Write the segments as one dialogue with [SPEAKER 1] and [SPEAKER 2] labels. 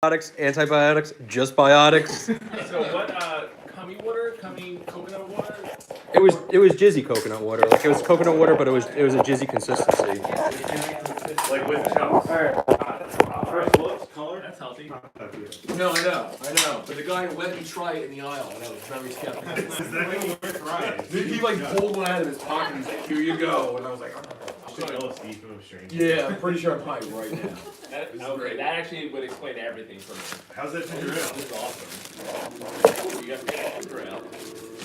[SPEAKER 1] antibiotics, just biotics.
[SPEAKER 2] So what? Cummy water, cummy coconut water.
[SPEAKER 1] It was jizzy coconut water. Like it was coconut water, but it was a jizzy consistency.
[SPEAKER 2] Like with chunks.
[SPEAKER 3] First looks, color.
[SPEAKER 2] That's healthy.
[SPEAKER 4] No, I know. But the guy let me try it in the aisle, and I was very skeptical.
[SPEAKER 3] Is that worth trying?
[SPEAKER 4] He like pulled one out of his pocket and he's like, "Here you go," and I was like,
[SPEAKER 3] LSD from a stranger.
[SPEAKER 4] "Yeah, I'm pretty sure I'm high right now."
[SPEAKER 2] Okay, that actually would explain everything for me.
[SPEAKER 3] How's that ginger ale?
[SPEAKER 2] This is awesome. You got ginger ale.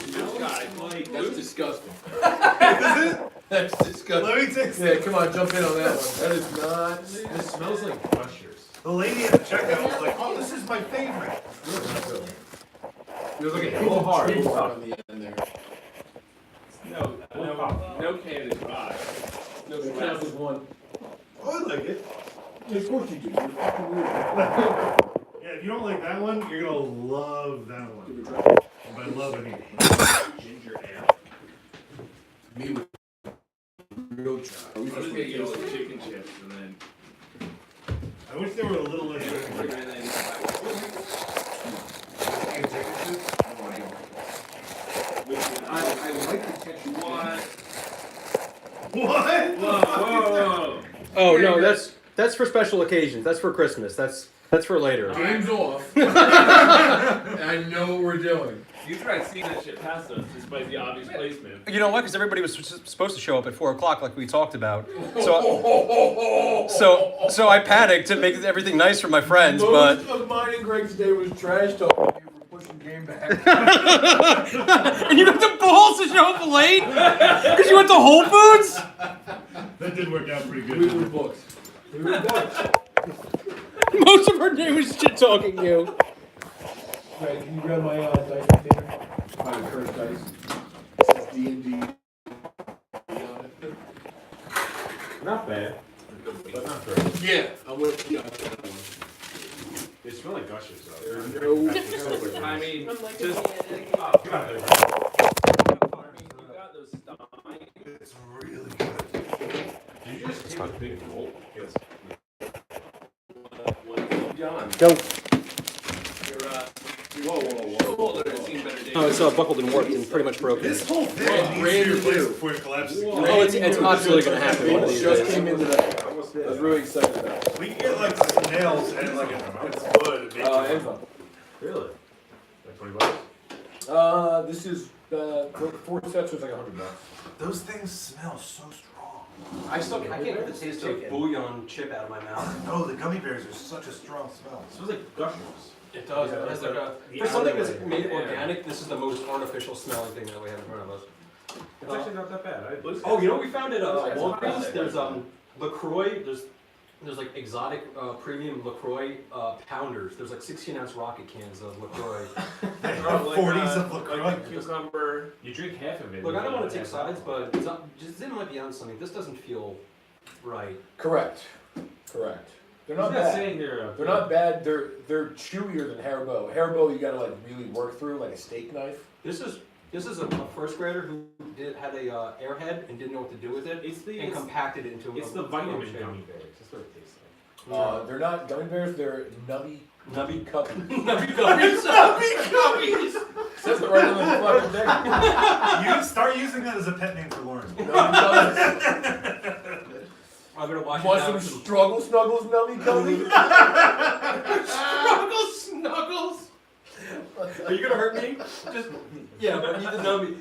[SPEAKER 2] This guy, like,
[SPEAKER 4] That's disgusting.
[SPEAKER 3] Is it?
[SPEAKER 4] That's disgusting.
[SPEAKER 3] Let me take
[SPEAKER 4] Yeah, come on, jump in on that one. That is not.
[SPEAKER 2] this smells like Gushers.
[SPEAKER 3] The lady at the checkout was like, "Oh, this is my favorite."
[SPEAKER 4] It was like a
[SPEAKER 2] little hard.
[SPEAKER 4] on the end there.
[SPEAKER 2] No Canada Dry. No
[SPEAKER 4] That
[SPEAKER 2] Dry.
[SPEAKER 4] was one.
[SPEAKER 3] Oh, I like it.
[SPEAKER 4] Yeah, of course you do. You're fucking weird.
[SPEAKER 3] Yeah, if you don't like that one, you're gonna love that one.
[SPEAKER 4] Give it a try.
[SPEAKER 3] And by love, I mean ginger ale.
[SPEAKER 4] Me with real try.
[SPEAKER 2] I'm just gonna get all the chicken chips and then.
[SPEAKER 3] I wish there were a little less sugar.
[SPEAKER 4] I like the texture.
[SPEAKER 3] What?
[SPEAKER 2] Whoa!
[SPEAKER 1] Oh no, that's for special occasions. That's for Christmas. That's for later.
[SPEAKER 4] Game's off. I know what we're doing.
[SPEAKER 2] You tried seeing that shit past us despite the obvious placement.
[SPEAKER 1] You know what? Because everybody was supposed to show up at 4:00, like we talked about. So I panicked to make everything nice for my friends, but.
[SPEAKER 4] Most of mine and Greg's day was trash talking you for pushing game back.
[SPEAKER 1] And you got the balls to show up late because you went to Whole Foods.
[SPEAKER 3] That did work out pretty good.
[SPEAKER 4] We were booked.
[SPEAKER 1] Most of our day was shit talking you.
[SPEAKER 4] Greg, can you grab my dice container? My cursed dice. It says D&D.
[SPEAKER 3] Not bad, but not great.
[SPEAKER 4] Yeah, I'm gonna pee on that one.
[SPEAKER 3] They smell like Gushers though.
[SPEAKER 2] I mean, just.
[SPEAKER 3] God,
[SPEAKER 2] You got those Stein.
[SPEAKER 3] it's really good. Did you just take a big gulp? Yes.
[SPEAKER 2] John,
[SPEAKER 1] Go.
[SPEAKER 2] whoa. I've seen better days.
[SPEAKER 1] Oh, it's buckled and warped and pretty much broken.
[SPEAKER 3] This whole thing
[SPEAKER 4] Well,
[SPEAKER 3] needs to
[SPEAKER 4] brand
[SPEAKER 3] be replaced
[SPEAKER 4] new.
[SPEAKER 3] before it collapses.
[SPEAKER 2] Whoa.
[SPEAKER 1] Oh, it's absolutely gonna happen one of these
[SPEAKER 4] Just
[SPEAKER 1] days.
[SPEAKER 4] came in today. I was really excited about it.
[SPEAKER 3] We can get like nails and like it's wood. And make it-
[SPEAKER 4] Amazon.
[SPEAKER 3] Really? Like $20?
[SPEAKER 4] This is, for 4 sets was like $100.
[SPEAKER 3] Those things smell so strong.
[SPEAKER 1] I can't get the taste of bouillon chip out of my mouth.
[SPEAKER 3] No, the gummy bears are such a strong smell.
[SPEAKER 5] It smells like Gushers.
[SPEAKER 1] It does. It has like for something that's made organic, this is the most artificial smelling thing that we have in front of us.
[SPEAKER 5] It's actually not that bad.
[SPEAKER 1] Oh, you know what we found at Walgreens? There's LaCroix. There's like exotic premium LaCroix pounders. There's like 16-ounce rocket cans of LaCroix.
[SPEAKER 3] 40s of LaCroix.
[SPEAKER 2] Like cucumber.
[SPEAKER 5] You drink half of it.
[SPEAKER 1] Look, I don't want to take sides, but Zim might be on something. This doesn't feel right.
[SPEAKER 4] Correct. They're not
[SPEAKER 5] He's not
[SPEAKER 4] bad.
[SPEAKER 5] saying they're
[SPEAKER 4] They're not bad. They're chewier than Haribo. Haribo you gotta like really work through, like a steak knife.
[SPEAKER 1] This is a first grader who had a airhead and didn't know what to do with it, and compacted it into a.
[SPEAKER 5] It's the vitamin gummy bears. That's what it tastes like.
[SPEAKER 4] They're not gummy bears. They're nubby cuppies.
[SPEAKER 1] Nubby gummies.
[SPEAKER 4] Says it right on the fucking thing.
[SPEAKER 3] You start using that as a pet name for Lauren.
[SPEAKER 4] Nubby cuppies.
[SPEAKER 1] I'm gonna watch
[SPEAKER 4] Want
[SPEAKER 1] it
[SPEAKER 4] some
[SPEAKER 1] now.
[SPEAKER 4] struggle snuggles, nubby cuppies?
[SPEAKER 1] Snuggles. Are you gonna hurt me? Just yeah, but eat the nummy.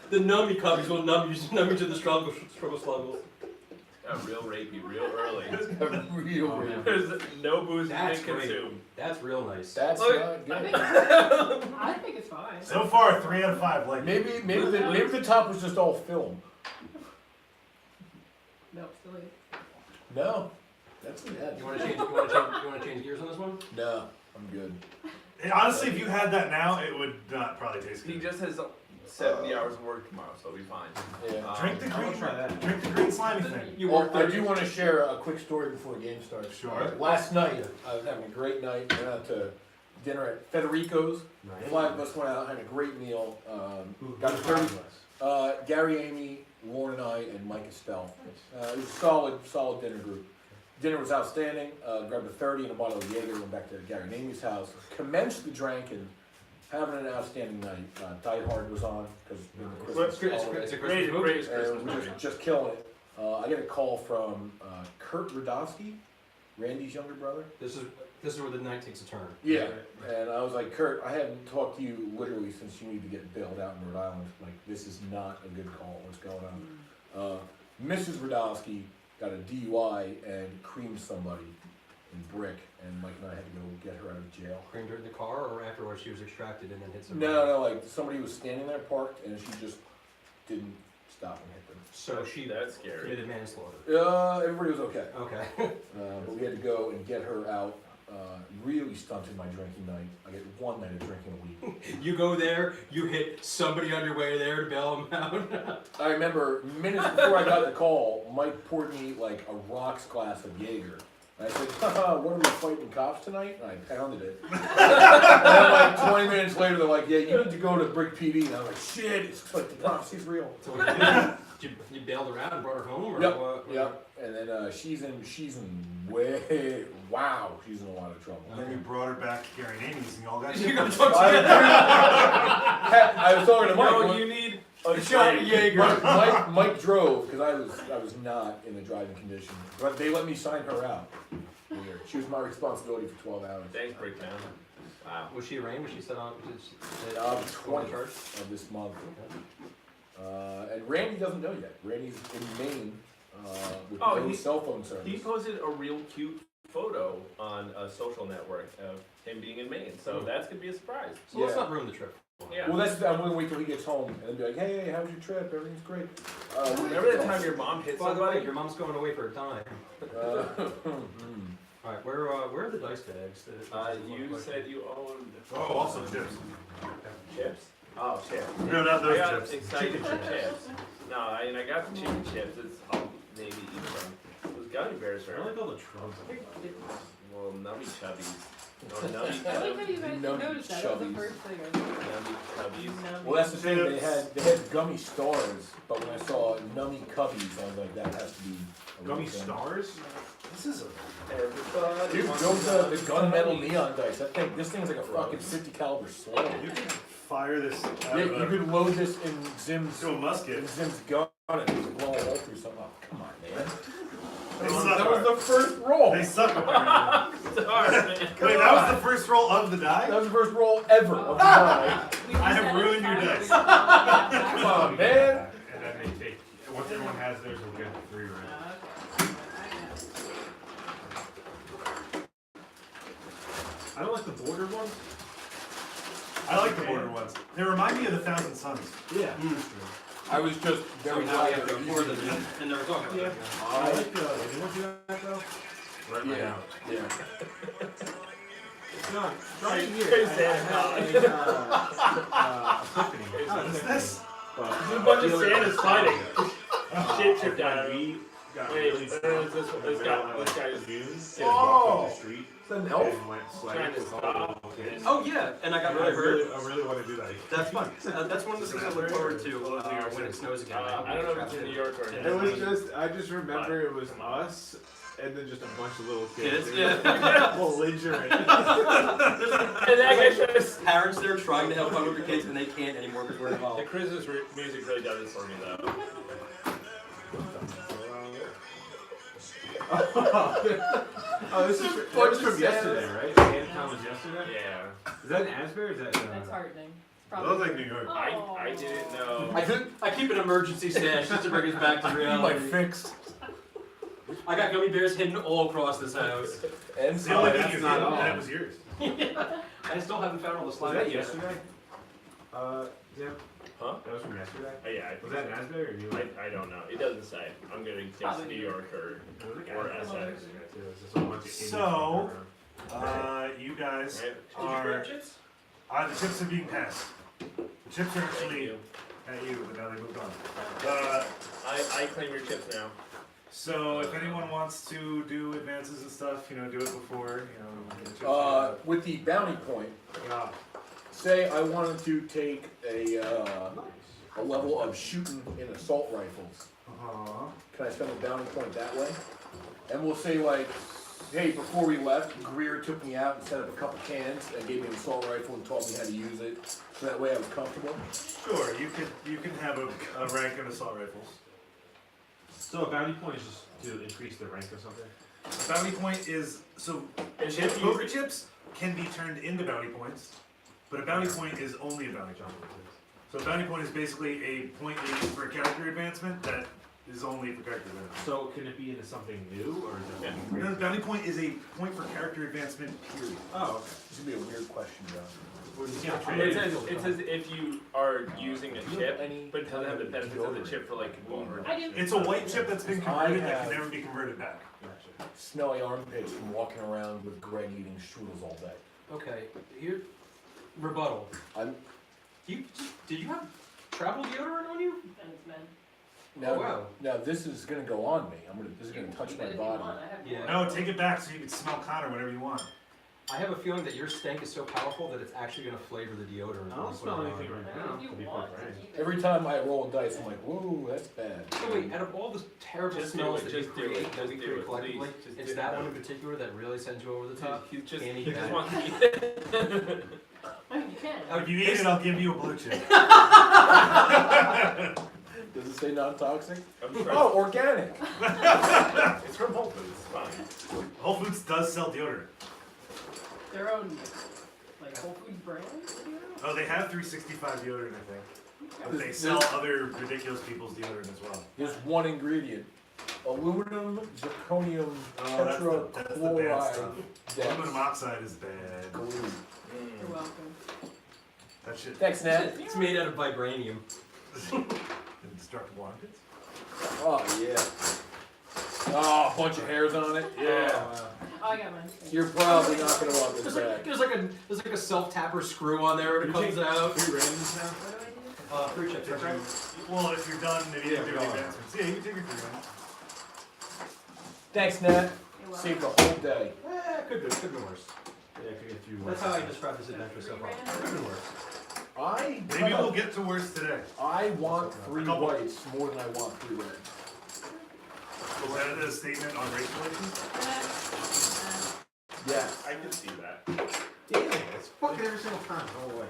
[SPEAKER 1] The nummy cubbies will numb you to the struggle snuggles.
[SPEAKER 2] Real rapey, real early.
[SPEAKER 4] Real weird.
[SPEAKER 2] There's no booze
[SPEAKER 1] That's
[SPEAKER 2] you can
[SPEAKER 1] great.
[SPEAKER 2] consume.
[SPEAKER 1] That's real nice.
[SPEAKER 4] That's
[SPEAKER 2] Look,
[SPEAKER 4] not good.
[SPEAKER 6] I think it's fine.
[SPEAKER 3] So far, 3 out of 5. Like
[SPEAKER 4] Maybe the top was just all film.
[SPEAKER 6] No, still is.
[SPEAKER 4] No, that's bad.
[SPEAKER 1] You want to change gears on this one?
[SPEAKER 4] No, I'm good.
[SPEAKER 3] honestly, if you had that now, it would not probably taste
[SPEAKER 2] He
[SPEAKER 3] good.
[SPEAKER 2] just has 70 hours of work tomorrow, so he'll be fine.
[SPEAKER 4] Yeah.
[SPEAKER 3] Drink the
[SPEAKER 5] I
[SPEAKER 3] green.
[SPEAKER 5] will try that.
[SPEAKER 3] Drink the green slimy thing.
[SPEAKER 1] You
[SPEAKER 4] Well,
[SPEAKER 1] worked
[SPEAKER 4] I
[SPEAKER 1] there.
[SPEAKER 4] do want to share a quick story before the game starts.
[SPEAKER 3] Sure.
[SPEAKER 4] Last night, I was having a great night. Went out to dinner at Federico's.
[SPEAKER 5] Nice.
[SPEAKER 4] 5 of us went out, had a great meal.
[SPEAKER 5] Got
[SPEAKER 4] Got
[SPEAKER 5] the
[SPEAKER 4] 30.
[SPEAKER 5] 30.
[SPEAKER 4] Gary, Amy, Lauren, and I, and Mike Estelle. It was a solid dinner group. dinner was outstanding. Grabbed a 30 and a bottle of Jaeger. Went back to Gary and Amy's house. Commenced the drinking. Having an outstanding night. Die Hard was on because
[SPEAKER 1] It's a Christmas movie.
[SPEAKER 2] Great
[SPEAKER 4] and we just killing it. I get a call from Kurt Radowski, Randy's younger brother.
[SPEAKER 1] This is where the night takes a turn.
[SPEAKER 4] Yeah, and I was like, Kurt, I hadn't talked to you literally since you need to get bailed out in Rhode Island. Like, this is not a good call. What's going on? Mrs. Radowski got a DUI and creamed somebody in Brick, and Mike and I had to go get her out of jail.
[SPEAKER 1] Creamed her in the car, or afterwards she was extracted and then hit somebody?
[SPEAKER 4] No, like somebody was standing there parked, and she just didn't stop and hit them.
[SPEAKER 1] So she
[SPEAKER 2] That's scary.
[SPEAKER 1] committed manslaughter.
[SPEAKER 4] Everybody was okay.
[SPEAKER 1] Okay.
[SPEAKER 4] But we had to go and get her out. Really stunted my drinking night. I get one night of drinking a week.
[SPEAKER 1] You go there, you hit somebody on your way there to bail them out.
[SPEAKER 4] I remember minutes before I got the call, Mike poured me like a rocks glass of Jaeger. And I said, haha, what are we fighting cops tonight? And I pounded it. And then like 20 minutes later, they're like, yeah, you need to go to Brick PD. And I was like, shit, it's like the prophecy's real.
[SPEAKER 1] So you bailed her out and brought her home, or
[SPEAKER 4] Yep,
[SPEAKER 1] what?
[SPEAKER 4] yep. And then she's in she's in a lot of trouble.
[SPEAKER 3] And then you brought her back to Gary and Amy's and y'all got
[SPEAKER 1] You're gonna
[SPEAKER 3] different.
[SPEAKER 1] talk to
[SPEAKER 4] I was talking to Mike.
[SPEAKER 1] No,
[SPEAKER 4] Mike-
[SPEAKER 1] you need a shot of Jaeger.
[SPEAKER 4] Mike drove because I was not in the driving condition, but they let me sign her out. Weird. She was my responsibility for 12 hours.
[SPEAKER 2] Thanks, Breakdown. Wow.
[SPEAKER 1] Was she arraigned? Was she set on?
[SPEAKER 4] 20 of this month. And Randy doesn't know yet. Randy's in Maine with no cell phone service.
[SPEAKER 2] He posted a real cute photo on a social network of him being in Maine, so that's gonna be a surprise.
[SPEAKER 1] So let's not ruin the trip.
[SPEAKER 2] Yeah.
[SPEAKER 4] Well, I'm gonna wait till he gets home and then be like, hey, how was your trip? Everything's great.
[SPEAKER 2] Remember that time your mom hit
[SPEAKER 1] By the way,
[SPEAKER 2] somebody?
[SPEAKER 1] your mom's going away for a time. All right, where are the dice bags?
[SPEAKER 2] You said you owned
[SPEAKER 3] Oh, also chips.
[SPEAKER 2] chips. Oh, chips.
[SPEAKER 3] No, not
[SPEAKER 2] I
[SPEAKER 3] those
[SPEAKER 2] got
[SPEAKER 3] chips.
[SPEAKER 2] excited for chips. No, I got the chicken chips. I'll maybe eat some. Those gummy bears,
[SPEAKER 5] I
[SPEAKER 2] right?
[SPEAKER 5] like all the shrubs.
[SPEAKER 2] Well, nummy chubbies. No, nummy
[SPEAKER 6] I like how
[SPEAKER 2] chubbies.
[SPEAKER 6] you guys
[SPEAKER 4] Numb
[SPEAKER 6] noticed that. That was the
[SPEAKER 4] chubbies.
[SPEAKER 6] first thing.
[SPEAKER 2] Nummy chubbies.
[SPEAKER 4] Well, that's the thing. They had gummy stars, but when I saw nummy cubbies, I was like, that has to be a real
[SPEAKER 5] Gummy
[SPEAKER 4] thing.
[SPEAKER 5] stars?
[SPEAKER 3] This is a
[SPEAKER 2] Everybody
[SPEAKER 4] Dude,
[SPEAKER 2] wants
[SPEAKER 4] those
[SPEAKER 2] some
[SPEAKER 4] the gunmetal neon dice. This thing's like a fucking 50 caliber slug.
[SPEAKER 3] you can fire this out
[SPEAKER 4] Yeah,
[SPEAKER 3] of
[SPEAKER 4] you
[SPEAKER 3] a,
[SPEAKER 4] could load this in Zim's
[SPEAKER 3] to a musket.
[SPEAKER 4] gun and just blow a hole through something. Oh, come on, man.
[SPEAKER 3] They
[SPEAKER 4] That
[SPEAKER 3] suck.
[SPEAKER 4] was the first roll.
[SPEAKER 3] They suck apparently.
[SPEAKER 2] stars, man.
[SPEAKER 3] Wait, that was the first roll of the die?
[SPEAKER 4] That was the first roll ever of the die.
[SPEAKER 3] I have ruined your dice.
[SPEAKER 4] Come on, man.
[SPEAKER 5] And then they take, once everyone has theirs, we'll get 3 rounds. I don't like the border ones.
[SPEAKER 3] I like the border ones. They remind me of the Thousand Suns.
[SPEAKER 5] Yeah.
[SPEAKER 4] I was just
[SPEAKER 1] So
[SPEAKER 4] very
[SPEAKER 1] now we
[SPEAKER 4] glad
[SPEAKER 1] have to
[SPEAKER 4] that
[SPEAKER 1] record them, and never talk about it.
[SPEAKER 5] I like the, you want to do that though? Right
[SPEAKER 4] Yeah,
[SPEAKER 5] now.
[SPEAKER 4] yeah.
[SPEAKER 5] No, try it here.
[SPEAKER 2] Chris
[SPEAKER 5] I
[SPEAKER 2] Santa
[SPEAKER 5] had epiphany.
[SPEAKER 3] What is this?
[SPEAKER 5] But,
[SPEAKER 2] There's a bunch of Santas fighting. Shit tripped
[SPEAKER 5] when
[SPEAKER 2] out.
[SPEAKER 5] we got
[SPEAKER 2] Wait,
[SPEAKER 5] really
[SPEAKER 2] this
[SPEAKER 5] sick,
[SPEAKER 2] guy is
[SPEAKER 5] Just
[SPEAKER 4] Oh.
[SPEAKER 5] walked up the street
[SPEAKER 4] Is that an elf?
[SPEAKER 5] and went sledding
[SPEAKER 2] trying to
[SPEAKER 5] with all
[SPEAKER 2] stop.
[SPEAKER 5] the little kids.
[SPEAKER 1] Oh yeah, and I got
[SPEAKER 5] I
[SPEAKER 1] really hurt.
[SPEAKER 5] really want to do that.
[SPEAKER 1] That's fun. That's one of the things I look forward to when it snows again.
[SPEAKER 2] I don't know if it's in New York or
[SPEAKER 5] It was just, I just remember it was us and then just a bunch of little kids.
[SPEAKER 1] Kids,
[SPEAKER 5] They were
[SPEAKER 1] yeah.
[SPEAKER 5] belligerent.
[SPEAKER 2] And that guy tries.
[SPEAKER 1] Parents there trying to help out with their kids and they can't anymore because we're
[SPEAKER 2] The
[SPEAKER 1] involved.
[SPEAKER 2] Christmas music really does it for me though.
[SPEAKER 5] Oh, this is that was from yesterday, right? Santa was yesterday?
[SPEAKER 2] Yeah.
[SPEAKER 5] Is that in Asbury or is that
[SPEAKER 6] That's heartening. It's
[SPEAKER 3] It looks like New York.
[SPEAKER 2] I didn't know.
[SPEAKER 1] I keep an emergency stash just to bring us back to
[SPEAKER 4] You might
[SPEAKER 1] reality.
[SPEAKER 4] fix.
[SPEAKER 1] I got gummy bears hidden all across this house.
[SPEAKER 4] And
[SPEAKER 3] It's the only thing
[SPEAKER 5] that's
[SPEAKER 3] you
[SPEAKER 5] not
[SPEAKER 3] did,
[SPEAKER 5] all.
[SPEAKER 3] and it was yours.
[SPEAKER 1] I still haven't found all the
[SPEAKER 5] Was
[SPEAKER 1] slime.
[SPEAKER 5] that yesterday? Jim?
[SPEAKER 2] Huh?
[SPEAKER 5] That was from yesterday?
[SPEAKER 2] Yeah,
[SPEAKER 5] Was that in Asbury or New York?
[SPEAKER 2] I don't know. It doesn't say. I'm gonna guess
[SPEAKER 6] Probably
[SPEAKER 2] New York or
[SPEAKER 5] Or
[SPEAKER 2] Essex.
[SPEAKER 3] So, you guys
[SPEAKER 2] right?
[SPEAKER 3] are.
[SPEAKER 1] chips?
[SPEAKER 3] The chips are being passed. The chips are
[SPEAKER 2] Thank
[SPEAKER 3] actually
[SPEAKER 2] you.
[SPEAKER 3] at you, but now they moved on.
[SPEAKER 2] I claim your chips now.
[SPEAKER 3] So if anyone wants to do advances and stuff, do it before, get the chips.
[SPEAKER 4] With the bounty point,
[SPEAKER 3] Yeah.
[SPEAKER 4] say I wanted to take a level of shooting in assault rifles.
[SPEAKER 3] Uh-huh.
[SPEAKER 4] Can I spend the bounty point that way? And we'll say like, hey, before we left, Greer took me out and set up a couple cans and gave me an assault rifle and taught me how to use it. So that way I was comfortable.
[SPEAKER 3] Sure, you can have a rank in assault rifles.
[SPEAKER 5] So a bounty point is just to increase the rank or something?
[SPEAKER 3] A bounty point is so poker chips can be turned into bounty points, but a bounty point is only a bounty point. So a bounty point is basically a point used for character advancement that is only for character advancement.
[SPEAKER 5] So can it be into something new, or is it?
[SPEAKER 3] No, the bounty point is a point for character advancement, period.
[SPEAKER 5] Oh,
[SPEAKER 4] This would be a weird question, John.
[SPEAKER 5] okay. You can't
[SPEAKER 2] It
[SPEAKER 5] trade
[SPEAKER 2] says, it says if you are using a
[SPEAKER 4] Do you
[SPEAKER 2] chip,
[SPEAKER 4] have any
[SPEAKER 2] but it doesn't have the benefits of the
[SPEAKER 4] deodorant?
[SPEAKER 2] chip for like wound
[SPEAKER 6] I
[SPEAKER 2] reduction.
[SPEAKER 6] do.
[SPEAKER 3] It's a white chip that's been converted that
[SPEAKER 4] have-
[SPEAKER 3] can never be converted back.
[SPEAKER 5] Gotcha.
[SPEAKER 4] Smelly armpits from walking around with Greg eating strudels all day.
[SPEAKER 1] Okay, here, rebuttal.
[SPEAKER 4] I'm
[SPEAKER 1] Did you have travel deodorant on you?
[SPEAKER 6] And it's men.
[SPEAKER 4] now.
[SPEAKER 1] Oh, wow.
[SPEAKER 4] Now this is gonna go on me. This is gonna touch
[SPEAKER 6] Keep
[SPEAKER 4] my
[SPEAKER 6] it if you
[SPEAKER 4] body.
[SPEAKER 6] want, I have
[SPEAKER 1] Yeah.
[SPEAKER 6] more.
[SPEAKER 3] No, take it back so you can smell Connor whenever you want.
[SPEAKER 1] I have a feeling that your stank is so powerful that it's actually gonna flavor the deodorant.
[SPEAKER 5] I
[SPEAKER 1] when
[SPEAKER 5] don't
[SPEAKER 1] you put
[SPEAKER 5] smell
[SPEAKER 1] it on.
[SPEAKER 5] anything right now,
[SPEAKER 6] If you
[SPEAKER 5] to be
[SPEAKER 6] want
[SPEAKER 5] quite
[SPEAKER 6] to
[SPEAKER 5] frank.
[SPEAKER 6] keep it.
[SPEAKER 4] Every time I roll a dice, I'm like, whoa, that's bad.
[SPEAKER 1] So wait, out of all the terrible
[SPEAKER 2] Just do
[SPEAKER 1] smells
[SPEAKER 2] it,
[SPEAKER 1] that we
[SPEAKER 2] just do it,
[SPEAKER 1] create, that
[SPEAKER 2] just
[SPEAKER 1] we
[SPEAKER 2] do
[SPEAKER 1] create
[SPEAKER 2] it,
[SPEAKER 1] collectively,
[SPEAKER 2] please, just
[SPEAKER 1] it's
[SPEAKER 2] do
[SPEAKER 1] that
[SPEAKER 2] it.
[SPEAKER 1] one in particular that really sends you over the top?
[SPEAKER 2] He just,
[SPEAKER 1] Can't eat
[SPEAKER 2] he just
[SPEAKER 1] that.
[SPEAKER 2] wants to eat it.
[SPEAKER 6] I mean, you can.
[SPEAKER 3] If you eat it, I'll give you a blue chip.
[SPEAKER 4] Does it say non-toxic?
[SPEAKER 2] I'm sure
[SPEAKER 4] Oh, organic.
[SPEAKER 2] it's from Whole Foods, it's fine.
[SPEAKER 3] Whole Foods does sell deodorant.
[SPEAKER 6] Their own, like, Whole Foods brand, you know?
[SPEAKER 3] Oh, they have 365 deodorant, I think. But they sell other ridiculous people's deodorant as well.
[SPEAKER 4] There's one ingredient. Aluminum, zirconium,
[SPEAKER 3] Oh, that's the bad
[SPEAKER 4] tetrachloride.
[SPEAKER 3] stuff. Aluminum oxide is bad.
[SPEAKER 4] glue.
[SPEAKER 6] You're welcome.
[SPEAKER 3] That shit.
[SPEAKER 4] Thanks, Nat.
[SPEAKER 1] It's made out of vibranium.
[SPEAKER 3] Indestructible armpits?
[SPEAKER 4] Oh, yeah. Oh, a bunch of hairs on it. Yeah.
[SPEAKER 6] Oh, I got mine.
[SPEAKER 4] You're probably not gonna want this back.
[SPEAKER 1] There's like a self-tapper screw on there when it comes out.
[SPEAKER 5] 3 randoms now?
[SPEAKER 6] What do I do?
[SPEAKER 1] 3 chips,
[SPEAKER 3] Did
[SPEAKER 1] right?
[SPEAKER 3] you, well, if you're done, maybe
[SPEAKER 5] Yeah,
[SPEAKER 3] you do
[SPEAKER 5] we
[SPEAKER 3] the
[SPEAKER 5] are.
[SPEAKER 3] advancements. Yeah, you can take your 3 minutes.
[SPEAKER 4] Thanks, Nat.
[SPEAKER 6] You're welcome.
[SPEAKER 4] Saved the whole day.
[SPEAKER 1] Could be worse.
[SPEAKER 5] Yeah, I could get through.
[SPEAKER 1] That's how I describe this adventure so far. Could be worse.
[SPEAKER 3] Maybe we'll get to worse today.
[SPEAKER 4] I want 3
[SPEAKER 3] Couple.
[SPEAKER 4] whites more than I want 3 reds.
[SPEAKER 3] Was that a statement on race relations?
[SPEAKER 4] Yes.
[SPEAKER 2] I can see that.
[SPEAKER 5] Damn it, it's fucking every single time. Go away.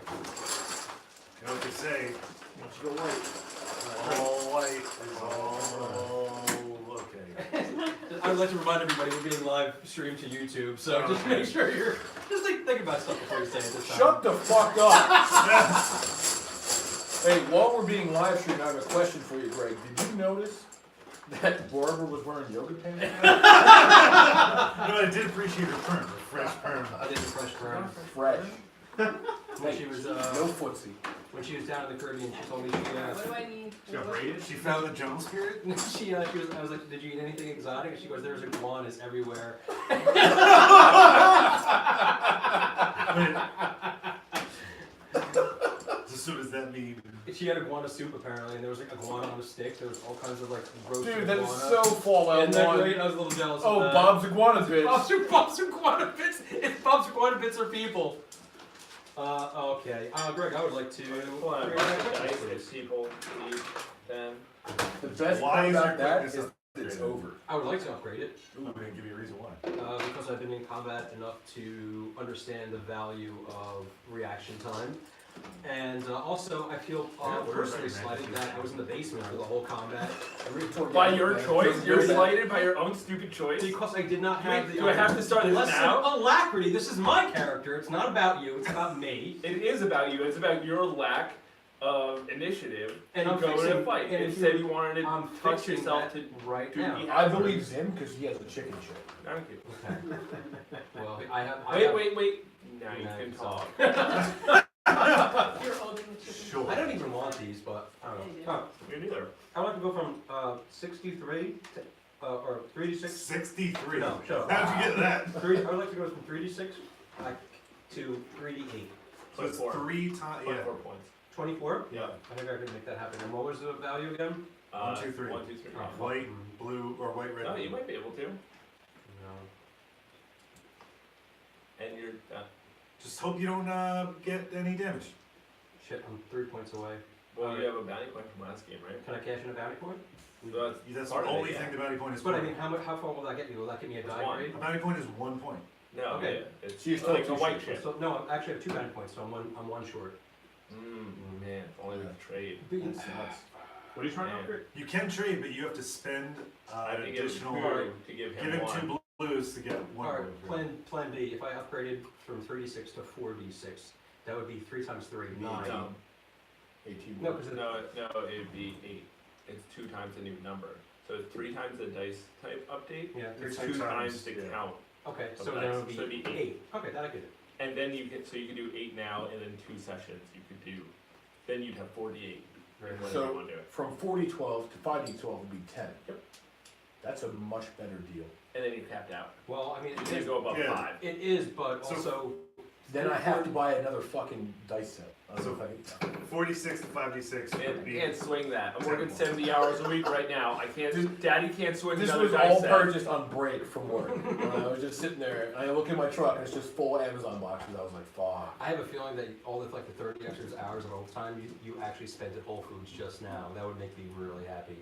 [SPEAKER 3] You know what they say?
[SPEAKER 5] Once you go white.
[SPEAKER 3] All white is all okay.
[SPEAKER 1] I would like to remind everybody we're being live streamed to YouTube, so just make sure you're just think about stuff before you say it this time.
[SPEAKER 4] Shut the fuck up. Hey, while we're being live streamed, I have a question for you, Greg. Did you notice that Barbara was wearing yoga pants?
[SPEAKER 3] No, I did appreciate her perm, her fresh perm.
[SPEAKER 1] I did a fresh perm.
[SPEAKER 4] Fresh.
[SPEAKER 1] When she was
[SPEAKER 4] No footsie.
[SPEAKER 1] when she was down in the Caribbean, she told me
[SPEAKER 6] What do I need?
[SPEAKER 5] She got braided?
[SPEAKER 3] She found the Jones spirit?
[SPEAKER 1] she was, I was like, did you eat anything exotic? And she goes, there's iguanas everywhere.
[SPEAKER 3] So does that mean?
[SPEAKER 1] She had iguana soup apparently, and there was like iguana on a stick. There was all kinds of like roasted
[SPEAKER 4] Dude, that
[SPEAKER 1] iguana.
[SPEAKER 4] is so Fallout
[SPEAKER 1] Isn't that
[SPEAKER 4] 1.
[SPEAKER 1] great? I was a little jealous
[SPEAKER 4] Oh,
[SPEAKER 1] of that.
[SPEAKER 4] Bob's Iguana bitch.
[SPEAKER 1] Bob's iguana bits. If Bob's iguana bits are people. Okay. Greg, I would like to.
[SPEAKER 2] Pull out a bunch of dice if people eat them.
[SPEAKER 4] The best
[SPEAKER 3] Why
[SPEAKER 4] part
[SPEAKER 3] is your
[SPEAKER 4] about that
[SPEAKER 3] quickness
[SPEAKER 4] is it's
[SPEAKER 3] upgraded?
[SPEAKER 4] over.
[SPEAKER 1] I would like to upgrade it
[SPEAKER 3] I'm gonna give you a reason why.
[SPEAKER 1] because I've been in combat enough to understand the value of reaction time. And also, I feel personally slighted that I was in the basement for the whole combat.
[SPEAKER 2] By your choice? You're slighted by your own stupid choice?
[SPEAKER 1] Because I did not have the.
[SPEAKER 2] Do I have to start this
[SPEAKER 1] Listen,
[SPEAKER 2] now?
[SPEAKER 1] alacrity. This is my character. It's not about you. It's about me.
[SPEAKER 2] It is about you. It's about your lack of initiative
[SPEAKER 1] And
[SPEAKER 2] to
[SPEAKER 1] I'm
[SPEAKER 2] go in
[SPEAKER 1] fixing-
[SPEAKER 2] a fight.
[SPEAKER 1] and if
[SPEAKER 2] Instead,
[SPEAKER 1] you-
[SPEAKER 2] you wanted to
[SPEAKER 1] I'm
[SPEAKER 2] touch
[SPEAKER 1] fixing
[SPEAKER 2] yourself
[SPEAKER 1] that
[SPEAKER 2] to
[SPEAKER 1] right
[SPEAKER 2] do
[SPEAKER 1] now.
[SPEAKER 2] the
[SPEAKER 4] I believe him because he has a chicken chip.
[SPEAKER 2] Thank you.
[SPEAKER 1] Okay. Well, I have.
[SPEAKER 2] Wait. Now you
[SPEAKER 1] Now
[SPEAKER 2] can
[SPEAKER 1] you
[SPEAKER 2] talk.
[SPEAKER 6] You're holding the chicken.
[SPEAKER 3] Sure.
[SPEAKER 1] I don't even want these, but I don't know. Oh,
[SPEAKER 2] Me neither.
[SPEAKER 1] I want to go from 63 to or 3 to 6.
[SPEAKER 3] 63.
[SPEAKER 1] No, shut up.
[SPEAKER 3] How'd you get that?
[SPEAKER 1] I would like to go from 3 to 6 to 3 to 8.
[SPEAKER 3] So it's 3 times. Yeah.
[SPEAKER 2] 24 points.
[SPEAKER 1] 24?
[SPEAKER 3] Yeah.
[SPEAKER 1] I think I could make that happen. And what was the value again?
[SPEAKER 3] 1, 2, 3.
[SPEAKER 2] 1, 2, 3.
[SPEAKER 1] Oh.
[SPEAKER 3] White, blue, or white, red.
[SPEAKER 2] No, you might be able to.
[SPEAKER 1] No.
[SPEAKER 2] And you're
[SPEAKER 3] Just hope you don't get any damage.
[SPEAKER 1] Shit, I'm 3 points away.
[SPEAKER 2] Well, you have a bounty point from last game, right?
[SPEAKER 1] Can I cash in a bounty point?
[SPEAKER 2] So
[SPEAKER 3] That's the
[SPEAKER 2] part of it,
[SPEAKER 3] only
[SPEAKER 2] yeah.
[SPEAKER 3] thing the bounty point is
[SPEAKER 1] But I
[SPEAKER 3] for.
[SPEAKER 1] mean, how far will that get me? Will that give me a
[SPEAKER 2] It's
[SPEAKER 1] die
[SPEAKER 2] one.
[SPEAKER 1] grade?
[SPEAKER 3] A bounty point is 1 point.
[SPEAKER 2] No,
[SPEAKER 1] Okay.
[SPEAKER 2] yeah, it's
[SPEAKER 4] So you still
[SPEAKER 2] like
[SPEAKER 4] have
[SPEAKER 2] a
[SPEAKER 4] two
[SPEAKER 2] white
[SPEAKER 4] ships.
[SPEAKER 2] chip.
[SPEAKER 1] So, no, I actually have 2 bounty points, so I'm one short.
[SPEAKER 2] Man, only with trade.
[SPEAKER 3] That sucks.
[SPEAKER 5] What are you trying to
[SPEAKER 2] Man.
[SPEAKER 5] upgrade?
[SPEAKER 3] You can trade, but you have to spend
[SPEAKER 2] I have
[SPEAKER 3] an
[SPEAKER 2] to give
[SPEAKER 3] additional.
[SPEAKER 2] two to give
[SPEAKER 3] Give
[SPEAKER 2] him
[SPEAKER 3] him
[SPEAKER 2] one.
[SPEAKER 3] 2 blues to get 1
[SPEAKER 1] Alright,
[SPEAKER 3] gold.
[SPEAKER 1] plan B, if I upgraded from 3d6 to 4d6, that would be 3 times 3, 9.
[SPEAKER 2] No,
[SPEAKER 4] 18.
[SPEAKER 1] No, because
[SPEAKER 2] no, it'd be 8. It's 2 times the new number. So it's 3 times the dice type update.
[SPEAKER 1] yeah,
[SPEAKER 2] It's
[SPEAKER 1] 3
[SPEAKER 2] 2
[SPEAKER 1] times.
[SPEAKER 2] times the
[SPEAKER 3] yeah.
[SPEAKER 2] count.
[SPEAKER 1] Okay,
[SPEAKER 2] of
[SPEAKER 1] so then
[SPEAKER 2] dice.
[SPEAKER 1] it would be
[SPEAKER 2] So it'd be
[SPEAKER 1] 8. Okay, that I get it.
[SPEAKER 2] And then you can, so you can do 8 now, and then 2 sessions you could do. Then you'd have 48.
[SPEAKER 1] Very
[SPEAKER 2] and
[SPEAKER 1] good.
[SPEAKER 2] whatever
[SPEAKER 4] So-
[SPEAKER 2] you want to do it.
[SPEAKER 4] From 40-12 to 5d12 would be 10.
[SPEAKER 2] Yep.
[SPEAKER 4] That's a much better deal.
[SPEAKER 2] And then you're capped out.
[SPEAKER 1] Well, I mean,
[SPEAKER 2] You
[SPEAKER 1] it
[SPEAKER 2] can't
[SPEAKER 1] is,
[SPEAKER 2] go above
[SPEAKER 3] Yeah.
[SPEAKER 2] 5.
[SPEAKER 1] it is, but
[SPEAKER 3] So-
[SPEAKER 1] also,
[SPEAKER 4] Then I have to buy another fucking dice set. I don't
[SPEAKER 3] So-
[SPEAKER 4] know if I can-
[SPEAKER 3] 46 to 5d6 would
[SPEAKER 2] And
[SPEAKER 3] be.
[SPEAKER 2] can't swing that. I'm working 70 hours a week right now. I can't. Daddy can't swing
[SPEAKER 4] This
[SPEAKER 2] another
[SPEAKER 4] was
[SPEAKER 2] dice
[SPEAKER 4] all
[SPEAKER 2] set.
[SPEAKER 4] purchased on break from work. I was just sitting there, and I look in my truck, and it's just full of Amazon boxes. I was like, fuck.
[SPEAKER 1] I have a feeling that all the, like, the 30 extra hours of overtime you actually spent at Whole Foods just now. That would make me really happy.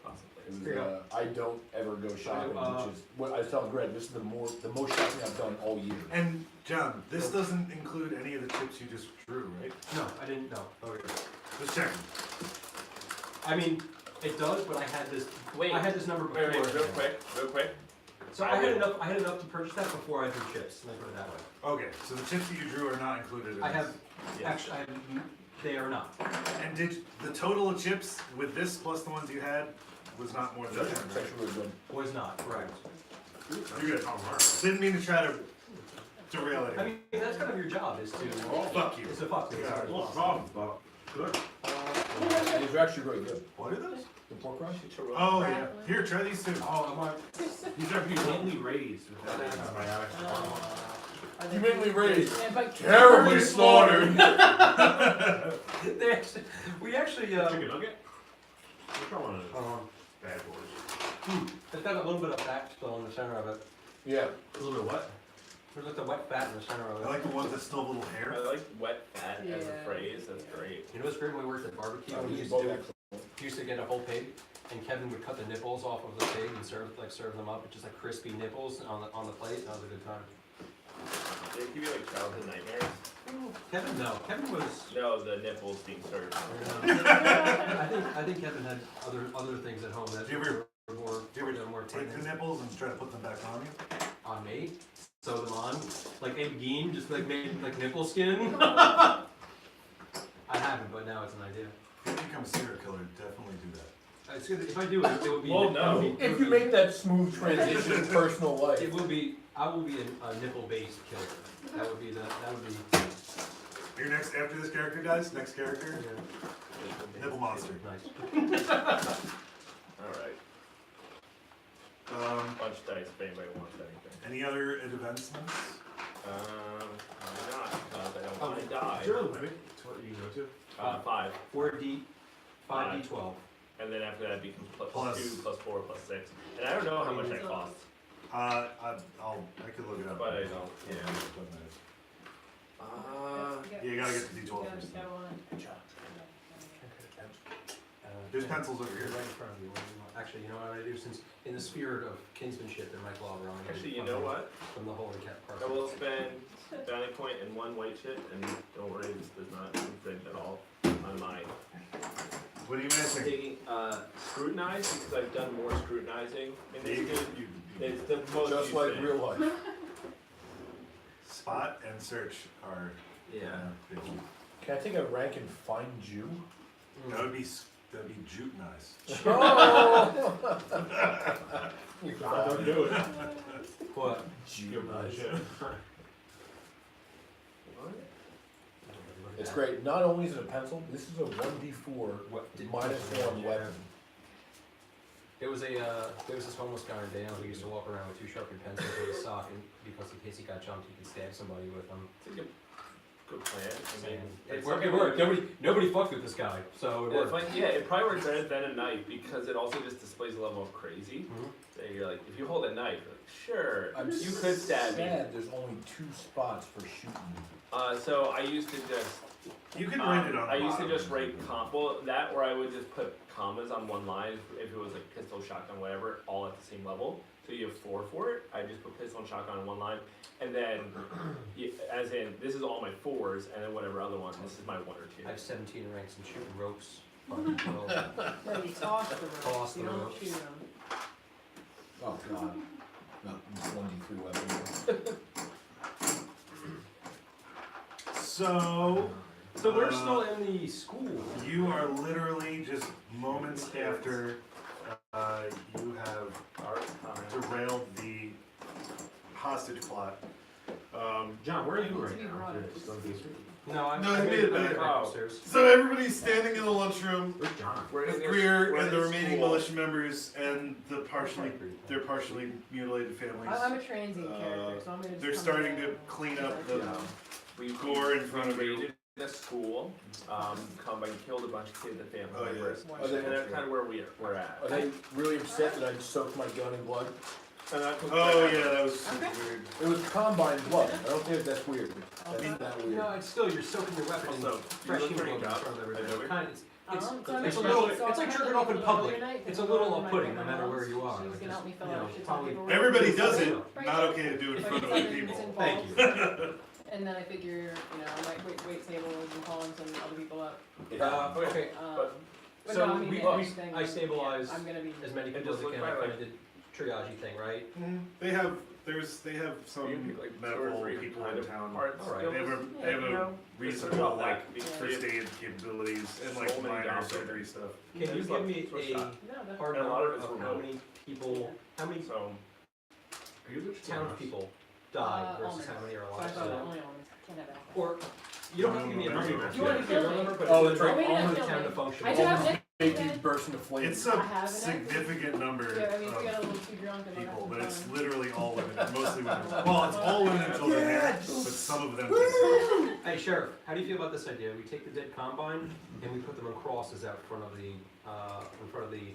[SPEAKER 2] Possibly.
[SPEAKER 4] It was,
[SPEAKER 1] Here you go.
[SPEAKER 4] I don't ever go shopping,
[SPEAKER 1] So,
[SPEAKER 4] which is what I was telling Greg. This is the most shopping I've done all year.
[SPEAKER 3] And John, this doesn't include any of the chips you just drew, right?
[SPEAKER 1] No, I didn't know. Okay.
[SPEAKER 3] Just checking.
[SPEAKER 1] I mean, it does, but I had this,
[SPEAKER 2] Wait.
[SPEAKER 1] I had this number before.
[SPEAKER 2] Wait, real quick.
[SPEAKER 1] So I had enough to purchase that before I drew chips, let me put it that way.
[SPEAKER 3] Okay, so the chips that you drew are not included in
[SPEAKER 1] I
[SPEAKER 3] this.
[SPEAKER 1] have, actually, they are not.
[SPEAKER 3] And did the total of chips with this plus the ones you had was not more than
[SPEAKER 4] That's
[SPEAKER 3] 10, right?
[SPEAKER 4] actually really good.
[SPEAKER 1] Was not, correct.
[SPEAKER 3] You're good. Didn't mean to try to derail
[SPEAKER 1] I
[SPEAKER 3] it.
[SPEAKER 1] mean, that's kind of your job, is to,
[SPEAKER 3] Fuck you.
[SPEAKER 1] is to fuck me.
[SPEAKER 3] Yeah.
[SPEAKER 5] No problem, but good.
[SPEAKER 4] These are actually really good.
[SPEAKER 3] What are those?
[SPEAKER 4] The pork rinds?
[SPEAKER 3] Oh yeah. Here, try these two.
[SPEAKER 1] Oh, I'm on,
[SPEAKER 5] These are humanely raised with that antibiotic.
[SPEAKER 4] Humanly raised.
[SPEAKER 6] But
[SPEAKER 4] Terribly slaughtered.
[SPEAKER 1] they actually, we actually,
[SPEAKER 5] Chicken nugget? Which one is bad boys?
[SPEAKER 1] it's got a little bit of fat still in the center of it.
[SPEAKER 4] Yeah.
[SPEAKER 5] A little bit what?
[SPEAKER 1] There's like the wet fat in the center of
[SPEAKER 3] I
[SPEAKER 1] it.
[SPEAKER 3] like the ones that still have a little
[SPEAKER 2] I
[SPEAKER 3] hair.
[SPEAKER 2] like wet fat as a
[SPEAKER 6] Yeah.
[SPEAKER 2] phrase. That's great.
[SPEAKER 1] You know what's great when we worked at barbecue?
[SPEAKER 4] Oh,
[SPEAKER 1] We
[SPEAKER 4] these
[SPEAKER 1] used
[SPEAKER 4] both
[SPEAKER 1] to,
[SPEAKER 4] actually-
[SPEAKER 1] we used to get a whole pig, and Kevin would cut the nipples off of the pig and serve them up, just like crispy nipples on the plate. That was a good time.
[SPEAKER 2] Did it give you like childhood nightmares?
[SPEAKER 1] Kevin, no. Kevin was.
[SPEAKER 2] No, the nipples being served.
[SPEAKER 1] I think Kevin had other things at home that
[SPEAKER 3] Do you ever-
[SPEAKER 1] were more.
[SPEAKER 3] Do you ever
[SPEAKER 1] more
[SPEAKER 3] take the
[SPEAKER 1] pregnant
[SPEAKER 3] nipples and try to put them back on you?
[SPEAKER 1] on me? Sew them on like Abe Gein, just like made like nipple skin. I haven't, but now it's an idea.
[SPEAKER 3] If you become a serial killer, definitely do that.
[SPEAKER 1] It's good. If I do it, it would be.
[SPEAKER 2] Well, no.
[SPEAKER 1] it would be-
[SPEAKER 4] If you make that smooth transition in personal life.
[SPEAKER 1] It will be. I will be a nipple-based killer. That would be the. That would be.
[SPEAKER 3] Your next, after this character dies, next character, nipple monster.
[SPEAKER 1] Nice.
[SPEAKER 2] Alright. Bunch dice if anybody wants anything.
[SPEAKER 3] Any other advancements?
[SPEAKER 2] Probably not, because I don't want to die.
[SPEAKER 5] Sure, maybe. That's what you go to.
[SPEAKER 2] 5.
[SPEAKER 1] 4D, 5D12.
[SPEAKER 2] And then after that it becomes plus
[SPEAKER 3] Plus.
[SPEAKER 2] 2, plus 4, plus 6. And I don't know how much that costs.
[SPEAKER 3] I could look it up.
[SPEAKER 2] But I don't, yeah.
[SPEAKER 3] Doesn't matter.
[SPEAKER 2] Uh,
[SPEAKER 3] Yeah, you gotta get the D12 first. There's pencils over here.
[SPEAKER 1] Right in front of you. What do you want? Actually, you know what I'm gonna do? Since in the spirit of kinsmanship and Mike Law,
[SPEAKER 2] actually, you know what?
[SPEAKER 1] From the Holy Cat Park.
[SPEAKER 2] I will spend bounty point and 1 white chip, and don't worry, this does not infringe at all on my
[SPEAKER 3] What are you missing?
[SPEAKER 2] taking scrutinize, because I've done more scrutinizing in this
[SPEAKER 3] You-
[SPEAKER 2] game.
[SPEAKER 3] you-
[SPEAKER 2] It's the most
[SPEAKER 4] Just
[SPEAKER 2] used
[SPEAKER 4] like
[SPEAKER 2] thing.
[SPEAKER 4] real life.
[SPEAKER 3] Spot and search are.
[SPEAKER 2] Yeah.
[SPEAKER 3] Big.
[SPEAKER 4] Can I take a rank and find Jew?
[SPEAKER 3] That'd be jute nice.
[SPEAKER 4] Oh!
[SPEAKER 5] Don't do it.
[SPEAKER 1] What?
[SPEAKER 4] Jew nice.
[SPEAKER 5] Shit.
[SPEAKER 4] It's great. Not only is it a pencil, this is a 1d4 minus 1 weapon.
[SPEAKER 1] There was this homeless guy in Dale who used to walk around with 2 sharpened pencils in his sock, and because in case he got jumped, he could stab somebody with them.
[SPEAKER 2] good plan. I mean,
[SPEAKER 1] It
[SPEAKER 2] something
[SPEAKER 1] worked.
[SPEAKER 2] that-
[SPEAKER 1] Nobody fucked with this guy, so it
[SPEAKER 2] It's
[SPEAKER 1] worked.
[SPEAKER 2] like, yeah, it probably works better than a knife because it also just displays a level of crazy.
[SPEAKER 1] Mhm.
[SPEAKER 2] So you're like, if you hold a knife, you're like, sure,
[SPEAKER 4] I'm
[SPEAKER 2] you could stab me.
[SPEAKER 4] sad there's only 2 spots for shooting.
[SPEAKER 2] So I used to just,
[SPEAKER 3] You can write it on the
[SPEAKER 2] I used to
[SPEAKER 3] bottom.
[SPEAKER 2] just write well, that or I would just put commas on one line if it was like pistol, shotgun, whatever, all at the same level. So you have 4 for it. I just put pistol and shotgun on one line, and then, as in, this is all my 4s, and then whatever other one. This is my 1 or 2.
[SPEAKER 1] I have 17 ranks in shooting ropes.
[SPEAKER 6] No, you toss the ropes.
[SPEAKER 1] Toss
[SPEAKER 6] You
[SPEAKER 1] the
[SPEAKER 6] don't
[SPEAKER 1] ropes.
[SPEAKER 6] shoot them.
[SPEAKER 4] Oh god. Not 1d3 weapons.
[SPEAKER 3] So,
[SPEAKER 1] So we're still in the school.
[SPEAKER 3] you are literally just moments after you have derailed the hostage plot.
[SPEAKER 5] John, where are you
[SPEAKER 6] To
[SPEAKER 5] right
[SPEAKER 6] be
[SPEAKER 5] now?
[SPEAKER 6] brought
[SPEAKER 5] You're
[SPEAKER 6] up.
[SPEAKER 5] still in the basement?
[SPEAKER 1] No, I'm
[SPEAKER 7] No,
[SPEAKER 1] I
[SPEAKER 7] he made it back.
[SPEAKER 1] back upstairs.
[SPEAKER 7] So everybody's standing in the lunchroom
[SPEAKER 5] Where's John?
[SPEAKER 2] We're in
[SPEAKER 7] with
[SPEAKER 2] this-
[SPEAKER 7] Greer
[SPEAKER 2] we're
[SPEAKER 7] and
[SPEAKER 2] in
[SPEAKER 7] the
[SPEAKER 2] this
[SPEAKER 7] remaining
[SPEAKER 2] school.
[SPEAKER 7] militia members and their partially mutilated families.
[SPEAKER 6] I'm a transient character, so I'm gonna just
[SPEAKER 7] They're
[SPEAKER 6] come
[SPEAKER 7] starting
[SPEAKER 6] in
[SPEAKER 7] to
[SPEAKER 6] and-
[SPEAKER 7] clean up the
[SPEAKER 2] We
[SPEAKER 7] gore in front of you.
[SPEAKER 2] raided the school, Combine killed a bunch of kids and family
[SPEAKER 7] Oh, yeah.
[SPEAKER 2] members.
[SPEAKER 6] Watch
[SPEAKER 4] Oh, they-
[SPEAKER 2] And that's kind of where we're at.
[SPEAKER 4] Are they really upset that I soaked my gun in blood?
[SPEAKER 2] And I took
[SPEAKER 7] Oh
[SPEAKER 2] that-
[SPEAKER 7] yeah, that was super
[SPEAKER 6] Okay.
[SPEAKER 7] weird.
[SPEAKER 4] It was combine blood. I don't think that's weird. That's
[SPEAKER 6] Okay.
[SPEAKER 4] not weird.
[SPEAKER 1] No, it's still, you're soaking your weapon in
[SPEAKER 2] Also,
[SPEAKER 1] fresh
[SPEAKER 2] you look pretty
[SPEAKER 1] hemoglobin in
[SPEAKER 2] tough.
[SPEAKER 1] front of everybody.
[SPEAKER 2] I know
[SPEAKER 1] It's kind of, it's
[SPEAKER 6] So
[SPEAKER 1] a
[SPEAKER 6] I'm
[SPEAKER 1] little,
[SPEAKER 6] so
[SPEAKER 1] it's
[SPEAKER 6] I
[SPEAKER 1] like
[SPEAKER 6] had
[SPEAKER 1] jerking
[SPEAKER 6] to
[SPEAKER 1] off
[SPEAKER 6] leave
[SPEAKER 1] in
[SPEAKER 6] the
[SPEAKER 1] public.
[SPEAKER 6] other night
[SPEAKER 1] It's a
[SPEAKER 6] because
[SPEAKER 1] little
[SPEAKER 6] one of my
[SPEAKER 1] off-putting, no
[SPEAKER 6] my
[SPEAKER 1] matter where
[SPEAKER 6] moms,
[SPEAKER 1] you are.
[SPEAKER 6] She was
[SPEAKER 1] Like,
[SPEAKER 6] gonna help me
[SPEAKER 1] just,
[SPEAKER 6] fill
[SPEAKER 1] you
[SPEAKER 6] out
[SPEAKER 1] know,
[SPEAKER 6] shit.
[SPEAKER 1] probably-
[SPEAKER 7] Everybody does it.
[SPEAKER 6] Right.
[SPEAKER 7] Not okay to do it in front of other people.
[SPEAKER 1] Thank you.
[SPEAKER 6] And then I figure, I might wait tables and calling some other people up.
[SPEAKER 1] Okay,
[SPEAKER 6] But
[SPEAKER 1] so
[SPEAKER 6] no, I mean,
[SPEAKER 1] we-
[SPEAKER 6] the
[SPEAKER 1] we-
[SPEAKER 6] next thing,
[SPEAKER 1] I stabilized
[SPEAKER 6] I'm gonna be.
[SPEAKER 1] as many
[SPEAKER 2] And
[SPEAKER 1] people as
[SPEAKER 2] just
[SPEAKER 1] I can,
[SPEAKER 2] look
[SPEAKER 1] I
[SPEAKER 2] by,
[SPEAKER 1] kinda did triage thing, right?
[SPEAKER 3] They have some
[SPEAKER 2] You pick, like, 2 or
[SPEAKER 3] medical
[SPEAKER 2] 3
[SPEAKER 3] people
[SPEAKER 2] kind
[SPEAKER 3] in
[SPEAKER 2] of
[SPEAKER 3] town.
[SPEAKER 2] parts,
[SPEAKER 1] Alright.
[SPEAKER 2] skills,
[SPEAKER 3] They have
[SPEAKER 6] Yeah,
[SPEAKER 3] a
[SPEAKER 2] you know,
[SPEAKER 3] reasonable
[SPEAKER 2] about
[SPEAKER 3] like
[SPEAKER 2] that.
[SPEAKER 3] first aid capabilities and like
[SPEAKER 2] So many
[SPEAKER 3] minor
[SPEAKER 2] doctors.
[SPEAKER 3] surgery stuff.
[SPEAKER 1] Can you
[SPEAKER 2] There's
[SPEAKER 1] give
[SPEAKER 2] lots
[SPEAKER 1] me
[SPEAKER 2] of
[SPEAKER 1] a
[SPEAKER 2] stuff.
[SPEAKER 6] No, that's.
[SPEAKER 1] hard
[SPEAKER 2] And a lot
[SPEAKER 1] number
[SPEAKER 2] of it's
[SPEAKER 1] of how
[SPEAKER 2] remote.
[SPEAKER 1] many people, how many
[SPEAKER 2] So,
[SPEAKER 5] Are you the
[SPEAKER 1] townspeople died versus
[SPEAKER 6] almonds.
[SPEAKER 1] how many are
[SPEAKER 6] So I
[SPEAKER 1] alive?
[SPEAKER 6] thought
[SPEAKER 1] So-
[SPEAKER 6] only almonds. Can't have alcohol.
[SPEAKER 1] Or, you don't have to give me a number,
[SPEAKER 3] Yeah.
[SPEAKER 1] if you want to give me a real number, but
[SPEAKER 4] Oh,
[SPEAKER 1] it's
[SPEAKER 4] that's
[SPEAKER 1] like
[SPEAKER 4] right.
[SPEAKER 1] all
[SPEAKER 6] Wait,
[SPEAKER 1] of the
[SPEAKER 6] no,
[SPEAKER 1] town to
[SPEAKER 6] no.
[SPEAKER 1] function.
[SPEAKER 6] I do have
[SPEAKER 1] Almost-
[SPEAKER 6] next
[SPEAKER 4] Baking burst into flames.
[SPEAKER 3] It's
[SPEAKER 6] I
[SPEAKER 3] a
[SPEAKER 6] have an
[SPEAKER 3] significant number
[SPEAKER 6] Yeah, I mean, if we got a
[SPEAKER 3] of
[SPEAKER 6] little too drunk and
[SPEAKER 3] people,
[SPEAKER 6] we're
[SPEAKER 3] but it's
[SPEAKER 6] having
[SPEAKER 3] literally all women, mostly women. Well, it's all women and children there, but some of them can
[SPEAKER 1] Hey Sheriff, how do you feel about this idea? We take the dead combine and we put them on crosses out in front of the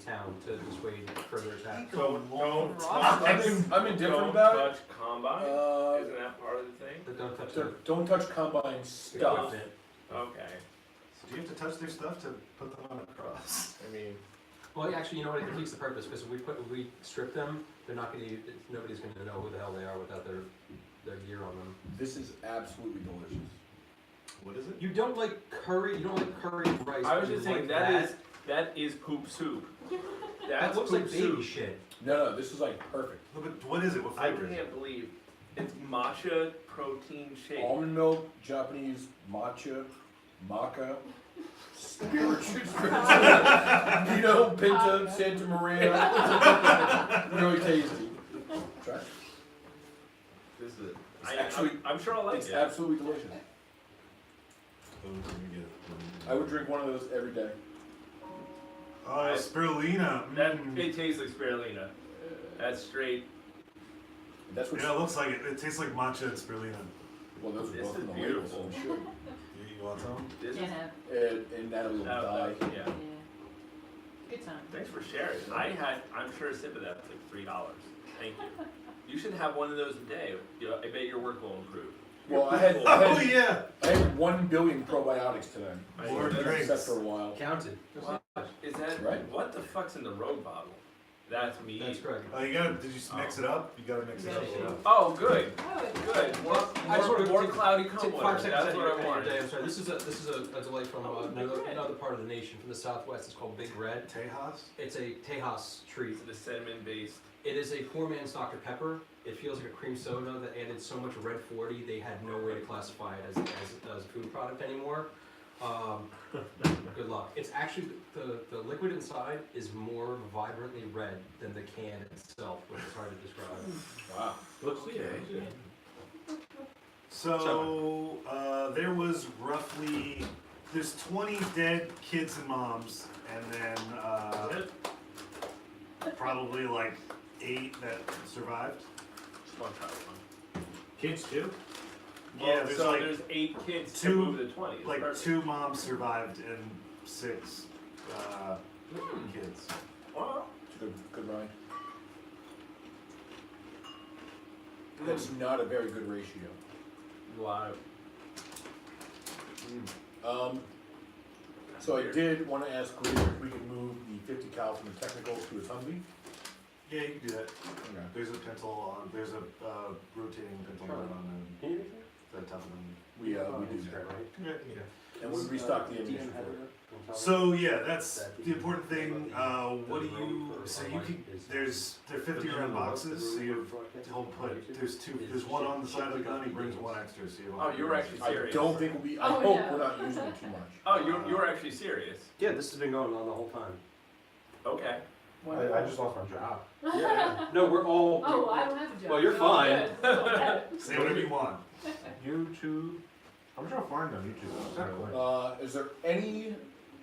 [SPEAKER 1] town to dissuade further attacks.
[SPEAKER 2] don't
[SPEAKER 4] I'm indifferent
[SPEAKER 2] don't
[SPEAKER 4] about it.
[SPEAKER 2] touch combine.
[SPEAKER 4] Uh,
[SPEAKER 2] Isn't that part of the thing?
[SPEAKER 1] But don't touch the
[SPEAKER 4] don't touch combine stuff.
[SPEAKER 1] equipment.
[SPEAKER 2] Okay.
[SPEAKER 3] So do you have to touch their stuff to put them on a cross?
[SPEAKER 2] I mean,
[SPEAKER 1] Well, actually, you know what? It defeats the purpose because if we strip them, they're not going to. Nobody's going to know who the hell they are without their gear on them.
[SPEAKER 4] This is absolutely delicious.
[SPEAKER 3] What is it?
[SPEAKER 1] You don't like curry. You don't like curry and rice.
[SPEAKER 2] I was
[SPEAKER 1] but
[SPEAKER 2] just
[SPEAKER 1] you
[SPEAKER 2] saying
[SPEAKER 1] like
[SPEAKER 2] that is poop soup.
[SPEAKER 1] that
[SPEAKER 2] That's
[SPEAKER 1] looks
[SPEAKER 2] poop
[SPEAKER 1] like baby
[SPEAKER 2] soup.
[SPEAKER 1] shit.
[SPEAKER 4] No, this is like perfect.
[SPEAKER 3] No, but what is it? What
[SPEAKER 2] I
[SPEAKER 3] flavor is it?
[SPEAKER 2] can't believe it's matcha protein shake.
[SPEAKER 4] Almond milk, Japanese matcha, maca, spiritual, Pinta, Santa Maria. Really tasty. Try it.
[SPEAKER 2] This is it.
[SPEAKER 4] It's actually-
[SPEAKER 2] I'm sure I'll like
[SPEAKER 4] It's
[SPEAKER 2] it.
[SPEAKER 4] absolutely delicious.
[SPEAKER 3] Oh, let me get it.
[SPEAKER 4] I would drink one of those every day.
[SPEAKER 3] Oh, spirulina.
[SPEAKER 2] That
[SPEAKER 3] Mm.
[SPEAKER 2] it tastes like spirulina. That's straight.
[SPEAKER 4] That's what.
[SPEAKER 3] Yeah, it looks like it. It tastes like matcha and spirulina.
[SPEAKER 4] Well, those are
[SPEAKER 2] This
[SPEAKER 4] both
[SPEAKER 2] is
[SPEAKER 4] in the label, so
[SPEAKER 2] beautiful.
[SPEAKER 4] I'm sure.
[SPEAKER 3] You want some?
[SPEAKER 2] This
[SPEAKER 6] Can't
[SPEAKER 2] is,
[SPEAKER 6] have.
[SPEAKER 4] And Natalie will die.
[SPEAKER 2] yeah.
[SPEAKER 6] Yeah. Good time.
[SPEAKER 2] Thanks for sharing. I'm sure a sip of that was like $3. Thank you. You should have one of those a day. I bet your work will improve.
[SPEAKER 4] Well, I had
[SPEAKER 3] Oh yeah.
[SPEAKER 4] 1 billion probiotics today.
[SPEAKER 3] More
[SPEAKER 4] So
[SPEAKER 3] drinks.
[SPEAKER 4] Set for a while.
[SPEAKER 1] Counted.
[SPEAKER 2] Is that
[SPEAKER 4] Right.
[SPEAKER 2] What the fuck's in the rogue bottle? That's me.
[SPEAKER 1] That's correct.
[SPEAKER 3] Oh, you gotta. Did you mix it up? You gotta mix it up.
[SPEAKER 1] Yeah.
[SPEAKER 2] Oh, good.
[SPEAKER 6] Oh,
[SPEAKER 2] Good. More,
[SPEAKER 1] I just wanted to
[SPEAKER 2] more
[SPEAKER 1] take-
[SPEAKER 2] cloudy
[SPEAKER 1] Take
[SPEAKER 2] come
[SPEAKER 1] 5
[SPEAKER 2] water.
[SPEAKER 1] seconds
[SPEAKER 2] That's
[SPEAKER 1] out
[SPEAKER 2] what
[SPEAKER 1] of
[SPEAKER 2] I
[SPEAKER 1] your
[SPEAKER 2] wanted.
[SPEAKER 1] day. I'm sorry. This is a delay from another part of the nation, from the southwest. It's called Big Red.
[SPEAKER 3] Tejas.
[SPEAKER 1] It's a Tejas treat.
[SPEAKER 2] It's the cinnamon based.
[SPEAKER 1] It is a poor man's Dr. Pepper. It feels like a cream soda that added so much red 40 they had no way to classify it as a food product anymore. Good luck. It's actually, the liquid inside is more vibrantly red than the can itself, which is hard to describe.
[SPEAKER 4] Wow.
[SPEAKER 5] Looks okay.
[SPEAKER 3] So there was roughly there's 20 dead kids and moms, and then probably like 8 that survived.
[SPEAKER 2] Just one try one.
[SPEAKER 5] Kids too?
[SPEAKER 3] Yeah, there's
[SPEAKER 2] so
[SPEAKER 3] like
[SPEAKER 2] there's 8 kids to
[SPEAKER 3] two-
[SPEAKER 2] move the 20. It's
[SPEAKER 3] like
[SPEAKER 2] perfect.
[SPEAKER 3] 2 moms survived and 6 kids.
[SPEAKER 2] Well,
[SPEAKER 4] It's a good ride. That's not a very good ratio.
[SPEAKER 2] wow.
[SPEAKER 4] So I did want to ask Greer if we could move the 50 cal from the technical to its Humvee.
[SPEAKER 3] Yeah, you can do that.
[SPEAKER 4] Okay.
[SPEAKER 3] There's a pencil on. There's a rotating pencil gun on the top of them.
[SPEAKER 4] We do that.
[SPEAKER 3] Yeah.
[SPEAKER 4] And we restock the ammunition for it.
[SPEAKER 3] So yeah, that's the important thing. What do you? So you can. There 50 round boxes. So he'll put. There's one on the side of the gun. He brings one extra. So you.
[SPEAKER 2] Oh, you were actually
[SPEAKER 4] I
[SPEAKER 2] serious.
[SPEAKER 4] don't think we. I
[SPEAKER 6] Oh,
[SPEAKER 4] hope
[SPEAKER 6] yeah.
[SPEAKER 4] we're not using it too much.
[SPEAKER 2] Oh, you were actually serious.
[SPEAKER 1] Yeah, this has been going on the whole time.
[SPEAKER 2] Okay.
[SPEAKER 5] I just lost my job.
[SPEAKER 1] Yeah. No, we're all.
[SPEAKER 6] Oh, I don't have a job.
[SPEAKER 1] Well, you're
[SPEAKER 6] Oh,
[SPEAKER 1] fine.
[SPEAKER 6] good. Okay.
[SPEAKER 3] Say whatever you want.
[SPEAKER 5] YouTube. I'm sure I'll find on YouTube. So.
[SPEAKER 4] Is there any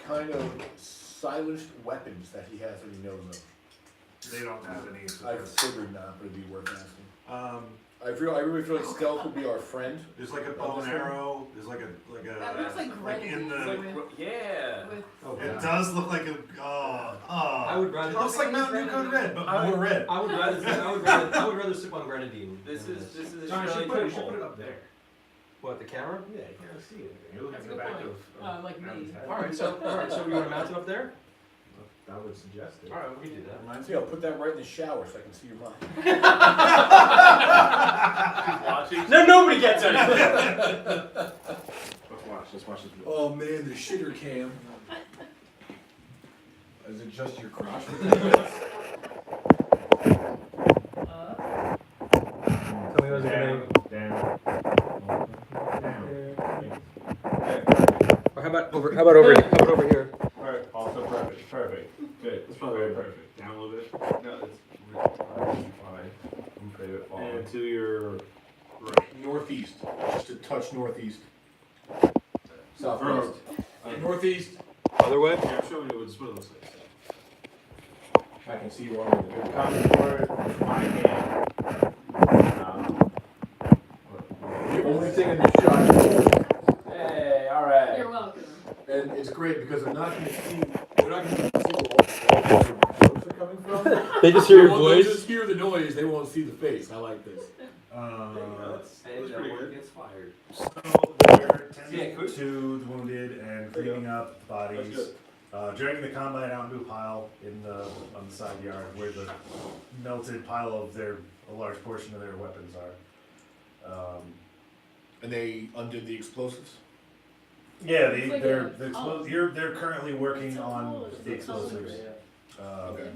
[SPEAKER 4] kind of silenced weapons that he has that he knows of?
[SPEAKER 3] They don't have any. So
[SPEAKER 4] I
[SPEAKER 3] that's-
[SPEAKER 4] figured not, but it'd be worth asking. I really feel like stealth would be our friend.
[SPEAKER 3] There's like a bow and arrow. There's like a
[SPEAKER 6] That looks like
[SPEAKER 3] in
[SPEAKER 6] grenades
[SPEAKER 3] the.
[SPEAKER 6] with,
[SPEAKER 2] Yeah.
[SPEAKER 6] with
[SPEAKER 5] Oh,
[SPEAKER 3] It does look like a.
[SPEAKER 1] I would rather.
[SPEAKER 3] It looks like Mountain Dew Code Red, but more red.
[SPEAKER 1] I would rather sip on grenadine.
[SPEAKER 2] This
[SPEAKER 1] than
[SPEAKER 2] is this is
[SPEAKER 5] John, you
[SPEAKER 2] really
[SPEAKER 5] should put it up there.
[SPEAKER 1] What, the camera?
[SPEAKER 5] Yeah, you can't see it. You're looking
[SPEAKER 6] That's
[SPEAKER 5] at
[SPEAKER 6] a
[SPEAKER 5] the
[SPEAKER 6] good
[SPEAKER 5] back
[SPEAKER 6] point.
[SPEAKER 5] of.
[SPEAKER 6] like me.
[SPEAKER 1] Alright, so we wanna mount it up there?
[SPEAKER 5] I would suggest it.
[SPEAKER 1] Alright, we can do that.
[SPEAKER 4] See, I'll put that right in the shower so I can see your mom.
[SPEAKER 2] watching.
[SPEAKER 1] No, nobody gets it!
[SPEAKER 5] Let's watch this.
[SPEAKER 4] Oh man, the shitter cam.
[SPEAKER 5] Is it just your crotch?
[SPEAKER 1] Tell me what's
[SPEAKER 5] Down.
[SPEAKER 1] Or how about over here?
[SPEAKER 5] Perfect. Also perfect. Good. It's probably very perfect. Down a little bit.
[SPEAKER 2] No, it's
[SPEAKER 5] Fine. And to your
[SPEAKER 4] Right, northeast. Just a touch northeast. Southwest. Northeast.
[SPEAKER 1] Other way?
[SPEAKER 5] Yeah, I'm showing you what it looks like. I can see you already. The comment for it with my hand.
[SPEAKER 4] The only thing in this shot is
[SPEAKER 2] Hey, alright.
[SPEAKER 6] You're welcome.
[SPEAKER 4] and it's great because I'm not going to see. We're not going to see where all the jokes are coming from.
[SPEAKER 1] They just hear your
[SPEAKER 4] They'll
[SPEAKER 1] voice?
[SPEAKER 4] just hear the noise. They won't see the face. I like this.
[SPEAKER 5] That's pretty good.
[SPEAKER 2] Gets fired.
[SPEAKER 3] So they're
[SPEAKER 2] Yeah,
[SPEAKER 3] tending
[SPEAKER 2] could-
[SPEAKER 3] to the wounded and cleaning up the bodies.
[SPEAKER 5] That's
[SPEAKER 3] Dragging the combine out into a pile on the side yard where the melted pile of a large portion of their weapons are.
[SPEAKER 4] And they undid the explosives.
[SPEAKER 3] Yeah,
[SPEAKER 6] It's like
[SPEAKER 3] they're
[SPEAKER 6] a-
[SPEAKER 3] they're currently working
[SPEAKER 6] It's so
[SPEAKER 3] on
[SPEAKER 6] cool. It's
[SPEAKER 3] the
[SPEAKER 6] so cool.
[SPEAKER 3] explosives.
[SPEAKER 4] Okay.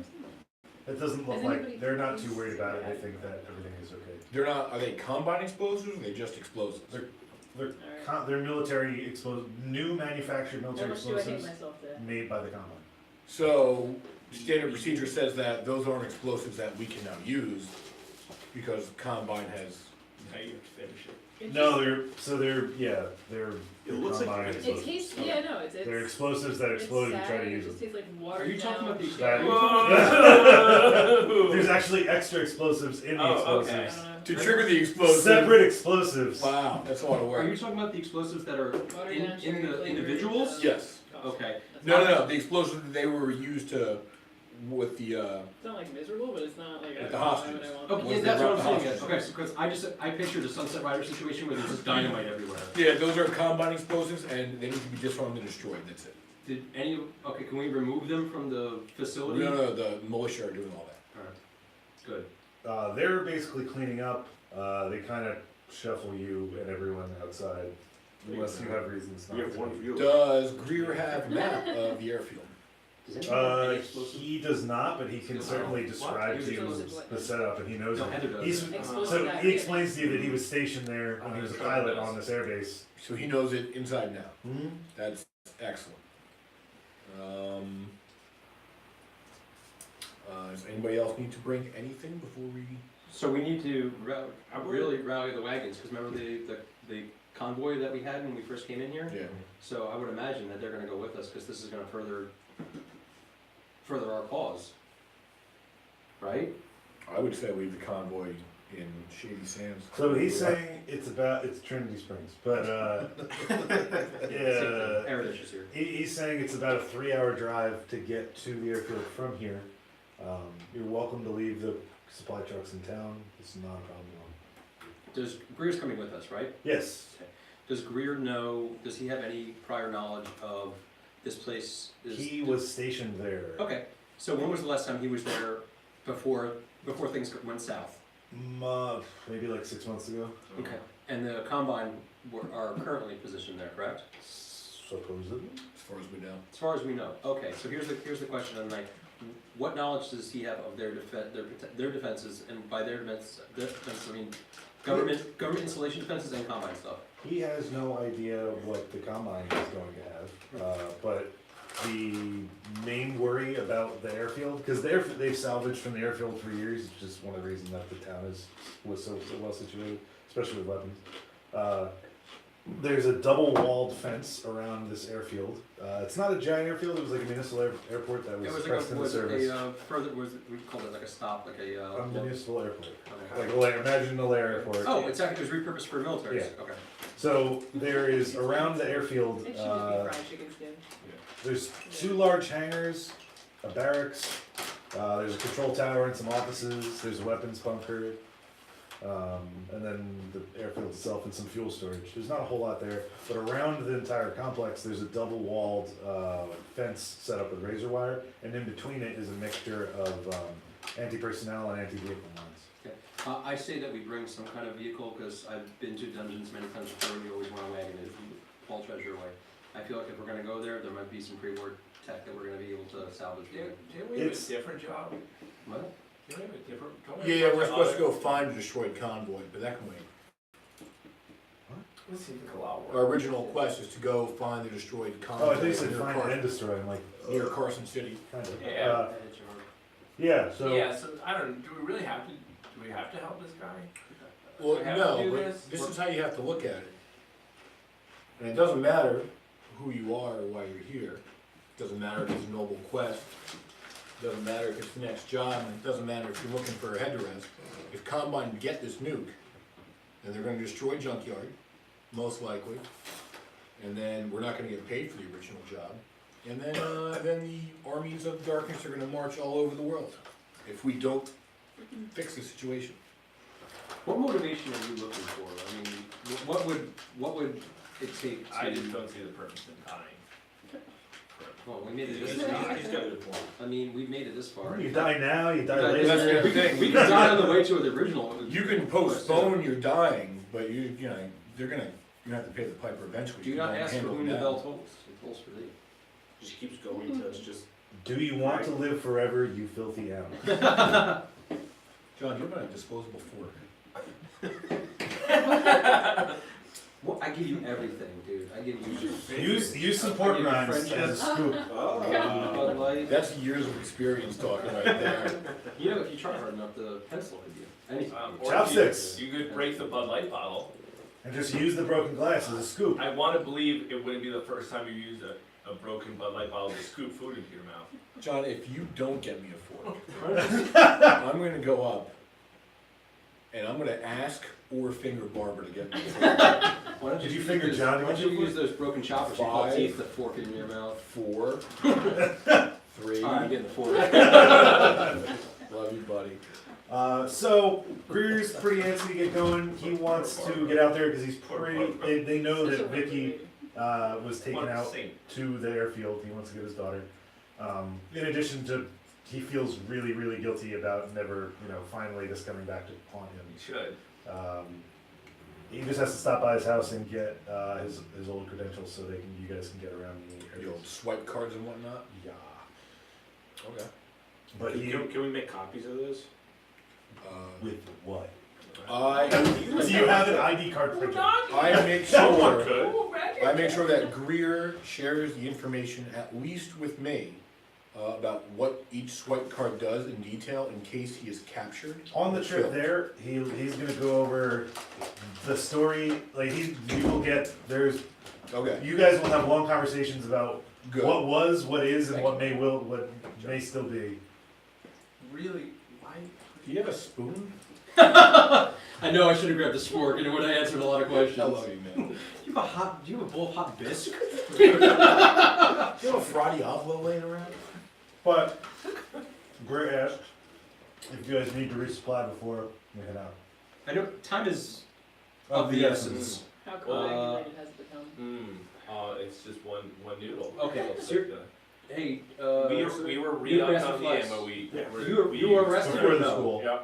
[SPEAKER 3] It doesn't look
[SPEAKER 6] Has
[SPEAKER 3] like
[SPEAKER 6] anybody
[SPEAKER 3] they're not too
[SPEAKER 6] used
[SPEAKER 3] worried about it. They
[SPEAKER 6] that?
[SPEAKER 3] think that everything is okay.
[SPEAKER 4] They're not. Are they combine explosives? Or are they just explosives?
[SPEAKER 3] They're military new manufactured
[SPEAKER 6] How
[SPEAKER 3] military
[SPEAKER 6] much do I hate
[SPEAKER 3] explosives
[SPEAKER 6] myself today?
[SPEAKER 3] made by the combine.
[SPEAKER 4] So standard procedure says that those aren't explosives that we can now use because combine has.
[SPEAKER 2] Now you have to finish it.
[SPEAKER 3] No, they're
[SPEAKER 5] It looks like
[SPEAKER 3] combine
[SPEAKER 5] it
[SPEAKER 6] It
[SPEAKER 3] explosives.
[SPEAKER 6] tastes, yeah, no, it's
[SPEAKER 3] They're explosives that explode if you try to
[SPEAKER 6] sad,
[SPEAKER 3] use
[SPEAKER 6] It
[SPEAKER 3] them.
[SPEAKER 6] just tastes like water.
[SPEAKER 1] Are you talking about the
[SPEAKER 3] That-
[SPEAKER 2] Whoa.
[SPEAKER 3] There's actually extra explosives in the
[SPEAKER 2] Oh, okay.
[SPEAKER 3] explosives.
[SPEAKER 4] To trigger the explosive.
[SPEAKER 3] Separate explosives.
[SPEAKER 4] Wow, that's a lot of
[SPEAKER 1] Are you
[SPEAKER 4] work.
[SPEAKER 1] talking about the explosives that are
[SPEAKER 6] Watered
[SPEAKER 1] in,
[SPEAKER 6] down
[SPEAKER 1] in
[SPEAKER 6] sugar
[SPEAKER 1] the
[SPEAKER 6] flavored,
[SPEAKER 1] individuals?
[SPEAKER 4] Yes.
[SPEAKER 1] Okay.
[SPEAKER 4] No. The explosives that they were used to with the.
[SPEAKER 6] It's not like miserable, but it's not like
[SPEAKER 4] With
[SPEAKER 6] I
[SPEAKER 4] the
[SPEAKER 6] don't know
[SPEAKER 4] hostages.
[SPEAKER 6] what I want.
[SPEAKER 1] Okay,
[SPEAKER 4] Was
[SPEAKER 1] yeah,
[SPEAKER 4] the
[SPEAKER 1] that's what I'm
[SPEAKER 4] rock
[SPEAKER 1] saying.
[SPEAKER 4] hostages.
[SPEAKER 1] Okay, so because I pictured a Sunset Rider situation where there's just dynamite everywhere.
[SPEAKER 4] Yeah, those are combine explosives, and they need to be disarmed and destroyed. That's it.
[SPEAKER 1] Did any? Okay, can we remove them from the facility?
[SPEAKER 4] No, the militia are doing all that.
[SPEAKER 1] Good.
[SPEAKER 3] They're basically cleaning up. They kind of shuffle you and everyone outside, unless you have reasons not
[SPEAKER 5] You have
[SPEAKER 3] to.
[SPEAKER 5] one view.
[SPEAKER 4] Does Greer have a map of the airfield?
[SPEAKER 3] He does not, but he can certainly describe to you the setup, and he knows
[SPEAKER 1] No,
[SPEAKER 3] it.
[SPEAKER 1] Heather does.
[SPEAKER 3] He's,
[SPEAKER 6] Explosive
[SPEAKER 3] so he
[SPEAKER 6] activity.
[SPEAKER 3] explains to you that he was stationed there when he was a pilot on this airbase.
[SPEAKER 4] So he knows it inside now.
[SPEAKER 3] Mm-hmm.
[SPEAKER 4] That's excellent. Does anybody else need to bring anything before we?
[SPEAKER 1] So we need to really rally the wagons because remember the convoy that we had when we first came in here.
[SPEAKER 4] Yeah.
[SPEAKER 1] So I would imagine that they're going to go with us because this is going to further our cause. Right?
[SPEAKER 4] I would say leave the convoy in Shady Sands.
[SPEAKER 3] So he's saying it's Trinity Springs, but yeah,
[SPEAKER 1] Aaron is here.
[SPEAKER 3] he's saying it's about a 3-hour drive to get to the airfield from here. You're welcome to leave the supply trucks in town. It's not a problem at all.
[SPEAKER 1] Does Greer's coming with us, right?
[SPEAKER 3] Yes.
[SPEAKER 1] Does Greer know? Does he have any prior knowledge of this place?
[SPEAKER 3] He was stationed there.
[SPEAKER 1] Okay. So when was the last time he was there before things went south?
[SPEAKER 3] Maybe like 6 months ago.
[SPEAKER 1] Okay. And the combine are currently positioned there, correct?
[SPEAKER 3] Supposedly.
[SPEAKER 4] As far as we know.
[SPEAKER 1] As far as we know. Okay. So here's the question of the night. What knowledge does he have of their defenses, and by their defense I mean government installation defenses and combine stuff?
[SPEAKER 3] He has no idea what the combine is going to have, but the main worry about the airfield, because they've salvaged from the airfield for years, it's just one of the reasons that the town was so well situated, especially with weapons. There's a double-walled fence around this airfield. It's not a giant airfield, it was like a municipal airport that
[SPEAKER 1] It
[SPEAKER 3] was
[SPEAKER 1] was
[SPEAKER 3] pressed into service.
[SPEAKER 1] we called it like a stop, like a.
[SPEAKER 3] A municipal airport.
[SPEAKER 1] Okay.
[SPEAKER 3] Like imagine a Lair airport.
[SPEAKER 1] Oh, it's actually, it was repurposed for military.
[SPEAKER 3] Yeah.
[SPEAKER 1] Okay.
[SPEAKER 3] So there is around the airfield,
[SPEAKER 6] It should just be fried chicken skin.
[SPEAKER 3] there's 2 large hangars, a barracks, there's a control tower and some offices, there's a weapons bunker, and then the airfield itself and some fuel storage. There's not a whole lot there, but around the entire complex, there's a double-walled fence set up with razor wire, and in between it is a mixture of anti-personnel and anti-vehicle lines.
[SPEAKER 1] Okay. I say that we bring some kind of vehicle, because I've been to dungeons many times before, and you always want a wagon if you haul treasure away. I feel like if we're gonna go there might be some pre-war tech that we're gonna be able to salvage.
[SPEAKER 2] Didn't we have a
[SPEAKER 3] It's-
[SPEAKER 2] different job?
[SPEAKER 1] What?
[SPEAKER 2] Didn't we have a different? don't we have
[SPEAKER 4] Yeah,
[SPEAKER 2] a
[SPEAKER 4] we're supposed to
[SPEAKER 2] other-
[SPEAKER 4] go find a destroyed convoy, but that can wait.
[SPEAKER 2] This seems like a lot of work.
[SPEAKER 4] Our original quest is to go find the destroyed convoy.
[SPEAKER 3] Oh, I think you said
[SPEAKER 4] near
[SPEAKER 3] find and destroy, I'm like,
[SPEAKER 4] Near Carson City.
[SPEAKER 3] kind of.
[SPEAKER 2] Yeah.
[SPEAKER 3] Yeah, so.
[SPEAKER 2] Yeah, so I don't, do we really have to, help this guy?
[SPEAKER 4] Well,
[SPEAKER 2] We have
[SPEAKER 4] no,
[SPEAKER 2] to do
[SPEAKER 4] but
[SPEAKER 2] this?
[SPEAKER 4] this is how you have to look at it. And it doesn't matter who you are or why you're here. It doesn't matter if it's a noble quest. It doesn't matter if it's the next job, and it doesn't matter if you're looking for a head rest. If Combine get this nuke, then they're gonna destroy Junkyard, most likely. And then we're not gonna get paid for the original job. And then the armies of darkness are gonna march all over the world if we don't fix the situation.
[SPEAKER 1] What motivation are you looking for? I mean, what would it take to?
[SPEAKER 2] I just don't see the purpose in dying.
[SPEAKER 1] Well, we made it
[SPEAKER 2] He's
[SPEAKER 1] this far.
[SPEAKER 2] got a good point.
[SPEAKER 1] I mean, we've made it this far.
[SPEAKER 3] You die now, you die
[SPEAKER 1] That's
[SPEAKER 3] later.
[SPEAKER 1] the thing. We can die on the way to the original.
[SPEAKER 4] You can postpone your dying, but you know, you have to pay the piper eventually.
[SPEAKER 1] Do
[SPEAKER 4] You
[SPEAKER 1] not
[SPEAKER 4] don't
[SPEAKER 1] ask for
[SPEAKER 4] handle
[SPEAKER 1] whom
[SPEAKER 4] it
[SPEAKER 1] the
[SPEAKER 4] now.
[SPEAKER 1] bell tolls. It tolls for thee.
[SPEAKER 2] Just keeps going until it's just.
[SPEAKER 3] Do you want to live forever, you filthy animal?
[SPEAKER 4] John, you're a disposable fork.
[SPEAKER 1] Well, I give you everything, dude. I give you.
[SPEAKER 3] Use some pork rinds as a scoop.
[SPEAKER 1] Bud Light.
[SPEAKER 4] That's years of experience talking right there.
[SPEAKER 1] You know, if you try hard enough, the pencil could be anything.
[SPEAKER 2] Or
[SPEAKER 3] Chopsticks.
[SPEAKER 2] You could break the Bud Light bottle.
[SPEAKER 3] And just use the broken glass as a scoop.
[SPEAKER 2] I want to believe it wouldn't be the first time you used a broken Bud Light bottle to scoop food into your mouth.
[SPEAKER 4] John, if you don't get me a fork, I'm gonna go up and I'm gonna ask or finger Barbara to get me a fork.
[SPEAKER 1] Why don't
[SPEAKER 3] Did you
[SPEAKER 1] use
[SPEAKER 3] finger
[SPEAKER 1] those-
[SPEAKER 3] Johnny?
[SPEAKER 1] Why don't you use those broken choppers you call
[SPEAKER 4] 5.
[SPEAKER 1] teeth to fork in your mouth?
[SPEAKER 4] 4, 3.
[SPEAKER 1] Alright, I'm getting the fork.
[SPEAKER 4] Love you, buddy.
[SPEAKER 3] So Greer's pretty antsy to get going. He wants to get out there because he's pretty. They know that Vicky was taken out to the airfield. He wants to get his daughter. In addition to, he feels really, really guilty about never, finally this coming back to haunt him.
[SPEAKER 2] You should.
[SPEAKER 3] He just has to stop by his house and get his old credentials so you guys can get around the
[SPEAKER 4] The
[SPEAKER 3] areas.
[SPEAKER 4] old swipe cards and whatnot.
[SPEAKER 3] Yeah,
[SPEAKER 4] Okay.
[SPEAKER 3] but he
[SPEAKER 5] Can we make copies of this?
[SPEAKER 3] with what? Do you have an ID card printer?
[SPEAKER 4] I make
[SPEAKER 5] Someone
[SPEAKER 4] sure.
[SPEAKER 5] could.
[SPEAKER 4] I make sure that Greer shares the information, at least with me, about what each swipe card does in detail in case he is captured.
[SPEAKER 3] On the trip there, he's gonna go over the story. Like you will get
[SPEAKER 4] Okay,
[SPEAKER 3] you guys will have long conversations about
[SPEAKER 4] good.
[SPEAKER 3] what was, what is, and what may still be.
[SPEAKER 2] Really? Why?
[SPEAKER 4] Do you have a spoon?
[SPEAKER 1] I know I should have grabbed the spork, and it would have answered a lot of questions.
[SPEAKER 4] I love you, man.
[SPEAKER 1] Do you have a bowl of hot bisque?
[SPEAKER 4] You have a Friday Oslo laying around?
[SPEAKER 8] But, Gray asked if you guys need to resupply before we head out.
[SPEAKER 1] I know time is
[SPEAKER 8] Of
[SPEAKER 1] of the essence.
[SPEAKER 6] How coagulated has it become?
[SPEAKER 2] It's just one noodle.
[SPEAKER 1] Okay,
[SPEAKER 2] It's
[SPEAKER 1] so
[SPEAKER 2] like
[SPEAKER 1] Hey,
[SPEAKER 2] we were
[SPEAKER 1] you
[SPEAKER 2] re-upped
[SPEAKER 1] arrested
[SPEAKER 2] on the
[SPEAKER 1] flies.
[SPEAKER 2] ammo. We
[SPEAKER 1] you were arrested
[SPEAKER 8] Before
[SPEAKER 1] or
[SPEAKER 8] the
[SPEAKER 1] no?
[SPEAKER 8] school.
[SPEAKER 2] Yeah.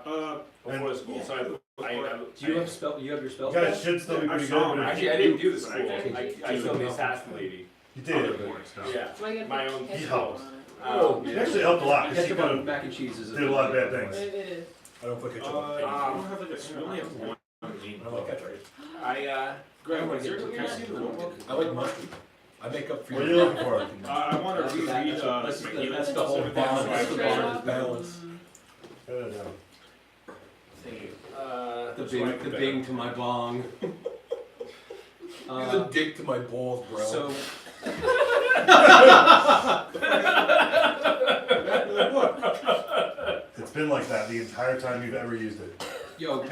[SPEAKER 2] Before the school. So
[SPEAKER 1] Do you have spell? You have your spell?
[SPEAKER 8] You guys should still be pretty good, but if
[SPEAKER 2] Actually, I didn't do the school.
[SPEAKER 1] Okay.
[SPEAKER 2] I killed the assassin lady.
[SPEAKER 8] you
[SPEAKER 7] Other
[SPEAKER 8] did.
[SPEAKER 7] important stuff.
[SPEAKER 2] Yeah.
[SPEAKER 6] So I gotta
[SPEAKER 2] My
[SPEAKER 6] put
[SPEAKER 2] own
[SPEAKER 6] ketchup
[SPEAKER 8] helps.
[SPEAKER 6] on it.
[SPEAKER 2] Oh,
[SPEAKER 8] It actually helped a lot, because she
[SPEAKER 1] Ketchup on
[SPEAKER 8] could
[SPEAKER 1] mac and cheese is
[SPEAKER 8] did a lot of bad things.
[SPEAKER 6] It is.
[SPEAKER 4] I don't put ketchup
[SPEAKER 7] I
[SPEAKER 4] on.
[SPEAKER 7] don't have like a, we only have one meat.
[SPEAKER 4] I don't like ketchup.
[SPEAKER 2] Greg,
[SPEAKER 1] wanna
[SPEAKER 2] is there,
[SPEAKER 1] get
[SPEAKER 2] can I see the notebook?
[SPEAKER 4] I like mustard. I make up for
[SPEAKER 8] What are you looking for?
[SPEAKER 7] I want to
[SPEAKER 1] That's
[SPEAKER 7] reread
[SPEAKER 1] that's
[SPEAKER 7] McNeil
[SPEAKER 1] that's the
[SPEAKER 7] stuff,
[SPEAKER 1] whole
[SPEAKER 7] everything, so I
[SPEAKER 1] balance.
[SPEAKER 7] have
[SPEAKER 1] That's
[SPEAKER 7] to-
[SPEAKER 1] the balance.
[SPEAKER 8] Good,
[SPEAKER 1] The bing to my bong.
[SPEAKER 4] You're the dick to my balls, bro.
[SPEAKER 1] So
[SPEAKER 8] It's been like that the entire time you've ever used it.
[SPEAKER 1] yo,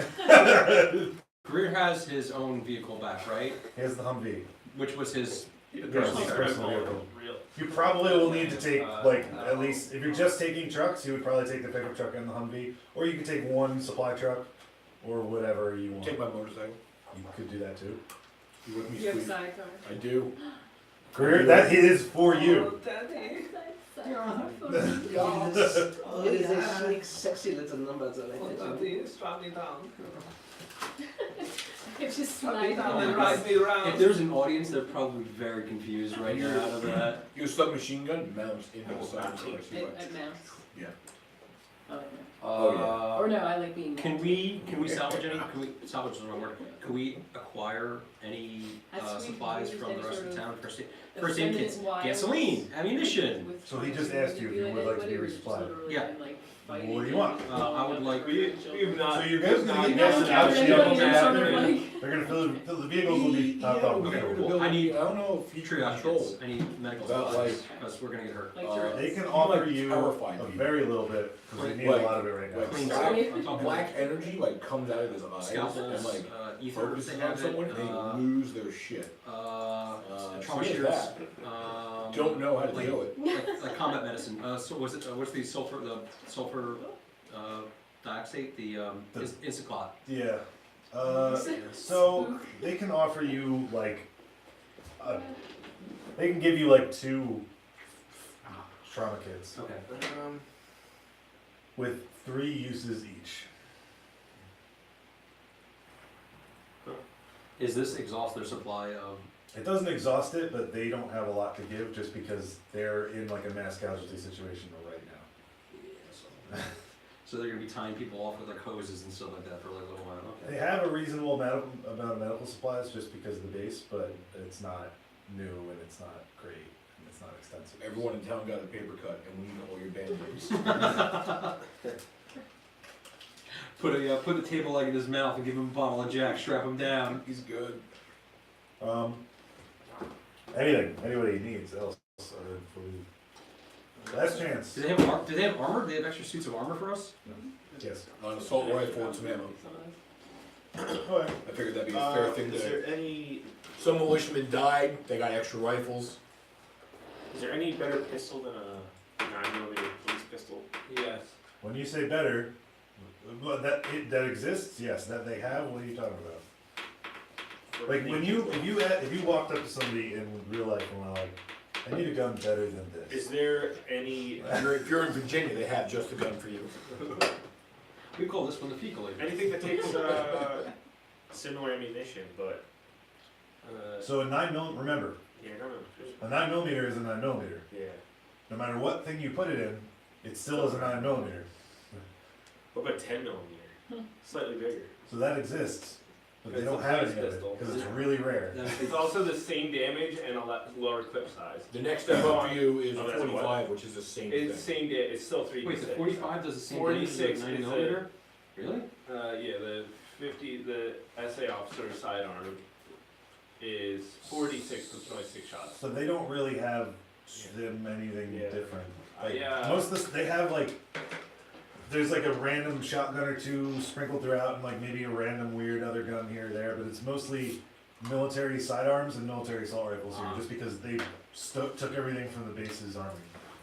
[SPEAKER 1] Greer has his own vehicle back, right?
[SPEAKER 8] Here's the Humvee.
[SPEAKER 1] Which was his
[SPEAKER 8] Yes,
[SPEAKER 1] personal car.
[SPEAKER 8] personal vehicle. You probably will need to take, like, at least, if you're just taking trucks, you would probably take the pickup truck and the Humvee. Or you could take one supply truck, or whatever you want.
[SPEAKER 4] Take my motorcycle.
[SPEAKER 8] You could do that too.
[SPEAKER 4] You with me,
[SPEAKER 6] You have a
[SPEAKER 4] sweet?
[SPEAKER 6] sidecar.
[SPEAKER 4] I do.
[SPEAKER 8] Greer, that is for you.
[SPEAKER 1] It is a sleek, sexy little number.
[SPEAKER 2] Strap me down.
[SPEAKER 6] It's just
[SPEAKER 2] Strap me
[SPEAKER 6] slide
[SPEAKER 2] down and
[SPEAKER 6] on.
[SPEAKER 2] ride me around.
[SPEAKER 1] If there's an audience, they're probably very confused right now out of that.
[SPEAKER 4] Your submachine gun mounts into the side of the car.
[SPEAKER 6] At mouse.
[SPEAKER 4] Yeah.
[SPEAKER 6] I like that.
[SPEAKER 4] Oh, yeah.
[SPEAKER 6] Or no, I like being.
[SPEAKER 1] Can we salvage any? Can we salvage is the wrong word? Can we acquire any
[SPEAKER 6] Has to be
[SPEAKER 1] supplies
[SPEAKER 6] used
[SPEAKER 1] from
[SPEAKER 6] any
[SPEAKER 1] the rest
[SPEAKER 6] sort
[SPEAKER 1] of
[SPEAKER 6] of
[SPEAKER 1] town? First aid kits,
[SPEAKER 6] effeminate
[SPEAKER 1] gasoline,
[SPEAKER 6] wiles
[SPEAKER 1] ammunition.
[SPEAKER 6] with
[SPEAKER 8] So he just
[SPEAKER 6] fires?
[SPEAKER 8] asked you if
[SPEAKER 6] Would
[SPEAKER 8] you would like to be
[SPEAKER 6] anybody or just
[SPEAKER 8] resupplied.
[SPEAKER 6] literally
[SPEAKER 1] Yeah.
[SPEAKER 6] in, like, fighting
[SPEAKER 8] What do you want?
[SPEAKER 6] and
[SPEAKER 1] I would like-
[SPEAKER 2] We've not.
[SPEAKER 8] So you're guys gonna
[SPEAKER 2] we've
[SPEAKER 8] get
[SPEAKER 2] not-
[SPEAKER 8] gas and
[SPEAKER 6] I don't
[SPEAKER 8] out,
[SPEAKER 6] care
[SPEAKER 8] so
[SPEAKER 6] what
[SPEAKER 8] you don't
[SPEAKER 6] anybody
[SPEAKER 8] have
[SPEAKER 6] is, sort
[SPEAKER 8] to.
[SPEAKER 6] of like-
[SPEAKER 8] They're gonna fill the vehicles will be topped off.
[SPEAKER 1] Okay.
[SPEAKER 8] with
[SPEAKER 1] I need-
[SPEAKER 4] I don't know if you
[SPEAKER 1] Triage
[SPEAKER 4] control.
[SPEAKER 1] kits, any medical
[SPEAKER 4] About,
[SPEAKER 1] supplies, because we're gonna get hurt.
[SPEAKER 6] Like
[SPEAKER 4] Uh,
[SPEAKER 6] Tourette's.
[SPEAKER 8] They can
[SPEAKER 4] You
[SPEAKER 8] offer
[SPEAKER 4] like
[SPEAKER 8] you
[SPEAKER 4] terrify
[SPEAKER 8] a
[SPEAKER 4] people.
[SPEAKER 8] very little bit, because we need
[SPEAKER 4] Like-
[SPEAKER 8] a lot of it right now.
[SPEAKER 4] Like
[SPEAKER 1] Clean
[SPEAKER 4] black,
[SPEAKER 1] scalp, I'm talking
[SPEAKER 4] black energy like comes out of his eyes and
[SPEAKER 1] Scalpels,
[SPEAKER 4] like
[SPEAKER 1] ether,
[SPEAKER 4] focuses
[SPEAKER 1] they
[SPEAKER 4] on
[SPEAKER 1] have
[SPEAKER 4] someone
[SPEAKER 1] it,
[SPEAKER 4] and they lose their shit.
[SPEAKER 1] trauma
[SPEAKER 4] so yeah,
[SPEAKER 1] shears,
[SPEAKER 4] that. Don't know how to
[SPEAKER 1] like-
[SPEAKER 4] do it.
[SPEAKER 1] like combat medicine. So what's the sulfur dioxide, Instaclot.
[SPEAKER 8] Yeah. So they can offer you like, they can give you like 2 trauma kits
[SPEAKER 1] Okay.
[SPEAKER 8] with 3 uses each.
[SPEAKER 1] Is this exhaust their supply of?
[SPEAKER 8] It doesn't exhaust it, but they don't have a lot to give just because they're in like a mass casualty situation right now.
[SPEAKER 1] So they're gonna be tying people off with like hoses and stuff like that for like a little while.
[SPEAKER 8] They
[SPEAKER 1] Okay.
[SPEAKER 8] have a reasonable amount of medical supplies just because of the base, but it's not new and it's not great and it's not extensive.
[SPEAKER 4] Everyone in town got a paper cut and we need all your band-aids.
[SPEAKER 1] Put a table leg in his mouth and give him a bottle of Jack. Strap him down.
[SPEAKER 4] He's good.
[SPEAKER 8] Anybody needs else for the last chance.
[SPEAKER 1] Do they have armor? Do they have extra suits of armor for us?
[SPEAKER 8] Yes.
[SPEAKER 4] On an assault rifle and some ammo.
[SPEAKER 8] Okay.
[SPEAKER 4] I figured that'd be a fair thing
[SPEAKER 7] Is
[SPEAKER 4] to.
[SPEAKER 7] there any?
[SPEAKER 4] Some militiamen died. They got extra rifles.
[SPEAKER 5] Is there any better pistol than a 9mm police pistol?
[SPEAKER 2] Yes.
[SPEAKER 8] When you say better, that exists, yes, that they have. What are you talking about? Like when if you walked up to somebody in real life and were like, I need a gun better than this.
[SPEAKER 5] Is there any
[SPEAKER 4] If you're in Virginia, they have just a gun for you.
[SPEAKER 1] We call this one the fecal leg.
[SPEAKER 5] anything that takes similar ammunition, but
[SPEAKER 8] So a 9mm, remember,
[SPEAKER 5] yeah, no,
[SPEAKER 8] a 9mm is a 9mm.
[SPEAKER 5] yeah.
[SPEAKER 8] No matter what thing you put it in, it still is a 9mm.
[SPEAKER 5] What about 10mm? Slightly bigger.
[SPEAKER 8] So that exists, but they
[SPEAKER 2] It's
[SPEAKER 8] don't
[SPEAKER 2] a
[SPEAKER 8] have
[SPEAKER 2] police
[SPEAKER 8] any of
[SPEAKER 2] pistol.
[SPEAKER 8] it because it's really rare.
[SPEAKER 2] It's also the same damage and a lower clip size.
[SPEAKER 4] The next step up for you is
[SPEAKER 5] Oh,
[SPEAKER 4] a
[SPEAKER 5] that's what?
[SPEAKER 4] 45, which is the same
[SPEAKER 2] It's
[SPEAKER 4] thing.
[SPEAKER 2] it's still 3D.
[SPEAKER 1] Wait, the 45 does the same thing as the
[SPEAKER 2] 46
[SPEAKER 1] 90
[SPEAKER 2] is a-
[SPEAKER 1] millimeter? Really?
[SPEAKER 2] Yeah, the 50, the SA officer sidearm is 46 with 26 shots.
[SPEAKER 8] So they don't really have them anything
[SPEAKER 2] Yeah.
[SPEAKER 8] different. Like,
[SPEAKER 2] Yeah.
[SPEAKER 8] most of this, they have like there's like a random shotgun or two sprinkled throughout, and like maybe a random weird other gun here or there, but it's mostly military sidearms and military assault rifles here, just because they took everything from the base's army.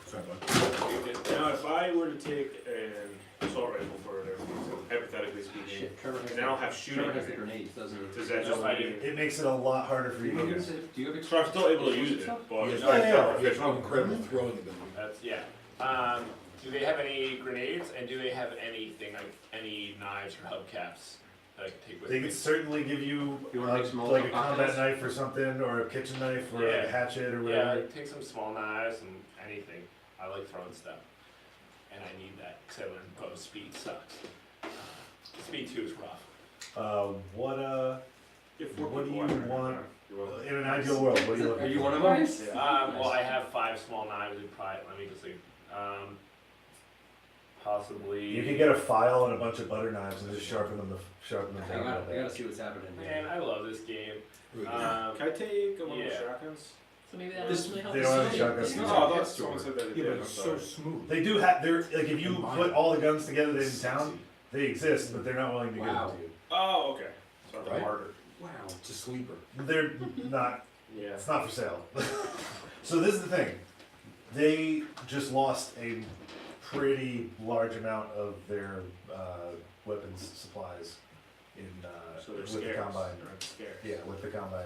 [SPEAKER 4] Sorry, bud.
[SPEAKER 9] Now, if I were to take an assault rifle for whatever reason, hypothetically speaking,
[SPEAKER 1] Shit, Trevor has,
[SPEAKER 9] and I don't have shooting,
[SPEAKER 1] Trevor has the
[SPEAKER 9] in it,
[SPEAKER 1] grenades, doesn't he?
[SPEAKER 9] does that just
[SPEAKER 2] No, I
[SPEAKER 9] mean?
[SPEAKER 8] It makes it a lot harder for
[SPEAKER 1] Do
[SPEAKER 8] you
[SPEAKER 1] you
[SPEAKER 8] to
[SPEAKER 1] have,
[SPEAKER 8] use.
[SPEAKER 1] do you have
[SPEAKER 9] So I'm still able to use it, but it's
[SPEAKER 8] Yeah,
[SPEAKER 9] not
[SPEAKER 8] yeah.
[SPEAKER 9] official.
[SPEAKER 4] Incredible throwing ability.
[SPEAKER 2] That's, yeah. Do they have any grenades, and do they have anything, like, any knives or hubcaps that I can take with
[SPEAKER 8] They
[SPEAKER 2] me?
[SPEAKER 8] could certainly give you
[SPEAKER 1] You wanna make small
[SPEAKER 8] like a combat
[SPEAKER 1] cocktails?
[SPEAKER 8] knife or something, or a kitchen knife, or like
[SPEAKER 2] Yeah.
[SPEAKER 8] a hatchet or
[SPEAKER 2] Yeah,
[SPEAKER 8] whatever.
[SPEAKER 2] like, take some small knives and anything. I like throwing stuff. And I need that, because I learned bow speed sucks. Speed 2 is rough.
[SPEAKER 8] What
[SPEAKER 9] If four
[SPEAKER 8] What do
[SPEAKER 9] people
[SPEAKER 8] you
[SPEAKER 9] are-
[SPEAKER 8] want?
[SPEAKER 9] you're welcome.
[SPEAKER 8] In an ideal world, what are you
[SPEAKER 1] Are
[SPEAKER 8] looking
[SPEAKER 1] you
[SPEAKER 8] for?
[SPEAKER 1] one of them?
[SPEAKER 2] Well, I have 5 small knives and probably, let me just see. Possibly.
[SPEAKER 8] You can get a file and a bunch of butter knives and just sharpen them
[SPEAKER 1] I
[SPEAKER 8] down. a
[SPEAKER 1] gotta
[SPEAKER 8] bit.
[SPEAKER 1] see what's happening here.
[SPEAKER 2] Man, I love this game.
[SPEAKER 9] Can I take one of the
[SPEAKER 2] Yeah.
[SPEAKER 9] shotguns?
[SPEAKER 6] So maybe that
[SPEAKER 1] This-
[SPEAKER 6] actually helps.
[SPEAKER 8] they don't have
[SPEAKER 6] us.
[SPEAKER 8] shotguns.
[SPEAKER 9] Oh, I thought someone said that it
[SPEAKER 5] Yeah,
[SPEAKER 9] did,
[SPEAKER 5] but
[SPEAKER 9] I'm
[SPEAKER 5] it's so
[SPEAKER 9] sorry.
[SPEAKER 5] smooth.
[SPEAKER 8] They do have, they're, like if you put all the guns together in town, they exist, but they're not willing to give
[SPEAKER 1] Wow.
[SPEAKER 8] them to you.
[SPEAKER 9] Oh, okay. So I'm
[SPEAKER 4] Right.
[SPEAKER 9] harder.
[SPEAKER 1] Wow.
[SPEAKER 4] It's a sleeper.
[SPEAKER 8] They're not,
[SPEAKER 9] Yeah.
[SPEAKER 8] it's not for sale. So this is the thing, they just lost a pretty large amount of their weapons supplies in
[SPEAKER 9] So they're
[SPEAKER 8] with the
[SPEAKER 9] scarce.
[SPEAKER 8] combine.
[SPEAKER 9] They're scarce.
[SPEAKER 8] Yeah, with the combine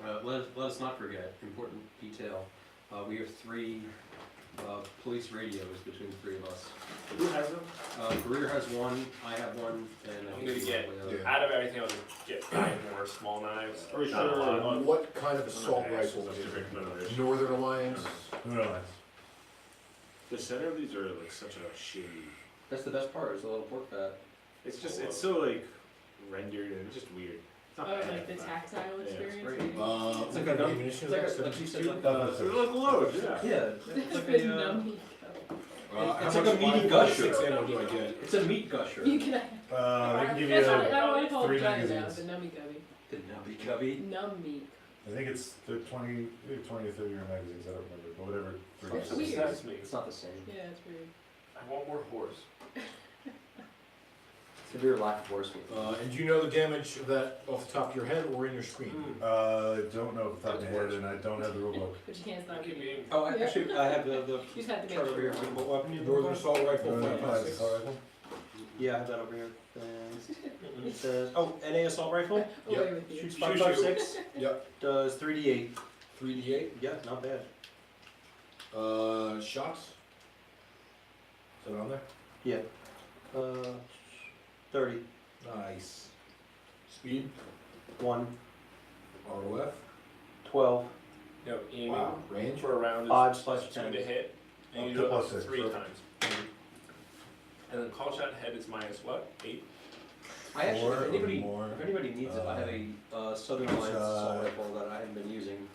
[SPEAKER 8] battle.
[SPEAKER 1] Let us not forget, important detail, we have 3 police radios between the 3 of us.
[SPEAKER 9] Who has them?
[SPEAKER 1] Greer has one, I have one, and I
[SPEAKER 2] I'm
[SPEAKER 1] think
[SPEAKER 2] gonna get-
[SPEAKER 1] the other.
[SPEAKER 4] Yeah.
[SPEAKER 2] Out of everything, I'll just get 5 more small knives.
[SPEAKER 9] Are you
[SPEAKER 2] Not a
[SPEAKER 9] sure?
[SPEAKER 2] lot.
[SPEAKER 4] What kind of assault rifle is it? Northern Alliance?
[SPEAKER 8] Who knows?
[SPEAKER 9] The center of these are like such a shitty.
[SPEAKER 1] That's the best part, is the little pork fat.
[SPEAKER 9] It's just, it's so like rendered and it's just weird. It's
[SPEAKER 6] Oh,
[SPEAKER 9] not bad,
[SPEAKER 6] like the
[SPEAKER 9] but-
[SPEAKER 6] tactile
[SPEAKER 9] Yeah, it's
[SPEAKER 6] experience.
[SPEAKER 1] great.
[SPEAKER 6] maybe?
[SPEAKER 1] It's like a gun, it's like you said, like
[SPEAKER 9] They're like loads, yeah.
[SPEAKER 1] yeah, it's
[SPEAKER 6] It's
[SPEAKER 1] like
[SPEAKER 6] been
[SPEAKER 1] a,
[SPEAKER 6] nummy.
[SPEAKER 1] It's like a meaty gusher.
[SPEAKER 4] ammo do I get?
[SPEAKER 1] it's a meat gusher.
[SPEAKER 6] You can.
[SPEAKER 8] They can give
[SPEAKER 6] That's
[SPEAKER 8] you,
[SPEAKER 6] what I want to call
[SPEAKER 8] 3
[SPEAKER 6] it giant now.
[SPEAKER 8] magazines.
[SPEAKER 6] The nummy gummy.
[SPEAKER 1] The nubby cubby.
[SPEAKER 6] Nummy.
[SPEAKER 8] I think it's the 20 or 30 year magazines, I don't remember, but whatever.
[SPEAKER 6] That's
[SPEAKER 2] That's
[SPEAKER 6] weird.
[SPEAKER 2] That's me.
[SPEAKER 1] It's not the same.
[SPEAKER 6] Yeah, it's weird.
[SPEAKER 2] I want more horse.
[SPEAKER 1] Severe lack of horse meat.
[SPEAKER 4] And do you know the damage of that off the top of your head or in your screen?
[SPEAKER 8] I don't know off the top of my head, and I don't have the rule book.
[SPEAKER 6] But you can't stop
[SPEAKER 2] Give
[SPEAKER 6] eating.
[SPEAKER 2] me-
[SPEAKER 1] Oh, actually, I have the
[SPEAKER 6] You just have to make
[SPEAKER 1] chart over here.
[SPEAKER 6] sure.
[SPEAKER 1] What weapon you
[SPEAKER 4] Northern assault rifle,
[SPEAKER 8] Northern
[SPEAKER 4] 5.56.
[SPEAKER 8] Alliance assault rifle?
[SPEAKER 1] Yeah, I have that over here. It says, oh, NA assault rifle,
[SPEAKER 6] Away with you.
[SPEAKER 1] shoots 5.56,
[SPEAKER 4] Yep.
[SPEAKER 1] does 3d8.
[SPEAKER 4] 3d8.
[SPEAKER 1] Yeah, not bad.
[SPEAKER 4] Shots? Is that on there?
[SPEAKER 1] Uh, 30,
[SPEAKER 4] Nice. Speed?
[SPEAKER 1] 1,
[SPEAKER 4] ROF?
[SPEAKER 1] 12,
[SPEAKER 2] No, aiming
[SPEAKER 4] Wow. Range?
[SPEAKER 2] for a round is
[SPEAKER 1] 5/10.
[SPEAKER 2] 2 to hit, and you
[SPEAKER 8] Up
[SPEAKER 2] do
[SPEAKER 8] to
[SPEAKER 2] it
[SPEAKER 8] plus
[SPEAKER 2] up to
[SPEAKER 8] 6,
[SPEAKER 2] 3
[SPEAKER 8] right.
[SPEAKER 2] times. And then call shot head is minus what? 8?
[SPEAKER 1] I actually,
[SPEAKER 8] Four
[SPEAKER 1] if
[SPEAKER 8] or
[SPEAKER 1] anybody,
[SPEAKER 8] more.
[SPEAKER 1] if anybody needs it, I have a Southern Alliance assault rifle that I haven't been using.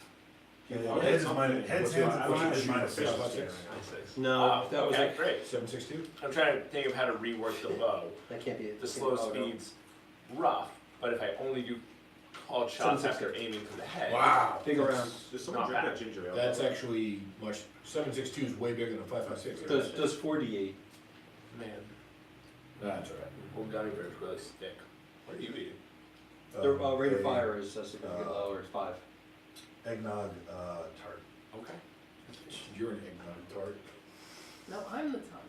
[SPEAKER 8] Heads is minus, heads, hands,
[SPEAKER 9] I
[SPEAKER 8] and
[SPEAKER 9] don't
[SPEAKER 8] feet is
[SPEAKER 9] shoot
[SPEAKER 8] minus
[SPEAKER 9] fish.
[SPEAKER 8] 6.
[SPEAKER 9] Plus
[SPEAKER 2] Minus 6.
[SPEAKER 1] No,
[SPEAKER 2] Oh,
[SPEAKER 1] that was
[SPEAKER 2] okay,
[SPEAKER 1] like,
[SPEAKER 2] great.
[SPEAKER 4] 7.62?
[SPEAKER 2] I'm trying to think of how to rework the bow.
[SPEAKER 1] that can't be.
[SPEAKER 2] The slow speed's rough, but if I only do called shots after aiming for the head.
[SPEAKER 4] Wow.
[SPEAKER 1] Big around.
[SPEAKER 9] Does someone
[SPEAKER 2] Not
[SPEAKER 9] drink
[SPEAKER 2] bad.
[SPEAKER 9] that ginger ale?
[SPEAKER 4] That's actually much, 7.62 is way bigger than 5.56.
[SPEAKER 1] Does 4d8.
[SPEAKER 2] Man,
[SPEAKER 4] That's right.
[SPEAKER 2] old gummy bears really stick. What are you eating?
[SPEAKER 1] Their rate of fire is significantly lower, it's 5.
[SPEAKER 8] Eggnog tart.
[SPEAKER 2] Okay.
[SPEAKER 4] You're an eggnog tart.
[SPEAKER 6] No, I'm the top.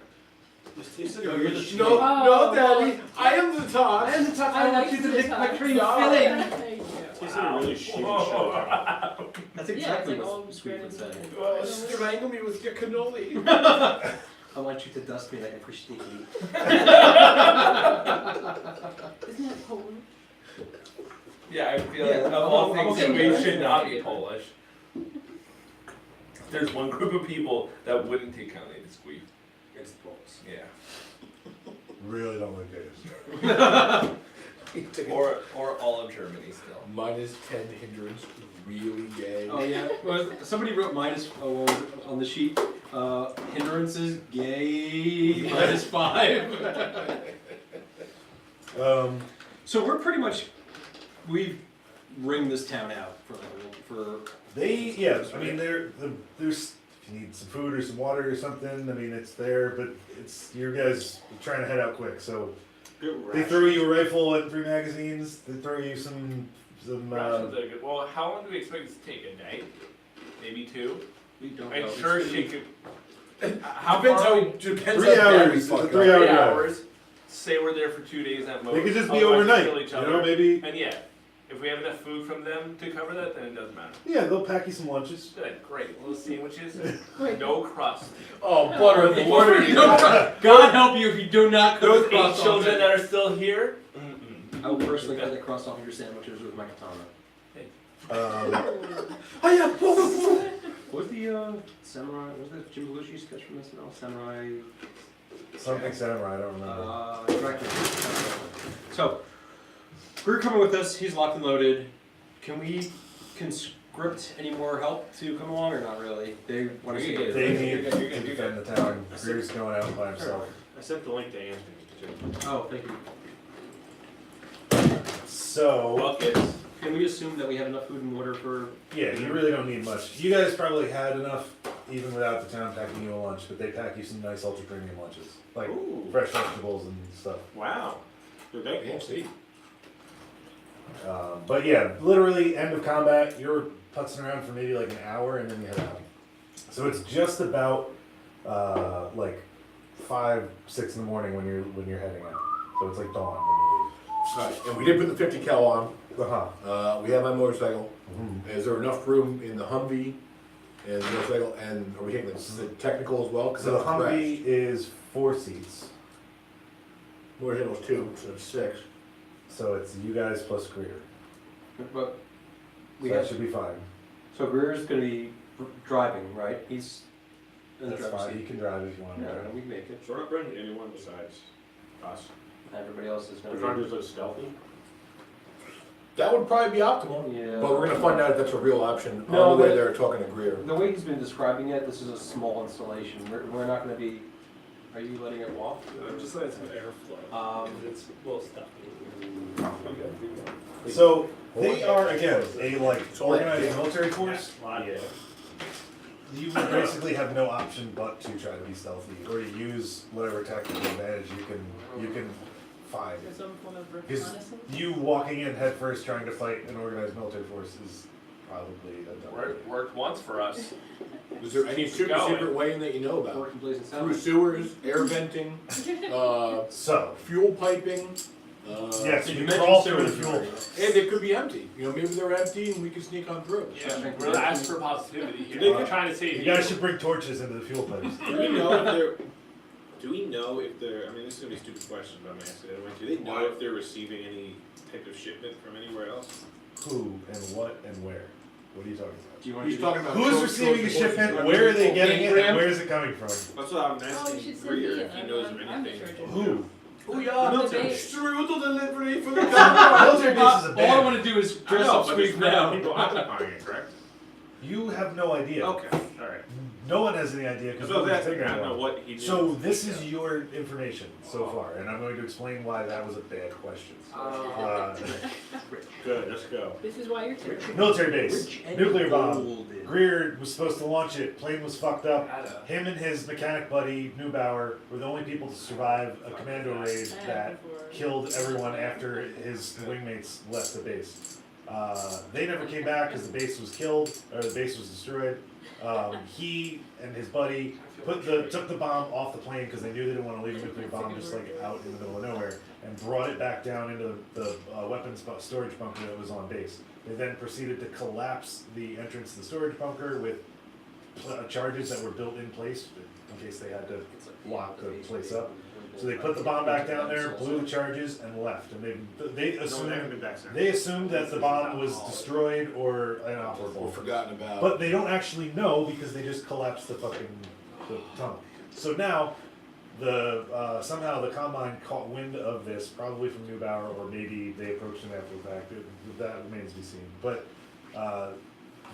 [SPEAKER 1] You're the
[SPEAKER 4] No,
[SPEAKER 6] Oh,
[SPEAKER 4] no, Daddy, I am the top.
[SPEAKER 1] I am the top.
[SPEAKER 6] I like the top.
[SPEAKER 1] cream
[SPEAKER 6] Thank you.
[SPEAKER 9] Tastes like a really shitty sugar.
[SPEAKER 1] That's
[SPEAKER 6] Yeah,
[SPEAKER 1] exactly
[SPEAKER 6] it's like all
[SPEAKER 1] what Squeak would say.
[SPEAKER 6] shredded.
[SPEAKER 4] Well, strangle me with your cannoli.
[SPEAKER 1] I want you to dust me like a fish sticky.
[SPEAKER 6] Isn't that Polish?
[SPEAKER 2] Yeah, I feel
[SPEAKER 1] Yeah,
[SPEAKER 2] like of
[SPEAKER 1] I'm
[SPEAKER 2] all
[SPEAKER 1] okay
[SPEAKER 2] things,
[SPEAKER 1] with
[SPEAKER 2] we
[SPEAKER 1] that.
[SPEAKER 2] should not be Polish. There's one group of people that wouldn't take County to squeak. It's the Poles. Yeah.
[SPEAKER 8] Really don't like this.
[SPEAKER 2] Or all of Germany still.
[SPEAKER 4] Minus 10 hindrance, really gay.
[SPEAKER 1] Oh yeah, well, somebody wrote minus what was it, on the sheet. Hindrances, gay, minus 5. So we're pretty much, we've ringed this town out for
[SPEAKER 8] They, yeah, I mean, there's if you need some food or some water or something, I mean, it's there, but it's, you guys are trying to head out quick, so. They throw you a rifle and 3 magazines, they throw you some,
[SPEAKER 2] Rations are good. Well, how long do we expect this to take? A day? Maybe 2?
[SPEAKER 1] We don't
[SPEAKER 2] I'm
[SPEAKER 1] know.
[SPEAKER 2] sure
[SPEAKER 1] It's
[SPEAKER 2] she
[SPEAKER 1] gonna
[SPEAKER 2] could. How
[SPEAKER 4] Depends
[SPEAKER 2] far?
[SPEAKER 4] how, depends
[SPEAKER 8] 3
[SPEAKER 4] how bad we
[SPEAKER 8] hours, it's a
[SPEAKER 4] fuck up.
[SPEAKER 8] 3 hour
[SPEAKER 2] 3
[SPEAKER 8] drive.
[SPEAKER 2] hours. Say we're there for 2 days at most.
[SPEAKER 8] They could just be
[SPEAKER 2] Otherwise, we
[SPEAKER 8] overnight,
[SPEAKER 2] kill each
[SPEAKER 8] you
[SPEAKER 2] other.
[SPEAKER 8] know, maybe,
[SPEAKER 2] And yeah, if we have enough food from them to cover that, then it doesn't matter.
[SPEAKER 8] yeah, they'll pack you some lunches.
[SPEAKER 2] Good, great. Little sandwiches,
[SPEAKER 6] Wait.
[SPEAKER 2] no crust.
[SPEAKER 4] Oh, butter in the water.
[SPEAKER 1] God help you if you do not cook
[SPEAKER 2] Those
[SPEAKER 1] the crust
[SPEAKER 2] 8
[SPEAKER 1] on
[SPEAKER 2] children
[SPEAKER 1] it.
[SPEAKER 2] that are still here. Mm-mm.
[SPEAKER 1] I will personally cut the crust off of your sandwiches with my katana.
[SPEAKER 8] Oh yeah,
[SPEAKER 1] What was the samurai? What was the Jim Belushi sketch from SNL? Samurai.
[SPEAKER 8] something samurai, I don't remember.
[SPEAKER 1] Director. So, Greer coming with us. He's locked and loaded. Can we conscript any more help to come along or not really? They want to see it.
[SPEAKER 8] They need to defend the town, Greer's going out by himself.
[SPEAKER 9] I sent the link to Anthony too.
[SPEAKER 1] Oh, thank you.
[SPEAKER 8] So,
[SPEAKER 2] Buckets.
[SPEAKER 1] Can we assume that we have enough food and water for?
[SPEAKER 8] yeah, you really don't need much. You guys probably had enough, even without the town packing you a lunch, but they pack you some nice ultra premium lunches. Like
[SPEAKER 9] Ooh.
[SPEAKER 8] fresh vegetables and stuff.
[SPEAKER 9] Wow. Good day.
[SPEAKER 4] Fancy.
[SPEAKER 8] But yeah, literally end of combat, you're putzing around for maybe like an hour and then you head out. So it's just about like 5, 6 in the morning when you're heading out. So it's like dawn when you leave.
[SPEAKER 4] Alright, and we did put the 50 cal on.
[SPEAKER 8] Uh-huh.
[SPEAKER 4] We have my motorcycle.
[SPEAKER 8] Mhm.
[SPEAKER 4] Is there enough room in the Humvee and the motorcycle? And are we taking the technical as well? Because
[SPEAKER 8] So the Humvee is 4 seats.
[SPEAKER 4] Motorcycle's 2, so it's 6.
[SPEAKER 8] So it's you guys plus Greer.
[SPEAKER 1] But we
[SPEAKER 8] So that
[SPEAKER 1] have.
[SPEAKER 8] should be fine.
[SPEAKER 1] So Greer's gonna be driving, right? He's in the
[SPEAKER 8] That's
[SPEAKER 1] driver's
[SPEAKER 8] fine.
[SPEAKER 1] seat.
[SPEAKER 8] You can drive if you want to.
[SPEAKER 1] Yeah, we can make it.
[SPEAKER 9] So we're not bringing anyone besides us.
[SPEAKER 1] Everybody else is
[SPEAKER 9] We're
[SPEAKER 1] gonna
[SPEAKER 9] trying to
[SPEAKER 1] be.
[SPEAKER 9] do this stealthy.
[SPEAKER 4] That would probably be optimal.
[SPEAKER 1] Yeah.
[SPEAKER 4] But we're gonna find out if that's a real option
[SPEAKER 1] No,
[SPEAKER 4] on the way
[SPEAKER 1] but-
[SPEAKER 4] there talking to Greer.
[SPEAKER 1] The way he's been describing it, this is a small installation. We're not gonna be. Are you letting it walk?
[SPEAKER 9] Just let some airflow. It's a little stuffy.
[SPEAKER 8] So they are again a like
[SPEAKER 4] all like-
[SPEAKER 8] organized military force.
[SPEAKER 9] Yeah.
[SPEAKER 8] You would basically have no option but to try to be stealthy or to use whatever tactical advantage you can find.
[SPEAKER 6] For some form of
[SPEAKER 8] Because
[SPEAKER 6] reconnaissance?
[SPEAKER 8] you walking in head first trying to fight an organized military force is probably a dumb idea.
[SPEAKER 2] Worked once for us.
[SPEAKER 4] Is there any super
[SPEAKER 2] Going.
[SPEAKER 4] secret way in that you know about?
[SPEAKER 1] Working blazing
[SPEAKER 4] Through
[SPEAKER 1] sound.
[SPEAKER 4] sewers, air venting,
[SPEAKER 8] So
[SPEAKER 4] fuel piping.
[SPEAKER 8] yes,
[SPEAKER 1] Did
[SPEAKER 8] you
[SPEAKER 1] you mention
[SPEAKER 8] crawl through the
[SPEAKER 1] sewers
[SPEAKER 8] fuel.
[SPEAKER 1] already?
[SPEAKER 4] And it could be empty. You know, maybe they're empty and we can sneak on through.
[SPEAKER 2] Yeah, we're asking for positivity here.
[SPEAKER 9] They
[SPEAKER 2] We're
[SPEAKER 9] could-
[SPEAKER 2] trying to save
[SPEAKER 8] You guys should bring torches into the fuel pipes.
[SPEAKER 9] Do we know if they're? Do we know if they're? I mean, this is gonna be a stupid question, but I'm asking anyway. Do they know if they're receiving any type of shipment from anywhere else?
[SPEAKER 8] Who and what and where? What are you talking about?
[SPEAKER 1] Do you want
[SPEAKER 4] He's
[SPEAKER 1] to
[SPEAKER 4] talking about.
[SPEAKER 8] Who's receiving a shipment? Where are they getting it? And where is it coming from?
[SPEAKER 9] That's what I'm
[SPEAKER 6] Oh, you
[SPEAKER 9] asking
[SPEAKER 6] should send
[SPEAKER 9] Greer
[SPEAKER 6] me
[SPEAKER 9] if he
[SPEAKER 6] it.
[SPEAKER 9] knows of
[SPEAKER 6] I'm
[SPEAKER 9] anything.
[SPEAKER 6] sure.
[SPEAKER 8] Who?
[SPEAKER 4] Who
[SPEAKER 6] Military.
[SPEAKER 9] Strudel delivery for the
[SPEAKER 8] Military base is a
[SPEAKER 1] all I
[SPEAKER 8] band.
[SPEAKER 1] want to do is
[SPEAKER 9] I
[SPEAKER 1] dress
[SPEAKER 9] know,
[SPEAKER 1] up
[SPEAKER 9] but
[SPEAKER 1] squeak
[SPEAKER 9] there's
[SPEAKER 1] now.
[SPEAKER 9] people occupying it, correct?
[SPEAKER 8] You have no idea.
[SPEAKER 9] Okay, alright.
[SPEAKER 8] No one has any idea because
[SPEAKER 9] So that's, I don't know what he knew.
[SPEAKER 8] So this is your information so far, and I'm going to explain why that was a bad question.
[SPEAKER 9] Good, let's go.
[SPEAKER 6] This is why you're here.
[SPEAKER 8] Military base,
[SPEAKER 1] Rich and
[SPEAKER 8] nuclear bomb.
[SPEAKER 1] golden.
[SPEAKER 8] Greer was supposed to launch it. Plane was fucked up.
[SPEAKER 2] Ada.
[SPEAKER 8] Him and his mechanic buddy Neubauer were the only people to survive a commando raid that killed everyone after his wingmates left the base. They never came back because the base was killed or the base was destroyed. He and his buddy took the bomb off the plane because they knew they didn't want to leave a nuclear bomb just like out in the middle of nowhere, and brought it back down into the weapons storage bunker that was on base. They then proceeded to collapse the entrance to the storage bunker with charges that were built in place in case they had to lock the place up. So they put the bomb back down there, blew the charges, and left. And they
[SPEAKER 9] No, they haven't
[SPEAKER 8] assumed
[SPEAKER 9] been back since.
[SPEAKER 8] they assumed that the bomb was destroyed or
[SPEAKER 4] Or
[SPEAKER 8] inoperable.
[SPEAKER 4] forgotten about.
[SPEAKER 8] But they don't actually know because they just collapsed the tunnel. So now, somehow the Combine caught wind of this, probably from Neubauer, or maybe they approached him after the fact. That remains to be seen. But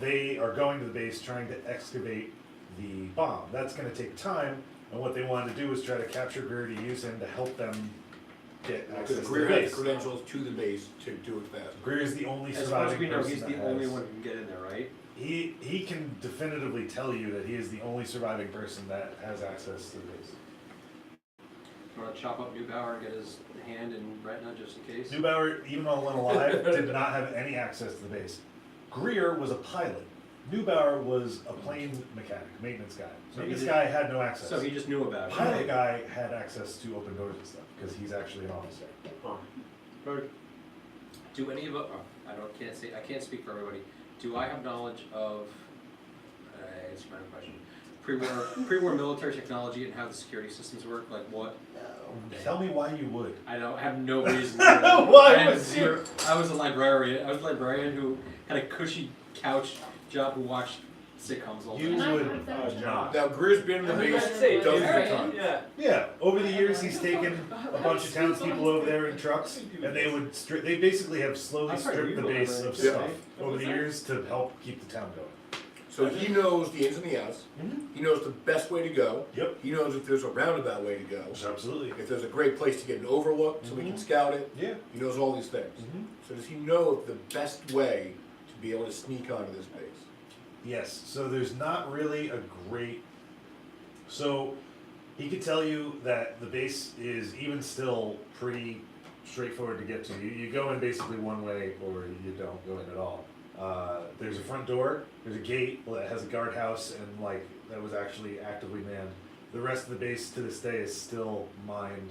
[SPEAKER 8] they are going to the base trying to excavate the bomb. That's going to take time, and what they wanted to do is try to capture Greer to use him to help them get access
[SPEAKER 4] Because
[SPEAKER 8] to
[SPEAKER 4] Greer
[SPEAKER 8] the
[SPEAKER 4] has
[SPEAKER 8] base.
[SPEAKER 4] the credentials to the base to do it fast.
[SPEAKER 8] Greer is the only
[SPEAKER 1] As far as
[SPEAKER 8] surviving
[SPEAKER 1] we know,
[SPEAKER 8] person
[SPEAKER 1] he's
[SPEAKER 8] that
[SPEAKER 1] the only
[SPEAKER 8] has-
[SPEAKER 1] one who can get in there, right?
[SPEAKER 8] he can definitively tell you that he is the only surviving person that has access to the base.
[SPEAKER 1] You wanna chop up Neubauer and get his hand in Retina just in case?
[SPEAKER 8] Neubauer, even though when alive, did not have any access to the base. Greer was a pilot. Neubauer was a plane mechanic, maintenance guy.
[SPEAKER 1] So
[SPEAKER 8] Maintenance
[SPEAKER 1] he
[SPEAKER 8] guy had no access.
[SPEAKER 1] So he just knew about it.
[SPEAKER 8] Pilot guy had access to open doors and stuff because he's actually an officer.
[SPEAKER 1] Do any of, I can't speak for everybody. Do I have knowledge of, it's a random question, pre-war military technology and how the security systems work, like what?
[SPEAKER 8] Tell me why you would.
[SPEAKER 1] I have no reason.
[SPEAKER 8] Why
[SPEAKER 1] I had
[SPEAKER 8] would
[SPEAKER 1] zero. I was a librarian who had a cushy couch job who watched sitcoms all the
[SPEAKER 8] You
[SPEAKER 1] time.
[SPEAKER 8] would not.
[SPEAKER 4] Now, Greer's been in the base
[SPEAKER 2] Say,
[SPEAKER 4] dozens of
[SPEAKER 6] Alright.
[SPEAKER 4] times.
[SPEAKER 2] Yeah.
[SPEAKER 8] Yeah, over the years he's taken a bunch of townspeople over there in trucks, and they basically have slowly
[SPEAKER 1] I'm sorry,
[SPEAKER 8] stripped the
[SPEAKER 1] you
[SPEAKER 8] base
[SPEAKER 1] were
[SPEAKER 8] of
[SPEAKER 1] like-
[SPEAKER 8] stuff over the years to help keep the town going.
[SPEAKER 4] So he knows the ins and the outs. He knows the best way to go.
[SPEAKER 8] Yep.
[SPEAKER 4] He knows if there's a roundabout way to go.
[SPEAKER 8] Absolutely.
[SPEAKER 4] If there's a great place to get an overlook so we can scout it.
[SPEAKER 8] Yeah.
[SPEAKER 4] He knows all these things. So does he know the best way to be able to sneak onto this base?
[SPEAKER 8] Yes, so there's not really a great. So he could tell you that the base is even still pretty straightforward to get to. You go in basically one way or you don't go in at all. There's a front door, there's a gate that has a guardhouse and like that was actually actively manned. The rest of the base to this day is still mined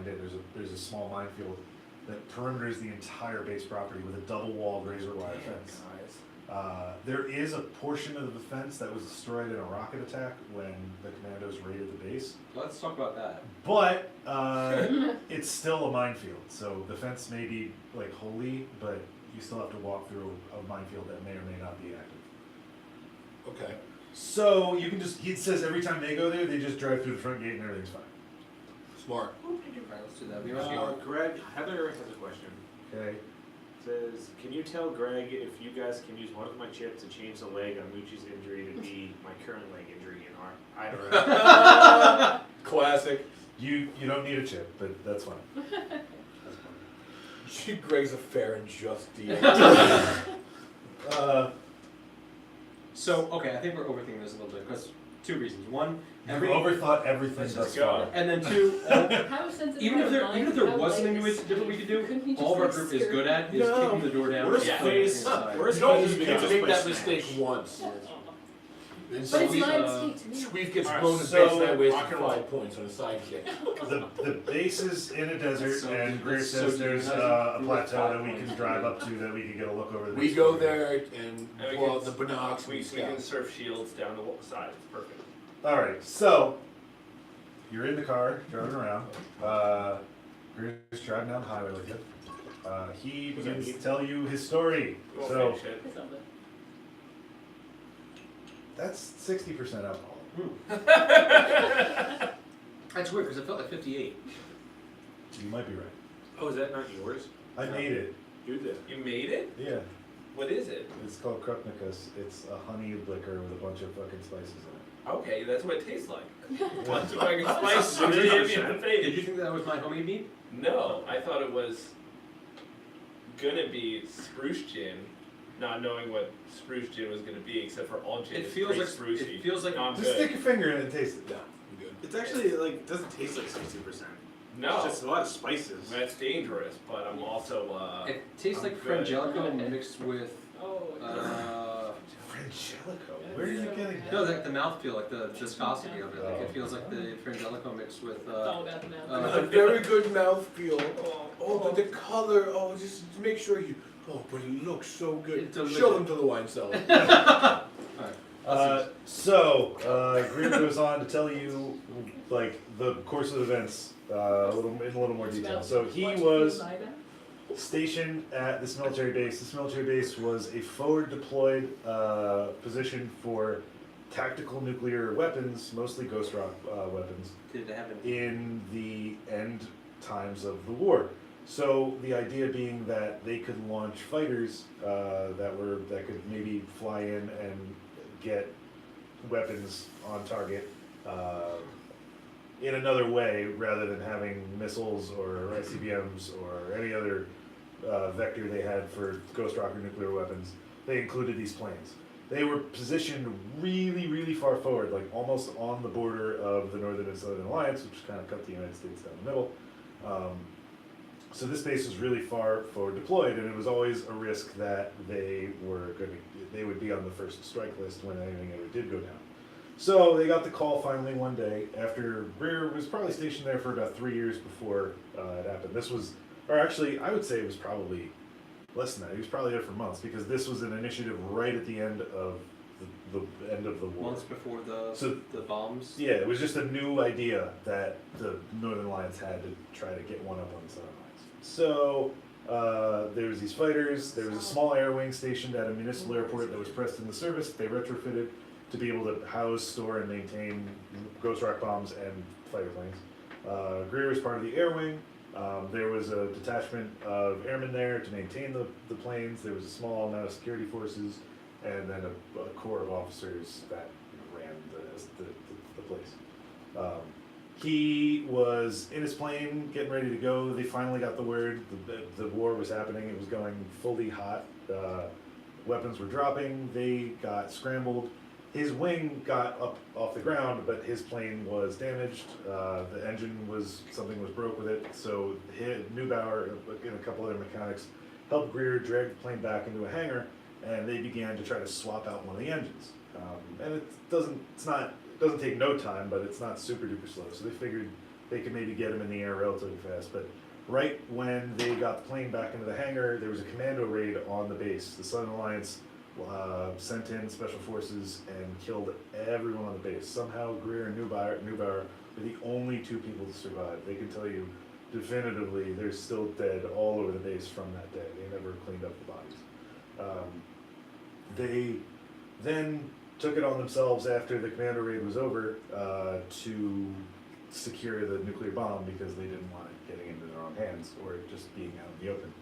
[SPEAKER 8] in. There's a small minefield that perimeters the entire base property with a double walled razor wire fence. There is a portion of the fence that was destroyed in a rocket attack when the commandos raided the base.
[SPEAKER 1] Let's talk about that.
[SPEAKER 8] But it's still a minefield, so the fence may be like holy, but you still have to walk through a minefield that may or may not be active.
[SPEAKER 4] Okay.
[SPEAKER 8] So you can just, he says every time they go there, they just drive through the front gate and everything's fine.
[SPEAKER 4] Smart.
[SPEAKER 1] Alright, let's do that. We must be
[SPEAKER 9] Greg, Heather has a question.
[SPEAKER 8] Okay.
[SPEAKER 9] Says, can you tell Greg if you guys can use one of my chips to change the leg on Moochie's injury to be my current leg injury in our IRL?
[SPEAKER 4] Classic.
[SPEAKER 8] You don't need a chip, but that's fine.
[SPEAKER 4] Greg's a fair and just deal.
[SPEAKER 1] So, okay, I think we're overthinking this a little bit, because two reasons. One,
[SPEAKER 8] You've overthought everything
[SPEAKER 9] Let's
[SPEAKER 8] thus
[SPEAKER 9] just go.
[SPEAKER 8] far.
[SPEAKER 1] and then two,
[SPEAKER 6] How sensitive
[SPEAKER 1] even if
[SPEAKER 6] are
[SPEAKER 1] there
[SPEAKER 6] lines
[SPEAKER 1] was
[SPEAKER 6] about,
[SPEAKER 1] something
[SPEAKER 6] like,
[SPEAKER 1] different we could do,
[SPEAKER 6] couldn't he just,
[SPEAKER 1] all of our
[SPEAKER 6] like,
[SPEAKER 1] group is
[SPEAKER 6] scare
[SPEAKER 1] good at is
[SPEAKER 4] No.
[SPEAKER 1] kicking the door down.
[SPEAKER 9] Worst
[SPEAKER 1] and
[SPEAKER 9] case-
[SPEAKER 1] playing inside.
[SPEAKER 9] worst
[SPEAKER 4] No,
[SPEAKER 9] case
[SPEAKER 4] you
[SPEAKER 9] we
[SPEAKER 4] can
[SPEAKER 9] can just
[SPEAKER 4] make
[SPEAKER 9] play
[SPEAKER 4] that
[SPEAKER 9] Smash.
[SPEAKER 4] mistake once. And
[SPEAKER 6] But it's
[SPEAKER 1] we,
[SPEAKER 6] my
[SPEAKER 1] uh,
[SPEAKER 6] mistake to me.
[SPEAKER 4] Squeeze gets
[SPEAKER 9] Alright,
[SPEAKER 4] blown to
[SPEAKER 8] so-
[SPEAKER 4] bits and I wasted
[SPEAKER 9] rock and roll.
[SPEAKER 4] 5 points on a side kick.
[SPEAKER 8] The base is in a desert,
[SPEAKER 1] So-
[SPEAKER 8] and Greer
[SPEAKER 1] so
[SPEAKER 8] says there's a
[SPEAKER 1] dehumanizing.
[SPEAKER 8] plateau that we can drive up to that we can get a look over the
[SPEAKER 4] We
[SPEAKER 8] base.
[SPEAKER 4] go there and
[SPEAKER 2] And we
[SPEAKER 4] pull out
[SPEAKER 2] can-
[SPEAKER 4] the binocs
[SPEAKER 2] We
[SPEAKER 4] and
[SPEAKER 2] can
[SPEAKER 4] scout.
[SPEAKER 2] surf shields down the side. It's perfect.
[SPEAKER 8] Alright, so you're in the car, driving around. Greer's driving down the highway with you. He begins to tell you his story.
[SPEAKER 2] We won't
[SPEAKER 8] So
[SPEAKER 2] finish it.
[SPEAKER 6] It's all good.
[SPEAKER 8] that's 60% alcohol.
[SPEAKER 1] That's weird, because it felt like 58.
[SPEAKER 8] You might be right.
[SPEAKER 9] Oh, is that not yours?
[SPEAKER 8] I made it.
[SPEAKER 9] You did.
[SPEAKER 2] You made it?
[SPEAKER 8] Yeah.
[SPEAKER 2] What is it?
[SPEAKER 8] It's called Krupnikus. It's a honey liquor with a bunch of fucking spices in it.
[SPEAKER 2] Okay, that's what it tastes like.
[SPEAKER 1] What's
[SPEAKER 2] Bunch of fucking spices and jam in the
[SPEAKER 1] Did you
[SPEAKER 2] face.
[SPEAKER 1] think that was my homemade meat?
[SPEAKER 2] No, I thought it was gonna be spruce gin, not knowing what spruce gin was gonna be, except for all gin
[SPEAKER 1] It
[SPEAKER 2] is
[SPEAKER 1] feels
[SPEAKER 2] great
[SPEAKER 1] like
[SPEAKER 2] sprucey.
[SPEAKER 1] it feels like
[SPEAKER 2] No, I'm
[SPEAKER 8] Just
[SPEAKER 2] good.
[SPEAKER 8] stick your finger in it and taste it.
[SPEAKER 4] No, I'm good.
[SPEAKER 9] It's actually like doesn't taste like 60%.
[SPEAKER 2] No,
[SPEAKER 9] It's just a lot of spices.
[SPEAKER 2] that's dangerous, but I'm also
[SPEAKER 1] it tastes like
[SPEAKER 2] I'm good.
[SPEAKER 1] Frangelico mixed with
[SPEAKER 6] Oh,
[SPEAKER 8] Frangelico. Where are you getting that?
[SPEAKER 1] no, like the mouthfeel, like the viscosity of it. Like it feels like the Frangelico mixed with
[SPEAKER 6] it's all about the mouth.
[SPEAKER 4] A very good mouthfeel. Oh, but the color. Oh, just make sure you. Oh, but he looks so good.
[SPEAKER 1] It's delicious.
[SPEAKER 4] Show him to the wine cellar.
[SPEAKER 8] Greer goes on to tell you like the course of events in a little more detail. So he was stationed at this military base. This military base was a forward deployed position for tactical nuclear weapons, mostly Ghost Rock weapons,
[SPEAKER 1] Did it happen?
[SPEAKER 8] in the end times of the war. So the idea being that they could launch fighters that could maybe fly in and get weapons on target in another way rather than having missiles or ICBMs or any other vector they had for Ghost Rock or nuclear weapons. They included these planes. they were positioned really, really far forward, like almost on the border of the Northern and Southern Alliance, which kind of cut the United States down the middle. So this base was really far forward deployed, and it was always a risk that they would be on the first strike list when anything ever did go down. So they got the call finally one day after Greer was probably stationed there for about 3 years before it happened. This was, or actually, I would say it was probably less than that. He was probably there for months because this was an initiative right at the end of the end of the war.
[SPEAKER 1] Months before the bombs.
[SPEAKER 8] Yeah, it was just a new idea that the Northern Alliance had to try to get one up on the Southern Alliance. So there was these fighters. There was a small air wing stationed at a municipal airport that was pressed into service. They retrofitted to be able to house, store, and maintain Ghost Rock bombs and fighter planes. Greer was part of the air wing. There was a detachment of airmen there to maintain the planes. There was a small amount of security forces, and then a corps of officers that ran the place. He was in his plane, getting ready to go. They finally got the word. The war was happening. It was going fully hot. Weapons were dropping. They got scrambled. His wing got up off the ground, but his plane was damaged. The engine something was broke with it. So Neubauer and a couple other mechanics helped Greer drag the plane back into a hangar, and they began to try to swap out one of the engines. And it doesn't take no time, but it's not super duper slow. So they figured they could maybe get him in the air relatively fast. But right when they got the plane back into the hangar, there was a commando raid on the base. The Southern Alliance sent in special forces and killed everyone on the base. Somehow Greer and Neubauer were the only two people to survive. They can tell you definitively they're still dead all over the base from that day. They never cleaned up the bodies. They then took it on themselves after the commando raid was over to secure the nuclear bomb because they didn't want it getting into their own hands or just being out in the open.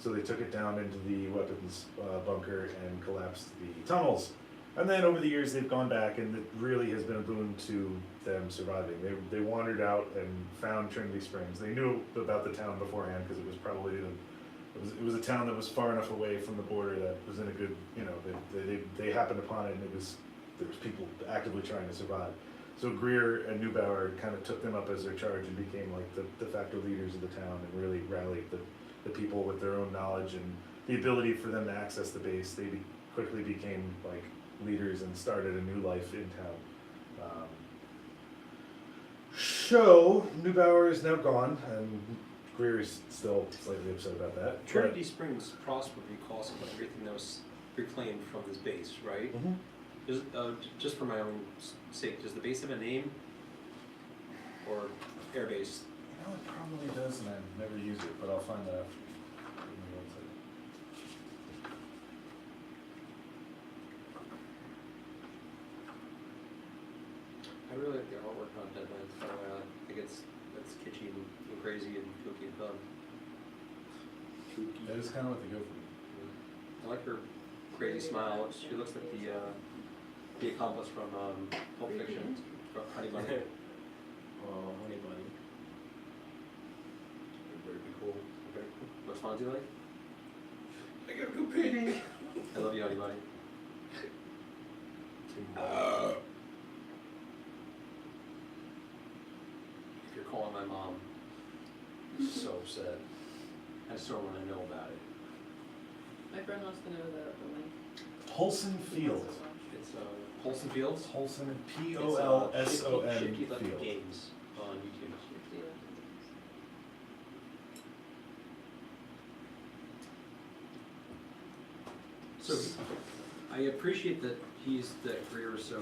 [SPEAKER 8] So they took it down into the weapons bunker and collapsed the tunnels. And then over the years they've gone back, and it really has been a boon to them surviving. They wandered out and found Trinity Springs. They knew about the town beforehand because it was probably it was a town that was far enough away from the border that was in a good, they happened upon it, and there was people actively trying to survive. So Greer and Neubauer kind of took them up as their charge and became like the de facto leaders of the town and really rallied the people with their own knowledge and the ability for them to access the base. They quickly became like leaders and started a new life in town. So Neubauer is now gone, and Greer is still slightly upset about that.
[SPEAKER 1] Trinity Springs prospered because of everything that was reclaimed from this base, right?
[SPEAKER 8] Mm-hmm.
[SPEAKER 1] Just for my own sake, does the base have a name? Or air base?
[SPEAKER 8] It probably does, and I've never used it, but I'll find that out.
[SPEAKER 1] I really like the artwork on Deadlands, so I think it's kitschy and crazy and kooky and fun.
[SPEAKER 8] That is kind of what they go for.
[SPEAKER 1] I like her crazy smile. She looks like the accomplice from Pulp Fiction, from Honey Bunny.
[SPEAKER 2] Oh, Honey Bunny.
[SPEAKER 1] Very cool. Very cool. What fonts do you like? I gotta go pee. I love you, Honey Bunny. If you're calling my mom, I'm so upset. I just don't want to know about it.
[SPEAKER 6] My friend wants to know the link.
[SPEAKER 8] Polson Field.
[SPEAKER 1] It's Polson Fields.
[SPEAKER 8] Polson,
[SPEAKER 1] It's,
[SPEAKER 8] P-O-L-S-O-N
[SPEAKER 1] Shifty Lefty
[SPEAKER 8] Field.
[SPEAKER 1] Games on YouTube. So I appreciate that Greer is so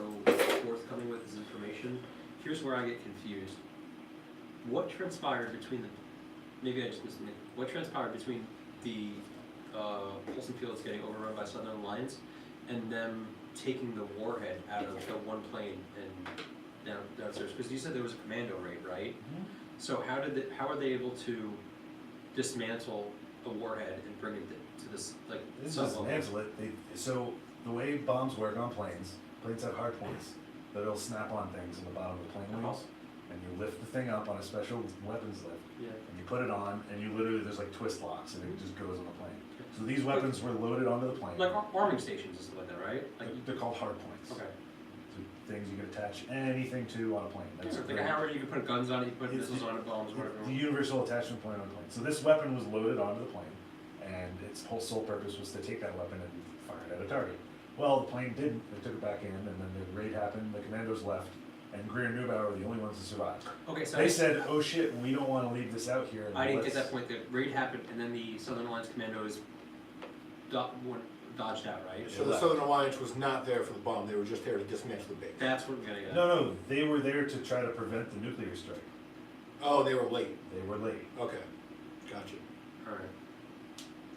[SPEAKER 1] forthcoming with his information. Here's where I get confused. What transpired between maybe I just missed it. What transpired between the Polson Fields getting overrun by Southern Alliance and them taking the warhead out of the one plane and downstairs? Because you said there was a commando raid, right?
[SPEAKER 8] Mm-hmm.
[SPEAKER 1] So how are they able to dismantle a warhead and bring it to this like
[SPEAKER 8] This
[SPEAKER 1] sub
[SPEAKER 8] is
[SPEAKER 1] level?
[SPEAKER 8] dismantle it. So the way bombs work on planes have hard points that will snap on things in the bottom of the plane wings, and you lift the thing up on a special weapons lift,
[SPEAKER 1] Yeah.
[SPEAKER 8] and you put it on, and you literally there's like twist locks, and it just goes on the plane.
[SPEAKER 3] So these weapons were loaded onto the plane.
[SPEAKER 1] Like arming stations and stuff like that, right? Like,
[SPEAKER 3] They're called hard points.
[SPEAKER 1] okay.
[SPEAKER 3] So things you can attach anything to on a plane. That's
[SPEAKER 1] Like a hammer, you can put guns on it, you put
[SPEAKER 3] It's
[SPEAKER 1] missiles on it, bombs, whatever.
[SPEAKER 3] the universal attachment point on the plane. So this weapon was loaded onto the plane, and its whole sole purpose was to take that weapon and fire it at a target. Well, the plane didn't. They took it back in, and then the raid happened. The commandos left, and Greer and Neubauer were the only ones to survive.
[SPEAKER 1] Okay, so
[SPEAKER 3] They said, "Oh shit, we don't want to leave this out here."
[SPEAKER 1] I didn't get that point. The raid happened, and then the Southern Alliance commandos dodged out, right?
[SPEAKER 4] So the Southern Alliance was not there for the bomb, they were just there to dismantle the base.
[SPEAKER 1] That's what we're getting at.
[SPEAKER 3] No, they were there to try to prevent the nuclear strike.
[SPEAKER 4] Oh, they were late.
[SPEAKER 3] They were late.
[SPEAKER 4] Okay, gotcha.
[SPEAKER 1] Alright.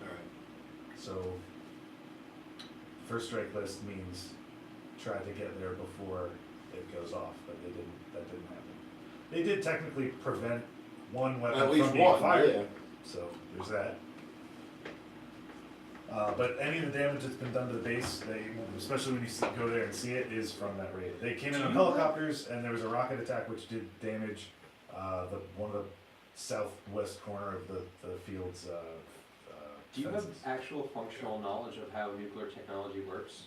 [SPEAKER 4] Alright.
[SPEAKER 3] So, first strike list means try to get there before it goes off, but they didn't. That didn't happen. They did technically prevent one weapon
[SPEAKER 4] At least
[SPEAKER 3] from being
[SPEAKER 4] one,
[SPEAKER 3] fired.
[SPEAKER 4] yeah.
[SPEAKER 3] So there's that. But any of the damage that's been done to the base, especially when you go there and see it, is from that raid. They came in on helicopters, and there was a rocket attack which did damage one of the southwest corner of the field's
[SPEAKER 1] Do you have
[SPEAKER 3] fences.
[SPEAKER 1] actual functional knowledge of how nuclear technology works?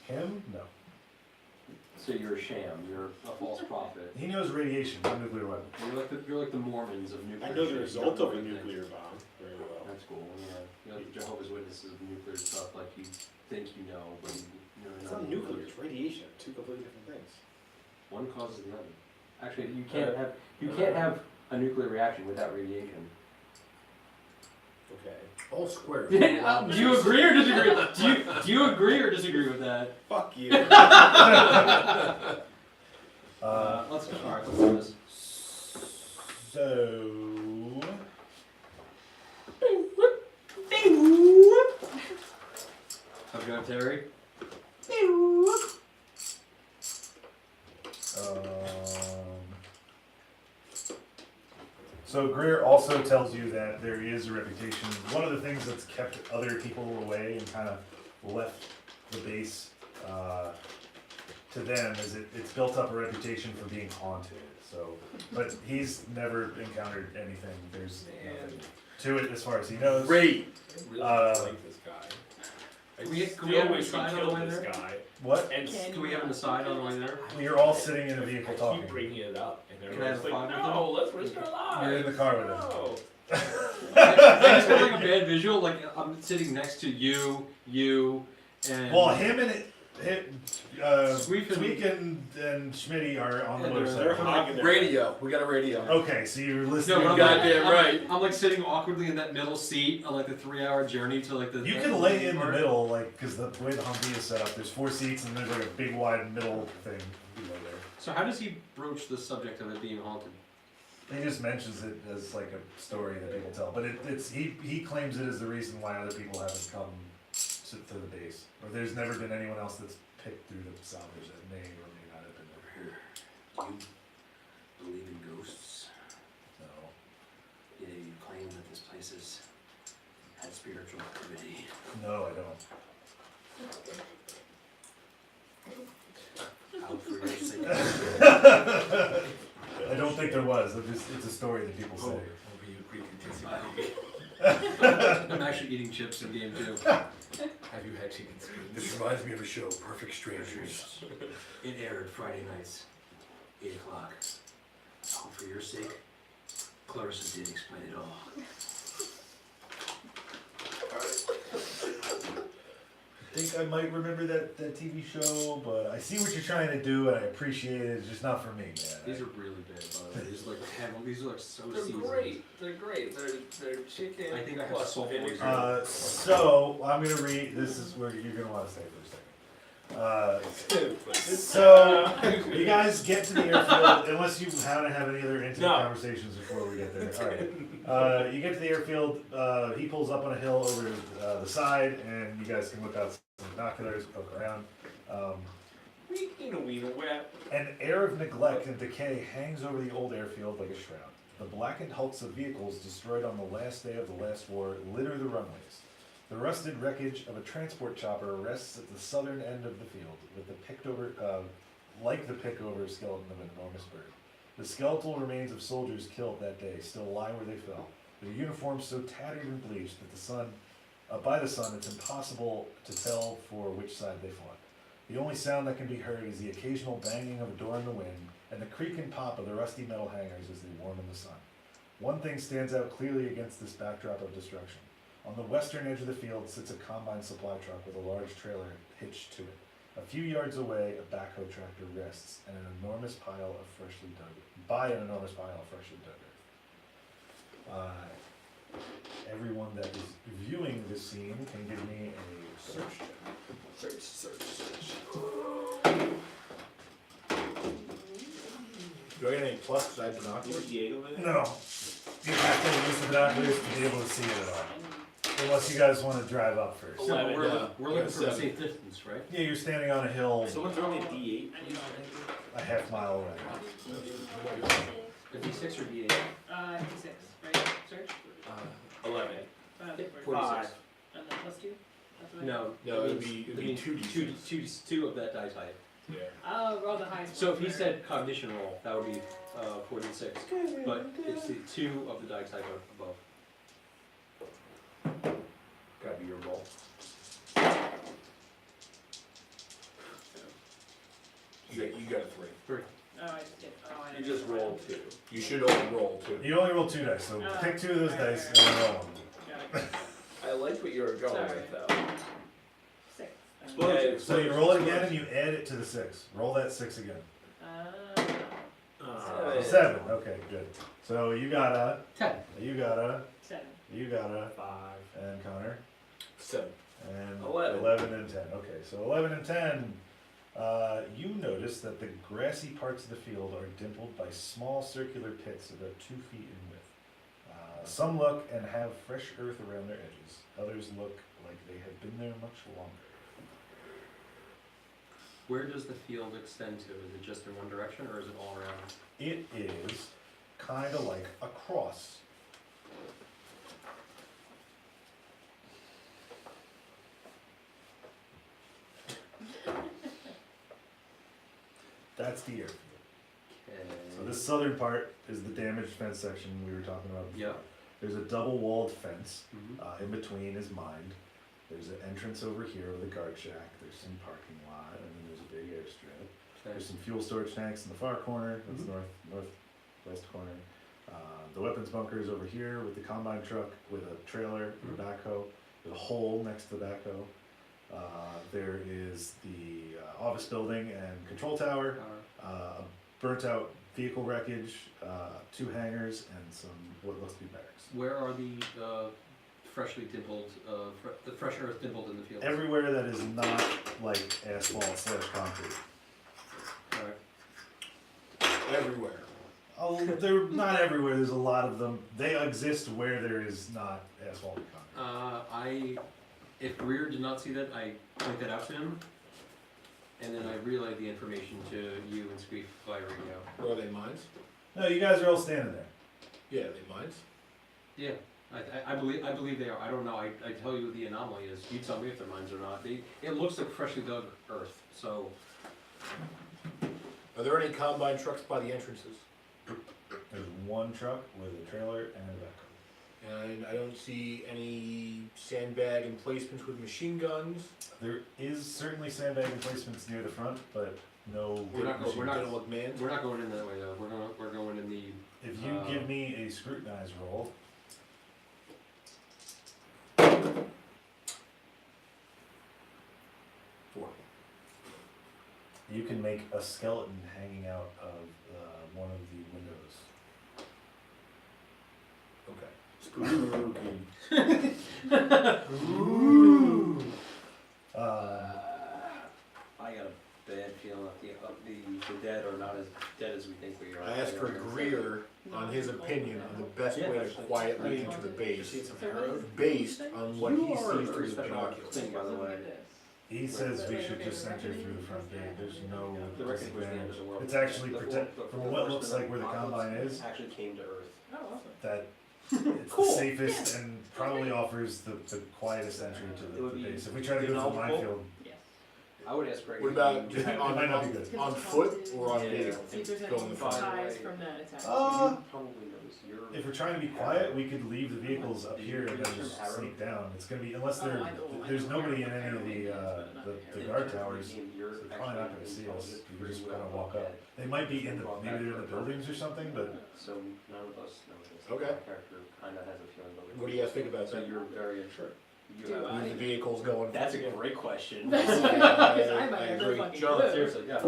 [SPEAKER 3] Him? No.
[SPEAKER 1] So you're a sham, you're a false prophet.
[SPEAKER 3] He knows radiation, not nuclear weapons.
[SPEAKER 1] You're like the Mormons of nuclear
[SPEAKER 9] I know the
[SPEAKER 1] shit. You
[SPEAKER 9] result
[SPEAKER 1] don't
[SPEAKER 9] of
[SPEAKER 1] know
[SPEAKER 9] a
[SPEAKER 1] anything.
[SPEAKER 9] nuclear bomb very well.
[SPEAKER 1] That's cool, yeah. You're like the Jehovah's Witnesses of nuclear stuff, like you think you know, but you know
[SPEAKER 9] It's not nuclear, it's radiation, two completely different things.
[SPEAKER 1] One causes the other. Actually, you can't have a nuclear reaction without radiation.
[SPEAKER 9] Okay.
[SPEAKER 4] All square.
[SPEAKER 1] Do you agree or disagree? Do you agree or disagree with that?
[SPEAKER 9] Fuck you.
[SPEAKER 1] Let's go. Alright, let's do this.
[SPEAKER 3] So.
[SPEAKER 1] How's it going, Terry?
[SPEAKER 3] So Greer also tells you that there is a reputation. One of the things that's kept other people away and kind of left the base to them is it's built up a reputation for being haunted. So, but he's never encountered anything. There's nothing to it as far as he knows.
[SPEAKER 4] Great.
[SPEAKER 2] I really like this guy. I
[SPEAKER 1] Can we
[SPEAKER 2] still
[SPEAKER 1] have a
[SPEAKER 2] wish we
[SPEAKER 1] sign on the
[SPEAKER 2] killed
[SPEAKER 1] way
[SPEAKER 2] this
[SPEAKER 1] there?
[SPEAKER 2] guy.
[SPEAKER 3] What?
[SPEAKER 2] And
[SPEAKER 1] Can we have an aside on the way there?
[SPEAKER 3] You're all sitting in a vehicle
[SPEAKER 2] I
[SPEAKER 3] talking.
[SPEAKER 2] keep bringing it up, and
[SPEAKER 1] Can I have
[SPEAKER 2] everyone's like,
[SPEAKER 1] a five
[SPEAKER 2] no, let's risk our lives.
[SPEAKER 3] You're in the car with him.
[SPEAKER 2] No.
[SPEAKER 1] I just got like a bad visual, like I'm sitting next to you, and
[SPEAKER 3] Well, him and
[SPEAKER 1] Sweep
[SPEAKER 3] and Schmitty are on the
[SPEAKER 1] And
[SPEAKER 3] motorcycle.
[SPEAKER 9] They're hogging their
[SPEAKER 4] Radio, we got a radio.
[SPEAKER 3] Okay, so you're listening.
[SPEAKER 1] no, but I'm
[SPEAKER 4] Goddamn
[SPEAKER 1] like,
[SPEAKER 4] right.
[SPEAKER 1] I'm like sitting awkwardly in that middle seat on like the 3-hour journey to like the.
[SPEAKER 3] You can lay in the middle, like, because the way the Humvee is set up, there's 4 seats and there's like a big wide middle thing. You lay there.
[SPEAKER 1] So how does he broach the subject of it being haunted?
[SPEAKER 3] He just mentions it as like a story that people tell, but he claims it is the reason why other people haven't come to the base, or there's never been anyone else that's picked through the salvage that may or may not have been there.
[SPEAKER 10] Do you believe in ghosts?
[SPEAKER 3] No.
[SPEAKER 10] Yeah, you claim that this place has had spiritual activity.
[SPEAKER 3] No, I don't.
[SPEAKER 10] Out for your sake.
[SPEAKER 3] I don't think there was. It's a story that people say.
[SPEAKER 1] I'm actually eating chips in game 2.
[SPEAKER 10] Have you had chicken skins?
[SPEAKER 4] This reminds me of a show, Perfect Strangers.
[SPEAKER 10] It aired Friday nights, 8 o'clock. Oh, for your sake, Clarissa did explain it all.
[SPEAKER 3] I think I might remember that TV show, but I see what you're trying to do and I appreciate it. It's just not for me, man.
[SPEAKER 1] These are really bad, by the way. These are like these are like so
[SPEAKER 2] They're
[SPEAKER 1] seasoned.
[SPEAKER 2] great. They're great. They're chicken.
[SPEAKER 1] I think I have
[SPEAKER 2] plus
[SPEAKER 1] salt
[SPEAKER 2] vinegar.
[SPEAKER 1] poisoning.
[SPEAKER 3] So I'm gonna read. This is where you're gonna want to stay for a second. So you guys get to the airfield, unless you want to have any other intimate
[SPEAKER 2] No.
[SPEAKER 3] conversations before we get there. All right. You get to the airfield. He pulls up on a hill over the side, and you guys can look out some binoculars, poke around. An air of neglect and decay hangs over the old airfield like a shroud. The blackened hulks of vehicles destroyed on the last day of the last war litter the runways. The rusted wreckage of a transport chopper rests at the southern end of the field, with the like the pick-over skeleton of an enormous bird. The skeletal remains of soldiers killed that day still lie where they fell, their uniforms so tattered and bleached that the sun
[SPEAKER 8] By the sun, it's impossible to tell for which side they fought. The only sound that can be heard is the occasional banging of a door in the wind and the creak and pop of the rusty metal hangers as they warm in the sun. One thing stands out clearly against this backdrop of destruction. On the western edge of the field sits a combine supply truck with a large trailer hitched to it. A few yards away, a backhoe tractor rests by an enormous pile of freshly dug earth. Everyone that is viewing this scene can give me a search check.
[SPEAKER 4] Search. Do I get any plus because I have binoculars?
[SPEAKER 9] D8 over there?
[SPEAKER 8] No, you have to use the binoculars to be able to see it at all. Unless you guys want to drive up first.
[SPEAKER 1] No,
[SPEAKER 2] Eleven,
[SPEAKER 1] we're,
[SPEAKER 4] yeah.
[SPEAKER 1] we're looking for a
[SPEAKER 4] 7.
[SPEAKER 1] safe distance, right?
[SPEAKER 8] Yeah, you're standing on a hill
[SPEAKER 9] Someone throw me a D8, please.
[SPEAKER 8] a half mile away.
[SPEAKER 1] 56 or D8?
[SPEAKER 6] 56, right? Search?
[SPEAKER 2] 11.
[SPEAKER 6] 5. And then plus 2? That's what I-
[SPEAKER 1] No,
[SPEAKER 4] No,
[SPEAKER 1] it
[SPEAKER 4] it'd
[SPEAKER 1] means-
[SPEAKER 4] be
[SPEAKER 1] it means
[SPEAKER 4] 2d6.
[SPEAKER 1] two of that die type.
[SPEAKER 4] Yeah.
[SPEAKER 6] Oh, roll the highest.
[SPEAKER 1] So if he
[SPEAKER 6] one
[SPEAKER 1] said cognition roll, that would be 46. But it's the 2 of the die type above.
[SPEAKER 4] Gotta be your roll. You got a 3.
[SPEAKER 6] Oh, I just did. Oh, I
[SPEAKER 2] You
[SPEAKER 6] didn't
[SPEAKER 2] just
[SPEAKER 6] do
[SPEAKER 2] rolled
[SPEAKER 6] that.
[SPEAKER 2] 2.
[SPEAKER 4] You should only roll 2.
[SPEAKER 8] You only roll 2 dice, so pick 2 of those dice and then roll them.
[SPEAKER 6] Got it.
[SPEAKER 2] I liked what you were going
[SPEAKER 6] Sorry.
[SPEAKER 2] with though.
[SPEAKER 6] 6.
[SPEAKER 2] Okay,
[SPEAKER 8] So you roll it again and you add it to the 6. Roll that 6 again.
[SPEAKER 2] Uh,
[SPEAKER 8] 7. Okay, good. So you got a,
[SPEAKER 1] 10.
[SPEAKER 8] you got a,
[SPEAKER 6] 7.
[SPEAKER 8] you got a,
[SPEAKER 2] 5.
[SPEAKER 8] and Connor,
[SPEAKER 4] 7.
[SPEAKER 8] and
[SPEAKER 2] 11.
[SPEAKER 8] 11 and 10. Okay, so 11 and 10. You notice that the grassy parts of the field are dimpled by small circular pits about 2 feet in width. Some look and have fresh earth around their edges. Others look like they have been there much longer.
[SPEAKER 1] Where does the field extend to? Is it just in one direction or is it all around?
[SPEAKER 8] It is kind of like a cross. That's the airfield.
[SPEAKER 1] Okay.
[SPEAKER 8] So this southern part is the damaged fence section we were talking about before.
[SPEAKER 1] Yep.
[SPEAKER 8] There's a double-walled fence.
[SPEAKER 1] Mhm.
[SPEAKER 8] In between is mined. There's an entrance over here with a guard shack. There's some parking lot, and then there's a big airstrip.
[SPEAKER 1] Okay.
[SPEAKER 8] There's some fuel storage tanks in the far corner. That's
[SPEAKER 1] Mhm.
[SPEAKER 8] northwest corner. The weapons bunker is over here with the combine truck with a trailer and a backhoe. There's a hole next to the backhoe. There is the office building and control tower. A burnt out vehicle wreckage, 2 hangars, and some what looks to be barracks.
[SPEAKER 1] Where are the freshly dimpled, the fresh earth dimpled in the fields?
[SPEAKER 8] Everywhere that is not like asphalt/concrete.
[SPEAKER 1] Alright.
[SPEAKER 4] Everywhere.
[SPEAKER 8] Oh, they're not everywhere. There's a lot of them. They exist where there is not asphalt and concrete.
[SPEAKER 1] If Greer did not see that, I point that out to him, and then I relay the information to you and Squeak via radio.
[SPEAKER 4] Were they mines?
[SPEAKER 8] No, you guys are all standing there.
[SPEAKER 4] Yeah, they mines.
[SPEAKER 1] Yeah, I believe they are. I don't know. I tell you what the anomaly is. You tell me if they're mines or not. It looks like freshly dug earth. So
[SPEAKER 4] Are there any combine trucks by the entrances?
[SPEAKER 8] There's 1 truck with a trailer and a backhoe.
[SPEAKER 4] And I don't see any sandbag emplacements with machine guns.
[SPEAKER 8] There is certainly sandbag emplacements near the front, but no.
[SPEAKER 1] We're not
[SPEAKER 8] machine
[SPEAKER 1] we're not-
[SPEAKER 8] guns.
[SPEAKER 4] Gonna look manned.
[SPEAKER 1] we're not going in that way though. We're going in the.
[SPEAKER 8] If you give me a scrutinize roll. You can make a skeleton hanging out of one of the windows.
[SPEAKER 4] Okay.
[SPEAKER 1] I got a bad feeling that the dead are not as dead as we think we are.
[SPEAKER 4] I asked for Greer on his opinion of the best way to quietly enter the base, based on what he sees through the binoculars.
[SPEAKER 1] Thing, by the way.
[SPEAKER 8] He says we should just enter through the front gate. There's no
[SPEAKER 1] The record was the end
[SPEAKER 8] disadvantage.
[SPEAKER 1] of the world.
[SPEAKER 8] It's actually
[SPEAKER 1] The
[SPEAKER 8] protect
[SPEAKER 1] the
[SPEAKER 8] from what looks
[SPEAKER 1] horsemen
[SPEAKER 8] like where the
[SPEAKER 1] of
[SPEAKER 8] combine
[SPEAKER 1] apocalypse
[SPEAKER 8] is.
[SPEAKER 1] actually came to Earth.
[SPEAKER 6] Oh, awesome.
[SPEAKER 8] That it's the safest and probably offers the quietest entry to
[SPEAKER 1] It
[SPEAKER 8] the
[SPEAKER 1] would be
[SPEAKER 8] base. If we try to go through the
[SPEAKER 1] developable.
[SPEAKER 8] minefield,
[SPEAKER 6] Yes.
[SPEAKER 1] I would ask Greg.
[SPEAKER 4] What about
[SPEAKER 8] It might not be good.
[SPEAKER 4] on foot or on
[SPEAKER 6] Yeah.
[SPEAKER 4] vehicle?
[SPEAKER 6] See if there's
[SPEAKER 4] Go in
[SPEAKER 6] any
[SPEAKER 4] the front.
[SPEAKER 6] ties from that attack.
[SPEAKER 1] Probably knows your.
[SPEAKER 8] If we're trying to be quiet, we could leave the vehicles up here and then just sneak down. It's gonna be, unless there's nobody in any of the guard towers, they're probably not gonna see us. You can just kind of walk up. They might be maybe they're in the buildings or something, but
[SPEAKER 1] So none of us know this.
[SPEAKER 4] Okay.
[SPEAKER 1] My character kind of has a feeling. But
[SPEAKER 4] What do you guys think about
[SPEAKER 1] So
[SPEAKER 4] that?
[SPEAKER 1] you're very insured. You
[SPEAKER 6] Do
[SPEAKER 1] have-
[SPEAKER 6] I?
[SPEAKER 4] Leave the vehicles going.
[SPEAKER 1] That's a great question.
[SPEAKER 6] Because I might
[SPEAKER 4] I
[SPEAKER 6] have no
[SPEAKER 4] agree.
[SPEAKER 6] fucking
[SPEAKER 1] John,
[SPEAKER 6] clue.
[SPEAKER 1] seriously, yeah.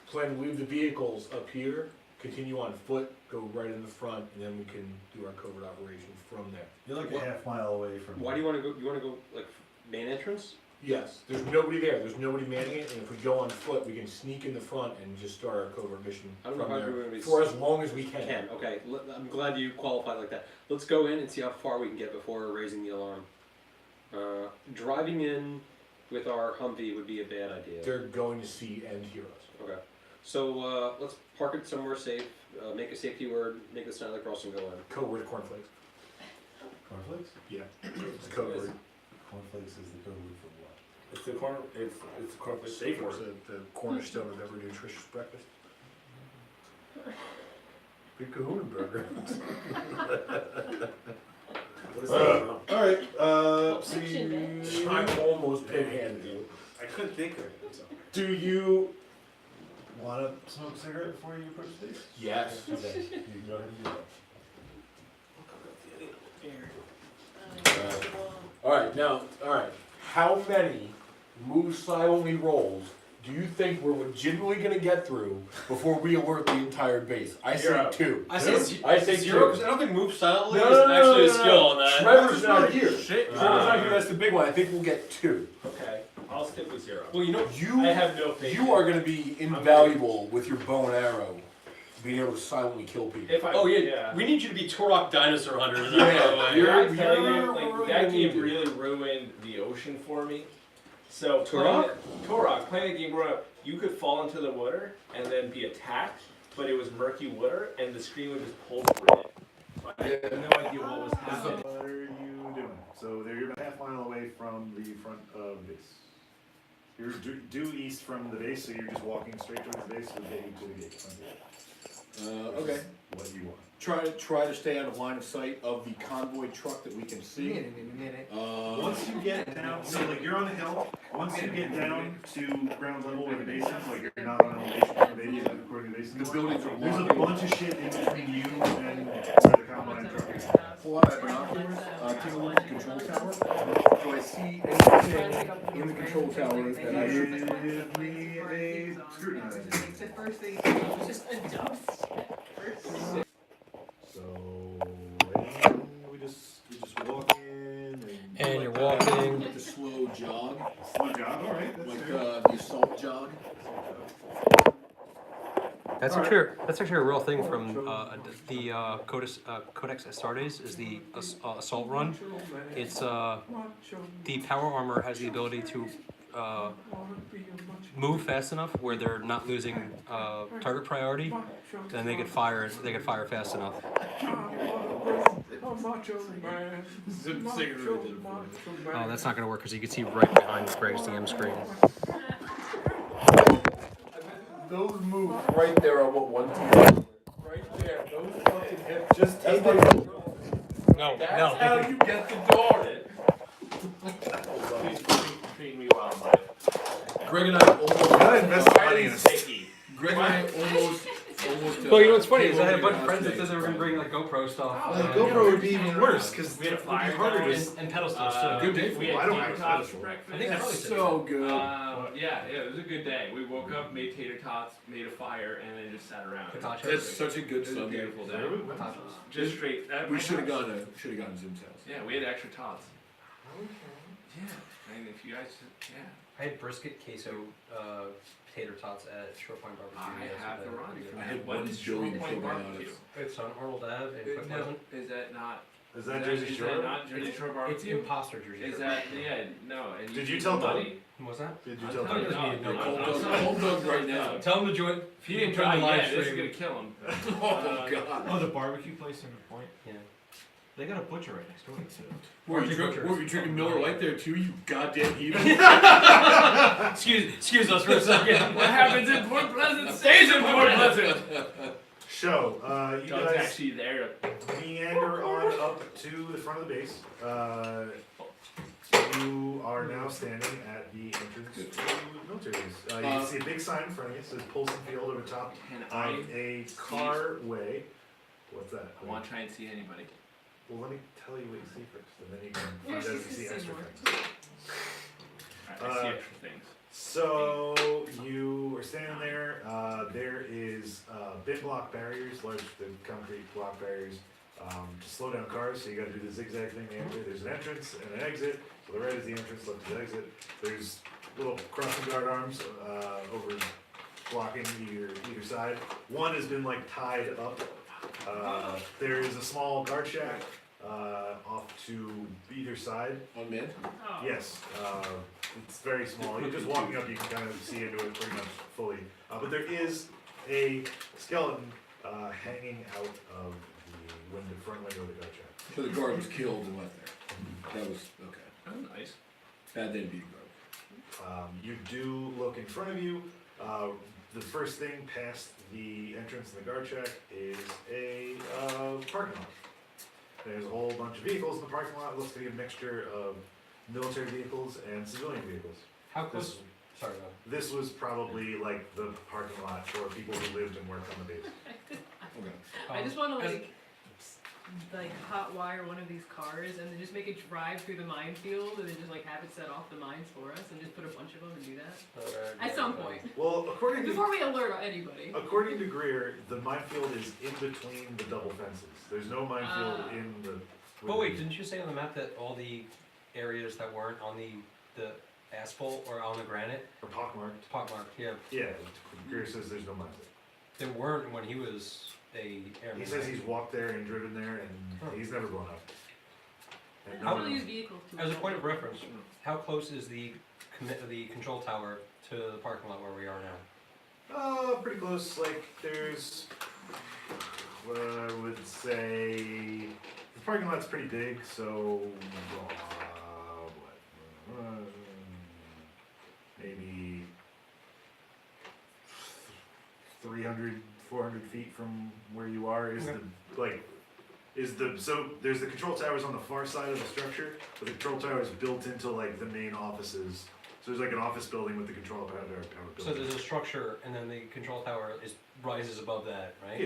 [SPEAKER 4] Plan to leave the vehicles up here, continue on foot, go right in the front, and then we can do our covert operation from there.
[SPEAKER 8] you're like a half mile away from.
[SPEAKER 1] Why do you want to go? You want to go like main entrance?
[SPEAKER 4] Yes, there's nobody there, there's nobody manning it, and if we go on foot, we can sneak in the front and just start our covert mission
[SPEAKER 1] I don't
[SPEAKER 4] from
[SPEAKER 1] know how
[SPEAKER 4] there,
[SPEAKER 1] we're gonna be.
[SPEAKER 4] for as long as we can.
[SPEAKER 1] Okay. I'm glad you qualified like that. Let's go in and see how far we can get before raising the alarm. Driving in with our Humvee would be a bad idea.
[SPEAKER 4] They're going to see and hear us.
[SPEAKER 1] Okay. So let's park it somewhere safe. Make a safety word. Make the sign of the cross and go in.
[SPEAKER 4] Code word cornflakes.
[SPEAKER 8] Cornflakes?
[SPEAKER 4] Yeah, it's a code word.
[SPEAKER 8] Cornflakes is the code word for what?
[SPEAKER 5] It's the corner, it's the corner safe word.
[SPEAKER 4] It's the cornerstone of every nutritious breakfast. Big Kahuna burger.
[SPEAKER 5] What is that?
[SPEAKER 8] Alright,
[SPEAKER 6] Fiction,
[SPEAKER 8] see.
[SPEAKER 4] I'm almost pig-handed you.
[SPEAKER 5] I couldn't think of it. So.
[SPEAKER 8] Do you wanna smoke a cigarette before you approach these?
[SPEAKER 4] Yes.
[SPEAKER 8] Okay, you can go ahead and do that. Alright,
[SPEAKER 4] How many move silently rolls do you think we're legitimately gonna get through before we alert the entire base? I say
[SPEAKER 5] Zero.
[SPEAKER 4] 2.
[SPEAKER 1] I
[SPEAKER 4] say
[SPEAKER 1] zero
[SPEAKER 4] two.
[SPEAKER 1] because I don't think move silently
[SPEAKER 4] No,
[SPEAKER 1] is
[SPEAKER 4] no, no,
[SPEAKER 1] actually a
[SPEAKER 4] no, no.
[SPEAKER 1] skill on that.
[SPEAKER 4] Trevor's not here.
[SPEAKER 5] Shit.
[SPEAKER 4] Trevor's not here, that's the big one. I think we'll get 2.
[SPEAKER 2] Okay, I'll stick with 0.
[SPEAKER 1] Well, you know,
[SPEAKER 2] I have no faith.
[SPEAKER 4] You are gonna be invaluable with your bow and arrow, being able to silently kill people.
[SPEAKER 2] If I,
[SPEAKER 1] oh yeah, we need you to be Turok dinosaur hunter.
[SPEAKER 4] Yeah,
[SPEAKER 2] You're
[SPEAKER 4] you're
[SPEAKER 2] telling me,
[SPEAKER 4] really
[SPEAKER 2] like, that
[SPEAKER 4] gonna need
[SPEAKER 2] game
[SPEAKER 4] to.
[SPEAKER 2] really ruined the ocean for me. So
[SPEAKER 1] Turok?
[SPEAKER 2] playing the game growing up, you could fall into the water and then be attacked, but it was murky water and the screen would just pull through it. So I had no idea what was happening.
[SPEAKER 3] What are you doing? So you're about a half mile away from the front of the base. You're due east from the base, so you're just walking straight towards the base, so we'll get you to the gate.
[SPEAKER 4] Okay.
[SPEAKER 3] What do you want?
[SPEAKER 4] Try to stay out of line of sight of the convoy truck that we can see.
[SPEAKER 3] Once you get down, so like you're on a hill, once you get down to ground level where the base is, like you're not on elevation from the base, according to the base.
[SPEAKER 4] The buildings are
[SPEAKER 3] There's a
[SPEAKER 4] blocking.
[SPEAKER 3] bunch of shit in between you and where the combine truck is.
[SPEAKER 4] Pull out my binoculars, take a look at the control tower. Do I see anything in the control tower that I should?
[SPEAKER 3] Give me a scrutinizer.
[SPEAKER 6] The first thing was just a dust.
[SPEAKER 3] So we just walk in
[SPEAKER 1] And you're walking.
[SPEAKER 4] Like the slow jog,
[SPEAKER 3] Slow job, alright, that's
[SPEAKER 4] like
[SPEAKER 3] fair.
[SPEAKER 4] the assault jog.
[SPEAKER 1] That's actually a real thing from the Codex Astartes is the assault run. It's the power armor has the ability to move fast enough where they're not losing target priority, then they could fire fast enough. Oh, that's not gonna work because you can see right behind Greg's DM screen.
[SPEAKER 4] Those moves right there are what one team. Right there, those fucking hips.
[SPEAKER 8] Just take
[SPEAKER 4] That's
[SPEAKER 8] it.
[SPEAKER 4] like,
[SPEAKER 1] No,
[SPEAKER 4] that's
[SPEAKER 1] no.
[SPEAKER 4] how you get the door.
[SPEAKER 2] Please treat me well, Mike.
[SPEAKER 4] Greg and I almost.
[SPEAKER 3] I invested money in a
[SPEAKER 2] Sticky.
[SPEAKER 4] Greg and I almost.
[SPEAKER 1] Well, you know what's funny is I had a bunch of friends that said they were gonna bring like GoPro stuff.
[SPEAKER 3] GoPro would be even worse, because
[SPEAKER 2] We had a
[SPEAKER 3] it'd be
[SPEAKER 2] fire
[SPEAKER 3] harder
[SPEAKER 2] guy.
[SPEAKER 3] to.
[SPEAKER 1] And pedal stuff too.
[SPEAKER 4] Good day for
[SPEAKER 2] We
[SPEAKER 4] you.
[SPEAKER 2] had
[SPEAKER 3] I don't
[SPEAKER 2] tater
[SPEAKER 3] have
[SPEAKER 2] tots
[SPEAKER 3] a
[SPEAKER 2] for breakfast.
[SPEAKER 1] I think that's probably
[SPEAKER 4] So good.
[SPEAKER 11] Yeah, it was a good day. We woke up, made tater tots, made a fire, and then just sat around.
[SPEAKER 4] That's such a good
[SPEAKER 11] It was a
[SPEAKER 4] Sunday.
[SPEAKER 11] beautiful day. Just straight. At
[SPEAKER 4] We
[SPEAKER 11] my
[SPEAKER 4] should have
[SPEAKER 11] house.
[SPEAKER 4] gone to Zim's house.
[SPEAKER 11] Yeah, we had extra tots. Yeah, and if you guys, yeah,
[SPEAKER 1] I had brisket, queso, tater tots at Shore Point Barbecue.
[SPEAKER 11] I have the run.
[SPEAKER 4] I had
[SPEAKER 11] What
[SPEAKER 4] one
[SPEAKER 11] is Shore
[SPEAKER 4] billion
[SPEAKER 11] Point
[SPEAKER 4] probiotics.
[SPEAKER 11] Barbecue?
[SPEAKER 1] It's on Arnold Ave in Point
[SPEAKER 11] No,
[SPEAKER 1] Pleasant.
[SPEAKER 11] is that not?
[SPEAKER 3] Is that Jersey
[SPEAKER 11] Is
[SPEAKER 3] Shore?
[SPEAKER 11] that not Jersey Shore
[SPEAKER 1] It's
[SPEAKER 11] Barbecue?
[SPEAKER 1] imposter Jersey.
[SPEAKER 11] Is
[SPEAKER 1] Shore.
[SPEAKER 11] that yeah? No. And
[SPEAKER 3] Did you
[SPEAKER 11] keep
[SPEAKER 3] tell
[SPEAKER 11] the
[SPEAKER 3] Doug?
[SPEAKER 11] money.
[SPEAKER 1] What was that?
[SPEAKER 3] Did you
[SPEAKER 11] I'm
[SPEAKER 3] tell
[SPEAKER 11] telling
[SPEAKER 3] them?
[SPEAKER 11] you, no, no,
[SPEAKER 4] Cold
[SPEAKER 11] no,
[SPEAKER 4] Doug-
[SPEAKER 11] no.
[SPEAKER 4] Cold Doug right now.
[SPEAKER 1] Tell him to join.
[SPEAKER 11] If he didn't
[SPEAKER 1] turn
[SPEAKER 11] try,
[SPEAKER 1] the live
[SPEAKER 11] yeah, this is
[SPEAKER 1] stream.
[SPEAKER 11] gonna kill him.
[SPEAKER 4] Oh god.
[SPEAKER 5] Oh, the barbecue place in the point?
[SPEAKER 1] Yeah.
[SPEAKER 5] They got a butcher right next door too.
[SPEAKER 4] Were you drinking Miller Lite there too, you goddamn heathen?
[SPEAKER 1] Excuse Excuse us for a second.
[SPEAKER 11] What happens in Port Pleasant stays in Port Pleasant.
[SPEAKER 3] So, you
[SPEAKER 11] Doug's
[SPEAKER 3] guys
[SPEAKER 11] actually there.
[SPEAKER 3] meander on up to the front of the base. You are now standing at the entrance to the military base. You can see a big sign in front of you. It says Polson Field over top
[SPEAKER 11] Can I?
[SPEAKER 3] of a carway. What's that?
[SPEAKER 11] I want to try and see anybody.
[SPEAKER 3] Well, let me tell you what you see first, and then you can
[SPEAKER 6] Yeah,
[SPEAKER 3] find out if
[SPEAKER 6] she's
[SPEAKER 3] you see
[SPEAKER 6] gonna
[SPEAKER 3] extra
[SPEAKER 6] see more.
[SPEAKER 3] things.
[SPEAKER 11] I see extra things.
[SPEAKER 3] So you are standing there. There is bin block barriers, large the concrete block barriers, to slow down cars. So you got to do the zigzag thing. There's an entrance and an exit. So the right is the entrance, left is the exit. There's little crossing guard arms over blocking either side. One has been like tied up. There is a small guard shack off to either side.
[SPEAKER 4] On mid?
[SPEAKER 6] Oh.
[SPEAKER 3] Yes, it's very small. You're just walking up, you can kind of see into it pretty much fully. But there is a skeleton hanging out of the front window of the guard shack.
[SPEAKER 4] So the guard was killed and left there. That was, okay.
[SPEAKER 11] Oh, nice.
[SPEAKER 4] Bad day to be the guard.
[SPEAKER 3] You do look in front of you. The first thing past the entrance to the guard shack is a parking lot. There's a whole bunch of vehicles in the parking lot. It looks to be a mixture of military vehicles and civilian vehicles.
[SPEAKER 1] How close?
[SPEAKER 3] This,
[SPEAKER 1] Sorry, no.
[SPEAKER 3] this was probably like the parking lot for people who lived and worked on the base.
[SPEAKER 4] Okay.
[SPEAKER 6] I just want to
[SPEAKER 1] as-
[SPEAKER 6] like hot wire one of these cars and then just make it drive through the minefield and then just like have it set off the mines for us and just put a bunch of them and do that at some point
[SPEAKER 3] Well,
[SPEAKER 6] before we alert anybody.
[SPEAKER 3] according to Greer, the minefield is in between the double fences. There's no minefield in the.
[SPEAKER 1] Oh wait, didn't you say on the map that all the areas that weren't on the asphalt or on the granite
[SPEAKER 3] Or pockmarked.
[SPEAKER 1] pockmarked? Yeah,
[SPEAKER 3] Yeah, Greer says there's no minefield.
[SPEAKER 1] there weren't when he was a airman.
[SPEAKER 3] He says
[SPEAKER 1] right?
[SPEAKER 3] he's walked there and driven there, and he's never blown up. And no
[SPEAKER 6] How
[SPEAKER 3] one
[SPEAKER 6] will
[SPEAKER 3] knows.
[SPEAKER 6] use vehicles to
[SPEAKER 1] As a point of reference, how close is the control tower to the parking lot where we are now?
[SPEAKER 3] Pretty close. Like, there's what I would say. The parking lot's pretty big, so maybe 300, 400 feet from where you are is so there's the control towers on the far side of the structure, but the control tower is built into like the main offices. So there's like an office building with the control tower built.
[SPEAKER 1] So there's a structure, and then the control tower rises above that, right?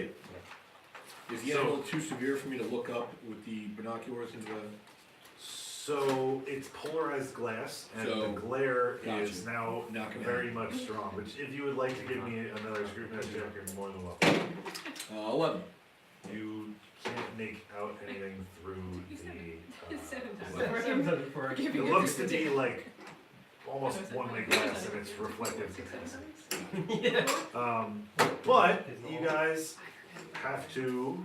[SPEAKER 3] Yeah.
[SPEAKER 4] Is the angle too severe for me to look up with the binoculars into the...
[SPEAKER 3] So it's polarized glass, and
[SPEAKER 4] So,
[SPEAKER 3] the glare
[SPEAKER 4] gotcha.
[SPEAKER 3] is now
[SPEAKER 4] Not gonna
[SPEAKER 3] very much strong. Which, if you would like to give me another scrutinize check, you're more than welcome.
[SPEAKER 4] 11.
[SPEAKER 3] You can't make out anything through the.
[SPEAKER 6] Seven times.
[SPEAKER 3] glass. It looks to be like almost one-way glass, and it's reflective.
[SPEAKER 1] Yeah.
[SPEAKER 3] But you guys have to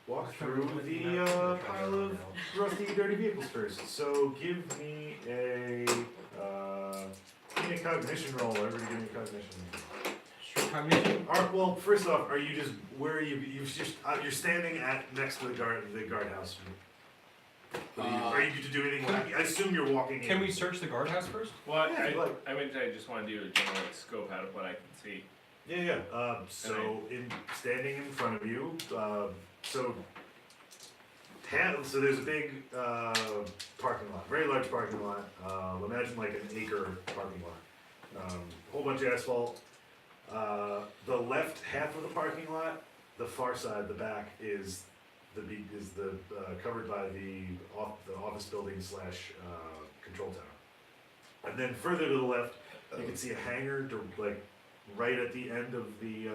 [SPEAKER 3] walk through the pile of rusty, dirty vehicles first. So give me a cognition roll. Everybody give me a cognition.
[SPEAKER 1] Cognition?
[SPEAKER 3] Well, first off, are you just where are you? You're standing next to the guardhouse. Are you to do anything? I assume you're walking in.
[SPEAKER 1] Can we search the guardhouse first?
[SPEAKER 2] Well,
[SPEAKER 3] Yeah, if you like.
[SPEAKER 2] I just want to do a general like, scope out of what I can see.
[SPEAKER 3] Yeah. So standing in front of you, so there's a big parking lot, very large parking lot. Imagine like an acre parking lot. Whole bunch of asphalt. The left half of the parking lot, the far side, the back is covered by the office building / control tower. And then further to the left, you can see a hangar right at the end of the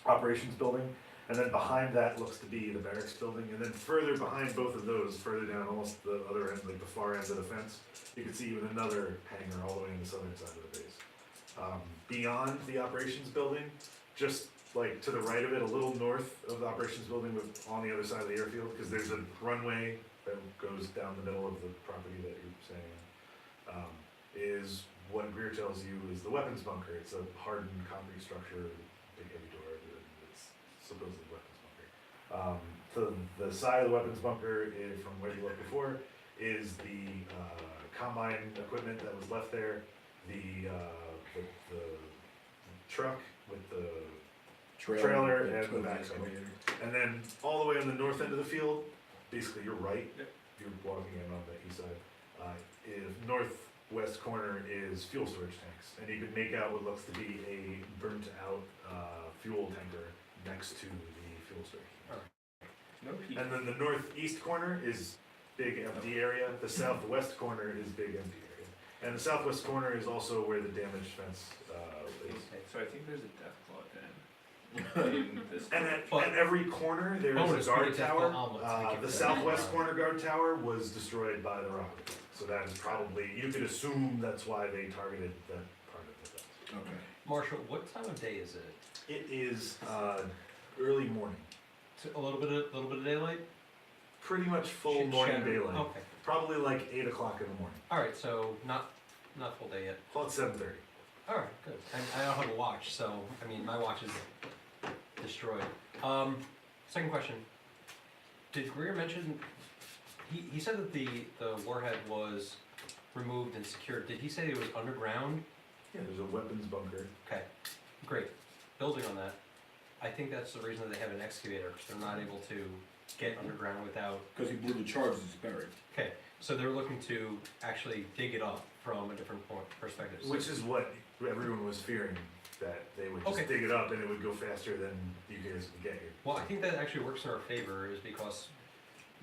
[SPEAKER 3] operations building. And then behind that looks to be the barracks building. And then further behind both of those, further down almost the other end, like the far end of the fence, you can see even another hangar all the way on the southern side of the base. Beyond the operations building, just like to the right of it, a little north of the operations building, on the other side of the airfield, because there's a runway that goes down the middle of the property that you're staying in, is what Greer tells you is the weapons bunker. It's a hardened concrete structure, big heavy door, it's supposedly the weapons bunker. To the side of the weapons bunker, from where you looked before, is the combine equipment that was left there. truck with the trailer and the backhoe. And then all the way on the north end of the field, basically you're right.
[SPEAKER 2] Yep.
[SPEAKER 3] You're walking in on the east side. If northwest corner is fuel storage tanks, and you could make out what looks to be a burnt out fuel tanker next to the fuel storage.
[SPEAKER 2] No people.
[SPEAKER 3] And then the northeast corner is big empty area. The southwest corner is big empty area. And the southwest corner is also where the damaged fence is.
[SPEAKER 2] Okay, so I think there's a death claw then. In this
[SPEAKER 3] And
[SPEAKER 2] one.
[SPEAKER 3] at every corner, there
[SPEAKER 1] Oh,
[SPEAKER 3] is
[SPEAKER 1] it's
[SPEAKER 3] a guard
[SPEAKER 1] pretty
[SPEAKER 3] tower.
[SPEAKER 1] difficult omelets to make it
[SPEAKER 3] The
[SPEAKER 1] for
[SPEAKER 3] southwest
[SPEAKER 1] that.
[SPEAKER 3] corner guard tower was destroyed by the rocket. So that is probably, you could assume that's why they targeted that part of the fence.
[SPEAKER 4] Okay.
[SPEAKER 1] Marshall, what time of day is it?
[SPEAKER 3] It is early morning.
[SPEAKER 1] A little bit of daylight.
[SPEAKER 3] Pretty much full
[SPEAKER 1] Should
[SPEAKER 3] morning
[SPEAKER 1] shadow.
[SPEAKER 3] daylight.
[SPEAKER 1] Okay.
[SPEAKER 3] Probably like 8 o'clock in the morning.
[SPEAKER 1] All right. So not full day yet.
[SPEAKER 3] Call it 7:30.
[SPEAKER 1] All right. Good. I don't have a watch, so I mean my watch is destroyed. Second question. Did Greer mention? He said that the warhead was removed and secured. Did he say it was underground?
[SPEAKER 3] Yeah, there's a weapons bunker.
[SPEAKER 1] Okay. Great. Building on that, I think that's the reason that they have an excavator, because they're not able to get underground without.
[SPEAKER 4] Because he blew the charges, it's buried.
[SPEAKER 1] Okay, so they're looking to actually dig it up from a different point perspective. So-
[SPEAKER 3] Which is what everyone was fearing, that they would just
[SPEAKER 1] Okay.
[SPEAKER 3] dig it up and it would go faster than you guys could get here.
[SPEAKER 1] Well, I think that actually works in our favor, is because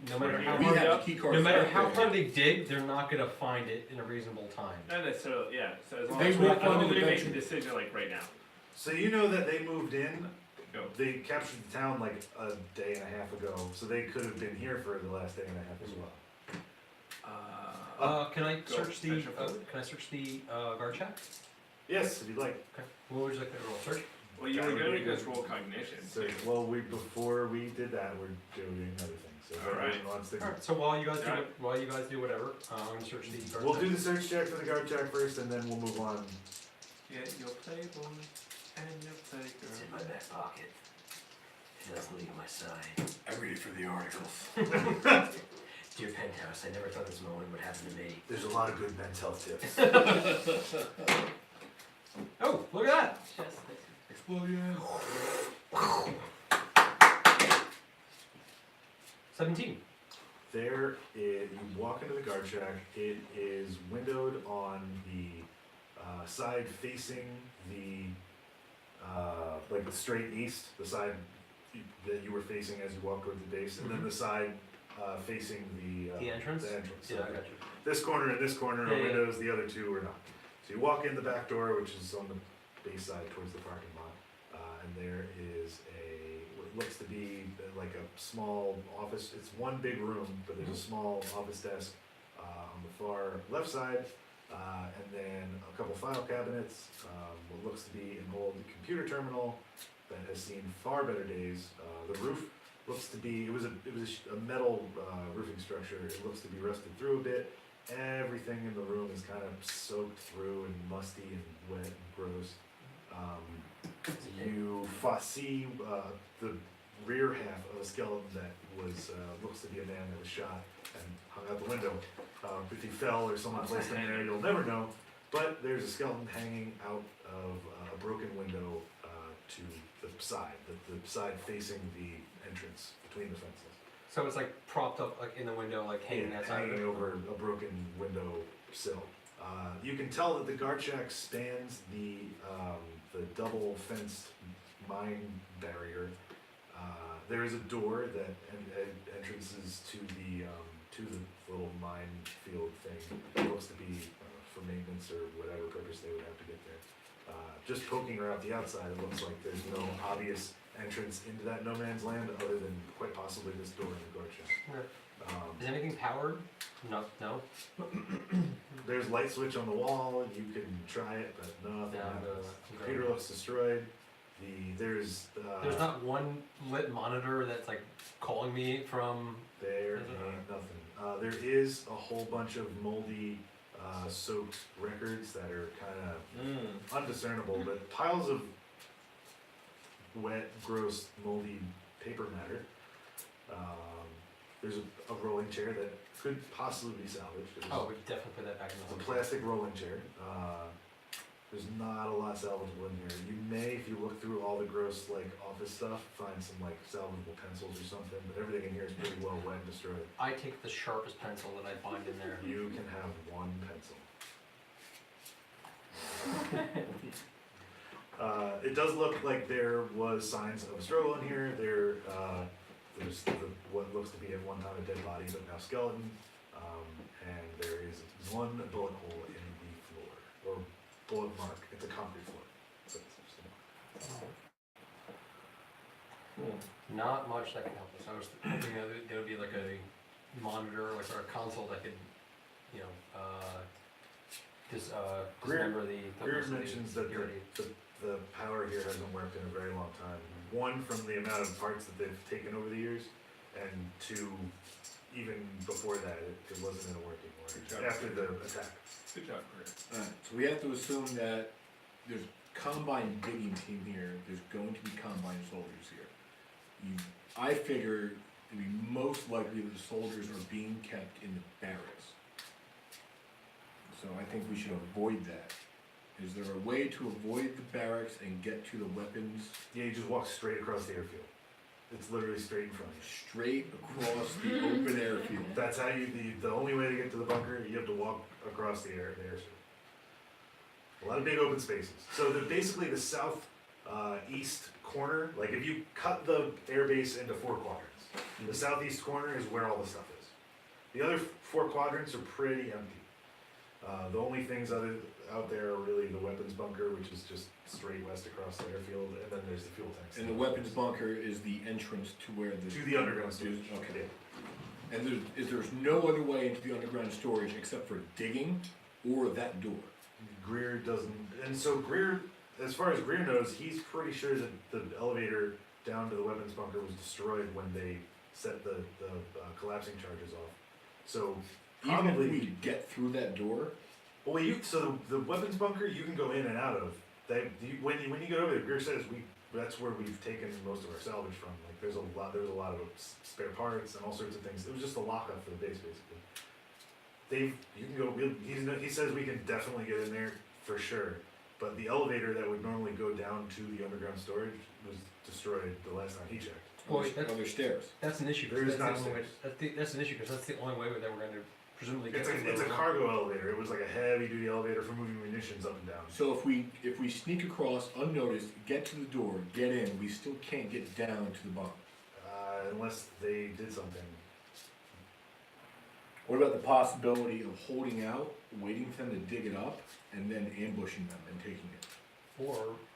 [SPEAKER 1] no matter
[SPEAKER 2] Right,
[SPEAKER 1] how
[SPEAKER 4] We
[SPEAKER 2] yeah.
[SPEAKER 1] hard,
[SPEAKER 4] have the key cards.
[SPEAKER 1] no matter
[SPEAKER 4] right
[SPEAKER 1] how
[SPEAKER 4] there.
[SPEAKER 1] hard they dig, they're not gonna find it in a reasonable time.
[SPEAKER 2] Not necessarily, yeah, so as long
[SPEAKER 4] They
[SPEAKER 2] as
[SPEAKER 4] will
[SPEAKER 2] we,
[SPEAKER 4] find it
[SPEAKER 2] make a
[SPEAKER 4] eventually.
[SPEAKER 2] decision like right now.
[SPEAKER 3] So you know that they moved in,
[SPEAKER 2] Go.
[SPEAKER 3] they captured the town like a day and a half ago, so they could have been here for the last day and a half as well.
[SPEAKER 1] Can I
[SPEAKER 2] Go.
[SPEAKER 1] search the?
[SPEAKER 2] Extra forward.
[SPEAKER 1] Can I search the guard check?
[SPEAKER 3] Yes, if you'd like.
[SPEAKER 1] Okay. What would you like to roll? Search.
[SPEAKER 2] Well, you were gonna make us roll cognition.
[SPEAKER 3] So, well, before we did that, we're doing other things. So if
[SPEAKER 2] Alright.
[SPEAKER 3] everyone wants to-
[SPEAKER 1] All right. So while you guys do
[SPEAKER 2] Got it.
[SPEAKER 1] while you guys do whatever, I'm gonna search the guard
[SPEAKER 3] We'll
[SPEAKER 1] check.
[SPEAKER 3] do the search check for the guard check first, and then we'll move on.
[SPEAKER 2] Get your playboy and your
[SPEAKER 10] It's in my
[SPEAKER 2] playgirl.
[SPEAKER 10] back pocket. It doesn't leave my side.
[SPEAKER 4] I read it for the articles.
[SPEAKER 10] Dear Penthouse, I never thought this moment would happen to me.
[SPEAKER 3] There's a lot of good men's health tips.
[SPEAKER 1] Oh, look at that!
[SPEAKER 6] Just
[SPEAKER 4] Explode,
[SPEAKER 1] 17.
[SPEAKER 3] There, you walk into the guard shack. It is windowed on the side facing the like the straight east, the side that you were facing as you walked towards the base, and then the side facing
[SPEAKER 1] The entrance?
[SPEAKER 3] The entrance.
[SPEAKER 1] Yeah, I got you.
[SPEAKER 3] This corner and this corner
[SPEAKER 1] Yeah,
[SPEAKER 3] are
[SPEAKER 1] yeah.
[SPEAKER 3] windows. The other two are not. So you walk in the back door, which is on the base side towards the parking lot, and there is what looks to be like a small office. It's one big room, but there's a small office desk on the far left side, and then a couple file cabinets. What looks to be an old computer terminal that has seen far better days. The roof looks to be it was a metal roofing structure. It looks to be rusted through a bit. Everything in the room is kind of soaked through and musty and wet and gross. You see the rear half of a skeleton that was looks to be a man that was shot and hung out the window. If he fell or someone placed him there, you'll never know. But there's a skeleton hanging out of a broken window to the side, the side facing the entrance between the fences.
[SPEAKER 1] So it's like propped up like in the window, like hanging
[SPEAKER 3] Yeah,
[SPEAKER 1] outside of
[SPEAKER 3] hanging
[SPEAKER 1] it.
[SPEAKER 3] over a broken window sill. You can tell that the guard shack spans the double fenced mine barrier. There is a door that entrances to the little mine field thing. It looks to be for maintenance or whatever purpose they would have to get there. Just poking around the outside, it looks like there's no obvious entrance into that no man's land other than quite possibly this door in the guard shack.
[SPEAKER 1] Is anything powered? No. No.
[SPEAKER 3] There's light switch on the wall. You can try it, but nothing
[SPEAKER 1] No,
[SPEAKER 3] happens.
[SPEAKER 1] no.
[SPEAKER 3] Computer looks destroyed. There's
[SPEAKER 1] not one lit monitor that's like calling me from.
[SPEAKER 3] there
[SPEAKER 1] Is it?
[SPEAKER 3] ain't nothing. There is a whole bunch of moldy, soaked records that are kind of undiscernible, but piles of wet, gross, moldy paper matter. There's a rolling chair that could possibly be salvaged.
[SPEAKER 1] Oh, we definitely put that back in
[SPEAKER 3] It's
[SPEAKER 1] the
[SPEAKER 3] a
[SPEAKER 1] home.
[SPEAKER 3] plastic rolling chair. There's not a lot salvageable in here. You may, if you look through all the gross like office stuff, find some like salvageable pencils or something, but everything in here is pretty well wet and destroyed.
[SPEAKER 1] I take the sharpest pencil that I find in there.
[SPEAKER 3] You can have one pencil. It does look like there was signs of a struggle in here. There's what looks to be at one time a dead body, but now skeleton. And there is one bullet hole in the floor, or bullet mark. It's a concrete floor. So it's just a mark.
[SPEAKER 1] Not much that can help us. I was hoping that there would be like a monitor, like or a console that could, you know, dismember the
[SPEAKER 3] Greer mentions that the power here hasn't worked in a very long time. One, from the amount of parts that they've taken over the years, and two, even before that, it wasn't in a working order after the attack.
[SPEAKER 11] Good job, Chris.
[SPEAKER 4] Alright, so we have to assume that there's combine digging team here, there's going to be combine soldiers here. I figure it'd be most likely that the soldiers are being kept in the barracks. So I think we should avoid that. Is there a way to avoid the barracks and get to the weapons?
[SPEAKER 3] Yeah, you just walk straight across the airfield. It's literally straight in front of you.
[SPEAKER 4] Straight across the open airfield.
[SPEAKER 3] That's how the only way to get to the bunker, you have to walk across the airfield. A lot of big open spaces. So basically the south east corner, like if you cut the airbase into 4 quadrants, the southeast corner is where all the stuff is. The other 4 quadrants are pretty empty. The only things out there are really the weapons bunker, which is just straight west across the airfield, and then there's the fuel tanks.
[SPEAKER 4] And the weapons bunker is the entrance to where
[SPEAKER 3] the underground storage.
[SPEAKER 4] Okay. And there's no other way into the underground storage except for digging or that door.
[SPEAKER 3] Greer doesn't, and so Greer, as far as Greer knows, he's pretty sure that the elevator down to the weapons bunker was destroyed when they set the collapsing charges off. So
[SPEAKER 4] even if we get through that door.
[SPEAKER 3] Well, so the weapons bunker you can go in and out of. When you get over there, Greer says that's where we've taken most of our salvage from. Like there was a lot of spare parts and all sorts of things. It was just a lockup for the base basically. You can go. He says we can definitely get in there for sure. But the elevator that would normally go down to the underground storage was destroyed the last time he checked.
[SPEAKER 1] Well,
[SPEAKER 4] there's stairs.
[SPEAKER 1] That's an issue.
[SPEAKER 3] There is not
[SPEAKER 1] stairs. That's an issue because that's the only way that we're going to presumably get.
[SPEAKER 3] It's a cargo elevator. It was like a heavy duty elevator for moving munitions up and down.
[SPEAKER 4] So if we sneak across unnoticed, get to the door, get in, we still can't get down to the bomb.
[SPEAKER 3] Unless they did something.
[SPEAKER 4] What about the possibility of holding out, waiting for them to dig it up, and then ambushing them and taking it?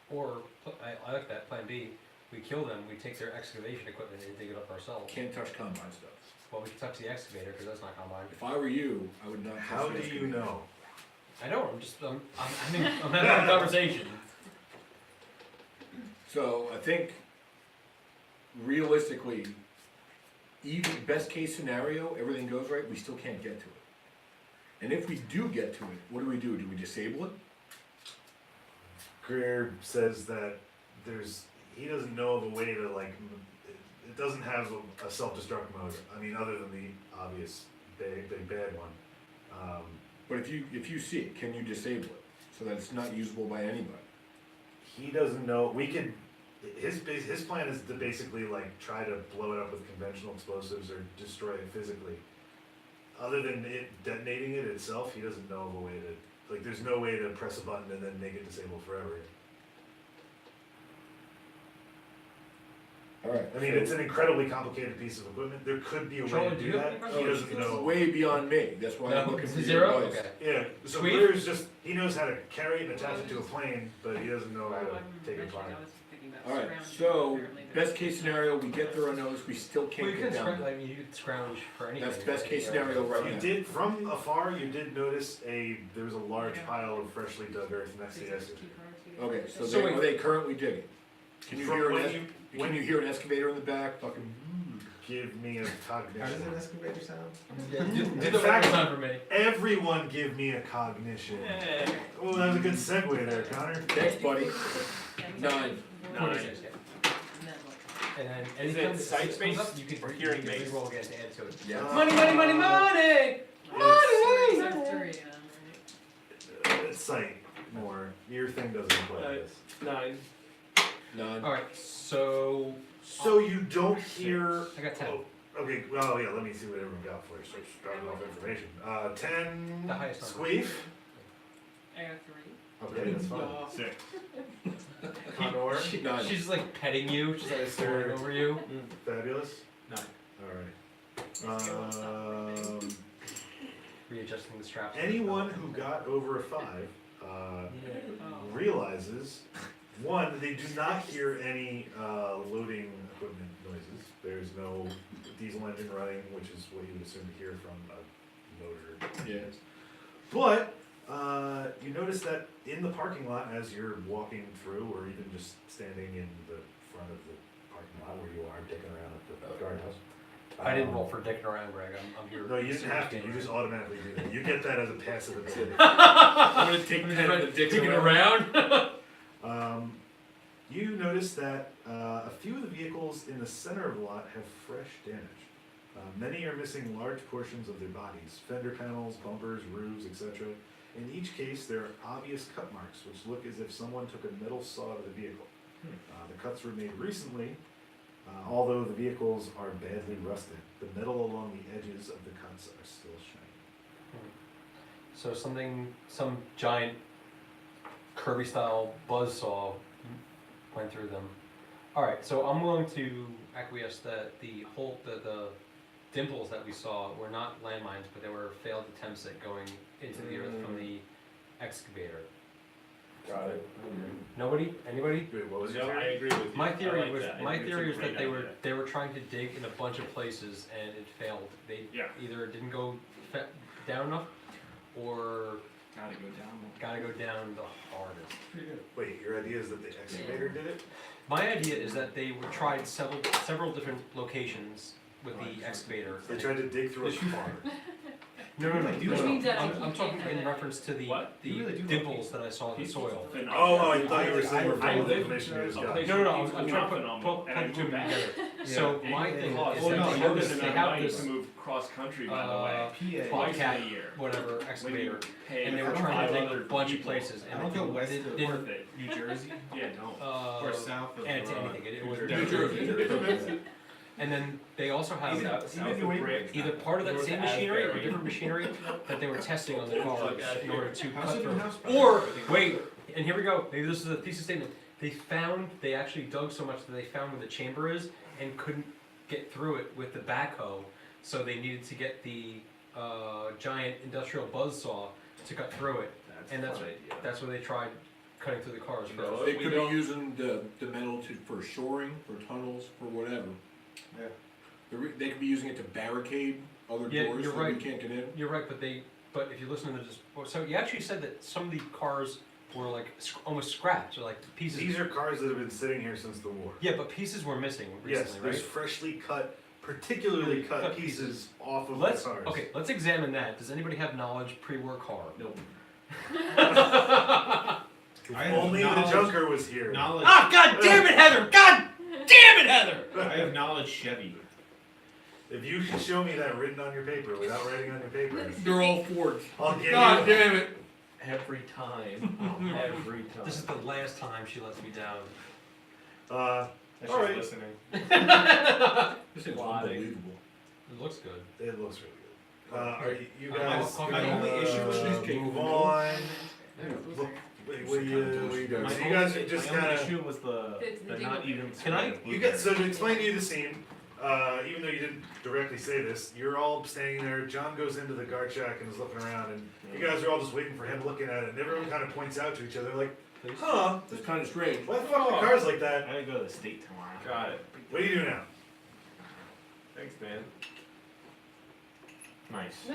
[SPEAKER 1] Or I like that plan B. We kill them. We take their excavation equipment and dig it up ourselves.
[SPEAKER 4] Can't touch combine stuff.
[SPEAKER 1] Well, we can touch the excavator because that's not combined.
[SPEAKER 4] If I were you, I would not touch
[SPEAKER 3] How
[SPEAKER 4] the
[SPEAKER 3] do
[SPEAKER 4] excavator.
[SPEAKER 3] you know?
[SPEAKER 1] I know. I'm having a conversation.
[SPEAKER 4] So I think realistically, even best case scenario, everything goes right, we still can't get to it. And if we do get to it, what do? Do we disable it?
[SPEAKER 3] Greer says that he doesn't know of a way to it doesn't have a self-destruct mode. I mean, other than the obvious big bad one.
[SPEAKER 4] But if you see it, can you disable it so that it's not usable by anybody?
[SPEAKER 3] He doesn't know. We could. His plan is to basically try to blow it up with conventional explosives or destroy it physically. Other than it detonating it itself, he doesn't know of a way to. There's no way to press a button and then make it disabled forever.
[SPEAKER 4] Alright.
[SPEAKER 3] I mean, it's an incredibly complicated piece of equipment. There could be a way
[SPEAKER 1] Charlie,
[SPEAKER 3] to
[SPEAKER 1] do
[SPEAKER 3] do
[SPEAKER 1] you
[SPEAKER 3] that.
[SPEAKER 1] have
[SPEAKER 3] He doesn't know.
[SPEAKER 4] Way beyond me. That's why I'm
[SPEAKER 1] No,
[SPEAKER 4] looking for
[SPEAKER 1] zero.
[SPEAKER 4] your advice.
[SPEAKER 1] Okay.
[SPEAKER 3] Yeah, so
[SPEAKER 1] Sweet.
[SPEAKER 3] Greer's he knows how to carry it and attach it to a plane, but he doesn't know how to take it apart.
[SPEAKER 4] Alright, so best case scenario, we get there unnoticed, we still
[SPEAKER 1] Well,
[SPEAKER 4] can't
[SPEAKER 1] you
[SPEAKER 4] get
[SPEAKER 1] can
[SPEAKER 4] down.
[SPEAKER 1] you could scrounge for anything.
[SPEAKER 4] That's best case scenario right
[SPEAKER 3] You
[SPEAKER 4] now.
[SPEAKER 3] did, from afar, you did notice there was a large pile of freshly dug earth next to the excavator.
[SPEAKER 4] Okay, so,
[SPEAKER 1] So
[SPEAKER 4] are
[SPEAKER 1] wait.
[SPEAKER 4] they currently digging? Can you
[SPEAKER 3] From
[SPEAKER 4] hear
[SPEAKER 3] when
[SPEAKER 4] you hear an excavator in the back? Fucking.
[SPEAKER 3] Give me a cognition.
[SPEAKER 8] excavator sound?
[SPEAKER 1] Do the
[SPEAKER 3] fact-
[SPEAKER 1] first time for me.
[SPEAKER 3] Everyone give me a cognition. Oh, that was a good segue there, Connor.
[SPEAKER 4] Thanks, buddy. 9.
[SPEAKER 1] 26, yeah. And then
[SPEAKER 2] Is
[SPEAKER 1] anytime
[SPEAKER 2] it
[SPEAKER 1] that
[SPEAKER 2] sight
[SPEAKER 1] comes
[SPEAKER 2] space
[SPEAKER 1] up, you can
[SPEAKER 2] or hearing
[SPEAKER 1] you can
[SPEAKER 2] base?
[SPEAKER 1] reroll again to add to it.
[SPEAKER 4] Yeah.
[SPEAKER 1] Money, money, money, money!
[SPEAKER 3] It's sight. more. Your thing doesn't look like this.
[SPEAKER 2] 9.
[SPEAKER 4] None.
[SPEAKER 1] Alright, so
[SPEAKER 3] So you don't hear.
[SPEAKER 1] I got 10.
[SPEAKER 3] Oh, okay, well, yeah, let me see what everyone got for you. So starting off information. 10
[SPEAKER 1] The highest number.
[SPEAKER 3] squeef.
[SPEAKER 6] I got 3.
[SPEAKER 3] Okay, that's fine.
[SPEAKER 7] 6.
[SPEAKER 3] Condor.
[SPEAKER 1] She's like petting you, she's like staring over you.
[SPEAKER 3] Fabulous.
[SPEAKER 2] 9.
[SPEAKER 3] Alright.
[SPEAKER 1] Readjusting the straps.
[SPEAKER 3] Anyone who got over a 5 realizes, one, they do not hear any loading equipment noises. There's no diesel engine running, which is what you would assume to hear from a motor.
[SPEAKER 4] Yeah.
[SPEAKER 3] But you notice that in the parking lot, as you're walking through, or even just standing in the front of the parking lot where you are, dicking around at the guardhouse.
[SPEAKER 1] I didn't roll for dicking around, Greg. I'm here.
[SPEAKER 3] No, you didn't have to. You just automatically do that. You get that as a passive ability.
[SPEAKER 2] I'm gonna take 10 of the dicks
[SPEAKER 1] Dicking
[SPEAKER 2] around.
[SPEAKER 1] around.
[SPEAKER 3] You notice that a few of the vehicles in the center of the lot have fresh damage. Many are missing large portions of their bodies, fender panels, bumpers, roofs, etc. In each case, there are obvious cut marks, which look as if someone took a metal saw to the vehicle. The cuts were made recently, although the vehicles are badly rusted. The metal along the edges of the cuts are still shiny.
[SPEAKER 1] So some giant Kirby-style buzzsaw went through them. All right, so I'm willing to acquiesce that the dimples that we saw were not landmines, but they were failed attempts at going into the earth from the excavator.
[SPEAKER 2] Got it.
[SPEAKER 1] Nobody? Anybody?
[SPEAKER 3] Wait, what was
[SPEAKER 2] No,
[SPEAKER 3] your
[SPEAKER 2] I
[SPEAKER 3] theory?
[SPEAKER 2] agree with you.
[SPEAKER 1] My
[SPEAKER 2] I
[SPEAKER 1] theory
[SPEAKER 2] like
[SPEAKER 1] was
[SPEAKER 2] that. I
[SPEAKER 1] my
[SPEAKER 2] think it's
[SPEAKER 1] theory
[SPEAKER 2] a
[SPEAKER 1] was that
[SPEAKER 2] great idea.
[SPEAKER 1] they were trying to dig in a bunch of places and it failed. They
[SPEAKER 11] Yeah.
[SPEAKER 1] either didn't go down enough or
[SPEAKER 11] Gotta go down.
[SPEAKER 1] gotta go down the hardest.
[SPEAKER 11] Pretty good.
[SPEAKER 3] Wait, your idea is that the excavator did it?
[SPEAKER 1] My idea is that they tried several different locations with the excavator.
[SPEAKER 3] They tried to dig through a car.
[SPEAKER 1] No, no, no.
[SPEAKER 6] Which
[SPEAKER 1] no,
[SPEAKER 6] means that
[SPEAKER 1] I'm,
[SPEAKER 6] you
[SPEAKER 1] I'm talking
[SPEAKER 6] can't
[SPEAKER 1] in
[SPEAKER 6] have
[SPEAKER 1] reference to the
[SPEAKER 2] What?
[SPEAKER 1] the
[SPEAKER 7] You really do love
[SPEAKER 1] dimples that I saw in the soil.
[SPEAKER 3] Oh, I thought you were saying we're
[SPEAKER 2] I
[SPEAKER 3] full of
[SPEAKER 2] live
[SPEAKER 3] information you just got.
[SPEAKER 2] in
[SPEAKER 1] No, no, no.
[SPEAKER 2] It's
[SPEAKER 1] I'm trying to
[SPEAKER 2] not
[SPEAKER 1] put
[SPEAKER 2] phenomenal, and I
[SPEAKER 1] two
[SPEAKER 2] moved back.
[SPEAKER 1] together. So
[SPEAKER 2] Yeah.
[SPEAKER 1] my thing
[SPEAKER 2] Well,
[SPEAKER 1] is
[SPEAKER 2] no,
[SPEAKER 1] that
[SPEAKER 2] more
[SPEAKER 1] they
[SPEAKER 2] than
[SPEAKER 1] have
[SPEAKER 2] enough
[SPEAKER 1] this
[SPEAKER 2] to move cross country, by the way.
[SPEAKER 1] Bobcat,
[SPEAKER 2] Twice a year.
[SPEAKER 1] whatever
[SPEAKER 2] When you
[SPEAKER 1] excavator,
[SPEAKER 2] pay
[SPEAKER 1] and they were
[SPEAKER 7] I don't
[SPEAKER 1] trying to dig
[SPEAKER 2] other
[SPEAKER 1] a bunch of
[SPEAKER 2] people.
[SPEAKER 1] places,
[SPEAKER 7] I
[SPEAKER 1] and
[SPEAKER 7] don't
[SPEAKER 1] it
[SPEAKER 7] go west
[SPEAKER 1] didn't-
[SPEAKER 7] of
[SPEAKER 1] didn't,
[SPEAKER 2] Worth it.
[SPEAKER 7] New Jersey
[SPEAKER 2] Yeah, don't.
[SPEAKER 7] or south of
[SPEAKER 1] add to anything. It was
[SPEAKER 2] New Jersey.
[SPEAKER 1] And then they also have
[SPEAKER 2] South of Brick.
[SPEAKER 1] either part of that
[SPEAKER 2] North
[SPEAKER 1] same machinery or
[SPEAKER 2] Asbury.
[SPEAKER 1] different machinery that they were testing on the cars in order to
[SPEAKER 7] How's
[SPEAKER 1] cut
[SPEAKER 7] it
[SPEAKER 1] through.
[SPEAKER 7] in house?
[SPEAKER 1] Or wait, and here we go. Maybe this is a thesis statement. They actually dug so much that they found where the chamber is and couldn't get through it with the backhoe, so they needed to get the giant industrial buzzsaw to cut through it, and that's where they tried cutting through the cars
[SPEAKER 2] You know,
[SPEAKER 1] first.
[SPEAKER 4] They
[SPEAKER 2] we
[SPEAKER 4] could
[SPEAKER 2] don't-
[SPEAKER 4] be using the metal for shoring, for tunnels, for whatever.
[SPEAKER 7] Yeah.
[SPEAKER 4] They could be using it to barricade other
[SPEAKER 1] Yeah,
[SPEAKER 4] doors
[SPEAKER 1] you're
[SPEAKER 4] so
[SPEAKER 1] right.
[SPEAKER 4] we can't get in.
[SPEAKER 1] You're right, but if you listen to this, so you actually said that some of the cars were like almost scrapped, or like pieces.
[SPEAKER 3] These are cars that have been sitting here since the war.
[SPEAKER 1] Yeah, but pieces were missing
[SPEAKER 3] Yes,
[SPEAKER 1] recently,
[SPEAKER 3] there's
[SPEAKER 1] right?
[SPEAKER 3] freshly cut, particularly cut
[SPEAKER 1] Cut
[SPEAKER 3] pieces off of
[SPEAKER 1] Let's
[SPEAKER 3] the cars.
[SPEAKER 1] okay. Let's examine that. Does anybody have knowledge pre-war car?
[SPEAKER 2] Nope.
[SPEAKER 3] If
[SPEAKER 7] I have
[SPEAKER 3] only the
[SPEAKER 7] knowledge-
[SPEAKER 3] Junker was here.
[SPEAKER 7] Knowledge.
[SPEAKER 1] Ah, God damn it, Heather! God damn it, Heather!
[SPEAKER 7] I have knowledge Chevy.
[SPEAKER 3] If you can show me that written on your paper without writing on your paper,
[SPEAKER 4] They're all Fords.
[SPEAKER 3] I'll give
[SPEAKER 4] God
[SPEAKER 3] you.
[SPEAKER 4] damn it!
[SPEAKER 2] Every time. Every time.
[SPEAKER 1] This is the last time she lets me down.
[SPEAKER 7] She's
[SPEAKER 3] All right.
[SPEAKER 7] listening.
[SPEAKER 4] This thing's
[SPEAKER 2] Plotting.
[SPEAKER 4] unbelievable.
[SPEAKER 1] It looks good.
[SPEAKER 3] It looks really good. Are you
[SPEAKER 1] My
[SPEAKER 3] guys?
[SPEAKER 1] only
[SPEAKER 7] issue with this
[SPEAKER 4] cake
[SPEAKER 3] move
[SPEAKER 4] is
[SPEAKER 3] on. Wait, what are you doing?
[SPEAKER 7] My
[SPEAKER 3] So you guys are
[SPEAKER 7] only-
[SPEAKER 3] just
[SPEAKER 7] my only
[SPEAKER 3] kind of.
[SPEAKER 7] issue was the not even.
[SPEAKER 1] Can I-
[SPEAKER 3] You get so to explain to you the scene. Even though you didn't directly say this, you're all standing there. John goes into the guard shack and is looking around, and you guys are all just waiting for him, looking at it. And everyone kind of points out to each other, like, "Huh?
[SPEAKER 4] It's kind of strange.
[SPEAKER 3] Why the fuck are the cars like that?"
[SPEAKER 7] I gotta go to the state tomorrow.
[SPEAKER 2] Got it.
[SPEAKER 3] What do you do now?
[SPEAKER 2] Thanks, man.
[SPEAKER 7] Nice.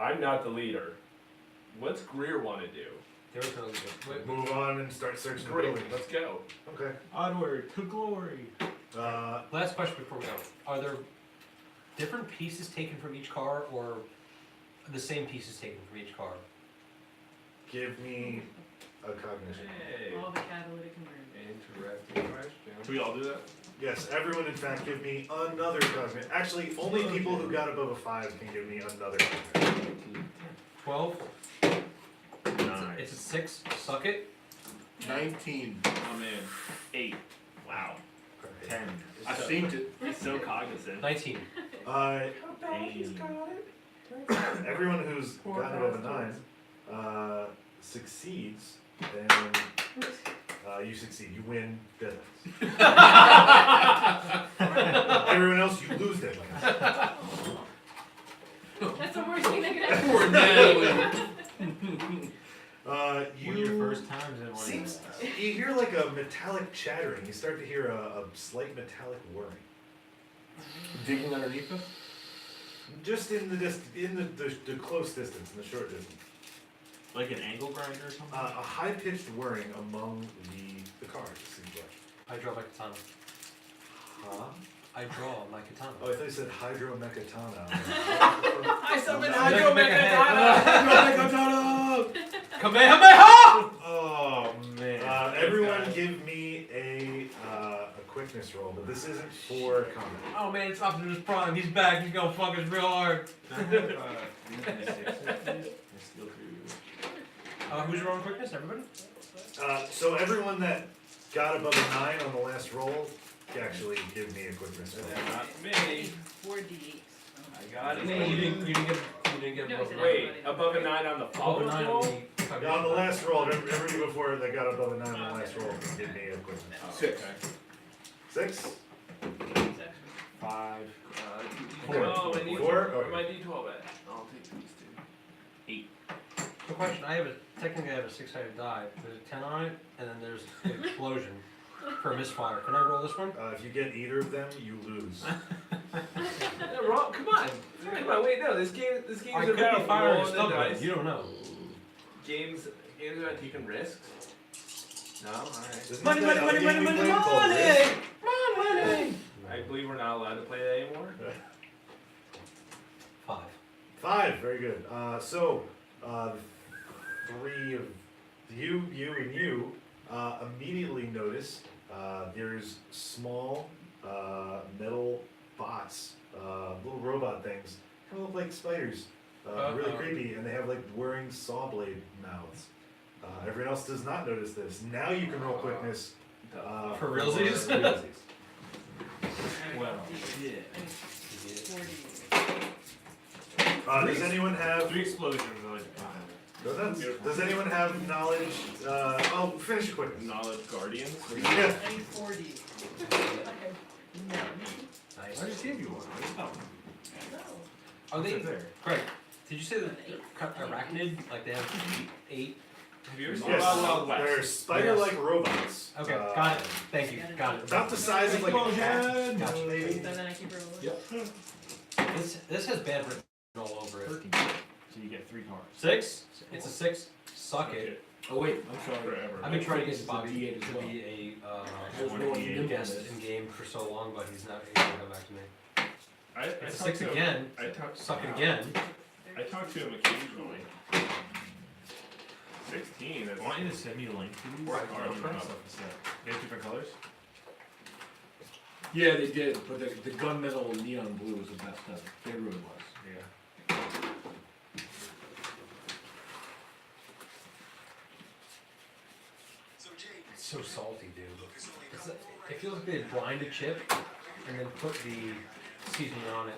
[SPEAKER 2] I'm not the leader. What's Greer want to do?
[SPEAKER 1] There was no wait,
[SPEAKER 3] Move on and start searching the
[SPEAKER 2] Great.
[SPEAKER 3] building.
[SPEAKER 2] Let's go.
[SPEAKER 3] Okay.
[SPEAKER 7] Onward to glory.
[SPEAKER 1] Last question before we go. Are there different pieces taken from each car, or the same pieces taken from each car?
[SPEAKER 3] Give me a cognition.
[SPEAKER 2] Hey.
[SPEAKER 6] All the catalytic converters.
[SPEAKER 2] Interesting question.
[SPEAKER 7] Should we all do that?
[SPEAKER 3] Yes, everyone in fact give me another cognition. Actually, only people who got above a 5 can give me another cognition.
[SPEAKER 1] 12. It's a 6. Suck it.
[SPEAKER 4] 19.
[SPEAKER 11] I'm in.
[SPEAKER 2] 8. Wow.
[SPEAKER 11] 10.
[SPEAKER 4] I've seen it.
[SPEAKER 2] He's so cognizant.
[SPEAKER 1] 19.
[SPEAKER 3] Everyone who's gotten above a 9 succeeds, and you succeed. You win deadlines. Everyone else, you lose deadlines.
[SPEAKER 6] That's the worst thing that could happen.
[SPEAKER 5] Poor Natalie. One of your
[SPEAKER 3] You
[SPEAKER 5] first times in one.
[SPEAKER 3] seems you hear like a metallic chattering. You start to hear a slight metallic whirring.
[SPEAKER 4] Digging underneath us?
[SPEAKER 3] Just in the close distance, in the short distance.
[SPEAKER 5] Like an angle grinder or something?
[SPEAKER 3] A high-pitched whirring among the cars, it seems like.
[SPEAKER 1] I draw my katana.
[SPEAKER 3] Huh?
[SPEAKER 1] I draw my katana.
[SPEAKER 3] Oh, I thought you said hydromechatana.
[SPEAKER 11] I summon
[SPEAKER 1] Kamehameha!
[SPEAKER 5] Oh man.
[SPEAKER 3] Everyone give me a quickness roll, but this isn't for combat.
[SPEAKER 1] Oh man, it's Optimus Prime. He's back. He's gonna fuck us real hard. Who's rolling quickness? Everybody?
[SPEAKER 3] So everyone that got above a 9 on the last roll, actually give me a quickness roll.
[SPEAKER 11] Not me.
[SPEAKER 6] 4d8.
[SPEAKER 11] I got it.
[SPEAKER 1] You didn't get
[SPEAKER 6] No,
[SPEAKER 1] above
[SPEAKER 6] he
[SPEAKER 1] a
[SPEAKER 6] said
[SPEAKER 1] 9.
[SPEAKER 2] Wait, above a 9 on the
[SPEAKER 1] Above a
[SPEAKER 2] follow
[SPEAKER 1] 9
[SPEAKER 2] roll?
[SPEAKER 1] on the.
[SPEAKER 3] Yeah, on the last roll, everybody before that got above a 9 on the last roll, give me a quickness.
[SPEAKER 4] 6.
[SPEAKER 3] 6?
[SPEAKER 5] 5.
[SPEAKER 2] Oh, my D12.
[SPEAKER 3] 4?
[SPEAKER 2] Where my
[SPEAKER 3] Okay.
[SPEAKER 2] D12 at? I'll take these 2.
[SPEAKER 1] So question, technically I have a 6-sided die. There's a 10 on it, and then there's an explosion for a misfire. Can I roll this one?
[SPEAKER 3] If you get either of them, you lose.
[SPEAKER 2] No, wrong. Come on. Come on. Wait, no. This game's
[SPEAKER 1] I could be
[SPEAKER 2] about
[SPEAKER 1] firing a
[SPEAKER 2] rolling the
[SPEAKER 1] stub
[SPEAKER 2] dice.
[SPEAKER 1] gun. You don't know.
[SPEAKER 2] Games about taking risks. No, all right.
[SPEAKER 3] Isn't that the other game we played called Risk?
[SPEAKER 2] I believe we're not allowed to play that anymore.
[SPEAKER 1] 5.
[SPEAKER 3] 5, very good. Three of you, and you immediately notice there's small metal bots, little robot things, kind of look like spiders, really creepy, and they have like whirring saw blade mouths. Everyone else does not notice this. Now you can roll quickness
[SPEAKER 1] For realsies?
[SPEAKER 5] Well, yeah.
[SPEAKER 6] 4d8.
[SPEAKER 3] Does anyone have?
[SPEAKER 5] 3 explosions.
[SPEAKER 3] Does anyone have knowledge? Finish quick.
[SPEAKER 2] Knowledge guardians.
[SPEAKER 3] Yeah.
[SPEAKER 6] I need 4d. No.
[SPEAKER 1] Nice.
[SPEAKER 5] I just gave you one. Oh.
[SPEAKER 1] Are they?
[SPEAKER 5] What's there?
[SPEAKER 1] Greg, did you say that arachnid? Like they have 8?
[SPEAKER 2] Have you ever seen
[SPEAKER 3] Yes,
[SPEAKER 2] Wild Wild West?
[SPEAKER 3] they're spider-like robots.
[SPEAKER 1] Okay, got it. Thank you. Got it.
[SPEAKER 3] About the size of like a cat.
[SPEAKER 1] Gotcha.
[SPEAKER 6] So then I keep rolling.
[SPEAKER 4] Yep.
[SPEAKER 1] This has bad written all over it.
[SPEAKER 5] 13. So you get 3 cards.
[SPEAKER 1] 6? It's a 6. Suck it.
[SPEAKER 4] Oh wait, I'm sorry.
[SPEAKER 2] Forever.
[SPEAKER 1] I've been trying to
[SPEAKER 4] This
[SPEAKER 1] get
[SPEAKER 4] is a
[SPEAKER 1] Bobby
[SPEAKER 4] D8
[SPEAKER 1] to
[SPEAKER 4] as well.
[SPEAKER 1] be
[SPEAKER 4] There's no one
[SPEAKER 1] a
[SPEAKER 4] in
[SPEAKER 1] guest
[SPEAKER 4] this.
[SPEAKER 1] in game for so long, but he's not able to come back to me.
[SPEAKER 2] I
[SPEAKER 1] It's a
[SPEAKER 2] talked
[SPEAKER 1] 6
[SPEAKER 2] to him-
[SPEAKER 1] again.
[SPEAKER 2] I talked.
[SPEAKER 1] Suck it again.
[SPEAKER 2] I talk to him occasionally. 16. That's
[SPEAKER 5] I want you to send me a link to these.
[SPEAKER 2] Right.
[SPEAKER 5] Or I'll print stuff instead. They have different colors?
[SPEAKER 4] Yeah, they did, but the gunmetal neon blue was the best ever. It really was.
[SPEAKER 5] Yeah.
[SPEAKER 1] It's so salty, dude. It feels like they blind a chip and then put the seasoning on it.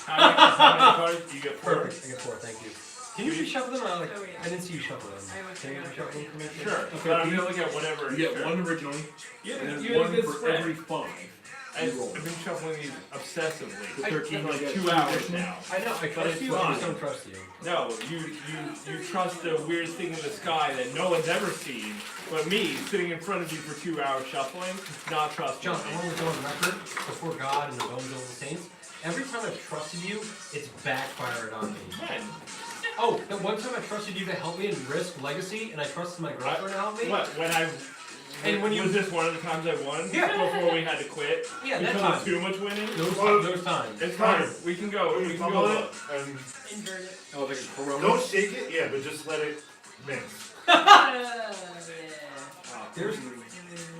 [SPEAKER 2] how many cards do you get? 4?
[SPEAKER 1] Perfect. I get 4. Thank you. Can you reshuffle them? I didn't see you shuffle them. Can you reshuffle them for me?
[SPEAKER 2] Sure. But I'm gonna look at whatever.
[SPEAKER 4] You get
[SPEAKER 2] sure.
[SPEAKER 4] 1 originally,
[SPEAKER 2] Yeah,
[SPEAKER 4] and then
[SPEAKER 2] you had a
[SPEAKER 4] 1
[SPEAKER 2] good
[SPEAKER 4] for
[SPEAKER 2] spread.
[SPEAKER 4] every 5.
[SPEAKER 2] I've been shuffling these obsessively
[SPEAKER 4] The
[SPEAKER 2] for
[SPEAKER 4] 13
[SPEAKER 2] like
[SPEAKER 4] like
[SPEAKER 2] 2 hours now.
[SPEAKER 1] I know. I trust you. I just don't trust you.
[SPEAKER 2] No, you trust the weird thing in the sky that no one's ever seen, but me sitting in front of you for 2 hours shuffling, not trusting.
[SPEAKER 1] John, I want to go on record before God and the bones of the saints. Every time I've trusted you, it's backfired on me.
[SPEAKER 2] When?
[SPEAKER 1] Oh, the one time I trusted you to help me in Risk Legacy, and I trusted my girlfriend to help me.
[SPEAKER 2] What?
[SPEAKER 1] And when you
[SPEAKER 2] was this one of the times I won?
[SPEAKER 1] Yeah.
[SPEAKER 2] Before we had to quit.
[SPEAKER 1] Yeah, that
[SPEAKER 2] because
[SPEAKER 1] time.
[SPEAKER 2] of too much winning.
[SPEAKER 1] Those times.
[SPEAKER 2] It's fine. We can go. We can
[SPEAKER 3] Fumble
[SPEAKER 2] go.
[SPEAKER 3] it and
[SPEAKER 6] Invert it.
[SPEAKER 4] Oh, like a Corona.
[SPEAKER 3] don't shake it, yeah, but just let it mix.
[SPEAKER 6] Yeah.
[SPEAKER 1] There's,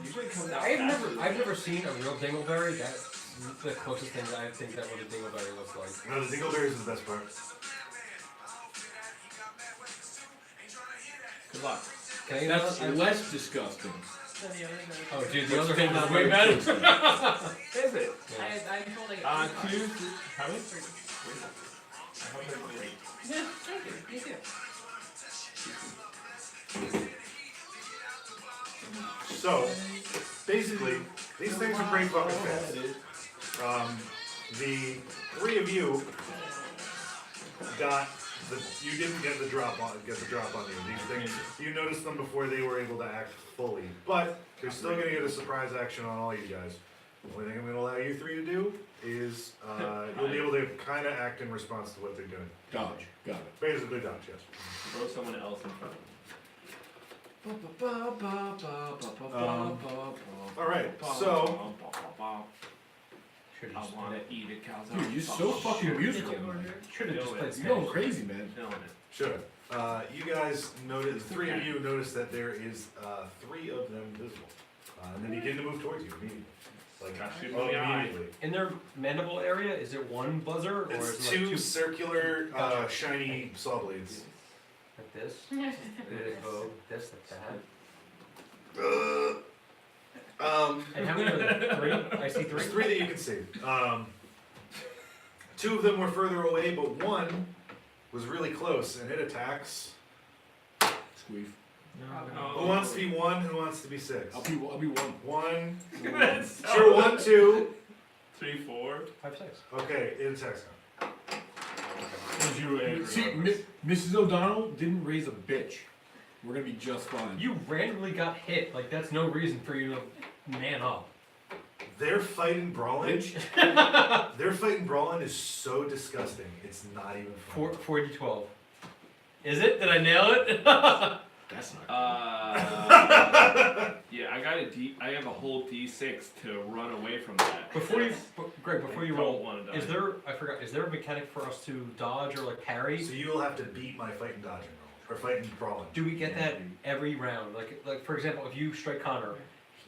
[SPEAKER 2] Usually comes out
[SPEAKER 1] I've
[SPEAKER 2] faster.
[SPEAKER 1] never seen a real dingleberry that the closest thing that I think that what a dingleberry looks like.
[SPEAKER 3] No, the dingleberry is the best part.
[SPEAKER 11] Good luck.
[SPEAKER 1] Can I
[SPEAKER 5] That's less disgusting.
[SPEAKER 6] So the other goes.
[SPEAKER 1] Oh, dude, the other hand is
[SPEAKER 5] way
[SPEAKER 1] way
[SPEAKER 5] better.
[SPEAKER 1] better.
[SPEAKER 11] Is it?
[SPEAKER 6] I'm told I get
[SPEAKER 11] Two. How many?
[SPEAKER 6] three.
[SPEAKER 11] I hope it's three.
[SPEAKER 6] Yeah, thank you. You too.
[SPEAKER 3] So, basically, these things are pretty fucking fast. The three of you got you didn't get the drop on you. These things, you noticed them before they were able to act fully, but you're still gonna get a surprise action on all you guys. The only thing I'm gonna allow you three to do is you'll be able to kind of act in response to what they're doing.
[SPEAKER 5] Dodge. Got it.
[SPEAKER 3] Basically, dodge, yes.
[SPEAKER 11] Throw someone else in front of them.
[SPEAKER 3] All right, so
[SPEAKER 11] I wanna eat a calzone.
[SPEAKER 5] Dude, you're so fucking musical.
[SPEAKER 1] Should have just played
[SPEAKER 5] You're going crazy, man.
[SPEAKER 11] Feeling it.
[SPEAKER 3] sure. You guys notice, the three of you notice that there is three of them visible, and they begin to move towards you immediately. Like
[SPEAKER 11] Shoot me in the eye.
[SPEAKER 3] immediately.
[SPEAKER 1] In their mandible area, is it one buzzer or
[SPEAKER 3] It's
[SPEAKER 1] is it
[SPEAKER 3] two
[SPEAKER 1] like two
[SPEAKER 3] circular,
[SPEAKER 1] Gotcha.
[SPEAKER 3] shiny saw blades.
[SPEAKER 1] like this? Did it go this like that? And how many are there? Three? I see
[SPEAKER 3] There's
[SPEAKER 1] three.
[SPEAKER 3] three that you can see. Two of them were further away, but one was really close, and it attacks.
[SPEAKER 5] Squeef.
[SPEAKER 3] Who wants to be one? Who wants to be six?
[SPEAKER 5] I'll be one.
[SPEAKER 3] One.
[SPEAKER 11] That's so-
[SPEAKER 3] Sure, 1, 2.
[SPEAKER 11] 3, 4.
[SPEAKER 1] 5, 6.
[SPEAKER 3] Okay, it attacks now.
[SPEAKER 5] See, Mrs. O'Donnell didn't raise a bitch. We're gonna be just fine.
[SPEAKER 1] You randomly got hit. Like that's no reason for you to man up.
[SPEAKER 3] Their fight and brawling. Their fight and brawling is so disgusting. It's not even funny.
[SPEAKER 1] 4d12. Is it? Did I nail it?
[SPEAKER 5] That's not
[SPEAKER 11] Yeah, I have a whole D6 to run away from that.
[SPEAKER 1] Greg, before you
[SPEAKER 11] I don't
[SPEAKER 1] roll,
[SPEAKER 11] wanna die.
[SPEAKER 1] is there a mechanic for us to dodge or like parry?
[SPEAKER 3] So you'll have to beat my fight and dodging roll, or fight and brawling.
[SPEAKER 1] Do we get that every round? Like for example, if you strike Connor,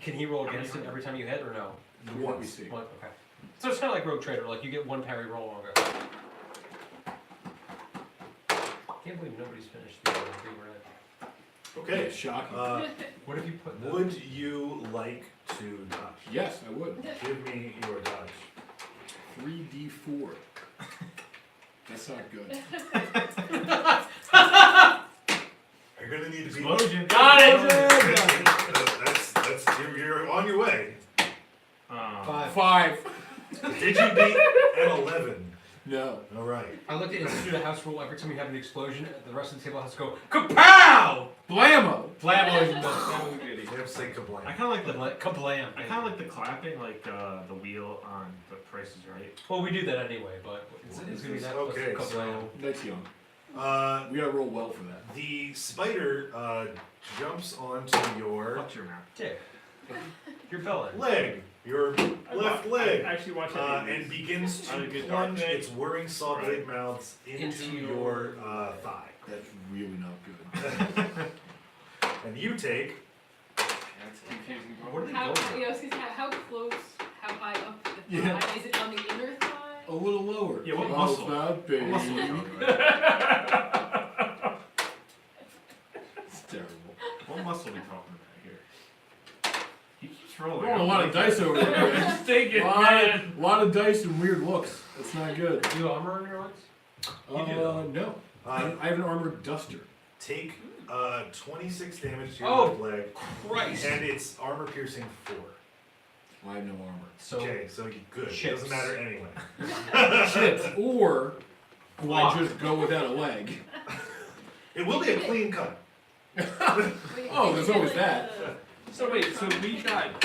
[SPEAKER 1] can he roll against it every time you hit or no?
[SPEAKER 3] Once.
[SPEAKER 1] One, okay. So it's kind of like Rogue Trader, like you get one parry roll on it. Can't believe nobody's finished the green red.
[SPEAKER 3] Okay.
[SPEAKER 5] shocking.
[SPEAKER 1] What if you put the...
[SPEAKER 3] Would you like to dodge?
[SPEAKER 5] Yes, I would.
[SPEAKER 3] Give me your dodge.
[SPEAKER 5] 3d4. That's not good.
[SPEAKER 3] You're gonna need to be.
[SPEAKER 1] Explosion. Got it!
[SPEAKER 3] That's you're on your way.
[SPEAKER 5] 5.
[SPEAKER 3] Did you beat an 11?
[SPEAKER 5] No.
[SPEAKER 3] All right.
[SPEAKER 1] I like to institute a house rule every time you have an explosion, the rest of the table has to go kapow!
[SPEAKER 5] Blammo!
[SPEAKER 1] Blammo is the best.
[SPEAKER 11] That was good.
[SPEAKER 3] You have to say kablam.
[SPEAKER 12] I kind of like the
[SPEAKER 1] Kablam.
[SPEAKER 12] I kind of like the clapping, like the wheel on The Price is Right.
[SPEAKER 1] Well, we do that anyway, but it's gonna be that.
[SPEAKER 3] Okay,
[SPEAKER 1] Kablam.
[SPEAKER 5] Nice young.
[SPEAKER 3] We
[SPEAKER 5] gotta roll well for that.
[SPEAKER 3] The spider jumps onto your
[SPEAKER 12] What's your map?
[SPEAKER 1] Dick. Your belly.
[SPEAKER 3] leg, your left leg,
[SPEAKER 11] I actually watched
[SPEAKER 3] and begins to
[SPEAKER 11] On a good
[SPEAKER 3] plunge
[SPEAKER 11] dark day.
[SPEAKER 3] its whirring saw blade mouths into your thigh.
[SPEAKER 5] That's really not good.
[SPEAKER 3] And you take.
[SPEAKER 11] That's confusing.
[SPEAKER 1] What are they
[SPEAKER 6] How,
[SPEAKER 1] going?
[SPEAKER 6] how close, how high up the thigh?
[SPEAKER 5] Yeah.
[SPEAKER 6] Is it on the inner thigh?
[SPEAKER 5] A little lower.
[SPEAKER 12] Yeah, what
[SPEAKER 5] Oh,
[SPEAKER 12] muscle?
[SPEAKER 5] Not baby.
[SPEAKER 12] Muscle.
[SPEAKER 5] It's terrible.
[SPEAKER 12] What muscle are we talking about here? He keeps rolling.
[SPEAKER 5] Rolling a lot of dice over there.
[SPEAKER 11] Just take it, man.
[SPEAKER 5] lot of dice and weird looks. That's not good.
[SPEAKER 1] Do you have armor on your legs?
[SPEAKER 5] No. I have an armored duster.
[SPEAKER 3] Take 26 damage to your
[SPEAKER 1] Oh.
[SPEAKER 3] left leg,
[SPEAKER 1] Christ!
[SPEAKER 3] and it's armor piercing 4.
[SPEAKER 5] I have no armor.
[SPEAKER 1] So,
[SPEAKER 3] Okay, so you're good. It
[SPEAKER 1] Chips.
[SPEAKER 3] doesn't matter anyway.
[SPEAKER 5] Chips. Or
[SPEAKER 1] Guac.
[SPEAKER 5] I just go without a leg.
[SPEAKER 3] It will be a clean cut.
[SPEAKER 5] Oh, there's always that.
[SPEAKER 11] So wait, so we got,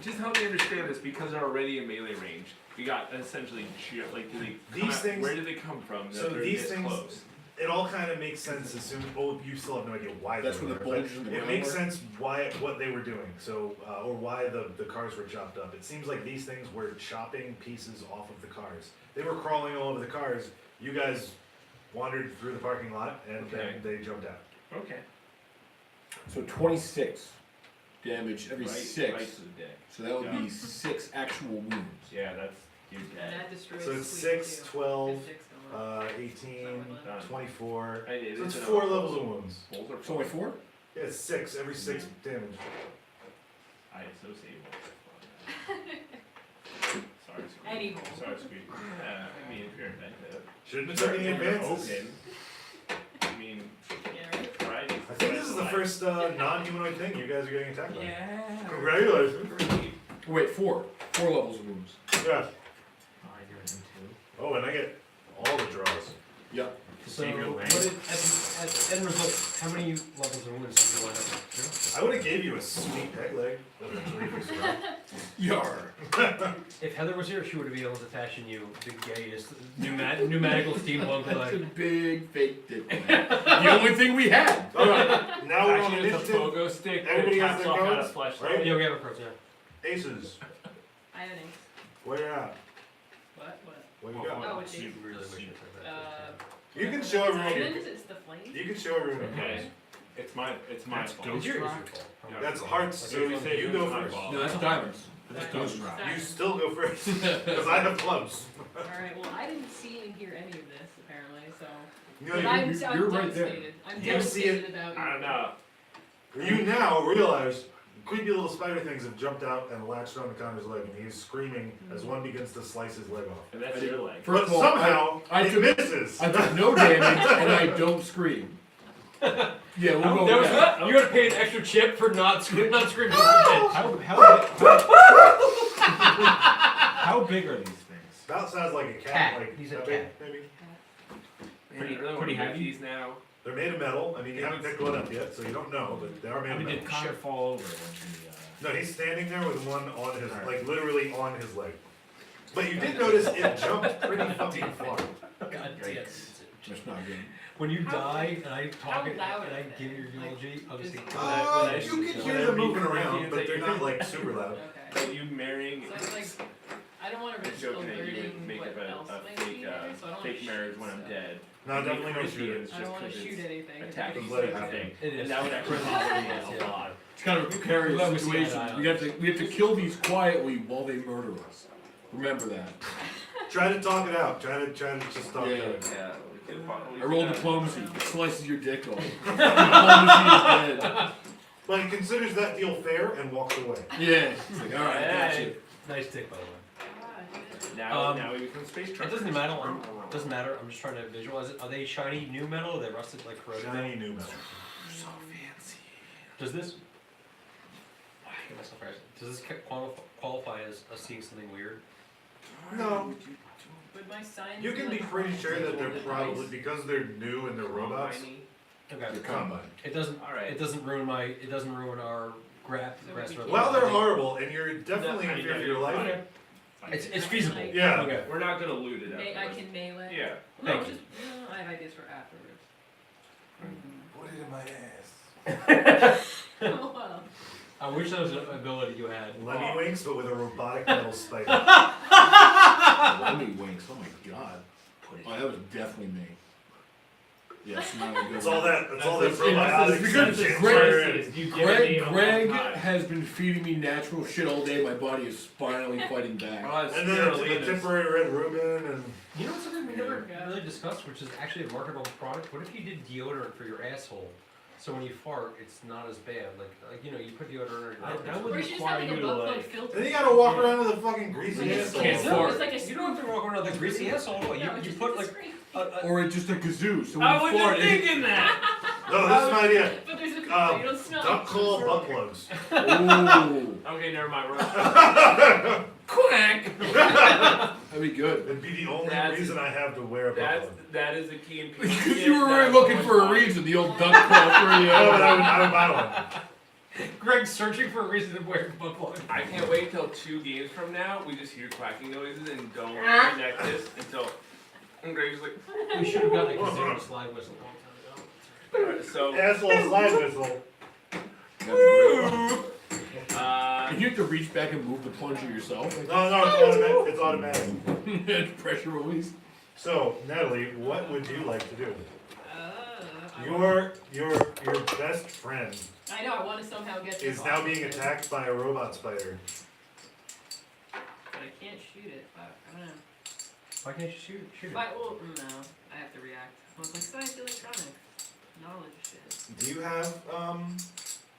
[SPEAKER 11] just help me understand this, because they're already in melee range, we got essentially, like, do they come
[SPEAKER 3] These
[SPEAKER 11] out-
[SPEAKER 3] things-
[SPEAKER 11] where do they come from that
[SPEAKER 3] so
[SPEAKER 11] they're
[SPEAKER 3] these
[SPEAKER 11] this
[SPEAKER 3] things-
[SPEAKER 11] close?
[SPEAKER 3] It all kind of makes sense as soon. Well, you still have no idea why.
[SPEAKER 5] That's
[SPEAKER 3] they
[SPEAKER 5] where
[SPEAKER 3] were
[SPEAKER 5] the
[SPEAKER 3] there,
[SPEAKER 5] bulges
[SPEAKER 3] but
[SPEAKER 5] in the
[SPEAKER 3] it
[SPEAKER 5] ground
[SPEAKER 3] makes
[SPEAKER 5] were?
[SPEAKER 3] sense what they were doing. So, or why the cars were chopped up. It seems like these things were chopping pieces off of the cars. They were crawling all over the cars. You guys wandered through the parking lot, and
[SPEAKER 11] Okay.
[SPEAKER 3] then they jumped out.
[SPEAKER 11] Okay.
[SPEAKER 5] So 26 damage every
[SPEAKER 11] Right
[SPEAKER 5] 6.
[SPEAKER 11] to the day.
[SPEAKER 5] So that would
[SPEAKER 11] Yeah.
[SPEAKER 5] be 6 actual wounds.
[SPEAKER 11] Yeah, that's You're
[SPEAKER 6] And
[SPEAKER 11] dead.
[SPEAKER 6] that destroys
[SPEAKER 3] So it's
[SPEAKER 6] sleep,
[SPEAKER 3] 6,
[SPEAKER 6] too.
[SPEAKER 3] 12,
[SPEAKER 6] It's 6 going.
[SPEAKER 3] 18,
[SPEAKER 11] Done.
[SPEAKER 3] 24.
[SPEAKER 11] I did.
[SPEAKER 3] So it's
[SPEAKER 11] It's
[SPEAKER 3] 4 levels of wounds.
[SPEAKER 11] Bowls are
[SPEAKER 4] It's only 4?
[SPEAKER 3] Yeah, it's 6, every 6 damage.
[SPEAKER 11] I associate bowls. Sorry, Squeak.
[SPEAKER 6] Any bowl.
[SPEAKER 11] Sorry, Squeak. I mean, if you're inventive.
[SPEAKER 3] Shouldn't have took any advances.
[SPEAKER 11] Open. I mean,
[SPEAKER 6] Yeah, right?
[SPEAKER 11] Friday.
[SPEAKER 3] I think this is the first non-humanoid thing you guys are getting attacked by.
[SPEAKER 11] Yeah.
[SPEAKER 3] Congratulations.
[SPEAKER 4] Wait, 4. 4 levels of wounds.
[SPEAKER 3] Yeah.
[SPEAKER 12] Oh, I do it in two.
[SPEAKER 3] Oh, and I get all the draws.
[SPEAKER 4] Yep.
[SPEAKER 1] So,
[SPEAKER 12] Save your
[SPEAKER 1] what
[SPEAKER 12] land.
[SPEAKER 1] did, as end result, how many levels of wounds did you wind up with?
[SPEAKER 3] I would have gave you a sweet peg leg. Eventually, if you survived.
[SPEAKER 4] Yar.
[SPEAKER 1] If Heather was here, she would have been able to fashion you the gayest pneumatical steam logo.
[SPEAKER 4] That's a
[SPEAKER 1] Like,
[SPEAKER 4] big fake dick. The only thing we had.
[SPEAKER 3] Alright, now we're on
[SPEAKER 11] Actually, it's a
[SPEAKER 3] initiative.
[SPEAKER 11] pogo stick.
[SPEAKER 3] Everybody
[SPEAKER 11] that
[SPEAKER 3] has
[SPEAKER 11] caps
[SPEAKER 3] their
[SPEAKER 11] off out
[SPEAKER 3] cards,
[SPEAKER 11] a flashlight.
[SPEAKER 3] right?
[SPEAKER 1] yeah, we have a pro, yeah.
[SPEAKER 3] Aces.
[SPEAKER 6] I have an ace.
[SPEAKER 3] Where you at?
[SPEAKER 6] What? What?
[SPEAKER 3] What you got?
[SPEAKER 6] Oh, it's
[SPEAKER 1] You
[SPEAKER 6] ace.
[SPEAKER 1] really wish I took that.
[SPEAKER 3] You can show everyone your.
[SPEAKER 6] Diamonds? It's the flame?
[SPEAKER 3] You can show everyone your
[SPEAKER 11] Okay.
[SPEAKER 3] cards.
[SPEAKER 11] It's my
[SPEAKER 12] That's
[SPEAKER 11] fault.
[SPEAKER 1] It's your
[SPEAKER 12] rock.
[SPEAKER 1] fault.
[SPEAKER 11] Yeah.
[SPEAKER 3] That's hearts, so
[SPEAKER 11] If you say
[SPEAKER 3] you
[SPEAKER 11] it's
[SPEAKER 3] go
[SPEAKER 11] my
[SPEAKER 3] first.
[SPEAKER 11] fault.
[SPEAKER 4] No, that's diamonds.
[SPEAKER 12] That's
[SPEAKER 6] Diamonds.
[SPEAKER 12] ghost rock.
[SPEAKER 3] You
[SPEAKER 6] Diamonds.
[SPEAKER 3] still go first, because I have clubs.
[SPEAKER 6] Alright, well, I didn't see and hear any of this, apparently, so.
[SPEAKER 3] You
[SPEAKER 6] But
[SPEAKER 3] know,
[SPEAKER 6] I'm
[SPEAKER 4] you're right there.
[SPEAKER 6] devastated. I'm
[SPEAKER 3] You see it.
[SPEAKER 6] devastated about
[SPEAKER 11] I don't know.
[SPEAKER 3] you now realize creepy little spider things have jumped out and latched onto Connor's leg, and he's screaming as one begins to slice his leg off.
[SPEAKER 11] And that's your leg.
[SPEAKER 4] First
[SPEAKER 3] But
[SPEAKER 4] of all,
[SPEAKER 3] somehow,
[SPEAKER 4] I
[SPEAKER 3] it
[SPEAKER 4] took-
[SPEAKER 3] misses.
[SPEAKER 4] I took no damage and I don't scream. Yeah, we'll go
[SPEAKER 1] That
[SPEAKER 4] with
[SPEAKER 1] was
[SPEAKER 4] that.
[SPEAKER 1] what? You gotta pay an extra chip for not screaming.
[SPEAKER 12] How big are these things?
[SPEAKER 3] About size like a cat,
[SPEAKER 1] Cat.
[SPEAKER 3] like
[SPEAKER 1] He's a
[SPEAKER 3] that big,
[SPEAKER 1] cat.
[SPEAKER 3] maybe.
[SPEAKER 11] Pretty, really
[SPEAKER 12] pretty
[SPEAKER 11] want to
[SPEAKER 12] heavy.
[SPEAKER 11] these now.
[SPEAKER 3] They're made of metal. I mean, you haven't picked one up yet, so you don't know, but they are made
[SPEAKER 12] I
[SPEAKER 3] of
[SPEAKER 12] mean,
[SPEAKER 3] metal.
[SPEAKER 12] did Connor fall over when he,
[SPEAKER 3] No, he's standing there with one on his,
[SPEAKER 12] Alright.
[SPEAKER 3] like literally on his leg. But you did notice it jumped pretty fucking far.
[SPEAKER 1] God damn.
[SPEAKER 4] That's not good.
[SPEAKER 1] When you die and I talk and
[SPEAKER 6] loud
[SPEAKER 1] I
[SPEAKER 6] is
[SPEAKER 1] give
[SPEAKER 6] it?
[SPEAKER 1] your eulogy, I'll just say,
[SPEAKER 3] You can hear them moving around, but they're not like super loud.
[SPEAKER 6] Okay.
[SPEAKER 11] Are you marrying?
[SPEAKER 6] So it's like, I don't wanna risk
[SPEAKER 11] joking that you
[SPEAKER 6] alerting
[SPEAKER 11] would make
[SPEAKER 6] what
[SPEAKER 11] up
[SPEAKER 6] else
[SPEAKER 11] a
[SPEAKER 6] might be
[SPEAKER 11] fake,
[SPEAKER 6] there, so I don't wanna
[SPEAKER 11] fake
[SPEAKER 6] shoot
[SPEAKER 11] marriage when I'm
[SPEAKER 6] stuff.
[SPEAKER 11] dead.
[SPEAKER 3] No, definitely no shooters.
[SPEAKER 6] I don't wanna shoot anything. It's
[SPEAKER 11] Attacking
[SPEAKER 6] like-
[SPEAKER 3] Just let it
[SPEAKER 11] something.
[SPEAKER 3] happen.
[SPEAKER 1] It is.
[SPEAKER 11] And that would actually bother me a lot.
[SPEAKER 4] It's kind of a precarious
[SPEAKER 1] Love to see
[SPEAKER 4] situation.
[SPEAKER 1] that.
[SPEAKER 4] We have to kill these quietly while they murder us. Remember that.
[SPEAKER 3] Try to talk it out. Try to just talk
[SPEAKER 4] Yeah.
[SPEAKER 3] it out.
[SPEAKER 11] Yeah. we could probably
[SPEAKER 4] I roll
[SPEAKER 11] do that.
[SPEAKER 4] diplomacy. It slices your dick off. Diplomacy is dead.
[SPEAKER 3] But he considers that deal fair and walks away.
[SPEAKER 4] Yeah. It's like, alright,
[SPEAKER 11] Hey.
[SPEAKER 4] gotcha.
[SPEAKER 1] nice tick, by the way.
[SPEAKER 11] Now,
[SPEAKER 1] Um,
[SPEAKER 11] now we become space
[SPEAKER 1] It
[SPEAKER 11] truckers.
[SPEAKER 1] doesn't matter. It doesn't matter. I'm just trying to visualize it. Are they shiny new metal? Or are they rusted like corroded metal?
[SPEAKER 3] Shiny new metal.
[SPEAKER 11] So fancy.
[SPEAKER 1] Does this? Get myself right. Does this qualify as us seeing something weird?
[SPEAKER 3] No.
[SPEAKER 6] Would my sign
[SPEAKER 3] You can be
[SPEAKER 6] like
[SPEAKER 3] pretty sure that they're
[SPEAKER 6] the
[SPEAKER 3] probably,
[SPEAKER 6] dice?
[SPEAKER 3] because they're new and they're robots,
[SPEAKER 1] Okay.
[SPEAKER 3] they're combine.
[SPEAKER 1] It doesn't.
[SPEAKER 11] Alright.
[SPEAKER 1] It doesn't ruin my. It doesn't ruin our graph.
[SPEAKER 6] So
[SPEAKER 1] grass
[SPEAKER 6] we
[SPEAKER 1] road.
[SPEAKER 3] Well, they're horrible and you're definitely
[SPEAKER 11] No,
[SPEAKER 3] in
[SPEAKER 11] I
[SPEAKER 3] fear for
[SPEAKER 11] know,
[SPEAKER 3] your life.
[SPEAKER 1] Okay. It's feasible.
[SPEAKER 6] Like,
[SPEAKER 3] Yeah.
[SPEAKER 1] Okay.
[SPEAKER 11] We're not gonna loot it
[SPEAKER 6] I
[SPEAKER 11] afterwards.
[SPEAKER 6] can melee.
[SPEAKER 11] Yeah.
[SPEAKER 6] No,
[SPEAKER 1] Thank
[SPEAKER 6] just, no, I have ideas for afterwards.
[SPEAKER 3] Put it in my ass.
[SPEAKER 6] Oh, well.
[SPEAKER 1] I wish that was an ability you had.
[SPEAKER 3] Lemmy winks, but with a robotic metal spider.
[SPEAKER 4] Lemmy winks. Oh my god. Oh, that was definitely me. Yes, not a good
[SPEAKER 3] It's all
[SPEAKER 4] one.
[SPEAKER 3] that. It's all that
[SPEAKER 4] It's
[SPEAKER 3] probiotic
[SPEAKER 4] because
[SPEAKER 3] shit.
[SPEAKER 4] Greg-
[SPEAKER 11] You give it me
[SPEAKER 4] Greg
[SPEAKER 11] a long time.
[SPEAKER 4] has been feeding me natural shit all day. My body is finally fighting back.
[SPEAKER 11] Well, it's
[SPEAKER 3] And then
[SPEAKER 11] still
[SPEAKER 3] a temporary red Reuben and
[SPEAKER 1] You know what's something we never
[SPEAKER 6] Yeah.
[SPEAKER 1] really discussed, which is actually a marketable product? What if you did deodorant for your asshole? So when you fart, it's not as bad. Like you know, you put deodorant on your
[SPEAKER 11] That
[SPEAKER 1] mouth.
[SPEAKER 11] would
[SPEAKER 6] Or you should just
[SPEAKER 11] require
[SPEAKER 6] have like a
[SPEAKER 11] you to
[SPEAKER 6] butt plug
[SPEAKER 11] like.
[SPEAKER 6] filter.
[SPEAKER 3] then you gotta walk around with a fucking greasy
[SPEAKER 6] Like a
[SPEAKER 3] asshole.
[SPEAKER 4] Can't
[SPEAKER 6] screen.
[SPEAKER 4] fart.
[SPEAKER 6] It's like a
[SPEAKER 1] You don't have to walk around with a greasy asshole.
[SPEAKER 6] No,
[SPEAKER 1] You
[SPEAKER 6] just
[SPEAKER 1] put
[SPEAKER 6] a
[SPEAKER 1] like
[SPEAKER 6] screen.
[SPEAKER 4] Or it's just a kazoo. So when
[SPEAKER 11] I
[SPEAKER 4] you
[SPEAKER 11] was
[SPEAKER 4] fart,
[SPEAKER 11] just
[SPEAKER 4] it-
[SPEAKER 11] thinking that.
[SPEAKER 3] No, this is my idea.
[SPEAKER 6] But there's a you don't smell
[SPEAKER 3] Duck
[SPEAKER 6] it.
[SPEAKER 3] call butt plugs.
[SPEAKER 4] Ooh.
[SPEAKER 11] Okay, never mind. We're
[SPEAKER 1] quack.
[SPEAKER 4] That'd be good.
[SPEAKER 3] It'd be the only
[SPEAKER 11] That's-
[SPEAKER 3] reason I have to wear a butt plug.
[SPEAKER 11] that is the key in
[SPEAKER 4] Because you were really looking for a reason. The old duck call for you.
[SPEAKER 3] No, but I would buy one.
[SPEAKER 1] Greg's searching for a reason to wear a butt plug.
[SPEAKER 11] I can't wait till 2 games from now. We just hear quacking noises and don't connect this until. And Greg's like,
[SPEAKER 1] We should have gotten a kazoo slide whistle a long time ago.
[SPEAKER 11] alright, so.
[SPEAKER 3] Asshole slide whistle.
[SPEAKER 4] And you have to reach back and move the plunger yourself.
[SPEAKER 3] No, it's automatic.
[SPEAKER 4] It's pressure release.
[SPEAKER 3] So, Natalie, what would you like to do?
[SPEAKER 6] I
[SPEAKER 3] Your best friend
[SPEAKER 6] know, I want to somehow get this
[SPEAKER 3] is now
[SPEAKER 6] off
[SPEAKER 3] being
[SPEAKER 6] him.
[SPEAKER 3] attacked by a robot spider.
[SPEAKER 6] But I can't shoot shoot it. But I don't know.
[SPEAKER 1] Why can't you shoot it?
[SPEAKER 6] Well, no, I have to react. Well, it's like science, electronics, knowledge, shit.
[SPEAKER 3] Do you have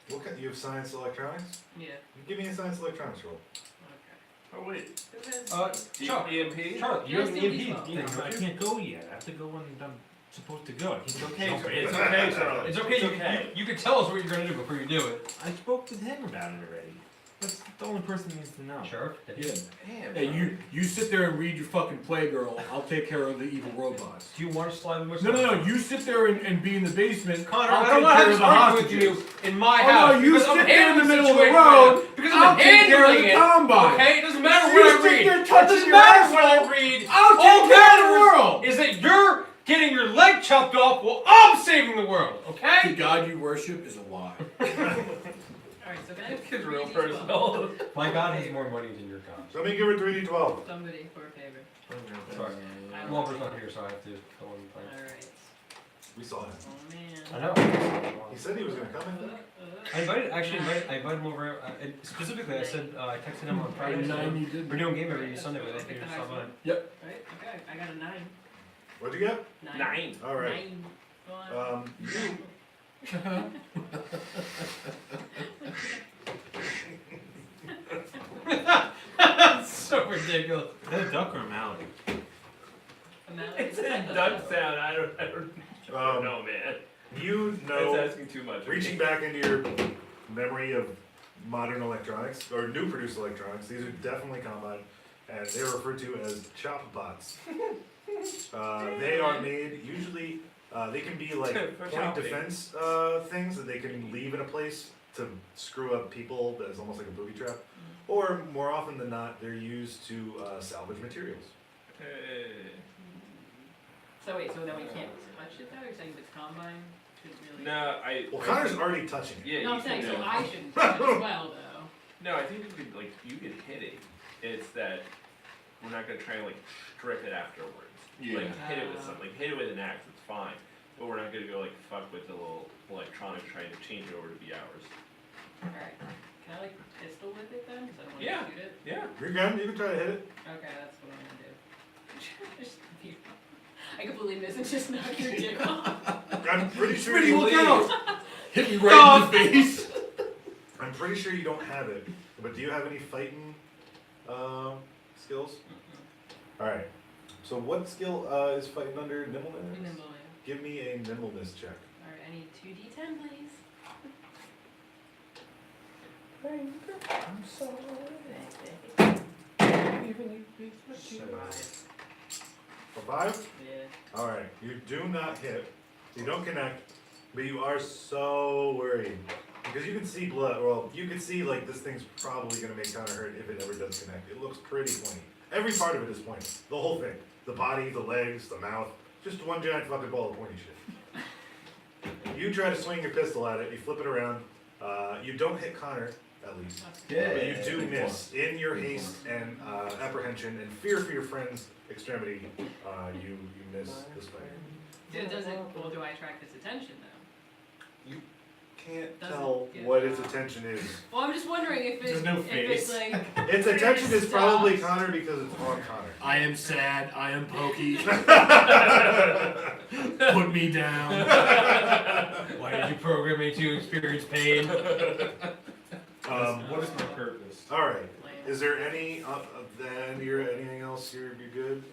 [SPEAKER 3] what kind? You have science electronics?
[SPEAKER 6] Yeah.
[SPEAKER 3] Give me a science electronics roll.
[SPEAKER 6] Okay.
[SPEAKER 11] Oh wait,
[SPEAKER 1] Chuck,
[SPEAKER 11] EMP?
[SPEAKER 1] Charlotte, you have an
[SPEAKER 6] Just
[SPEAKER 1] EMP
[SPEAKER 6] EMP.
[SPEAKER 1] thing,
[SPEAKER 5] I
[SPEAKER 1] don't you?
[SPEAKER 5] can't go yet. I have to go when I'm supposed to go. I can't
[SPEAKER 11] Okay,
[SPEAKER 5] jump in.
[SPEAKER 11] it's okay, Charlotte.
[SPEAKER 1] It's okay,
[SPEAKER 11] okay.
[SPEAKER 1] you can tell us what you're gonna do before you do it.
[SPEAKER 5] I spoke with him about it already. That's the only person who needs to know.
[SPEAKER 1] Sheriff?
[SPEAKER 4] Yeah.
[SPEAKER 11] Damn.
[SPEAKER 4] Hey, you sit there and read your fucking Playgirl. I'll take care of the evil robots.
[SPEAKER 1] Do you want to slide the whistle?
[SPEAKER 4] No, you sit there and be in the basement.
[SPEAKER 1] Connor,
[SPEAKER 4] I'll
[SPEAKER 1] I don't
[SPEAKER 4] take
[SPEAKER 1] want
[SPEAKER 4] care
[SPEAKER 1] to
[SPEAKER 4] of the
[SPEAKER 1] argue with
[SPEAKER 4] hostages.
[SPEAKER 1] you in my
[SPEAKER 4] Oh,
[SPEAKER 1] house.
[SPEAKER 4] no, you
[SPEAKER 1] because
[SPEAKER 4] sit
[SPEAKER 1] I'm
[SPEAKER 4] there in the
[SPEAKER 1] handling
[SPEAKER 4] middle of the
[SPEAKER 1] situation right
[SPEAKER 4] road.
[SPEAKER 1] now, because
[SPEAKER 4] I'll
[SPEAKER 1] I'm
[SPEAKER 4] take care of
[SPEAKER 1] handling
[SPEAKER 4] the
[SPEAKER 1] it.
[SPEAKER 4] combine.
[SPEAKER 1] Okay, it doesn't matter
[SPEAKER 4] You
[SPEAKER 1] what I
[SPEAKER 4] sit
[SPEAKER 1] read.
[SPEAKER 4] there
[SPEAKER 1] It
[SPEAKER 4] touching
[SPEAKER 1] doesn't
[SPEAKER 4] your
[SPEAKER 1] matter what I
[SPEAKER 4] asshole.
[SPEAKER 1] read.
[SPEAKER 4] I'll
[SPEAKER 1] All
[SPEAKER 4] take care of the
[SPEAKER 1] matters
[SPEAKER 4] world.
[SPEAKER 1] is that you're getting your leg chopped off while I'm saving the world.
[SPEAKER 4] The
[SPEAKER 1] Okay?
[SPEAKER 4] God you worship is a lie.
[SPEAKER 6] Alright, so can I have
[SPEAKER 2] Kid's real
[SPEAKER 6] 3d12?
[SPEAKER 2] personal.
[SPEAKER 1] My God has more money than your God.
[SPEAKER 3] Somebody give her 3d12.
[SPEAKER 6] Somebody for a favor.
[SPEAKER 1] Sorry.
[SPEAKER 6] I
[SPEAKER 1] Walter's not here, so I have to go on the plane.
[SPEAKER 6] Alright.
[SPEAKER 3] We saw him.
[SPEAKER 6] Oh man.
[SPEAKER 1] I know.
[SPEAKER 3] He said he was gonna come. I think.
[SPEAKER 1] I invited him over, and specifically I said, I texted him on Friday, said, we're doing game every Sunday, we'd like you to stop by.
[SPEAKER 6] Right, okay, I got a 9.
[SPEAKER 3] What'd you get?
[SPEAKER 6] 9.
[SPEAKER 3] All right.
[SPEAKER 6] 9. Go on.
[SPEAKER 1] That's so ridiculous.
[SPEAKER 5] Is that a duck or a mallet?
[SPEAKER 2] It's a duck sound. I don't know, man.
[SPEAKER 3] You
[SPEAKER 2] That's
[SPEAKER 3] know,
[SPEAKER 2] asking too much. of me.
[SPEAKER 3] reaching back into your memory of modern electronics or new produced electronics, these are definitely combine, and they're referred to as chop bots. They are made usually. They can be like
[SPEAKER 2] For
[SPEAKER 3] point
[SPEAKER 2] chopping.
[SPEAKER 3] defense things that they can leave in a place to screw up people. That's almost like a booby trap. Or more often than not, they're used to salvage materials.
[SPEAKER 6] So wait, so then we can't touch it though? You're saying if it's combine? Should really...
[SPEAKER 2] No, I.
[SPEAKER 3] Well,
[SPEAKER 2] I
[SPEAKER 3] Connor's
[SPEAKER 2] think-
[SPEAKER 3] already touching it.
[SPEAKER 2] Yeah,
[SPEAKER 6] No,
[SPEAKER 2] you
[SPEAKER 6] I'm saying,
[SPEAKER 2] can
[SPEAKER 6] so
[SPEAKER 2] do it.
[SPEAKER 6] I shouldn't touch it as well though.
[SPEAKER 2] No, I think you could hit it. It's that we're not gonna try and like strip it afterwards. Like hit it with something, like hit it with an axe, it's fine. But we're not gonna go like fuck with the little electronics trying to change it over to be ours.
[SPEAKER 6] Alright. Can I like pistol with it then? Cause I don't want
[SPEAKER 2] Yeah.
[SPEAKER 6] to shoot it?
[SPEAKER 2] Yeah.
[SPEAKER 3] You're good. You can try to hit it.
[SPEAKER 6] Okay, that's what I'm gonna do. Just you- I completely miss and just knock your dick off.
[SPEAKER 3] I'm pretty sure
[SPEAKER 4] Smitty,
[SPEAKER 3] you
[SPEAKER 4] look out! Hit me right in the face.
[SPEAKER 3] I'm pretty sure you don't have it. But do you have any fighting skills? All right. So what skill is fighting under nimbleness?
[SPEAKER 6] Nimble, yeah.
[SPEAKER 3] Give me a nimbleness check.
[SPEAKER 6] Alright, I need 2d10 please.
[SPEAKER 4] I'm sorry.
[SPEAKER 3] A 5?
[SPEAKER 6] Yeah.
[SPEAKER 3] All right. You do not hit. You don't connect, but you are so worried because you can see blood. Well, you can see like this thing's probably gonna make Connor hurt if it ever does connect. It looks pretty pointy. Every part of it is pointy. The whole thing. The body, the legs, the mouth. Just one giant fucking ball of pointy shit. You try to swing your pistol at it. You flip it around. You don't hit Connor, at least. But you do miss. In your haste and apprehension and fear for your friend's extremity, you miss the spider.
[SPEAKER 6] It doesn't, well, do I attract its attention though?
[SPEAKER 3] You can't
[SPEAKER 6] Doesn't
[SPEAKER 3] tell
[SPEAKER 6] get-
[SPEAKER 3] what its attention is.
[SPEAKER 6] Well, I'm just wondering if it's,
[SPEAKER 5] There's no
[SPEAKER 6] if it's
[SPEAKER 5] face.
[SPEAKER 6] like,
[SPEAKER 3] Its attention is
[SPEAKER 6] Stop.
[SPEAKER 3] probably Connor because it's on Connor.
[SPEAKER 4] I am sad. I am pokey. Put me down.
[SPEAKER 1] Why did you program me to experience pain?
[SPEAKER 5] What is my purpose?
[SPEAKER 3] All right. Is there any anything else? You're good.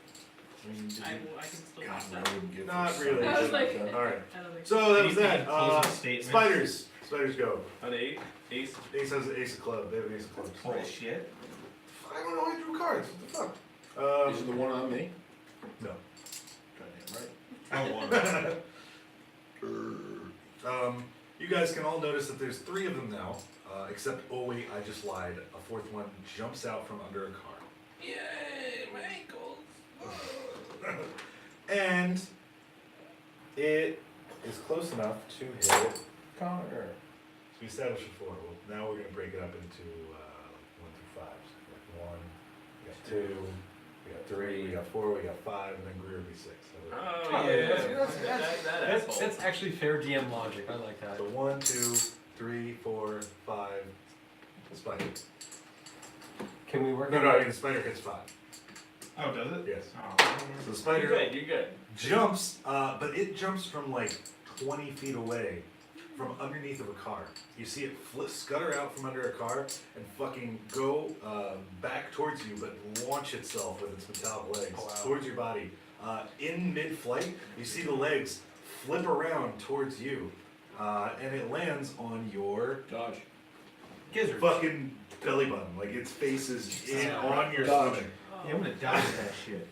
[SPEAKER 3] I mean, did you-
[SPEAKER 6] I can still
[SPEAKER 4] God,
[SPEAKER 6] do
[SPEAKER 4] I
[SPEAKER 6] that.
[SPEAKER 4] wouldn't give
[SPEAKER 3] Not
[SPEAKER 4] a
[SPEAKER 3] really.
[SPEAKER 6] I was like,
[SPEAKER 3] All right.
[SPEAKER 6] I don't think
[SPEAKER 3] So that was that.
[SPEAKER 5] Anything closing statements?
[SPEAKER 3] Spiders. Spiders go.
[SPEAKER 2] On 8, ace.
[SPEAKER 3] Ace has an ace of club. They have an ace of clubs.
[SPEAKER 5] Bullshit.
[SPEAKER 3] I don't know. I drew cards. What the fuck?
[SPEAKER 4] Is it the one on me?
[SPEAKER 3] No.
[SPEAKER 4] Goddamn right.
[SPEAKER 3] You guys can all notice that there's 3 of them now, except, oh wait, I just lied. A 4th one jumps out from under a car.
[SPEAKER 2] Yay, my ankles.
[SPEAKER 3] And it is close enough to hit Connor. So we established before. Well, now we're going to break it up into 1 through 5. So we got 1, we got 2, we got 3, we got 4, we got 5, and then Greer will be 6. So
[SPEAKER 2] Oh, yeah. That asshole.
[SPEAKER 1] That's actually fair DM logic, I like that.
[SPEAKER 3] So 1, 2, 3, 4, 5. Spider.
[SPEAKER 1] Can we work
[SPEAKER 3] No,
[SPEAKER 1] on
[SPEAKER 3] no, I
[SPEAKER 1] that?
[SPEAKER 3] mean the spider hits 5.
[SPEAKER 5] Oh, does it?
[SPEAKER 3] Yes.
[SPEAKER 5] Oh.
[SPEAKER 3] So the
[SPEAKER 2] You're
[SPEAKER 3] spider
[SPEAKER 2] good, you're good.
[SPEAKER 3] jumps, but it jumps from like 20 feet away from underneath of a car. You see it scutter out from under a car and fucking go back towards you, but launch itself with its metallic legs towards your body. In mid-flight, you see the legs flip around towards you, and it lands on your
[SPEAKER 4] Dodge.
[SPEAKER 1] Gizzard.
[SPEAKER 3] fucking belly button. Like its face is on your
[SPEAKER 4] Dodge.
[SPEAKER 3] stomach.
[SPEAKER 5] Yeah, I'm gonna dodge that shit.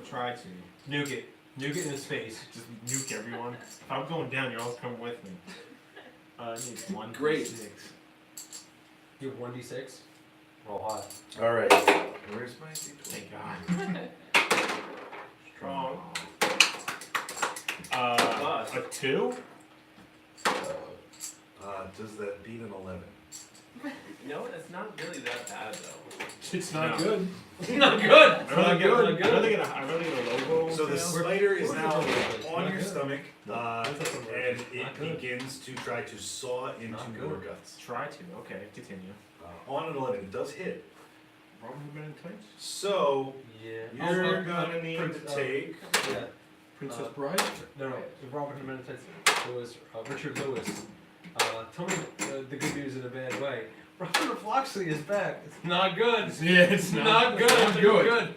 [SPEAKER 5] Try to.
[SPEAKER 1] Nuke it. Nuke it in his face.
[SPEAKER 5] Just nuke everyone. If I'm going down, you're all coming with me. I need 1
[SPEAKER 4] Great.
[SPEAKER 5] 6.
[SPEAKER 1] You have 1d6. Roll hot.
[SPEAKER 3] All right. Where's my
[SPEAKER 5] Thank God. Strong.
[SPEAKER 2] Plus.
[SPEAKER 5] A 2?
[SPEAKER 3] Does that beat an 11?
[SPEAKER 2] You know what? It's not really that bad though.
[SPEAKER 4] It's not
[SPEAKER 5] No.
[SPEAKER 4] good.
[SPEAKER 1] Not good!
[SPEAKER 5] I'd rather get a logo.
[SPEAKER 3] So the
[SPEAKER 5] tail.
[SPEAKER 3] spider is now
[SPEAKER 1] Not
[SPEAKER 3] on your
[SPEAKER 1] good.
[SPEAKER 3] stomach, and
[SPEAKER 1] Not
[SPEAKER 3] it
[SPEAKER 1] good.
[SPEAKER 3] begins to try to saw into
[SPEAKER 1] Not
[SPEAKER 3] your
[SPEAKER 1] good.
[SPEAKER 3] guts.
[SPEAKER 5] Try to. Okay, continue.
[SPEAKER 3] On an 11, it does hit.
[SPEAKER 5] Robin Hood Men in Tights?
[SPEAKER 3] So
[SPEAKER 1] Yeah.
[SPEAKER 3] you're gonna need
[SPEAKER 1] Prince,
[SPEAKER 3] to take.
[SPEAKER 1] Yeah.
[SPEAKER 4] Princess Bride?
[SPEAKER 1] No, Robert Menendez. It was Richard Lewis. Tell me the good news in a bad way. Robert Floxley is back. It's not good.
[SPEAKER 4] Yeah, it's
[SPEAKER 1] Not good.
[SPEAKER 4] It's not good.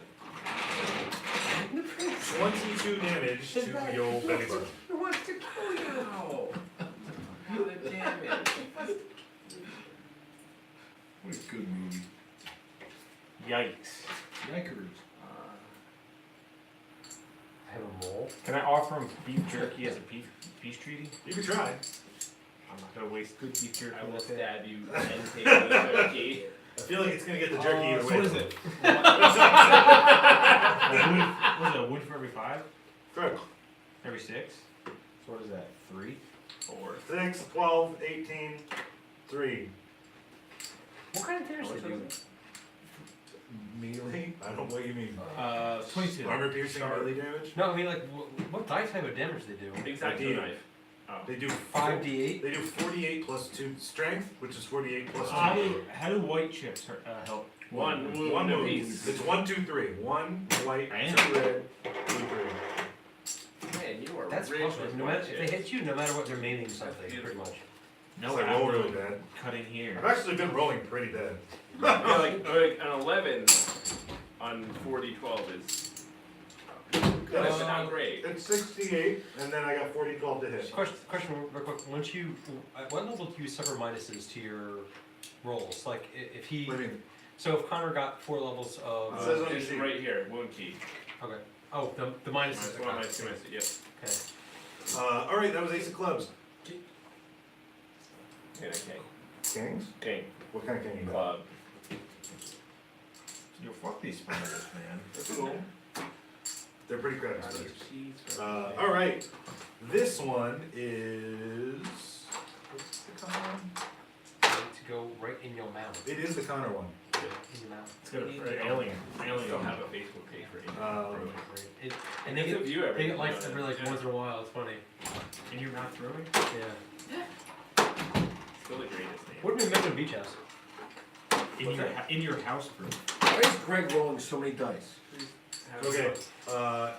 [SPEAKER 3] 22 damage to your belly button.
[SPEAKER 1] He wants to kill you.
[SPEAKER 2] Ow. Do the damage.
[SPEAKER 4] What a good movie.
[SPEAKER 5] Yikes.
[SPEAKER 4] Yikers.
[SPEAKER 1] I have a mole.
[SPEAKER 5] Can I offer him beef jerky as a peace treaty?
[SPEAKER 3] You can try.
[SPEAKER 5] I'm not gonna waste good beef jerky.
[SPEAKER 2] I will
[SPEAKER 5] with it.
[SPEAKER 2] stab you and take the turkey.
[SPEAKER 3] I feel like it's gonna get the jerky either
[SPEAKER 5] So
[SPEAKER 3] way.
[SPEAKER 5] what is it? Was it a wound for every 5?
[SPEAKER 3] Correct.
[SPEAKER 5] Every 6? So what is that? 3?
[SPEAKER 2] 4.
[SPEAKER 3] 6, 12, 18, 3.
[SPEAKER 1] What kind of damage did you do?
[SPEAKER 3] Melee? I don't know what you mean.
[SPEAKER 5] 22.
[SPEAKER 3] Armor piercing melee damage?
[SPEAKER 1] No, I mean like what type of damage they do?
[SPEAKER 2] Exacto knife.
[SPEAKER 5] Oh.
[SPEAKER 3] They do
[SPEAKER 1] 5d8.
[SPEAKER 3] They do 48 plus 2 strength, which is 48 plus 2.
[SPEAKER 5] How do white chips help?
[SPEAKER 2] One wound
[SPEAKER 3] One wound.
[SPEAKER 2] apiece.
[SPEAKER 3] It's 1, 2, 3. 1 white,
[SPEAKER 5] Damn.
[SPEAKER 3] 2 red, 2 green.
[SPEAKER 2] Man, you are
[SPEAKER 1] That's
[SPEAKER 2] rich
[SPEAKER 1] awesome.
[SPEAKER 2] with
[SPEAKER 1] No matter,
[SPEAKER 2] white
[SPEAKER 1] if they
[SPEAKER 2] chips.
[SPEAKER 1] hit you, no matter what, they're meaning something,
[SPEAKER 2] That's
[SPEAKER 1] pretty
[SPEAKER 2] beautiful.
[SPEAKER 1] much.
[SPEAKER 5] No,
[SPEAKER 3] So I
[SPEAKER 5] I
[SPEAKER 3] roll
[SPEAKER 5] roll
[SPEAKER 3] really bad.
[SPEAKER 5] cut in here.
[SPEAKER 3] I've actually been rolling pretty bad.
[SPEAKER 2] Yeah, like an 11 on 4d12 is good, but not great.
[SPEAKER 3] It's 68, and then I got 40, 12 to hit.
[SPEAKER 1] Question real quick. Once you, at what level do you suffer minuses to your rolls? Like if he,
[SPEAKER 3] What do you mean?
[SPEAKER 1] so if Connor got 4 levels of,
[SPEAKER 3] It says on your
[SPEAKER 2] It's
[SPEAKER 3] sheet.
[SPEAKER 2] right here, wound key.
[SPEAKER 1] okay. Oh, the minuses.
[SPEAKER 2] Minus 1, minus 2, minus 2, yep.
[SPEAKER 1] Okay.
[SPEAKER 3] Alright, that was Ace of Clubs.
[SPEAKER 2] Okay, okay.
[SPEAKER 3] Kings?
[SPEAKER 2] King,
[SPEAKER 3] What kind of king you got?
[SPEAKER 2] club.
[SPEAKER 5] Yo, fuck these spiders, man.
[SPEAKER 3] That's cool. They're pretty crappy spiders.
[SPEAKER 2] Cheese.
[SPEAKER 3] Alright, this one is. What's the Connor one?
[SPEAKER 1] To go right in your mouth.
[SPEAKER 3] It is the Connor one.
[SPEAKER 1] In your mouth.
[SPEAKER 5] It's got an
[SPEAKER 2] Alien.
[SPEAKER 5] alien.
[SPEAKER 2] Don't have a Facebook page for it.
[SPEAKER 1] It, and they
[SPEAKER 2] It's a
[SPEAKER 1] get,
[SPEAKER 2] view
[SPEAKER 1] they
[SPEAKER 2] every
[SPEAKER 1] get likes
[SPEAKER 2] now
[SPEAKER 1] every
[SPEAKER 2] and
[SPEAKER 1] like
[SPEAKER 2] then.
[SPEAKER 1] once in a while. It's funny.
[SPEAKER 5] In your mouth brewing?
[SPEAKER 1] Yeah.
[SPEAKER 2] Still the greatest name.
[SPEAKER 1] What did we make at a beach house?
[SPEAKER 5] In your house brew.
[SPEAKER 4] Why is Greg rolling so many dice?
[SPEAKER 3] Okay,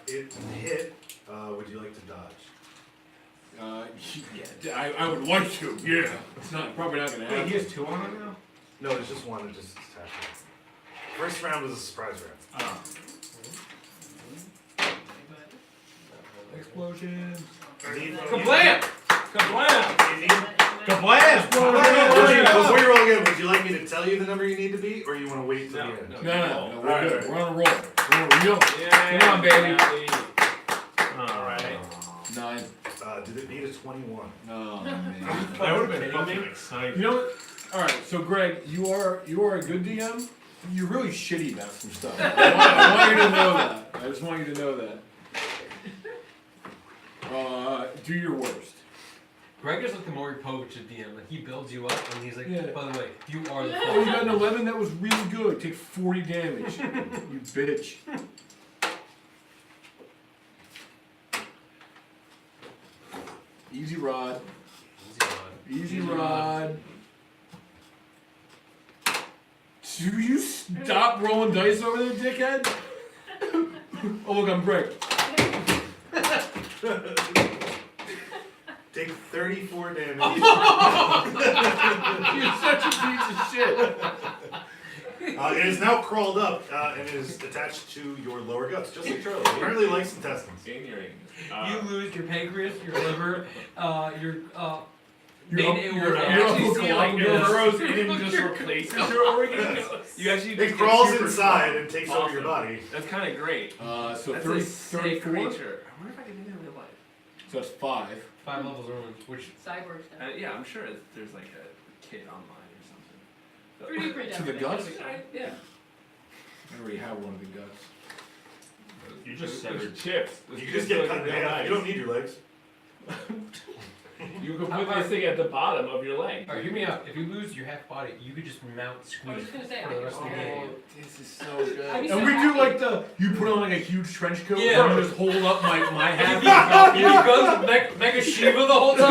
[SPEAKER 3] it hit. Would you like to dodge?
[SPEAKER 4] Yeah, I would like to, yeah. It's not, probably not gonna
[SPEAKER 5] Wait,
[SPEAKER 4] happen.
[SPEAKER 5] he has 2 on him now?
[SPEAKER 3] No, there's just one. It just attacked you. First round was a surprise round.
[SPEAKER 5] Oh.
[SPEAKER 4] Explosion.
[SPEAKER 1] Kablam! Kablam!
[SPEAKER 3] You need,
[SPEAKER 5] Kablam!
[SPEAKER 3] before you roll again, would you like me to tell you the number you need to beat, or you want to wait till
[SPEAKER 2] No,
[SPEAKER 3] the end?
[SPEAKER 2] no.
[SPEAKER 4] No, we're
[SPEAKER 3] Alright,
[SPEAKER 4] good.
[SPEAKER 3] alright.
[SPEAKER 4] We're on a roll. We're on a real.
[SPEAKER 2] Yeah,
[SPEAKER 4] Come on, baby.
[SPEAKER 2] Alright.
[SPEAKER 4] 9.
[SPEAKER 3] Did it beat a 21?
[SPEAKER 4] Oh, man.
[SPEAKER 5] I would have been fucking excited.
[SPEAKER 4] You know what? Alright, so Greg, you are a good DM. You're really shitty about some stuff. I want you to know that. I just want you to know that. Do your worst.
[SPEAKER 1] Greg is like the Maury Povich of DM. Like he builds you up, and he's like,
[SPEAKER 4] Yeah.
[SPEAKER 1] by the way, you are the.
[SPEAKER 4] Oh, you got an 11 that was really good. Take 40 damage. You bitch. Easy rod. Easy rod. Do you stop rolling dice over there, dickhead? Oh look, I'm Greg.
[SPEAKER 3] Take 34 damage.
[SPEAKER 4] You're such a piece of shit.
[SPEAKER 3] It is now crawled up and is attached to your lower guts, just like Charlie. Apparently likes intestines.
[SPEAKER 2] In your
[SPEAKER 1] You lose your pancreas, your liver, your
[SPEAKER 4] You're
[SPEAKER 1] main
[SPEAKER 2] You
[SPEAKER 1] aorta.
[SPEAKER 2] actually
[SPEAKER 4] Uncle
[SPEAKER 2] see like
[SPEAKER 4] Columbus.
[SPEAKER 2] it burrows in and just replaces your organs. You actually
[SPEAKER 3] It
[SPEAKER 2] just get
[SPEAKER 3] crawls
[SPEAKER 2] super
[SPEAKER 3] inside
[SPEAKER 2] strong.
[SPEAKER 3] and takes over your
[SPEAKER 2] Awesome.
[SPEAKER 3] body.
[SPEAKER 2] That's kind of great.
[SPEAKER 4] So
[SPEAKER 2] That's
[SPEAKER 4] 30,
[SPEAKER 2] a sick
[SPEAKER 4] 34?
[SPEAKER 2] creature. I wonder if I can do that in real life.
[SPEAKER 4] So it's 5.
[SPEAKER 1] 5 levels of wounds, which
[SPEAKER 6] Cyborg stuff.
[SPEAKER 2] Yeah, I'm sure there's like a kit online or something.
[SPEAKER 6] 3D printed.
[SPEAKER 4] To the guts?
[SPEAKER 2] Yeah.
[SPEAKER 4] I already have one of the guts.
[SPEAKER 12] You just
[SPEAKER 2] There's
[SPEAKER 12] severed.
[SPEAKER 2] chips.
[SPEAKER 3] You just get cut in half. You don't need your legs.
[SPEAKER 2] You can put this thing at the bottom of your leg.
[SPEAKER 1] Alright, hear me out. If you lose your half body, you could just mount
[SPEAKER 6] I
[SPEAKER 1] squeeze
[SPEAKER 6] was just gonna say,
[SPEAKER 1] for the rest of the game.
[SPEAKER 2] This is so good.
[SPEAKER 6] I'd be so
[SPEAKER 4] And we do
[SPEAKER 6] happy.
[SPEAKER 4] like you put on like a huge trench coat
[SPEAKER 1] Yeah.
[SPEAKER 4] and you just hold up my half.
[SPEAKER 1] You guns Mega Shiva the whole time?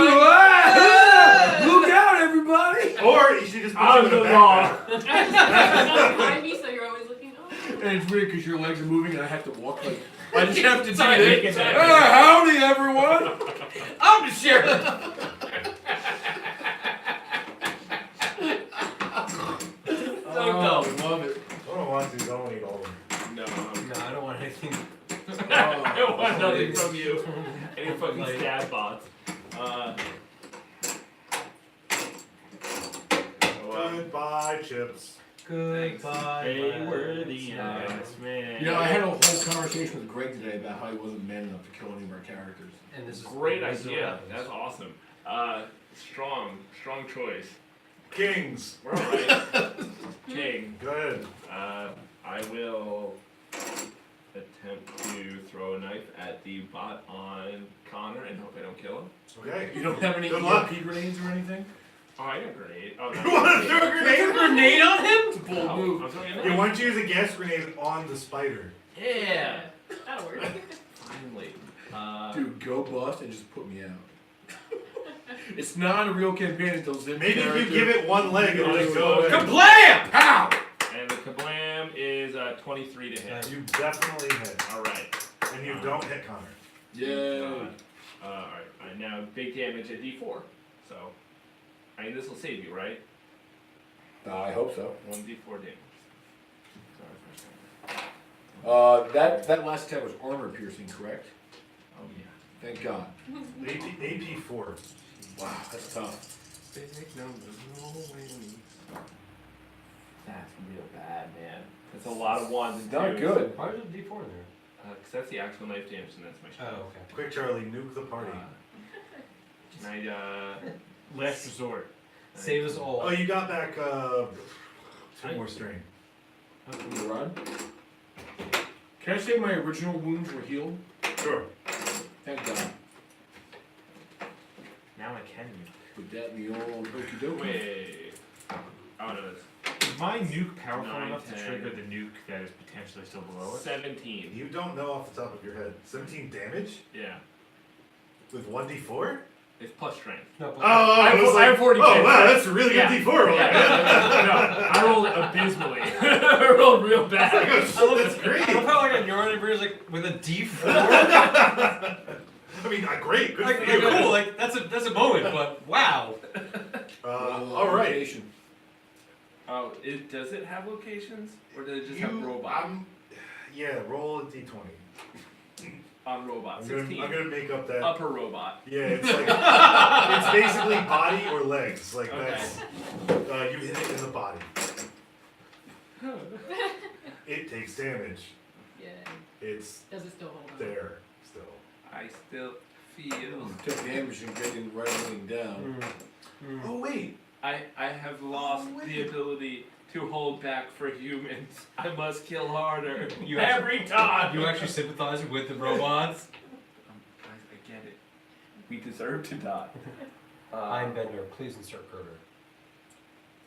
[SPEAKER 4] Look out, everybody!
[SPEAKER 3] Or you should just put you
[SPEAKER 2] I'm
[SPEAKER 3] in a
[SPEAKER 2] the
[SPEAKER 3] backpack.
[SPEAKER 2] law.
[SPEAKER 6] Behind me, so you're always looking. Oh.
[SPEAKER 4] And it's weird because your legs are moving and I have to walk like I just have to do
[SPEAKER 2] Sorry,
[SPEAKER 4] this.
[SPEAKER 2] make it happen.
[SPEAKER 4] Howdy, everyone!
[SPEAKER 1] I'm the sheriff!
[SPEAKER 4] Oh, I love it.
[SPEAKER 8] I don't want to, I don't eat all of them.
[SPEAKER 2] No,
[SPEAKER 1] No, I don't want anything.
[SPEAKER 2] I want nothing from you. Any fucking
[SPEAKER 1] Like-
[SPEAKER 2] stab bots.
[SPEAKER 3] Goodbye, chips.
[SPEAKER 1] Goodbye.
[SPEAKER 12] They
[SPEAKER 1] my
[SPEAKER 12] were the
[SPEAKER 1] son.
[SPEAKER 12] man.
[SPEAKER 4] You know, I had a whole conversation with Greg today about how he wasn't man enough to kill any of our characters.
[SPEAKER 1] And this is
[SPEAKER 2] Great
[SPEAKER 1] this is what
[SPEAKER 2] idea.
[SPEAKER 1] happens.
[SPEAKER 2] That's awesome. Strong choice.
[SPEAKER 3] Kings.
[SPEAKER 2] We're alright. King.
[SPEAKER 3] Good.
[SPEAKER 2] I will attempt to throw a knife at the bot on Connor and hope I don't kill him.
[SPEAKER 3] Okay.
[SPEAKER 4] You don't have any
[SPEAKER 3] Good luck.
[SPEAKER 4] EMP grenades or anything?
[SPEAKER 2] Oh, I got a grenade. Oh, no.
[SPEAKER 3] You want to throw a grenade?
[SPEAKER 1] Grenade on him?
[SPEAKER 4] It's a bold
[SPEAKER 2] Oh,
[SPEAKER 4] move.
[SPEAKER 2] I'm throwing a
[SPEAKER 3] Yeah,
[SPEAKER 2] knife.
[SPEAKER 3] why don't you use a gas grenade on the spider?
[SPEAKER 2] Yeah.
[SPEAKER 6] That'll work.
[SPEAKER 2] Finally.
[SPEAKER 4] Dude, go bust and just put me out. It's not a real campaign until Zim's
[SPEAKER 3] Maybe if
[SPEAKER 4] character.
[SPEAKER 3] you give it one leg, it'll just go away.
[SPEAKER 1] Kablam!
[SPEAKER 4] Pow!
[SPEAKER 2] And the kablam is 23 to hit.
[SPEAKER 3] You definitely hit.
[SPEAKER 2] Alright.
[SPEAKER 3] And you don't hit Connor.
[SPEAKER 4] Yay.
[SPEAKER 2] Alright, now big damage at D4. So, I mean, this will save you, right?
[SPEAKER 4] I hope so.
[SPEAKER 2] 1d4 damage. Sorry.
[SPEAKER 4] That last attack was armor piercing, correct?
[SPEAKER 2] Oh, yeah.
[SPEAKER 4] Thank God.
[SPEAKER 3] AP 4.
[SPEAKER 4] Wow, that's tough.
[SPEAKER 2] Big numbers, no wings. That's real bad, man. That's a lot of ones and
[SPEAKER 4] Not
[SPEAKER 2] twos.
[SPEAKER 4] good.
[SPEAKER 1] Why is there a D4 in there?
[SPEAKER 2] Because that's the actual knife damage, and that's my
[SPEAKER 1] Oh,
[SPEAKER 2] shield.
[SPEAKER 1] okay.
[SPEAKER 3] Quick, Charlie, nuke the party.
[SPEAKER 2] Can I,
[SPEAKER 12] Last resort.
[SPEAKER 1] Save us all.
[SPEAKER 3] Oh, you got back 2 more strain.
[SPEAKER 4] Can you run? Can I say my original wounds were healed?
[SPEAKER 3] Sure.
[SPEAKER 4] Thank God.
[SPEAKER 12] Now I can nuke.
[SPEAKER 4] Put that in the old okey doke.
[SPEAKER 2] wait. Oh, no, that's
[SPEAKER 12] Is my nuke powerful
[SPEAKER 2] 9,
[SPEAKER 12] enough to
[SPEAKER 2] 10.
[SPEAKER 12] trigger the nuke that is potentially still below it?
[SPEAKER 2] 17.
[SPEAKER 3] You don't know off the top of your head. 17 damage?
[SPEAKER 2] Yeah.
[SPEAKER 3] With 1d4?
[SPEAKER 2] It's plus strength.
[SPEAKER 1] No,
[SPEAKER 3] Oh, I was
[SPEAKER 2] I
[SPEAKER 3] like,
[SPEAKER 2] have 40
[SPEAKER 3] oh wow, that's a really
[SPEAKER 2] Yeah.
[SPEAKER 3] good d4 roll.
[SPEAKER 2] No, I rolled abysmally. I rolled real bad.
[SPEAKER 3] Oh, shit, that's great.
[SPEAKER 1] I love how like on your end, everybody's like with a D4.
[SPEAKER 3] I mean, great. Good
[SPEAKER 1] like,
[SPEAKER 3] for you.
[SPEAKER 1] cool. Like that's a moment, but wow.
[SPEAKER 3] All right.
[SPEAKER 4] Location.
[SPEAKER 2] Oh, does it have locations? Or does it just have robot?
[SPEAKER 3] Yeah, roll a d20.
[SPEAKER 2] On robot.
[SPEAKER 3] I'm
[SPEAKER 2] 16.
[SPEAKER 3] gonna make up that.
[SPEAKER 2] Upper robot.
[SPEAKER 3] Yeah, it's like it's basically body or legs. Like
[SPEAKER 2] Okay.
[SPEAKER 3] that's you hit it in the body. It takes damage.
[SPEAKER 6] Yeah.
[SPEAKER 3] It's
[SPEAKER 6] Does it still hold on?
[SPEAKER 3] there still.
[SPEAKER 2] I still feel.
[SPEAKER 4] Took damage and getting write everything down.
[SPEAKER 3] Oh wait.
[SPEAKER 2] I have lost the ability to hold back for humans. I must kill harder
[SPEAKER 1] You
[SPEAKER 2] every time.
[SPEAKER 1] You actually sympathize with the robots.
[SPEAKER 2] Guys, I get it. We deserve to die.
[SPEAKER 1] I'm Bender. Please insert Carter.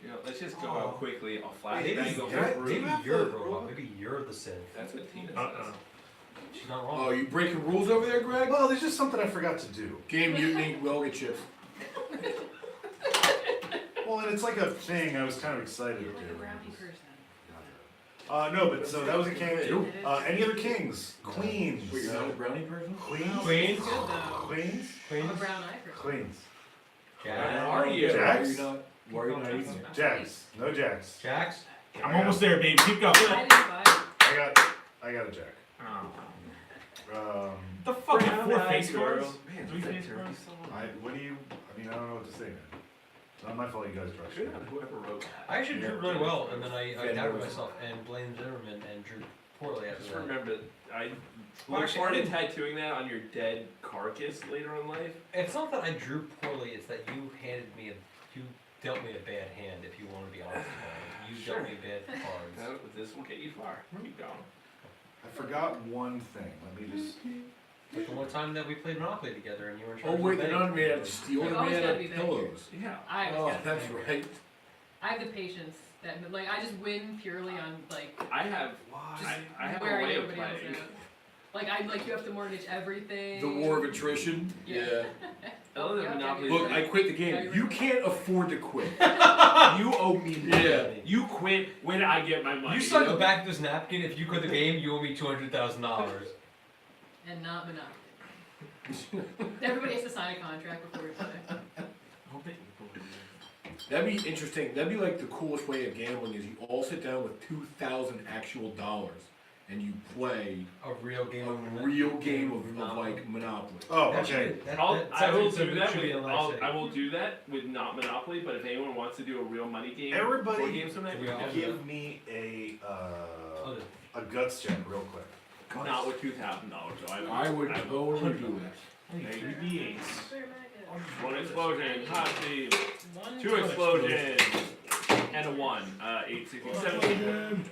[SPEAKER 2] You know, let's just go out quickly. I'll flash
[SPEAKER 3] Maybe
[SPEAKER 2] bang the
[SPEAKER 3] you're-
[SPEAKER 2] whole
[SPEAKER 3] maybe
[SPEAKER 2] room.
[SPEAKER 1] Maybe you're a robot. Maybe you're the Sith.
[SPEAKER 2] That's what Tina says.
[SPEAKER 1] She's not wrong.
[SPEAKER 4] Oh, you breaking rules over there, Greg?
[SPEAKER 3] Well, there's just something I forgot to do.
[SPEAKER 4] Game mutiny, will get chips.
[SPEAKER 3] Well, and it's like a thing I was kind of excited to
[SPEAKER 6] You're like a
[SPEAKER 3] do.
[SPEAKER 6] brownie person.
[SPEAKER 3] No, but so that was a king. Any other kings? Queens.
[SPEAKER 4] Wait, you're not a brownie person?
[SPEAKER 3] Queens.
[SPEAKER 1] Queens.
[SPEAKER 6] Good though.
[SPEAKER 3] Queens.
[SPEAKER 6] I'm a brown eye person.
[SPEAKER 3] Queens.
[SPEAKER 1] Yeah.
[SPEAKER 11] Are you?
[SPEAKER 3] Jacks?
[SPEAKER 4] Why are you not eating it?
[SPEAKER 3] Jacks. No jacks.
[SPEAKER 1] Jacks.
[SPEAKER 5] I'm almost there, babe. Keep going.
[SPEAKER 6] I didn't buy it.
[SPEAKER 3] I got a jack.
[SPEAKER 5] The fuck?
[SPEAKER 2] Brown
[SPEAKER 5] Four
[SPEAKER 2] eyed
[SPEAKER 5] face
[SPEAKER 2] girl.
[SPEAKER 5] cards? Three face cards?
[SPEAKER 3] I don't know what to say, man. It's not my fault you guys rushed.
[SPEAKER 2] Good on whoever wrote that.
[SPEAKER 1] I actually drew really well, and then I doubted myself and blamed Zimmerman and drew poorly after
[SPEAKER 2] Just
[SPEAKER 1] that.
[SPEAKER 2] remember, I
[SPEAKER 1] Well,
[SPEAKER 2] look
[SPEAKER 1] actually,
[SPEAKER 2] forward
[SPEAKER 1] I
[SPEAKER 2] to
[SPEAKER 1] didn't-
[SPEAKER 2] tattooing that on your dead carcass later in life.
[SPEAKER 1] It's not that I drew poorly; it's that you dealt me a bad hand. If you want to be honest about it, you
[SPEAKER 2] Sure.
[SPEAKER 1] dealt me bad cards.
[SPEAKER 2] This will get you far. Keep going.
[SPEAKER 3] I forgot one thing. Let me just.
[SPEAKER 1] Like the one time that we played Monopoly together, and you were in charge
[SPEAKER 4] Oh
[SPEAKER 1] of
[SPEAKER 4] wait,
[SPEAKER 1] the
[SPEAKER 4] they're
[SPEAKER 1] betting.
[SPEAKER 4] not made out of steel,
[SPEAKER 6] You
[SPEAKER 4] they're
[SPEAKER 6] always
[SPEAKER 4] made
[SPEAKER 6] gotta
[SPEAKER 4] out
[SPEAKER 6] be
[SPEAKER 4] of
[SPEAKER 6] there.
[SPEAKER 4] pillows.
[SPEAKER 2] Yeah.
[SPEAKER 6] I
[SPEAKER 4] Oh,
[SPEAKER 6] always
[SPEAKER 4] that's
[SPEAKER 6] got
[SPEAKER 4] right.
[SPEAKER 6] I have the patience that like I just win purely on like
[SPEAKER 2] I have. I have a
[SPEAKER 6] wearing
[SPEAKER 2] way of
[SPEAKER 6] everybody else
[SPEAKER 2] playing.
[SPEAKER 6] out. Like I like you have to mortgage everything.
[SPEAKER 4] The war of attrition.
[SPEAKER 6] Yeah.
[SPEAKER 2] I love that
[SPEAKER 6] Yeah,
[SPEAKER 2] Monopoly.
[SPEAKER 4] Look, I quit the
[SPEAKER 6] Yeah,
[SPEAKER 4] game.
[SPEAKER 6] you're
[SPEAKER 4] You
[SPEAKER 6] right.
[SPEAKER 4] can't afford to quit.
[SPEAKER 11] You owe me money.
[SPEAKER 4] Yeah.
[SPEAKER 11] You quit when I get my money.
[SPEAKER 1] You signed the back of this napkin. If you quit the game, you owe me $200,000.
[SPEAKER 6] And not Monopoly. Everybody has to sign a contract before we play.
[SPEAKER 4] That'd be interesting. That'd be like the coolest way of gambling is you all sit down with 2,000 actual dollars and you play
[SPEAKER 1] A real game.
[SPEAKER 4] a real game of like Monopoly.
[SPEAKER 3] Oh,
[SPEAKER 1] That
[SPEAKER 3] okay.
[SPEAKER 1] should- that-
[SPEAKER 2] I
[SPEAKER 1] sounds
[SPEAKER 2] will
[SPEAKER 1] like
[SPEAKER 2] do
[SPEAKER 1] something
[SPEAKER 2] that
[SPEAKER 1] should be
[SPEAKER 2] with.
[SPEAKER 1] in Live City.
[SPEAKER 2] I will do that with not Monopoly. But if anyone wants to do a real money game,
[SPEAKER 3] Everybody
[SPEAKER 2] board game someday,
[SPEAKER 1] we all
[SPEAKER 2] yeah.
[SPEAKER 1] do
[SPEAKER 3] Give me
[SPEAKER 1] Oh,
[SPEAKER 3] a guts check real quick.
[SPEAKER 2] Not with $2,000 though.
[SPEAKER 4] I would totally do that.
[SPEAKER 5] Maybe eight.
[SPEAKER 2] One explosion, hot seat,
[SPEAKER 6] One,
[SPEAKER 2] two explosions, and a 1. 8, 16, 17.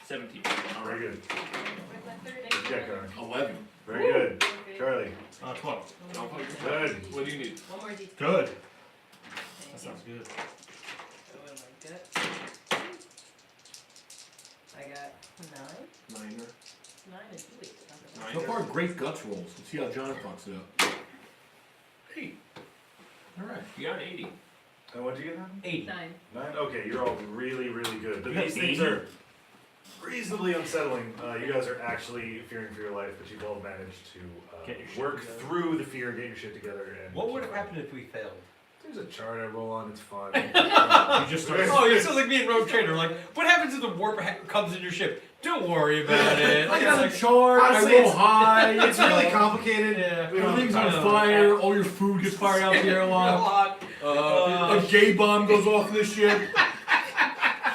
[SPEAKER 2] 17. All
[SPEAKER 3] Very
[SPEAKER 2] right.
[SPEAKER 3] good.
[SPEAKER 6] Where's my third egg?
[SPEAKER 3] Check, Connor.
[SPEAKER 4] 11.
[SPEAKER 3] Very good.
[SPEAKER 6] Okay.
[SPEAKER 3] Charlie.
[SPEAKER 5] 12.
[SPEAKER 2] Don't fuck yourself.
[SPEAKER 3] Good.
[SPEAKER 2] What do you need?
[SPEAKER 6] One more D.
[SPEAKER 5] Good.
[SPEAKER 6] Thank
[SPEAKER 5] That sounds good.
[SPEAKER 6] you. What am I good? I got 9.
[SPEAKER 2] Minor.
[SPEAKER 6] 9 and 2 not
[SPEAKER 4] So
[SPEAKER 6] bad.
[SPEAKER 4] far, great guts rolls. Let's see how John fucks it up.
[SPEAKER 2] 8.
[SPEAKER 4] Alright.
[SPEAKER 2] You got an 80.
[SPEAKER 3] And what did you get now?
[SPEAKER 1] 80.
[SPEAKER 6] 9.
[SPEAKER 3] 9? Okay, you're all really, really good. But
[SPEAKER 5] You
[SPEAKER 3] these
[SPEAKER 5] got
[SPEAKER 3] things
[SPEAKER 5] 80?
[SPEAKER 3] are reasonably unsettling. You guys are actually fearing for your life, but you've all managed to
[SPEAKER 5] Get your shit
[SPEAKER 3] work
[SPEAKER 5] together.
[SPEAKER 3] through the fear, get your shit together, and
[SPEAKER 1] What would have happened if we failed?
[SPEAKER 3] There's a chart I roll on. It's fun.
[SPEAKER 5] You just start.
[SPEAKER 1] Oh, it sounds like me and Rogue Trader. Like, what happens if the warp comes in your ship? Don't worry about it.
[SPEAKER 4] I
[SPEAKER 1] Like,
[SPEAKER 4] got a
[SPEAKER 1] it's
[SPEAKER 4] chart,
[SPEAKER 3] honestly,
[SPEAKER 4] I roll
[SPEAKER 3] it's-
[SPEAKER 4] high.
[SPEAKER 3] It's really complicated.
[SPEAKER 1] Yeah.
[SPEAKER 3] We don't
[SPEAKER 4] Everything's
[SPEAKER 3] have
[SPEAKER 4] on
[SPEAKER 3] time.
[SPEAKER 4] fire, all your food gets fired out the airlock. A gay bomb goes off the ship.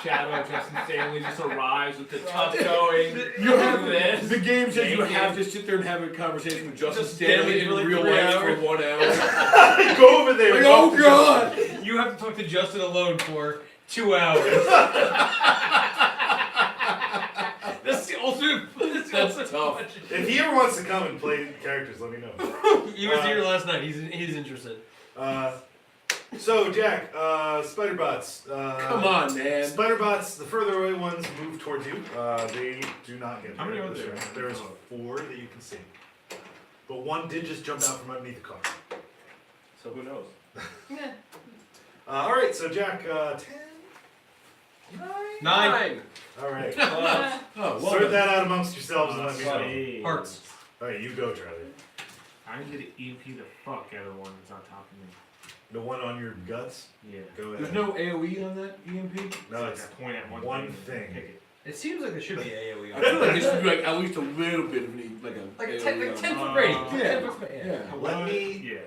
[SPEAKER 2] Shadow Justin Stanley just arrives with the tuck going.
[SPEAKER 4] You have
[SPEAKER 2] this.
[SPEAKER 4] the game says you
[SPEAKER 2] Naked.
[SPEAKER 4] have to sit there and have a conversation with Justin
[SPEAKER 1] Just
[SPEAKER 4] Stanley in
[SPEAKER 1] for like
[SPEAKER 4] real
[SPEAKER 1] 3
[SPEAKER 4] life
[SPEAKER 1] hours.
[SPEAKER 4] for 1 hour.
[SPEAKER 3] Go over there.
[SPEAKER 4] Like,
[SPEAKER 3] talk
[SPEAKER 4] oh
[SPEAKER 3] to
[SPEAKER 4] god!
[SPEAKER 1] You have to talk to Justin alone for 2 hours. That's the ultimate. That's the
[SPEAKER 4] That's
[SPEAKER 1] ultimate
[SPEAKER 4] tough.
[SPEAKER 1] question.
[SPEAKER 3] If he ever wants to come and play characters, let me know.
[SPEAKER 1] He was here last night. He's interested.
[SPEAKER 3] So Jack, spider bots.
[SPEAKER 4] Come on, man.
[SPEAKER 3] Spider bots. The further away ones move towards you. They do not get
[SPEAKER 5] How many
[SPEAKER 3] there.
[SPEAKER 5] are there?
[SPEAKER 3] There's 4 that you can see, but one did just jump out from underneath the car.
[SPEAKER 2] So who knows?
[SPEAKER 6] Yeah.
[SPEAKER 3] All right, so Jack, 10,
[SPEAKER 1] 9
[SPEAKER 3] All right,
[SPEAKER 4] Oh, well
[SPEAKER 3] sort
[SPEAKER 4] done.
[SPEAKER 3] that out amongst yourselves and let me know.
[SPEAKER 5] Hey.
[SPEAKER 1] hearts.
[SPEAKER 3] All right, you go, Charlie.
[SPEAKER 5] I'm gonna EMP the fuck out of the one that's on top of me.
[SPEAKER 3] The one on your guts.
[SPEAKER 5] Yeah.
[SPEAKER 3] Go ahead.
[SPEAKER 4] There's no AoE on that EMP?
[SPEAKER 3] No, it's
[SPEAKER 5] I point at one
[SPEAKER 3] one
[SPEAKER 5] and
[SPEAKER 3] thing.
[SPEAKER 5] Pick it.
[SPEAKER 1] It seems like there should be AoE
[SPEAKER 4] I
[SPEAKER 1] on
[SPEAKER 4] feel
[SPEAKER 1] it.
[SPEAKER 4] like this should be like at least a little bit of an like a
[SPEAKER 1] Like a
[SPEAKER 4] AoE
[SPEAKER 1] 10
[SPEAKER 4] on it.
[SPEAKER 1] foot rating.
[SPEAKER 5] Yeah.
[SPEAKER 1] 10 foot, yeah.
[SPEAKER 4] Yeah.
[SPEAKER 3] Let me.
[SPEAKER 5] Yeah.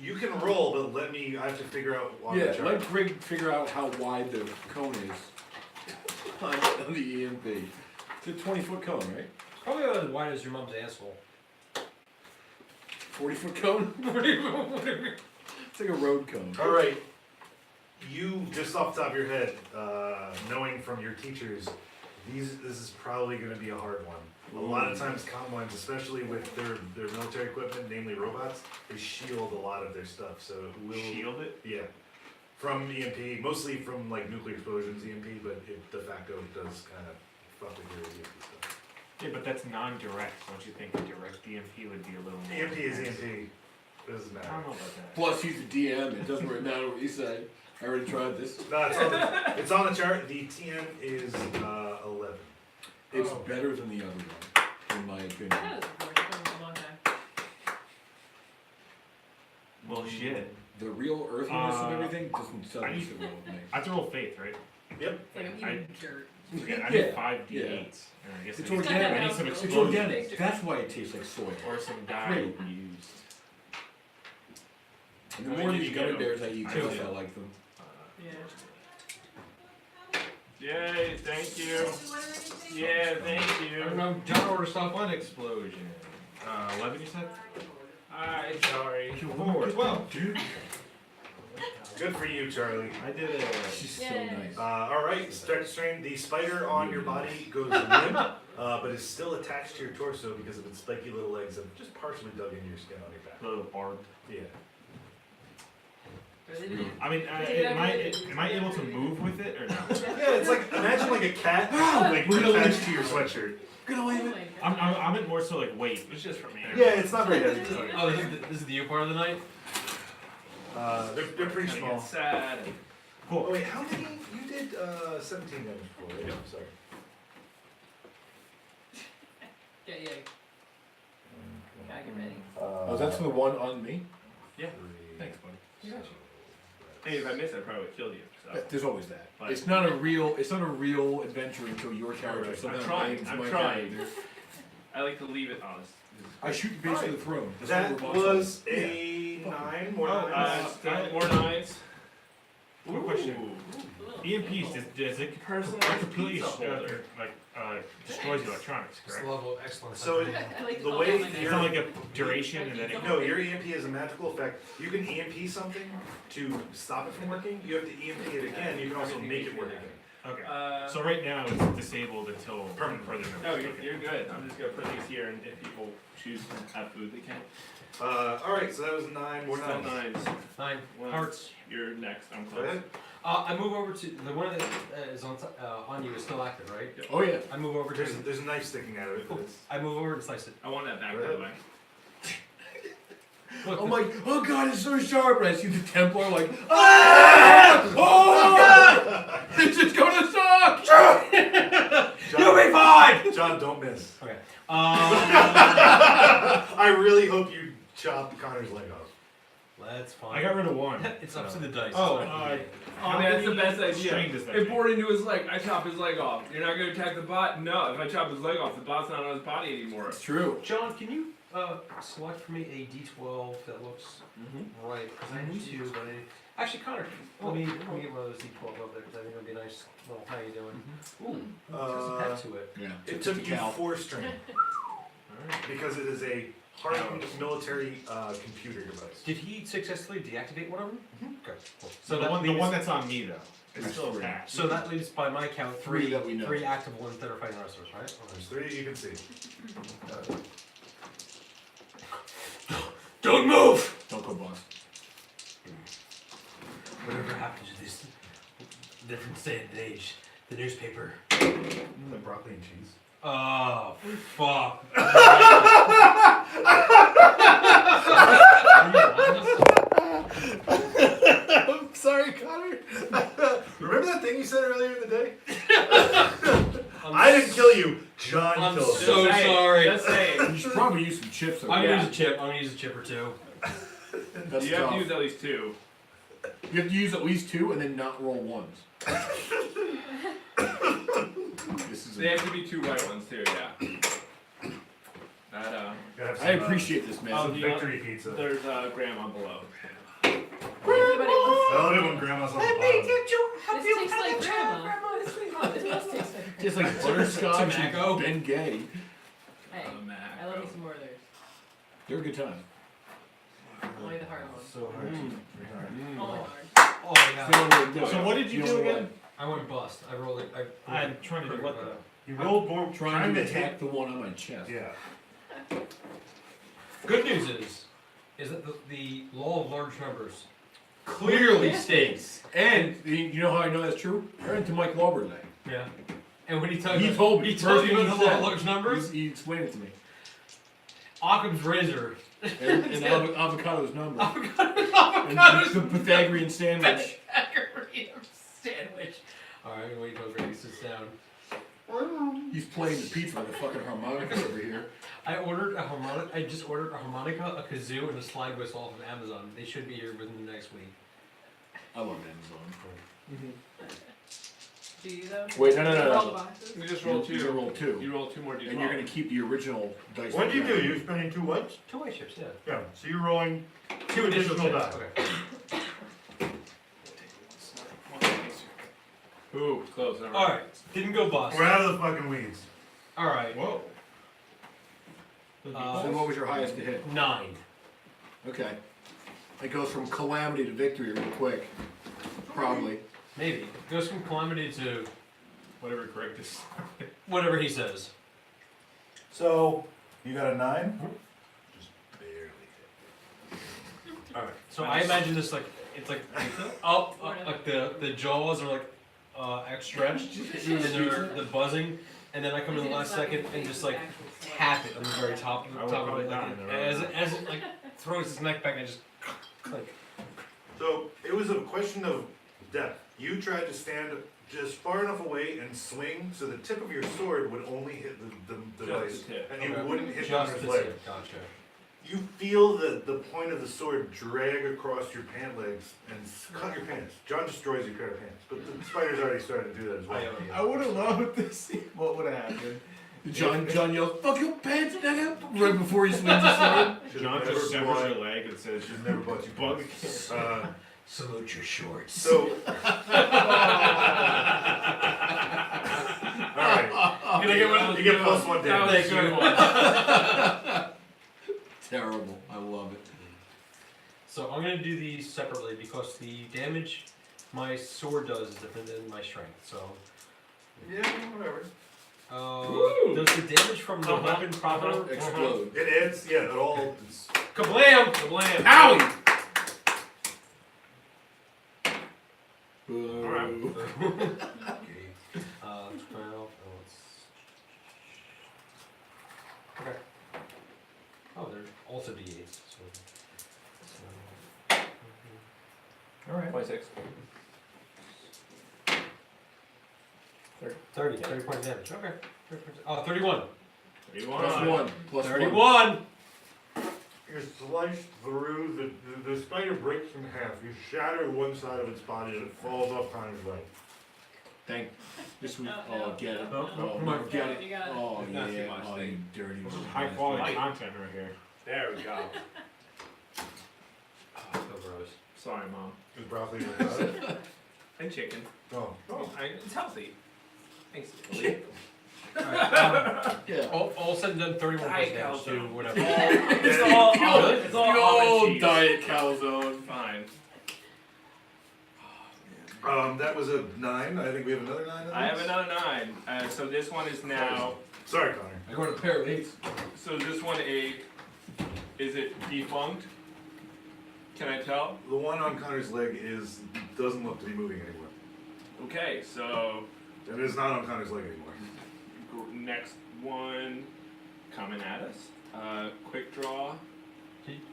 [SPEAKER 3] You can roll, but let me. I have to figure out on the
[SPEAKER 4] Yeah,
[SPEAKER 3] chart.
[SPEAKER 4] let Greg figure out how wide the cone is on the EMP. It's a 20-foot cone, right?
[SPEAKER 1] Probably about as wide as your mom's asshole.
[SPEAKER 4] 40-foot cone? It's like a road cone.
[SPEAKER 3] All right. You just off the top of your head, knowing from your teachers, this is probably going to be a hard one. A lot of times, combines, especially with their military equipment, namely robots, they shield a lot of their stuff. So it will
[SPEAKER 5] Shield it?
[SPEAKER 3] Yeah, from EMP, mostly from like nuclear explosions, EMP, but it de facto does kind of fuck with your EMP stuff.
[SPEAKER 5] Yeah, but that's non-direct. Don't you think a direct EMP would be a little more?
[SPEAKER 3] EMP is
[SPEAKER 5] intense?
[SPEAKER 3] EMP. Doesn't
[SPEAKER 5] I
[SPEAKER 3] matter.
[SPEAKER 5] don't know about that.
[SPEAKER 4] Plus, he's the DM. It doesn't really matter what you say. I already tried this.
[SPEAKER 3] No, it's on the chart. The TN is 11.
[SPEAKER 4] It's
[SPEAKER 6] Oh.
[SPEAKER 4] better than the other one, in my opinion.
[SPEAKER 6] I know this before, it's been a long time.
[SPEAKER 5] Well, shit.
[SPEAKER 4] The real earthiness of
[SPEAKER 5] Uh,
[SPEAKER 4] everything doesn't settle
[SPEAKER 5] I need-
[SPEAKER 4] so well with me.
[SPEAKER 5] I have to roll faith, right?
[SPEAKER 7] Yep.
[SPEAKER 6] It's like I'm eating dirt.
[SPEAKER 5] Yeah, I
[SPEAKER 4] Yeah,
[SPEAKER 5] need 5d8s. And I guess
[SPEAKER 4] It's
[SPEAKER 5] I need,
[SPEAKER 4] organic.
[SPEAKER 5] I need some
[SPEAKER 6] It's
[SPEAKER 4] It's
[SPEAKER 5] explosion.
[SPEAKER 4] organic. That's why it tastes like soy.
[SPEAKER 5] Or some dye
[SPEAKER 4] Great.
[SPEAKER 5] used.
[SPEAKER 4] And the
[SPEAKER 5] How
[SPEAKER 4] more
[SPEAKER 5] many
[SPEAKER 4] of these
[SPEAKER 5] did you
[SPEAKER 4] gummy
[SPEAKER 5] get?
[SPEAKER 4] bears I eat,
[SPEAKER 5] I
[SPEAKER 4] the
[SPEAKER 5] know.
[SPEAKER 4] less I like them.
[SPEAKER 6] Yeah.
[SPEAKER 11] Yay, thank you. Yeah, thank you.
[SPEAKER 5] John ordered stuff on explosion. 11 you said?
[SPEAKER 11] Alright, sorry.
[SPEAKER 5] 12.
[SPEAKER 7] Good for you, Charlie.
[SPEAKER 5] I did it.
[SPEAKER 4] She's so
[SPEAKER 6] Yay.
[SPEAKER 4] nice.
[SPEAKER 7] All right, stretch strain. The spider on your body goes limp, but is still attached to your torso because of its spiky little legs that have just partially dug into your skin on your back.
[SPEAKER 5] Little barbed.
[SPEAKER 7] Yeah.
[SPEAKER 5] I mean, am I able to move with it or no?
[SPEAKER 7] Yeah, it's like imagine like a cat like
[SPEAKER 5] We're gonna
[SPEAKER 7] attached to your sweatshirt.
[SPEAKER 6] Oh my God.
[SPEAKER 5] I'm in more so like weight.
[SPEAKER 11] It's just for me.
[SPEAKER 7] Yeah, it's not very heavy.
[SPEAKER 1] Oh, this is the you part of the night?
[SPEAKER 7] They're pretty
[SPEAKER 11] Kinda
[SPEAKER 7] small.
[SPEAKER 11] get sad.
[SPEAKER 7] Oh wait, how many? You did 17 damage before, right? Sorry.
[SPEAKER 6] Yeah, yeah. Gotta get ready.
[SPEAKER 4] Oh, that's the one on me?
[SPEAKER 11] Yeah. Thanks, buddy. Hey, if I miss it, I probably would kill you. So.
[SPEAKER 4] There's always that.
[SPEAKER 11] But-
[SPEAKER 4] It's not a real adventure until your character
[SPEAKER 11] Alright,
[SPEAKER 4] somehow
[SPEAKER 11] I'm trying,
[SPEAKER 4] names
[SPEAKER 11] I'm
[SPEAKER 4] my
[SPEAKER 11] trying.
[SPEAKER 4] character.
[SPEAKER 11] I like to leave it honest.
[SPEAKER 4] I shoot the base of the throne. That's
[SPEAKER 7] That
[SPEAKER 4] what we're boxing.
[SPEAKER 7] was a 9, more
[SPEAKER 5] Oh,
[SPEAKER 7] 9s.
[SPEAKER 11] Still more nines.
[SPEAKER 5] Quick question. EMPs, does it
[SPEAKER 11] Personalized
[SPEAKER 5] completely
[SPEAKER 11] pizza holder.
[SPEAKER 5] destroys the electronics,
[SPEAKER 1] It's
[SPEAKER 5] correct?
[SPEAKER 1] the level of excellence.
[SPEAKER 7] So
[SPEAKER 6] I like to
[SPEAKER 7] the
[SPEAKER 6] call
[SPEAKER 7] way
[SPEAKER 6] that my
[SPEAKER 5] It's
[SPEAKER 7] your
[SPEAKER 5] not like a duration and then it.
[SPEAKER 7] no, your EMP has a magical effect. You can EMP something to stop it from working. You have to EMP it again. You can also make it work again.
[SPEAKER 5] Okay.
[SPEAKER 11] Uh,
[SPEAKER 5] So right now it's disabled until
[SPEAKER 7] Permanent.
[SPEAKER 5] further notice.
[SPEAKER 11] no, you're,
[SPEAKER 5] Okay.
[SPEAKER 11] you're good. I'm just gonna put these here, and if people choose to have food, they can.
[SPEAKER 7] All right, so that was 9, more
[SPEAKER 11] Still
[SPEAKER 7] 9s.
[SPEAKER 11] nines.
[SPEAKER 1] 9
[SPEAKER 11] Well,
[SPEAKER 1] hearts.
[SPEAKER 11] You're next. I'm
[SPEAKER 7] Go
[SPEAKER 11] close.
[SPEAKER 7] ahead.
[SPEAKER 1] I move over to the one that is on you is still active, right?
[SPEAKER 4] Oh yeah.
[SPEAKER 1] I move over to.
[SPEAKER 7] There's a knife sticking out of it, but it's
[SPEAKER 1] I move over and slice it.
[SPEAKER 11] I want that back,
[SPEAKER 7] Go
[SPEAKER 11] by the
[SPEAKER 7] ahead.
[SPEAKER 11] way.
[SPEAKER 1] Look,
[SPEAKER 4] I'm like, oh god, it's so sharp. And I see the Templar like, ah! Oh god! This is gonna suck!
[SPEAKER 1] you'll be fine.
[SPEAKER 7] John, don't miss.
[SPEAKER 1] Okay.
[SPEAKER 7] I really hope you chop Connor's leg off.
[SPEAKER 1] That's fine.
[SPEAKER 5] I got rid of one.
[SPEAKER 1] It's up to the dice.
[SPEAKER 5] Oh,
[SPEAKER 1] It's not up to me.
[SPEAKER 11] Oh man, that's the best
[SPEAKER 5] strain
[SPEAKER 11] idea.
[SPEAKER 5] does that
[SPEAKER 11] It
[SPEAKER 5] take?
[SPEAKER 11] bored into his leg. I chop his leg off. You're not gonna attack the bot? No. If I chop his leg off, the bot's not on his body anymore.
[SPEAKER 4] It's true.
[SPEAKER 1] John, can you select for me a D12 that looks right? Because I need to, but I... Actually, Connor, let me get one of those D12 over there because I think it'll be a nice little. How you doing? Ooh, there's a pet to it.
[SPEAKER 4] Yeah.
[SPEAKER 7] It took you 4 strain because it is a hardened military computer device.
[SPEAKER 1] Did he successfully deactivate one of them? Okay, cool.
[SPEAKER 5] So the one that's on me though, it's
[SPEAKER 4] That's
[SPEAKER 5] still
[SPEAKER 4] three.
[SPEAKER 5] attached.
[SPEAKER 1] So that leaves, by my count,
[SPEAKER 4] Three that we know.
[SPEAKER 1] 3 active ones that are fighting the rest of us, right?
[SPEAKER 7] There's 3 you can see.
[SPEAKER 1] Don't move!
[SPEAKER 4] Don't go boss.
[SPEAKER 1] Whatever happened to this different day and age? The newspaper.
[SPEAKER 7] The broccoli and cheese.
[SPEAKER 1] Oh, fuck.
[SPEAKER 7] I'm sorry, Connor. Remember that thing you said earlier in the day? I didn't kill you. John
[SPEAKER 1] I'm
[SPEAKER 7] killed
[SPEAKER 1] so
[SPEAKER 7] you.
[SPEAKER 1] sorry.
[SPEAKER 11] Just saying.
[SPEAKER 4] You should probably use some chips.
[SPEAKER 1] I'm
[SPEAKER 4] Over.
[SPEAKER 1] gonna
[SPEAKER 11] Yeah.
[SPEAKER 1] use a chip. I'm gonna use a chip or two.
[SPEAKER 4] That's
[SPEAKER 11] You have
[SPEAKER 4] tough.
[SPEAKER 11] to use at least 2.
[SPEAKER 4] You have to use at least 2 and then not roll ones. This is.
[SPEAKER 11] They have to be 2 right ones too. Yeah. That
[SPEAKER 7] Gotta have
[SPEAKER 4] I
[SPEAKER 7] some,
[SPEAKER 4] appreciate this, man.
[SPEAKER 11] Oh,
[SPEAKER 7] some
[SPEAKER 11] you know,
[SPEAKER 7] victory pizza.
[SPEAKER 11] there's Grandma below.
[SPEAKER 6] Everybody wants
[SPEAKER 7] I love it when grandma's on the bottom.
[SPEAKER 6] this tastes like grandma. Oh, this must taste like
[SPEAKER 4] It's like butterscotch
[SPEAKER 1] Tobacco.
[SPEAKER 4] and Ben Gay.
[SPEAKER 6] Hey, I love me some more of theirs.
[SPEAKER 4] They're a good time.
[SPEAKER 6] Only the hard ones.
[SPEAKER 7] So hard.
[SPEAKER 6] Only hard.
[SPEAKER 1] Oh, yeah.
[SPEAKER 5] So what did you do again?
[SPEAKER 1] I went bust. I rolled it.
[SPEAKER 5] I'm trying to do what though?
[SPEAKER 7] You rolled more.
[SPEAKER 4] Trying to
[SPEAKER 7] hit.
[SPEAKER 4] attack the one on my chest.
[SPEAKER 7] Yeah.
[SPEAKER 1] Good news is that the law of large numbers clearly states.
[SPEAKER 4] And you know how I know that's true? I ran to Mike Wahlberg today.
[SPEAKER 1] Yeah. And when he told
[SPEAKER 4] He told me.
[SPEAKER 1] he told
[SPEAKER 4] First
[SPEAKER 1] you
[SPEAKER 4] thing
[SPEAKER 1] about
[SPEAKER 4] he
[SPEAKER 1] the law
[SPEAKER 4] said.
[SPEAKER 1] of large numbers.
[SPEAKER 4] He explained it to me.
[SPEAKER 1] Occam's razor.
[SPEAKER 4] And avocado's number.
[SPEAKER 1] Avocado's
[SPEAKER 4] And the Pythagorean sandwich.
[SPEAKER 1] Pythagorean sandwich. Alright, I'm gonna wait till Grady sits down.
[SPEAKER 4] He's playing the pizza like a fucking harmonica over here.
[SPEAKER 1] I ordered a harmonica. I just ordered a harmonica, a kazoo, and a slide whistle off of Amazon. They should be here within the next week.
[SPEAKER 4] I love Amazon.
[SPEAKER 6] Do you though?
[SPEAKER 4] Wait, no.
[SPEAKER 6] All the boxes?
[SPEAKER 11] You just roll
[SPEAKER 4] You
[SPEAKER 11] two.
[SPEAKER 4] roll two.
[SPEAKER 11] You roll two more d12.
[SPEAKER 4] And you're gonna keep the original dice.
[SPEAKER 7] What do you
[SPEAKER 4] roll.
[SPEAKER 7] do? You're spending 2 what?
[SPEAKER 1] Two-way chips, yeah.
[SPEAKER 7] Yeah, so you're rolling 2 additional die.
[SPEAKER 1] Okay.
[SPEAKER 11] Ooh, close. All right.
[SPEAKER 1] All right. Didn't go bust.
[SPEAKER 7] We're out of the fucking weeds.
[SPEAKER 1] All right.
[SPEAKER 11] Whoa.
[SPEAKER 4] So what was your highest to hit?
[SPEAKER 1] 9.
[SPEAKER 4] Okay. It goes from calamity to victory real quick. Probably.
[SPEAKER 1] Maybe. Goes from calamity to
[SPEAKER 11] Whatever Greg just.
[SPEAKER 1] whatever he says.
[SPEAKER 8] So, you got a 9?
[SPEAKER 7] Just barely.
[SPEAKER 1] All right. So I imagine this like it's like up, like the jaws are like stretched, and then the buzzing, and then I come in the last second and just like tap it on the very top of it, like, as it like throws its neck back and just click.
[SPEAKER 7] So it was a question of depth. You tried to stand just far enough away and swing so the tip of your sword would only hit the device,
[SPEAKER 11] Just the tip.
[SPEAKER 7] and it
[SPEAKER 1] Okay.
[SPEAKER 7] wouldn't hit
[SPEAKER 1] Just
[SPEAKER 7] Connor's
[SPEAKER 1] the
[SPEAKER 7] leg.
[SPEAKER 1] tip. Gotcha.
[SPEAKER 7] You feel the point of the sword drag across your pant legs and cut your pants. John destroys your pair of pants, but the spider's already started to do that as well.
[SPEAKER 11] I would have loved to see what would have happened.
[SPEAKER 4] John yells, "Fuck your pants, nigga!" Right before he swings his sword.
[SPEAKER 7] Should've
[SPEAKER 12] John
[SPEAKER 7] never
[SPEAKER 12] just severs
[SPEAKER 7] bought-
[SPEAKER 12] your leg and says,
[SPEAKER 7] Should never bought you
[SPEAKER 12] Bug.
[SPEAKER 7] pants.
[SPEAKER 1] Salute your shorts.
[SPEAKER 7] So, alright, you get +1 damage.
[SPEAKER 1] Thank you.
[SPEAKER 4] Terrible. I love it.
[SPEAKER 1] So I'm gonna do these separately because the damage my sword does is different than my strength. So
[SPEAKER 7] Yeah, whatever.
[SPEAKER 1] does the damage from the weapon proper
[SPEAKER 4] Explode.
[SPEAKER 7] It adds, yeah, it all.
[SPEAKER 1] Kablam!
[SPEAKER 11] Kablam!
[SPEAKER 4] Owie!
[SPEAKER 11] Alright.
[SPEAKER 1] 12. Oh, okay. Oh, they're also d8s. So.
[SPEAKER 11] Alright. 26.
[SPEAKER 1] 30 points damage. Okay. 31.
[SPEAKER 11] 31.
[SPEAKER 4] Plus 1. Plus
[SPEAKER 1] 31!
[SPEAKER 7] You're sliced through, the spider breaks in half. You shatter one side of its body and it falls off Connor's leg.
[SPEAKER 4] Thank. This week. Oh, get it.
[SPEAKER 1] No,
[SPEAKER 4] Oh,
[SPEAKER 1] come on.
[SPEAKER 4] get it.
[SPEAKER 6] You got it.
[SPEAKER 4] Oh,
[SPEAKER 11] Not too
[SPEAKER 4] yeah.
[SPEAKER 11] much,
[SPEAKER 4] Oh, you dirty.
[SPEAKER 12] high quality content right here.
[SPEAKER 11] There we go.
[SPEAKER 1] Oh, so gross.
[SPEAKER 11] Sorry, Mom.
[SPEAKER 7] Is broccoli without it?
[SPEAKER 11] And chicken.
[SPEAKER 7] Oh.
[SPEAKER 11] It's healthy. Thanks, Lee.
[SPEAKER 1] Alright,
[SPEAKER 4] Yeah.
[SPEAKER 1] all said and done, 31 points
[SPEAKER 11] Diet
[SPEAKER 1] damage to
[SPEAKER 11] calzone.
[SPEAKER 1] whatever.
[SPEAKER 11] It's all
[SPEAKER 4] The old
[SPEAKER 11] cheese.
[SPEAKER 4] diet calzone.
[SPEAKER 11] Fine.
[SPEAKER 7] That was a 9. I think we have another 9 in
[SPEAKER 11] I have
[SPEAKER 7] this.
[SPEAKER 11] another 9. So this one is now.
[SPEAKER 7] Sorry, Connor.
[SPEAKER 4] I got a pair of 8s.
[SPEAKER 11] So this one is it defunct? Can I tell?
[SPEAKER 7] The one on Connor's leg doesn't look to be moving anymore.
[SPEAKER 11] Okay, so
[SPEAKER 7] And it is not on Connor's leg anymore.
[SPEAKER 11] next one coming at us. Quick draw.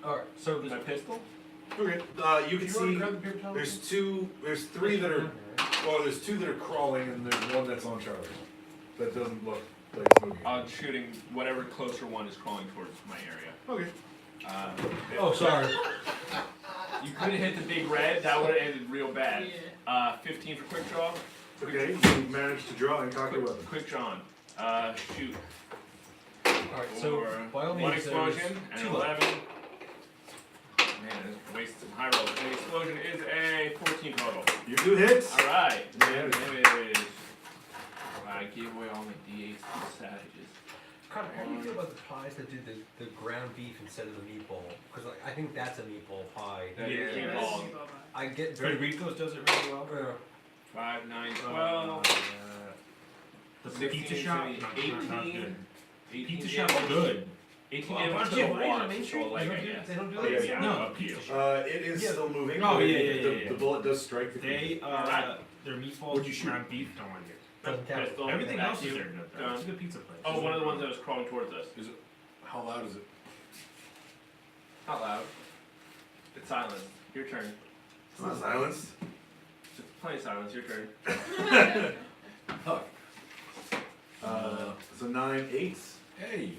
[SPEAKER 1] Alright, so
[SPEAKER 11] My pistol.
[SPEAKER 7] Okay. You can see there's 3 that are, well, there's 2 that are crawling and there's one that's on Charlie. That doesn't look like it's moving.
[SPEAKER 11] Shooting whatever closer one is crawling towards my area.
[SPEAKER 7] Okay.
[SPEAKER 1] Oh, sorry.
[SPEAKER 11] You could have hit the big red. That would have ended real bad. 15 for quick draw.
[SPEAKER 7] Okay, you managed to draw and cock your weapon.
[SPEAKER 11] Quick draw. Shoot.
[SPEAKER 1] Alright, so
[SPEAKER 11] Or
[SPEAKER 1] by all means,
[SPEAKER 11] one
[SPEAKER 1] there's
[SPEAKER 11] explosion and
[SPEAKER 1] 2
[SPEAKER 11] an
[SPEAKER 1] left.
[SPEAKER 11] 11. Man, I wasted some high rolls. The explosion is a 14 total.
[SPEAKER 7] You do hits.
[SPEAKER 11] All right.
[SPEAKER 7] Yeah.
[SPEAKER 11] Damage. I gave away all my d8s to the savages.
[SPEAKER 1] Connor, how do you feel about the pies that do the ground beef instead of the meatball? Because like, I think that's a meatball pie.
[SPEAKER 11] That is
[SPEAKER 6] Yeah,
[SPEAKER 11] meatball.
[SPEAKER 1] I get very.
[SPEAKER 12] Doritos does it really well.
[SPEAKER 11] 5, 9, 12.
[SPEAKER 12] The
[SPEAKER 11] 16
[SPEAKER 12] pizza
[SPEAKER 11] to
[SPEAKER 12] shop,
[SPEAKER 11] the
[SPEAKER 12] not
[SPEAKER 11] 18.
[SPEAKER 12] good.
[SPEAKER 11] 18
[SPEAKER 12] Pizza
[SPEAKER 11] damage.
[SPEAKER 12] shop's good.
[SPEAKER 11] 18
[SPEAKER 1] Well,
[SPEAKER 11] damage to
[SPEAKER 1] yeah,
[SPEAKER 11] the
[SPEAKER 1] right on
[SPEAKER 11] water,
[SPEAKER 1] Main
[SPEAKER 11] so
[SPEAKER 1] Street,
[SPEAKER 11] a leg, I guess.
[SPEAKER 1] they don't do
[SPEAKER 11] Oh,
[SPEAKER 1] that?
[SPEAKER 11] yeah,
[SPEAKER 12] No,
[SPEAKER 11] up to you.
[SPEAKER 7] It is
[SPEAKER 1] Yeah.
[SPEAKER 7] still moving.
[SPEAKER 1] Oh,
[SPEAKER 7] but
[SPEAKER 1] yeah,
[SPEAKER 7] the bullet does strike the
[SPEAKER 12] They,
[SPEAKER 11] Alright.
[SPEAKER 12] their meatballs,
[SPEAKER 4] What'd you shoot?
[SPEAKER 12] ground beef, don't like it.
[SPEAKER 1] Doesn't count.
[SPEAKER 11] Pistol.
[SPEAKER 12] Everything
[SPEAKER 11] That's
[SPEAKER 12] else is
[SPEAKER 11] you.
[SPEAKER 12] there good though. It's a good pizza place.
[SPEAKER 11] Oh, one of the ones that was crawling towards us.
[SPEAKER 4] How loud is it?
[SPEAKER 11] Not loud. It's silent. Your turn.
[SPEAKER 7] It's not silenced.
[SPEAKER 11] Just plenty of silence. Your turn.
[SPEAKER 7] So 9, 8.
[SPEAKER 4] Hey.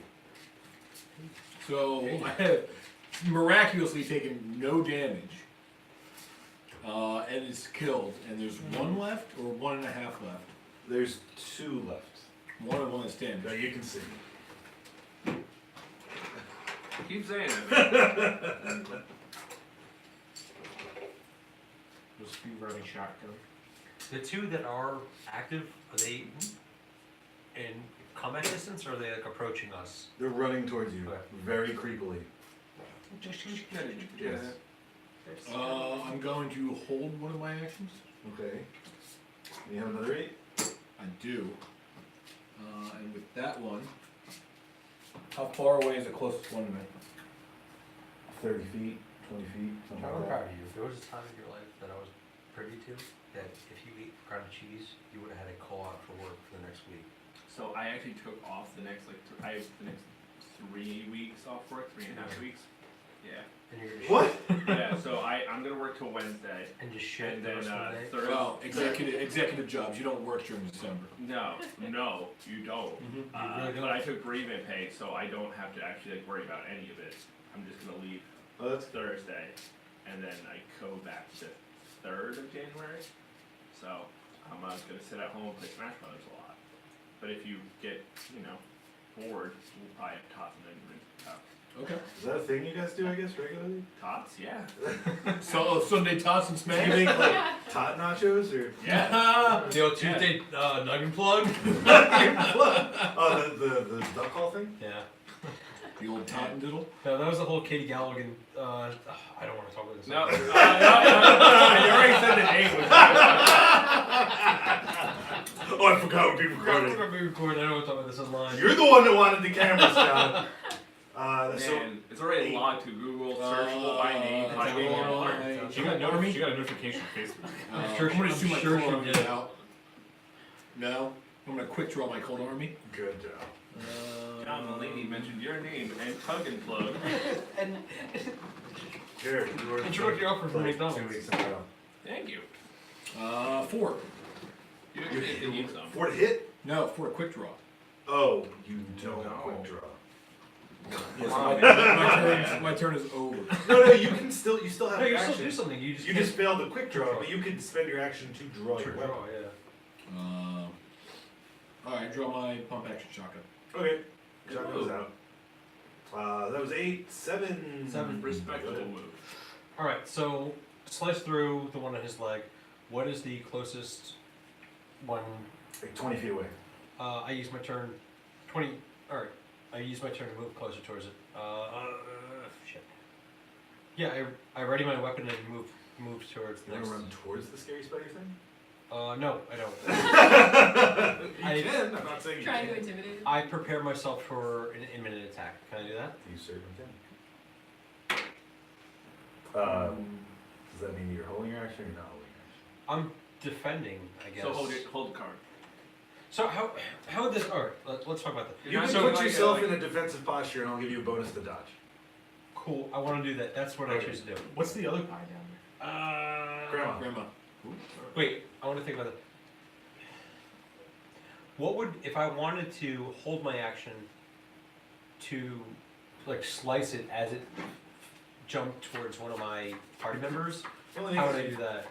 [SPEAKER 4] So I have miraculously taken no damage. And it's killed. And there's one left or 1.5 left?
[SPEAKER 7] There's 2 left.
[SPEAKER 4] One that's damaged.
[SPEAKER 7] That you can see.
[SPEAKER 11] Keep saying it, man.
[SPEAKER 5] We'll speed running shotgun.
[SPEAKER 1] The 2 that are active, are they in combat distance or are they like approaching us?
[SPEAKER 7] They're running towards you,
[SPEAKER 1] Okay.
[SPEAKER 7] very creepily. Yes.
[SPEAKER 4] I'm going to hold one of my actions.
[SPEAKER 7] Okay. And you have another 8?
[SPEAKER 4] I do. And with that one, how far away is the closest one to me?
[SPEAKER 7] 30 feet, 20 feet, something
[SPEAKER 1] I'm
[SPEAKER 7] like
[SPEAKER 1] proud
[SPEAKER 7] that.
[SPEAKER 1] of you. If there was a time in your life that I was privy to, that if you ate ground cheese, you would have had a call out for work for the next week.
[SPEAKER 11] So I actually took off the next I have the next 3 weeks off work, 3.5 weeks. Yeah.
[SPEAKER 1] And you're gonna
[SPEAKER 7] What?
[SPEAKER 11] Yeah. So I'm gonna work till Wednesday,
[SPEAKER 1] and just shit
[SPEAKER 11] and
[SPEAKER 1] the
[SPEAKER 11] then
[SPEAKER 1] rest of the day?
[SPEAKER 11] Thursday.
[SPEAKER 4] Well, executive jobs. You don't work during December.
[SPEAKER 11] No, you don't.
[SPEAKER 1] You really don't?
[SPEAKER 11] But I took bereavement pay, so I don't have to actually like worry about any of it. I'm just gonna leave
[SPEAKER 7] Oh, that's
[SPEAKER 11] Thursday, and then I go back to 3rd of January. So I'm just gonna sit at home and play Smash Brothers a lot. But if you get, bored, we'll probably have tots and then rinse out.
[SPEAKER 4] Okay.
[SPEAKER 7] Is that a thing you guys do, I guess, regularly?
[SPEAKER 11] Tots, yeah.
[SPEAKER 4] So Sunday tots and
[SPEAKER 7] Do you
[SPEAKER 4] smash.
[SPEAKER 7] make like tot nachos or?
[SPEAKER 11] Yeah.
[SPEAKER 1] The old Tuesday nugget plug?
[SPEAKER 7] Oh, the duck call thing?
[SPEAKER 1] Yeah.
[SPEAKER 4] The old tot and diddle.
[SPEAKER 1] No, that was the whole Katie Galligan. I don't want to talk about this.
[SPEAKER 11] No, you already said the name.
[SPEAKER 7] Oh, I forgot what people
[SPEAKER 1] We're
[SPEAKER 7] recorded.
[SPEAKER 1] gonna be recording. I don't want to talk about this online.
[SPEAKER 7] You're the one that wanted the cameras, John. So
[SPEAKER 11] Man, it's already logged to Google, searchable by name, by name.
[SPEAKER 5] She got a notification on Facebook.
[SPEAKER 1] I'm sure
[SPEAKER 4] I'm gonna
[SPEAKER 1] she-
[SPEAKER 4] shoot my
[SPEAKER 1] I'm sure
[SPEAKER 4] cold
[SPEAKER 1] she
[SPEAKER 4] army
[SPEAKER 1] did.
[SPEAKER 4] out. No, I'm gonna quick draw my cold army.
[SPEAKER 7] good job.
[SPEAKER 11] John Mulaney mentioned your name and Tug and Plug.
[SPEAKER 7] Jared, you were
[SPEAKER 1] Introductory offer from
[SPEAKER 7] like
[SPEAKER 1] McDonald's.
[SPEAKER 7] 2 weeks in a row.
[SPEAKER 11] Thank you.
[SPEAKER 4] 4.
[SPEAKER 11] You didn't get to eat some.
[SPEAKER 7] For a hit?
[SPEAKER 4] No, for a quick draw.
[SPEAKER 7] Oh, you don't
[SPEAKER 11] No.
[SPEAKER 7] quick draw.
[SPEAKER 4] Yes, my turn is over.
[SPEAKER 7] No, you can still, you still have
[SPEAKER 1] No, you
[SPEAKER 7] action.
[SPEAKER 1] still do something. You just
[SPEAKER 7] You just failed the quick draw, but you could spend your action to draw
[SPEAKER 1] can't
[SPEAKER 7] your weapon.
[SPEAKER 1] draw, yeah.
[SPEAKER 4] Alright, draw my pump action shotgun.
[SPEAKER 7] Okay, shotgun goes out. That was 8, 7.
[SPEAKER 1] 7.
[SPEAKER 11] Respectable move.
[SPEAKER 1] All right, so slice through the one on his leg. What is the closest one?
[SPEAKER 7] Like 20 feet away.
[SPEAKER 1] I use my turn. 20. All right. I use my turn to move closer towards it. Shit. Yeah, I ready my weapon and move towards the
[SPEAKER 7] You
[SPEAKER 1] next.
[SPEAKER 7] wanna run towards the scary spider thing?
[SPEAKER 1] No, I don't.
[SPEAKER 7] You can, I'm not saying you
[SPEAKER 6] Trying to
[SPEAKER 7] can't.
[SPEAKER 6] intimidate him.
[SPEAKER 1] I prepare myself for an imminent attack. Can I do that?
[SPEAKER 7] You certainly can. Does that mean you're holding your action or you're not holding your action?
[SPEAKER 1] I'm defending, I guess.
[SPEAKER 11] So hold the card.
[SPEAKER 1] So how would this? All right, let's talk about this.
[SPEAKER 7] You can
[SPEAKER 1] so
[SPEAKER 7] put
[SPEAKER 1] like
[SPEAKER 7] yourself in a defensive posture and I'll give you a bonus to dodge.
[SPEAKER 1] Cool. I want to do that. That's what I choose to do.
[SPEAKER 5] What's the other pie down there?
[SPEAKER 7] Grandma.
[SPEAKER 1] Wait, I want to think about it. What would, if I wanted to hold my action to, like, slice it as it jumped towards one of my party members?
[SPEAKER 7] Well,
[SPEAKER 1] How would I do that?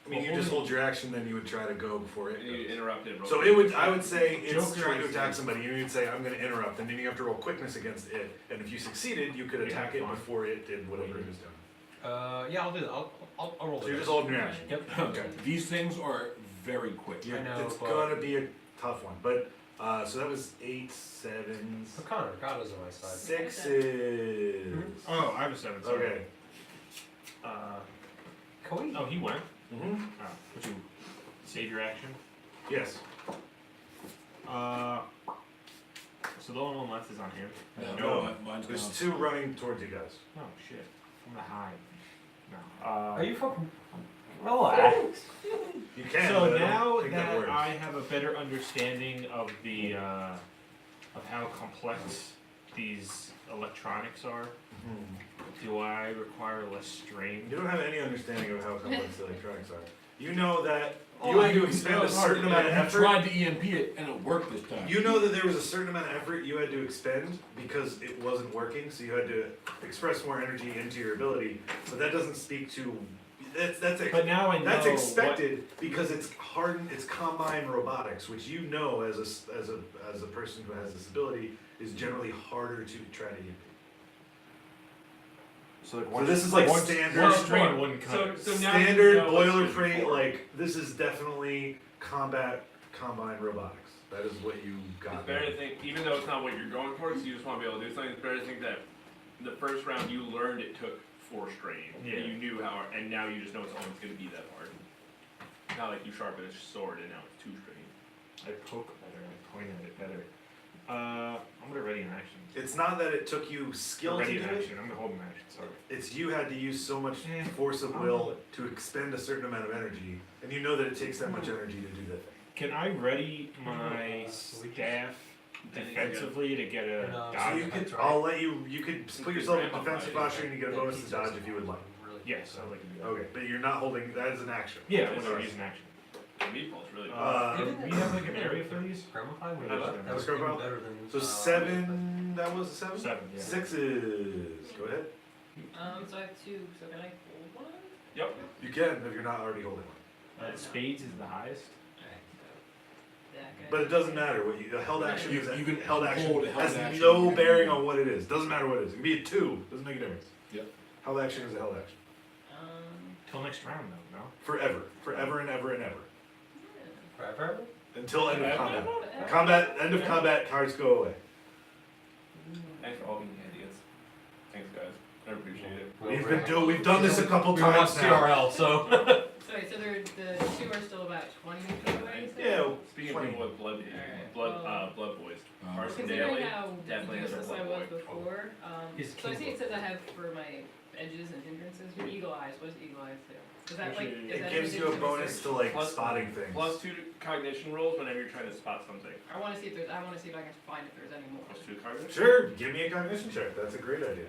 [SPEAKER 7] I mean, you just hold your action, then you would try to go before it
[SPEAKER 11] You
[SPEAKER 7] goes.
[SPEAKER 11] interrupted.
[SPEAKER 7] So it would, I would say it's
[SPEAKER 5] Joker
[SPEAKER 7] trying to
[SPEAKER 5] is-
[SPEAKER 7] attack somebody, and you'd say, I'm gonna interrupt, and then you have to roll quickness against it, and if you succeeded, you could
[SPEAKER 5] Yeah,
[SPEAKER 7] attack it
[SPEAKER 5] fine.
[SPEAKER 7] before it did whatever it was doing.
[SPEAKER 1] Yeah, I'll do that. I'll roll
[SPEAKER 7] So
[SPEAKER 1] it.
[SPEAKER 7] you're just holding your action.
[SPEAKER 1] Yep.
[SPEAKER 7] Okay.
[SPEAKER 4] These things are very quick.
[SPEAKER 1] I know,
[SPEAKER 7] It's
[SPEAKER 1] but-
[SPEAKER 7] gonna be a tough one, but, so that was 8, 7s,
[SPEAKER 1] So Connor, God is on my side.
[SPEAKER 7] 6s.
[SPEAKER 5] Oh, I have a 7. Sorry.
[SPEAKER 7] Okay.
[SPEAKER 1] Can we?
[SPEAKER 5] Oh, he went.
[SPEAKER 7] Mm-hmm.
[SPEAKER 5] Oh, would you save your action?
[SPEAKER 7] Yes.
[SPEAKER 5] So the only one left is on him.
[SPEAKER 7] No,
[SPEAKER 4] mine's
[SPEAKER 7] There's
[SPEAKER 4] gone.
[SPEAKER 7] 2 running towards you guys.
[SPEAKER 5] Oh shit! I'm gonna hide. No.
[SPEAKER 1] Are you fucking?
[SPEAKER 5] Relax.
[SPEAKER 7] You can,
[SPEAKER 5] So
[SPEAKER 7] but I
[SPEAKER 5] now
[SPEAKER 7] don't think that
[SPEAKER 5] that
[SPEAKER 7] works.
[SPEAKER 5] I have a better understanding of the of how complex these electronics are,
[SPEAKER 7] Mhm.
[SPEAKER 5] do I require less strain?
[SPEAKER 7] You don't have any understanding of how complex the electronics are.
[SPEAKER 3] You know that you had to expend a certain amount of
[SPEAKER 4] I
[SPEAKER 3] effort.
[SPEAKER 4] tried to EMP it and it worked this time.
[SPEAKER 3] You know that there was a certain amount of effort you had to expend because it wasn't working, so you had to express more energy into your ability. But that doesn't speak to
[SPEAKER 5] But now I know
[SPEAKER 3] that's expected because it's hardened. It's combine robotics, which you know as a person who has this ability is generally harder to try to EMP.
[SPEAKER 8] So like
[SPEAKER 3] So this is like
[SPEAKER 8] one
[SPEAKER 3] standard,
[SPEAKER 8] strain wouldn't cut it.
[SPEAKER 2] So now you
[SPEAKER 3] standard
[SPEAKER 2] know what's good
[SPEAKER 3] boilerplate.
[SPEAKER 2] for.
[SPEAKER 3] Like this is definitely combat combine robotics. That is what you got.
[SPEAKER 11] It's better to think, even though it's not what you're going for, because you just want to be able to do something, it's better to think that the first round you learned it took 4 strain.
[SPEAKER 5] Yeah.
[SPEAKER 11] And you knew how, and now you just know it's always going to be that hard. Not like you sharpen a sword and now it's 2 strain.
[SPEAKER 5] I poke better, I point at it better. I'm gonna ready in action.
[SPEAKER 3] It's not that it took you skill to
[SPEAKER 5] Ready
[SPEAKER 3] do
[SPEAKER 5] in
[SPEAKER 3] it.
[SPEAKER 5] action, I'm gonna hold in action, sorry.
[SPEAKER 3] It's you had to use so much
[SPEAKER 5] Yeah,
[SPEAKER 3] force of
[SPEAKER 5] I'll
[SPEAKER 3] will
[SPEAKER 5] hold it.
[SPEAKER 3] to expend a certain amount of energy, and you know that it takes that much energy to do that thing.
[SPEAKER 5] Can I ready my staff defensively to get a
[SPEAKER 1] No.
[SPEAKER 3] So
[SPEAKER 5] dodge?
[SPEAKER 3] you could,
[SPEAKER 1] That's right.
[SPEAKER 3] I'll let you could put yourself in defensive posture and you get a bonus to dodge if you would like.
[SPEAKER 5] Yes, I'd like to do that.
[SPEAKER 3] Okay, but you're not holding, that is an action.
[SPEAKER 5] Yeah, when I use an action.
[SPEAKER 11] Meatball's really good.
[SPEAKER 5] We have like an area for these?
[SPEAKER 1] Grandma pie would
[SPEAKER 3] That
[SPEAKER 1] that was
[SPEAKER 3] Scrub
[SPEAKER 1] even
[SPEAKER 3] pile?
[SPEAKER 1] better than.
[SPEAKER 3] So 7, that was a 7?
[SPEAKER 5] 7, yeah.
[SPEAKER 3] 6s, go ahead.
[SPEAKER 6] So I have 2, so can I hold one?
[SPEAKER 11] Yep.
[SPEAKER 3] You can if you're not already holding one.
[SPEAKER 5] Spades is the highest.
[SPEAKER 6] That guy.
[SPEAKER 3] But it doesn't matter what you, a held action
[SPEAKER 4] You-
[SPEAKER 3] is a
[SPEAKER 4] you can
[SPEAKER 3] held action,
[SPEAKER 4] hold a held
[SPEAKER 3] has
[SPEAKER 4] action,
[SPEAKER 3] no
[SPEAKER 4] you can
[SPEAKER 3] bearing
[SPEAKER 4] do-
[SPEAKER 3] on what it is, doesn't matter what it is, it can be a 2, doesn't make a difference.
[SPEAKER 4] Yep.
[SPEAKER 3] Held action is a held action.
[SPEAKER 5] Till next round though, no?
[SPEAKER 3] Forever and ever and ever.
[SPEAKER 1] Forever?
[SPEAKER 3] Until end of combat.
[SPEAKER 6] Forever.
[SPEAKER 3] Combat, end of combat, cards go away.
[SPEAKER 11] Thanks for all being idiots. Thanks, guys. I appreciate it.
[SPEAKER 3] We've done this a couple
[SPEAKER 1] We watched
[SPEAKER 3] times now.
[SPEAKER 1] TRL, so.
[SPEAKER 6] Sorry, so the 2 are still about 20 feet away? so-
[SPEAKER 3] Yeah,
[SPEAKER 11] Speaking
[SPEAKER 3] 20.
[SPEAKER 11] of people with blood,
[SPEAKER 6] Alright,
[SPEAKER 11] blood boys.
[SPEAKER 4] Uh,
[SPEAKER 6] Considering how
[SPEAKER 11] definitely has a
[SPEAKER 6] useless I
[SPEAKER 11] blood
[SPEAKER 6] was
[SPEAKER 11] boy.
[SPEAKER 6] before,
[SPEAKER 1] He's
[SPEAKER 6] so I see
[SPEAKER 1] king.
[SPEAKER 6] it says I have for my edges and hindrances, your eagle eyes, what does eagle eyes do? Is that like,
[SPEAKER 5] Actually,
[SPEAKER 6] is
[SPEAKER 3] It
[SPEAKER 6] that
[SPEAKER 3] gives
[SPEAKER 6] anything
[SPEAKER 3] you a
[SPEAKER 6] to
[SPEAKER 3] bonus
[SPEAKER 6] research?
[SPEAKER 3] to like
[SPEAKER 11] Plus-
[SPEAKER 3] spotting things.
[SPEAKER 11] Plus 2 cognition rolls whenever you're trying to spot something.
[SPEAKER 6] I wanna see if there's, I wanna see if I can find if there's any more.
[SPEAKER 11] Plus 2 cognition?
[SPEAKER 3] Sure, give me a cognition check, that's a great idea.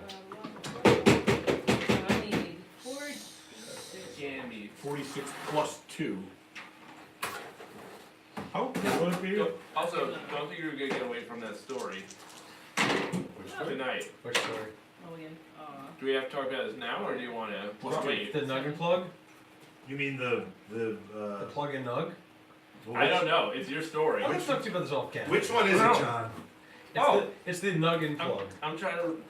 [SPEAKER 6] So I need 4, 6.
[SPEAKER 11] Gammy.
[SPEAKER 4] 46 plus 2.
[SPEAKER 5] Oh, what would it be?
[SPEAKER 11] Also, don't think you're gonna get away from that story tonight.
[SPEAKER 1] Which story?
[SPEAKER 6] Mulligan.
[SPEAKER 11] Do we have to talk about this now, or do you wanna wait?
[SPEAKER 1] The nug and plug?
[SPEAKER 3] You mean the
[SPEAKER 1] The plug and nug?
[SPEAKER 11] I don't know. It's your story.
[SPEAKER 1] Let's talk to you about this off camera.
[SPEAKER 3] Which one is it,
[SPEAKER 11] No.
[SPEAKER 3] John?
[SPEAKER 1] It's the nug and
[SPEAKER 11] I'm,
[SPEAKER 1] plug.
[SPEAKER 11] I'm trying to.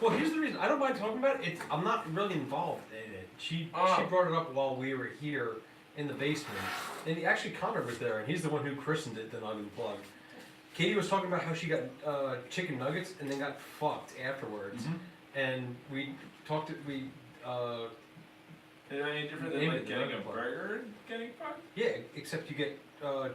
[SPEAKER 1] Well, here's the reason. I don't mind talking about it. It's, I'm not really involved in it. She
[SPEAKER 11] Oh.
[SPEAKER 1] brought it up while we were here in the basement. And actually Connor was there, and he's the one who christened it the nug and plug. Katie was talking about how she got chicken nuggets and then got fucked afterwards. And we talked.
[SPEAKER 11] Is it any different than
[SPEAKER 1] Name
[SPEAKER 11] like
[SPEAKER 1] it,
[SPEAKER 11] getting
[SPEAKER 1] nugget
[SPEAKER 11] a
[SPEAKER 1] plug.
[SPEAKER 11] burger and getting fucked?
[SPEAKER 1] Yeah, except you get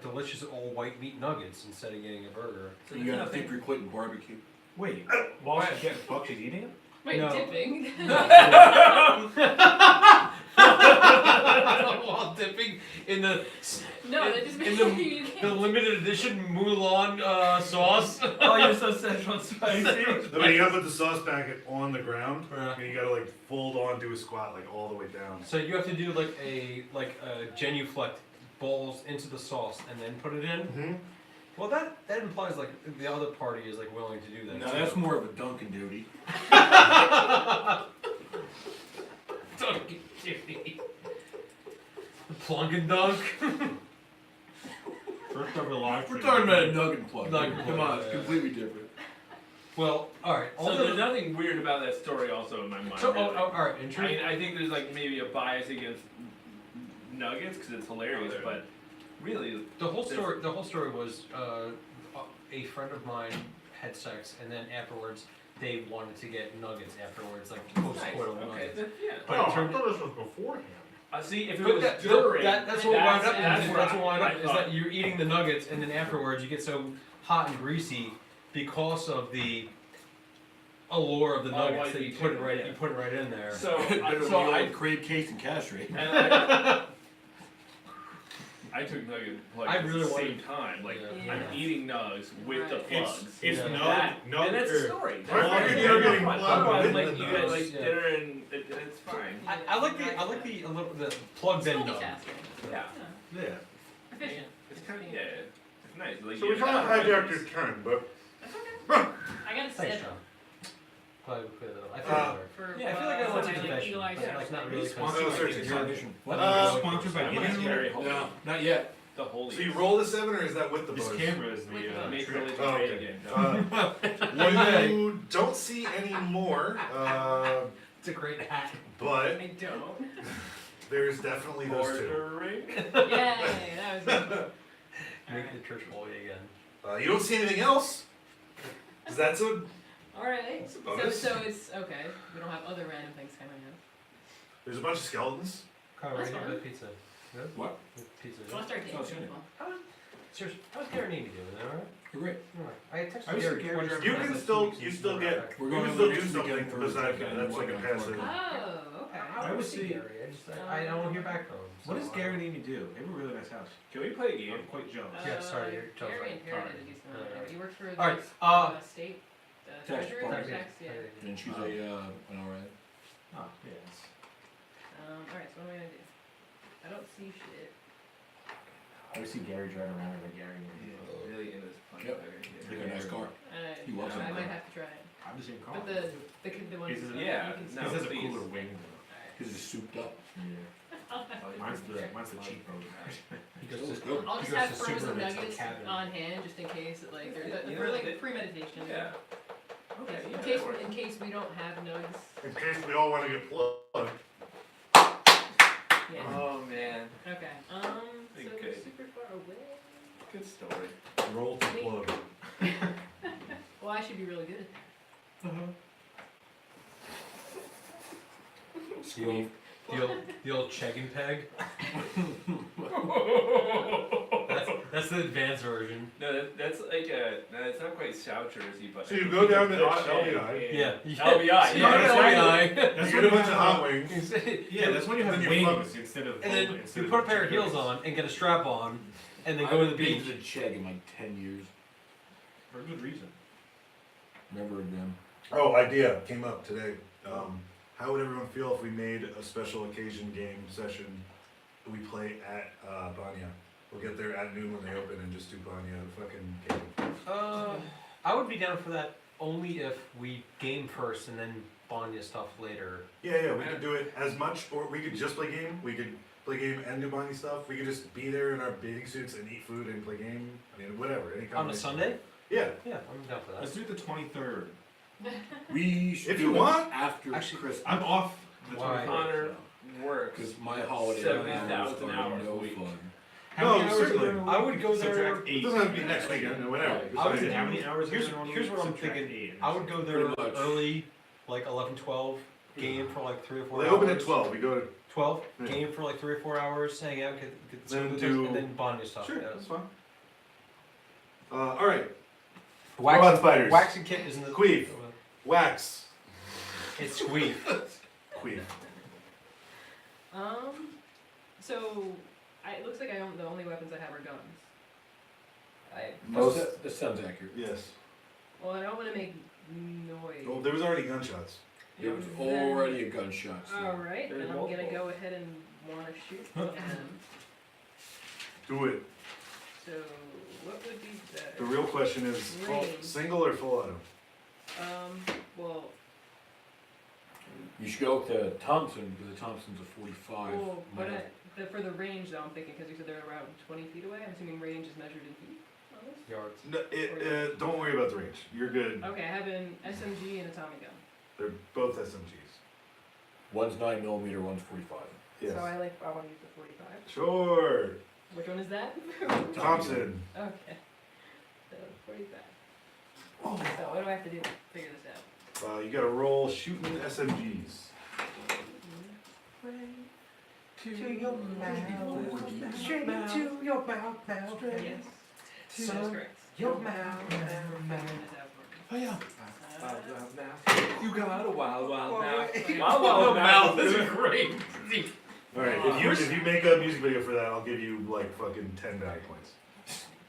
[SPEAKER 1] delicious all white meat nuggets instead of getting a burger.
[SPEAKER 11] So
[SPEAKER 4] You gotta think you're quitting barbecue.
[SPEAKER 5] Wait, while she's getting fucked, she's eating it?
[SPEAKER 6] Wait,
[SPEAKER 1] No.
[SPEAKER 6] dipping?
[SPEAKER 1] While dipping in the
[SPEAKER 6] No, that just
[SPEAKER 1] in
[SPEAKER 6] makes
[SPEAKER 1] the,
[SPEAKER 6] you
[SPEAKER 1] the
[SPEAKER 6] can't.
[SPEAKER 1] limited edition Mulan sauce.
[SPEAKER 11] Oh, you're so Szechuan spicy.
[SPEAKER 3] No, but you gotta put the sauce packet on the ground,
[SPEAKER 1] Yeah.
[SPEAKER 3] and you gotta like fold on, do a squat like all the way down.
[SPEAKER 1] So you have to do like a genuflect balls into the sauce and then put it in.
[SPEAKER 3] Mm-hmm.
[SPEAKER 1] Well, that implies like the other party is like willing to do that.
[SPEAKER 4] No,
[SPEAKER 1] too.
[SPEAKER 4] that's more of a Dunkin' duty.
[SPEAKER 1] Dunkin' Duty. Plunk and dunk.
[SPEAKER 5] First over the live.
[SPEAKER 4] We're talking about a nugget plug.
[SPEAKER 1] Nugget
[SPEAKER 4] Come
[SPEAKER 1] plug,
[SPEAKER 4] on, it's
[SPEAKER 1] yeah.
[SPEAKER 4] completely different.
[SPEAKER 1] Well, all right.
[SPEAKER 11] So there's nothing weird about that story also in my mind.
[SPEAKER 1] So,
[SPEAKER 11] really.
[SPEAKER 1] all right. In truth,
[SPEAKER 11] I think there's like maybe a bias against nuggets because it's hilarious, but really,
[SPEAKER 1] the whole story was a friend of mine had sex, and then afterwards they wanted to get nuggets afterwards, like post-coital
[SPEAKER 11] okay,
[SPEAKER 1] nuggets.
[SPEAKER 11] then, yeah.
[SPEAKER 1] But it turned,
[SPEAKER 8] this was beforehand.
[SPEAKER 11] See, if it
[SPEAKER 1] but
[SPEAKER 11] was
[SPEAKER 1] that,
[SPEAKER 11] during,
[SPEAKER 1] that's what wound up.
[SPEAKER 11] that's
[SPEAKER 1] That's what wound
[SPEAKER 11] I
[SPEAKER 1] up is
[SPEAKER 11] thought.
[SPEAKER 1] that you're eating the nuggets, and then afterwards you get so hot and greasy because of the allure of the
[SPEAKER 11] All
[SPEAKER 1] nuggets
[SPEAKER 11] white
[SPEAKER 1] that you
[SPEAKER 11] meat
[SPEAKER 1] put it
[SPEAKER 11] chicken,
[SPEAKER 1] right.
[SPEAKER 11] yeah.
[SPEAKER 1] You put it right in there.
[SPEAKER 11] So,
[SPEAKER 4] Better
[SPEAKER 11] so
[SPEAKER 4] than the
[SPEAKER 11] I,
[SPEAKER 4] old crave case and castrate.
[SPEAKER 11] and I took nugget plugs
[SPEAKER 1] I
[SPEAKER 11] at
[SPEAKER 1] really
[SPEAKER 11] the same
[SPEAKER 1] wanted-
[SPEAKER 11] time. Like
[SPEAKER 1] Yeah.
[SPEAKER 11] I'm eating nugs with the
[SPEAKER 6] Right.
[SPEAKER 11] plugs.
[SPEAKER 8] It's
[SPEAKER 1] Yeah.
[SPEAKER 11] And that's the story.
[SPEAKER 3] Why
[SPEAKER 11] That's
[SPEAKER 3] are
[SPEAKER 11] fine.
[SPEAKER 3] you getting
[SPEAKER 11] Otherwise,
[SPEAKER 3] plugged
[SPEAKER 11] otherwise,
[SPEAKER 3] with
[SPEAKER 11] like
[SPEAKER 3] the
[SPEAKER 11] you get
[SPEAKER 3] nugs?
[SPEAKER 11] like
[SPEAKER 1] Yeah.
[SPEAKER 11] dinner and it's fine.
[SPEAKER 1] I like the plugged in done.
[SPEAKER 6] Multitasking.
[SPEAKER 11] Yeah.
[SPEAKER 3] Yeah.
[SPEAKER 6] Efficient.
[SPEAKER 11] It's kind of, yeah, it's nice. Like,
[SPEAKER 7] So we
[SPEAKER 11] you
[SPEAKER 7] kind of
[SPEAKER 11] have
[SPEAKER 7] hijacked your turn, but
[SPEAKER 6] That's okay. I got a
[SPEAKER 1] Thanks,
[SPEAKER 6] 7
[SPEAKER 1] John. Probably put it up. I feel like
[SPEAKER 6] for
[SPEAKER 1] yeah, I feel like I want to
[SPEAKER 6] my,
[SPEAKER 1] take
[SPEAKER 6] like,
[SPEAKER 1] confession,
[SPEAKER 6] Eli
[SPEAKER 1] but like not really.
[SPEAKER 3] Sponsored by
[SPEAKER 1] because-
[SPEAKER 3] Shifty.
[SPEAKER 8] Sponsored by
[SPEAKER 11] That one's
[SPEAKER 8] Gideon?
[SPEAKER 11] very holy.
[SPEAKER 4] No, not yet.
[SPEAKER 11] The holy.
[SPEAKER 7] so you roll the 7 or is that with the
[SPEAKER 8] This
[SPEAKER 7] bonus?
[SPEAKER 8] camera is
[SPEAKER 6] With
[SPEAKER 8] the,
[SPEAKER 6] the-
[SPEAKER 11] Make
[SPEAKER 8] trick.
[SPEAKER 11] religion
[SPEAKER 7] Oh,
[SPEAKER 11] great
[SPEAKER 7] okay.
[SPEAKER 11] again.
[SPEAKER 7] You don't see any more,
[SPEAKER 1] It's a great hat.
[SPEAKER 7] but
[SPEAKER 6] I don't.
[SPEAKER 7] there's definitely those two.
[SPEAKER 11] Ordering.
[SPEAKER 6] Yay, that was good.
[SPEAKER 1] Make the church holy again.
[SPEAKER 7] You don't see anything else. 'Cause that's a
[SPEAKER 6] Alright.
[SPEAKER 7] It's a bonus.
[SPEAKER 6] So it's okay. We don't have other random things coming in.
[SPEAKER 7] there's a bunch of skeletons.
[SPEAKER 1] Carl,
[SPEAKER 6] That's
[SPEAKER 1] ready to
[SPEAKER 6] fine.
[SPEAKER 1] get pizza? Good?
[SPEAKER 4] What?
[SPEAKER 1] Pizza.
[SPEAKER 6] So I'll start taking
[SPEAKER 4] Oh,
[SPEAKER 6] this
[SPEAKER 4] sure.
[SPEAKER 6] one.
[SPEAKER 1] Seriously, how's Garanini doing? Alright?
[SPEAKER 4] You're great.
[SPEAKER 1] I texted
[SPEAKER 8] I was
[SPEAKER 1] Gary
[SPEAKER 8] Gary
[SPEAKER 1] twice.
[SPEAKER 8] driving
[SPEAKER 7] You
[SPEAKER 1] last
[SPEAKER 7] can
[SPEAKER 1] week,
[SPEAKER 7] still
[SPEAKER 1] he's
[SPEAKER 7] you still
[SPEAKER 1] never
[SPEAKER 7] get
[SPEAKER 1] back.
[SPEAKER 4] We're
[SPEAKER 7] you
[SPEAKER 4] going
[SPEAKER 7] can
[SPEAKER 4] over
[SPEAKER 7] still
[SPEAKER 4] next
[SPEAKER 7] do something
[SPEAKER 4] weekend for
[SPEAKER 7] besides
[SPEAKER 4] weekend.
[SPEAKER 7] that. That's like a
[SPEAKER 4] We're going
[SPEAKER 7] passive.
[SPEAKER 4] for-
[SPEAKER 6] Oh, okay.
[SPEAKER 8] I would see.
[SPEAKER 1] Gary. I don't hear back from him.
[SPEAKER 8] What does
[SPEAKER 1] so,
[SPEAKER 8] Gary need to do? They have a really nice house.
[SPEAKER 11] Can we play a game?
[SPEAKER 8] I'm quite jealous.
[SPEAKER 1] Yeah, sorry, you're totally
[SPEAKER 6] Gary
[SPEAKER 1] right.
[SPEAKER 6] inherited
[SPEAKER 1] Alright.
[SPEAKER 6] a decent amount. Right? You worked for the
[SPEAKER 1] Alright,
[SPEAKER 6] state
[SPEAKER 4] Tax
[SPEAKER 6] treasurer or
[SPEAKER 4] department.
[SPEAKER 6] tax, yeah.
[SPEAKER 4] And she's an alright.
[SPEAKER 8] Oh, yes.
[SPEAKER 6] Alright, so what am I gonna do? I don't see shit.
[SPEAKER 8] I would see Gary driving around in a Gary.
[SPEAKER 11] Really in this punch
[SPEAKER 4] Yep.
[SPEAKER 11] bag
[SPEAKER 4] Like
[SPEAKER 11] here.
[SPEAKER 4] a nice car. He loves
[SPEAKER 6] I
[SPEAKER 4] it.
[SPEAKER 6] might have to try it.
[SPEAKER 8] I'm the same car.
[SPEAKER 6] But the one.
[SPEAKER 8] His is-
[SPEAKER 11] Yeah,
[SPEAKER 6] you can see.
[SPEAKER 11] no.
[SPEAKER 8] His has a
[SPEAKER 11] please.
[SPEAKER 8] cooler wing.
[SPEAKER 4] His is souped up.
[SPEAKER 8] Mine's the cheap boat.
[SPEAKER 1] He goes
[SPEAKER 4] Still
[SPEAKER 1] to,
[SPEAKER 4] good.
[SPEAKER 6] I'll
[SPEAKER 1] he
[SPEAKER 6] just
[SPEAKER 1] goes
[SPEAKER 6] have
[SPEAKER 1] to
[SPEAKER 6] frozen
[SPEAKER 1] Super Nick's
[SPEAKER 6] nuggets
[SPEAKER 1] cabin.
[SPEAKER 6] on hand just in case it like there's
[SPEAKER 11] You
[SPEAKER 6] for
[SPEAKER 11] know,
[SPEAKER 6] like
[SPEAKER 11] they-
[SPEAKER 6] premeditation.
[SPEAKER 11] Yeah. Okay,
[SPEAKER 6] In
[SPEAKER 11] yeah,
[SPEAKER 6] case
[SPEAKER 11] that works.
[SPEAKER 6] we don't have nugs.
[SPEAKER 7] In case we all want to get plugged.
[SPEAKER 6] Yeah.
[SPEAKER 11] Oh man,
[SPEAKER 6] Okay. So
[SPEAKER 11] Okay.
[SPEAKER 6] they're super far away.
[SPEAKER 11] good story.
[SPEAKER 7] Roll to plug.
[SPEAKER 6] Well, I should be really good at
[SPEAKER 1] The old cheg and peg. That's the advanced version.
[SPEAKER 11] No, that's like a. No, it's not quite South Jersey, but.
[SPEAKER 7] So you go down to LBI.
[SPEAKER 1] Yeah.
[SPEAKER 11] LBI.
[SPEAKER 1] Yeah,
[SPEAKER 11] Yeah,
[SPEAKER 1] LBI.
[SPEAKER 7] You get a bunch of hot wings.
[SPEAKER 8] Yeah, that's when you have
[SPEAKER 7] Then you
[SPEAKER 8] wings
[SPEAKER 7] fuck-
[SPEAKER 8] instead of.
[SPEAKER 1] And then
[SPEAKER 8] instead
[SPEAKER 1] you
[SPEAKER 8] of
[SPEAKER 1] put a pair of
[SPEAKER 8] chicken
[SPEAKER 1] heels
[SPEAKER 8] wings.
[SPEAKER 1] on and get a strap on, and then
[SPEAKER 4] I
[SPEAKER 1] go to the
[SPEAKER 4] haven't been
[SPEAKER 1] beach.
[SPEAKER 4] to the Chegg in like 10 years.
[SPEAKER 8] For a good reason.
[SPEAKER 4] Never again.
[SPEAKER 7] Oh, idea came up today. How would everyone feel if we made a special occasion game session that we play at Banya? We'll get there at noon when they open and just do Banya fucking game.
[SPEAKER 1] I would be down for that only if we game first and then Banya stuff later.
[SPEAKER 7] Yeah, we could do it as much, or we could just play game. We could play game and do Banya stuff. We could just be there in our bathing suits and eat food and play game. I mean, whatever. Any
[SPEAKER 1] On a
[SPEAKER 7] combination.
[SPEAKER 1] Sunday?
[SPEAKER 7] Yeah.
[SPEAKER 1] Yeah, I'm down for
[SPEAKER 8] Let's
[SPEAKER 1] that.
[SPEAKER 8] do the 23rd.
[SPEAKER 4] We should
[SPEAKER 7] If
[SPEAKER 4] do
[SPEAKER 7] you
[SPEAKER 4] it
[SPEAKER 7] want.
[SPEAKER 4] after
[SPEAKER 8] Actually,
[SPEAKER 4] Christmas.
[SPEAKER 8] I'm off the
[SPEAKER 1] Why?
[SPEAKER 8] 23rd.
[SPEAKER 11] Connor
[SPEAKER 8] so.
[SPEAKER 11] works.
[SPEAKER 4] Because my holiday
[SPEAKER 11] 70,000
[SPEAKER 4] are
[SPEAKER 11] hours
[SPEAKER 4] no
[SPEAKER 11] a week.
[SPEAKER 4] fun.
[SPEAKER 8] How
[SPEAKER 7] No,
[SPEAKER 8] many hours
[SPEAKER 7] certainly.
[SPEAKER 8] are there in a
[SPEAKER 1] I
[SPEAKER 8] week?
[SPEAKER 1] would go there-
[SPEAKER 8] Subtract
[SPEAKER 7] It
[SPEAKER 8] 8.
[SPEAKER 7] doesn't have to be next weekend or whatever.
[SPEAKER 1] I would
[SPEAKER 7] Besides-
[SPEAKER 8] How many hours are
[SPEAKER 1] Here's-
[SPEAKER 8] there in a
[SPEAKER 1] here's
[SPEAKER 8] week?
[SPEAKER 1] what I'm
[SPEAKER 8] Subtract
[SPEAKER 1] thinking.
[SPEAKER 8] 8.
[SPEAKER 1] I would go there
[SPEAKER 4] Pretty much.
[SPEAKER 1] early, like 11, 12, game for like 3 or 4
[SPEAKER 7] Well, they
[SPEAKER 1] hours.
[SPEAKER 7] open at 12. We go to.
[SPEAKER 1] 12,
[SPEAKER 7] Yeah.
[SPEAKER 1] game for like 3 or 4 hours, hang out, get the
[SPEAKER 7] Then
[SPEAKER 1] food,
[SPEAKER 7] do-
[SPEAKER 1] and then Banya stuff.
[SPEAKER 7] Sure,
[SPEAKER 1] yeah.
[SPEAKER 7] that's fine. All right.
[SPEAKER 1] Wax,
[SPEAKER 7] Robot spiders.
[SPEAKER 1] Wax and Kit isn't the
[SPEAKER 7] Queef. Wax.
[SPEAKER 1] It's Squeef.
[SPEAKER 7] Queef.
[SPEAKER 6] So it looks like the only weapons I have are guns.
[SPEAKER 4] That sounds accurate.
[SPEAKER 7] Yes.
[SPEAKER 6] Well, I don't want to make noise.
[SPEAKER 7] Well, there was already gunshots.
[SPEAKER 4] There was already a gunshot. so-
[SPEAKER 6] All right,
[SPEAKER 11] There's
[SPEAKER 6] then I'm gonna
[SPEAKER 11] multiple.
[SPEAKER 6] go ahead and want to shoot one of them.
[SPEAKER 7] Do it.
[SPEAKER 6] So what would be
[SPEAKER 7] The
[SPEAKER 6] better?
[SPEAKER 7] real question is
[SPEAKER 6] Range.
[SPEAKER 7] single or full auto?
[SPEAKER 6] Well,
[SPEAKER 4] You should go with the Thompson because the Thompson's a 45.
[SPEAKER 6] but for the range though, I'm thinking because you said they're around 20 feet away. I'm assuming range is measured in feet. On this?
[SPEAKER 1] Yards.
[SPEAKER 7] No, don't worry about the range. You're good.
[SPEAKER 6] Okay, I have an SMG and a Tommy gun.
[SPEAKER 7] They're both SMGs.
[SPEAKER 4] One's 9mm, one's 45.
[SPEAKER 7] Yes.
[SPEAKER 6] So I want to use the 45.
[SPEAKER 7] Sure.
[SPEAKER 6] Which one is that?
[SPEAKER 7] Thompson.
[SPEAKER 6] Okay. So 45. So what do I have to do to figure this out?
[SPEAKER 7] You gotta roll shooting SMGs.
[SPEAKER 10] To your mouth, straight to your mouth,
[SPEAKER 6] Yes.
[SPEAKER 10] to
[SPEAKER 6] That's correct.
[SPEAKER 10] your mouth.
[SPEAKER 11] Oh yeah. You got a wild, wild
[SPEAKER 10] Well,
[SPEAKER 11] mouth.
[SPEAKER 10] wait.
[SPEAKER 11] Wild, wild mouth is great.
[SPEAKER 7] All right. If you make a music video for that, I'll give you like fucking 10 value points.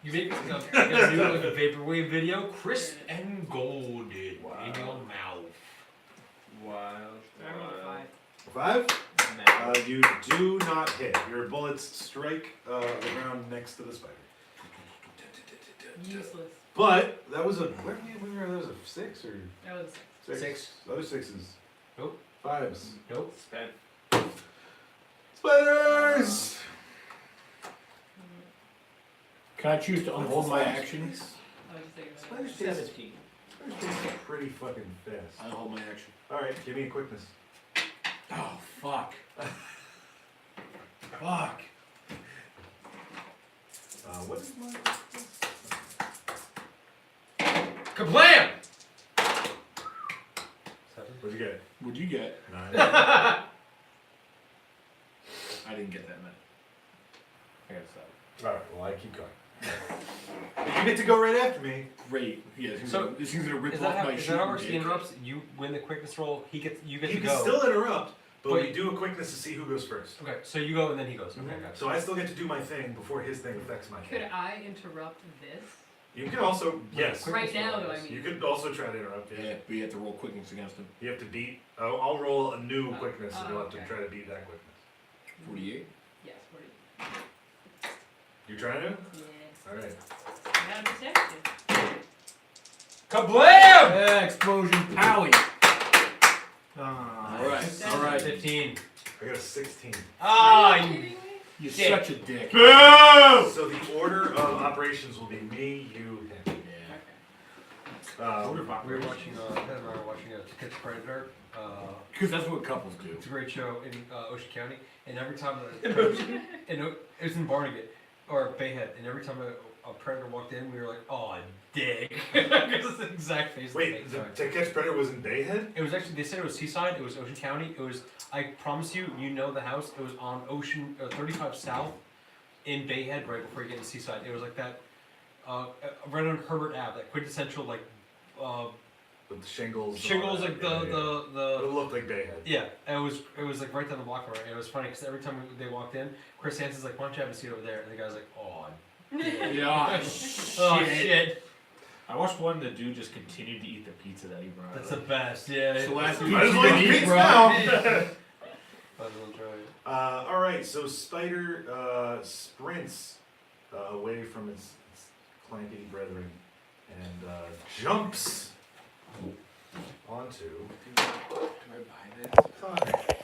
[SPEAKER 1] You make like a vaporwave video, crisp and golden in your mouth.
[SPEAKER 11] Wild,
[SPEAKER 6] I rolled a
[SPEAKER 11] wild.
[SPEAKER 6] 5.
[SPEAKER 7] 5?
[SPEAKER 3] You do not hit. Your bullets strike the ground next to the spider.
[SPEAKER 6] Useless.
[SPEAKER 3] But that was a where that was a 6 or
[SPEAKER 6] That was
[SPEAKER 1] 6.
[SPEAKER 3] Other 6s.
[SPEAKER 1] Nope.
[SPEAKER 3] 5s.
[SPEAKER 1] Nope.
[SPEAKER 2] Spent.
[SPEAKER 3] Spiders.
[SPEAKER 5] Can I choose to unhold my action?
[SPEAKER 6] I was just thinking about
[SPEAKER 3] Spiders
[SPEAKER 6] that.
[SPEAKER 3] taste
[SPEAKER 2] 17.
[SPEAKER 3] pretty fucking fast.
[SPEAKER 5] I unhold my action.
[SPEAKER 3] All right, give me a quickness.
[SPEAKER 5] Oh, fuck. Fuck.
[SPEAKER 3] What is my?
[SPEAKER 1] Kablam! 7.
[SPEAKER 3] What'd you get?
[SPEAKER 5] What'd you get?
[SPEAKER 3] 9.
[SPEAKER 5] I didn't get that many. I got 7.
[SPEAKER 3] All right. Well, I keep going. You get to go right after me.
[SPEAKER 5] Great. Yeah,
[SPEAKER 1] So,
[SPEAKER 5] this thing's gonna rip
[SPEAKER 1] Is
[SPEAKER 5] off
[SPEAKER 1] that how
[SPEAKER 5] my
[SPEAKER 1] is that how it works?
[SPEAKER 5] shooting
[SPEAKER 1] He
[SPEAKER 5] dick.
[SPEAKER 1] interrupts. You win the quickness roll. You get
[SPEAKER 3] You
[SPEAKER 1] to
[SPEAKER 3] can
[SPEAKER 1] go.
[SPEAKER 3] still interrupt, but
[SPEAKER 1] Wait.
[SPEAKER 3] we do a quickness to see who goes first.
[SPEAKER 1] Okay, so you go and then he goes. Okay, gotcha.
[SPEAKER 3] So I still get to do my thing before his thing affects my
[SPEAKER 6] Could
[SPEAKER 3] thing.
[SPEAKER 6] I interrupt this?
[SPEAKER 3] You can also yes.
[SPEAKER 6] Right now, though, I mean.
[SPEAKER 3] You could also try to interrupt.
[SPEAKER 5] Yeah, but you have to roll quickness against him.
[SPEAKER 3] You have to beat. I'll roll a new quickness, and
[SPEAKER 6] oh,
[SPEAKER 3] you'll have to
[SPEAKER 6] okay.
[SPEAKER 3] try to beat that quickness.
[SPEAKER 5] 48.
[SPEAKER 6] Yes, what
[SPEAKER 3] You trying to?
[SPEAKER 6] Yeah.
[SPEAKER 3] All right.
[SPEAKER 6] I gotta protect you.
[SPEAKER 1] Kablam!
[SPEAKER 5] Yeah, explosion, powie.
[SPEAKER 1] Alright,
[SPEAKER 5] alright.
[SPEAKER 1] 15.
[SPEAKER 3] I got a 16.
[SPEAKER 1] Ah,
[SPEAKER 6] Are you
[SPEAKER 1] you.
[SPEAKER 6] kidding me?
[SPEAKER 5] You're
[SPEAKER 1] Dick.
[SPEAKER 5] such a dick.
[SPEAKER 3] So the order of operations will be me, you, him.
[SPEAKER 5] Yeah.
[SPEAKER 1] We were watching, Ted and I were watching To Catch a Predator.
[SPEAKER 5] Because that's what couples do.
[SPEAKER 1] It's a great show in Ocean County, and every time it was in Barnegat or Bayhead, and every time a predator walked in, we were like, "Oh, dick!" Because it's the exact face.
[SPEAKER 3] Wait, To Catch Predator was in Bayhead?
[SPEAKER 1] It was actually, they said it was Seaside. It was Ocean County. It was, I promise you, you know the house. It was on Ocean 35 South in Bayhead, right before you get to Seaside. It was like that, right on Herbert Ave, that quintessential like.
[SPEAKER 3] With the shingles. and all
[SPEAKER 1] Shingles,
[SPEAKER 3] that.
[SPEAKER 1] like
[SPEAKER 3] Yeah, yeah. It
[SPEAKER 1] the
[SPEAKER 3] looked like Bayhead.
[SPEAKER 1] yeah, it was like right down the block from it. It was funny because every time they walked in, Chris Hansen's like, "Why don't you have a seat over there?" And the guy's like, "Oh,
[SPEAKER 5] Yeah.
[SPEAKER 1] oh shit,
[SPEAKER 12] I watched one, the dude just continued to eat the pizza that he brought.
[SPEAKER 1] that's the best." Yeah,
[SPEAKER 5] It's the last
[SPEAKER 1] I
[SPEAKER 3] Might as well eat pizza
[SPEAKER 1] will
[SPEAKER 3] now.
[SPEAKER 1] enjoy it.
[SPEAKER 3] All right, so Spider sprints away from its clankety brethren and jumps onto.
[SPEAKER 2] Do I buy this?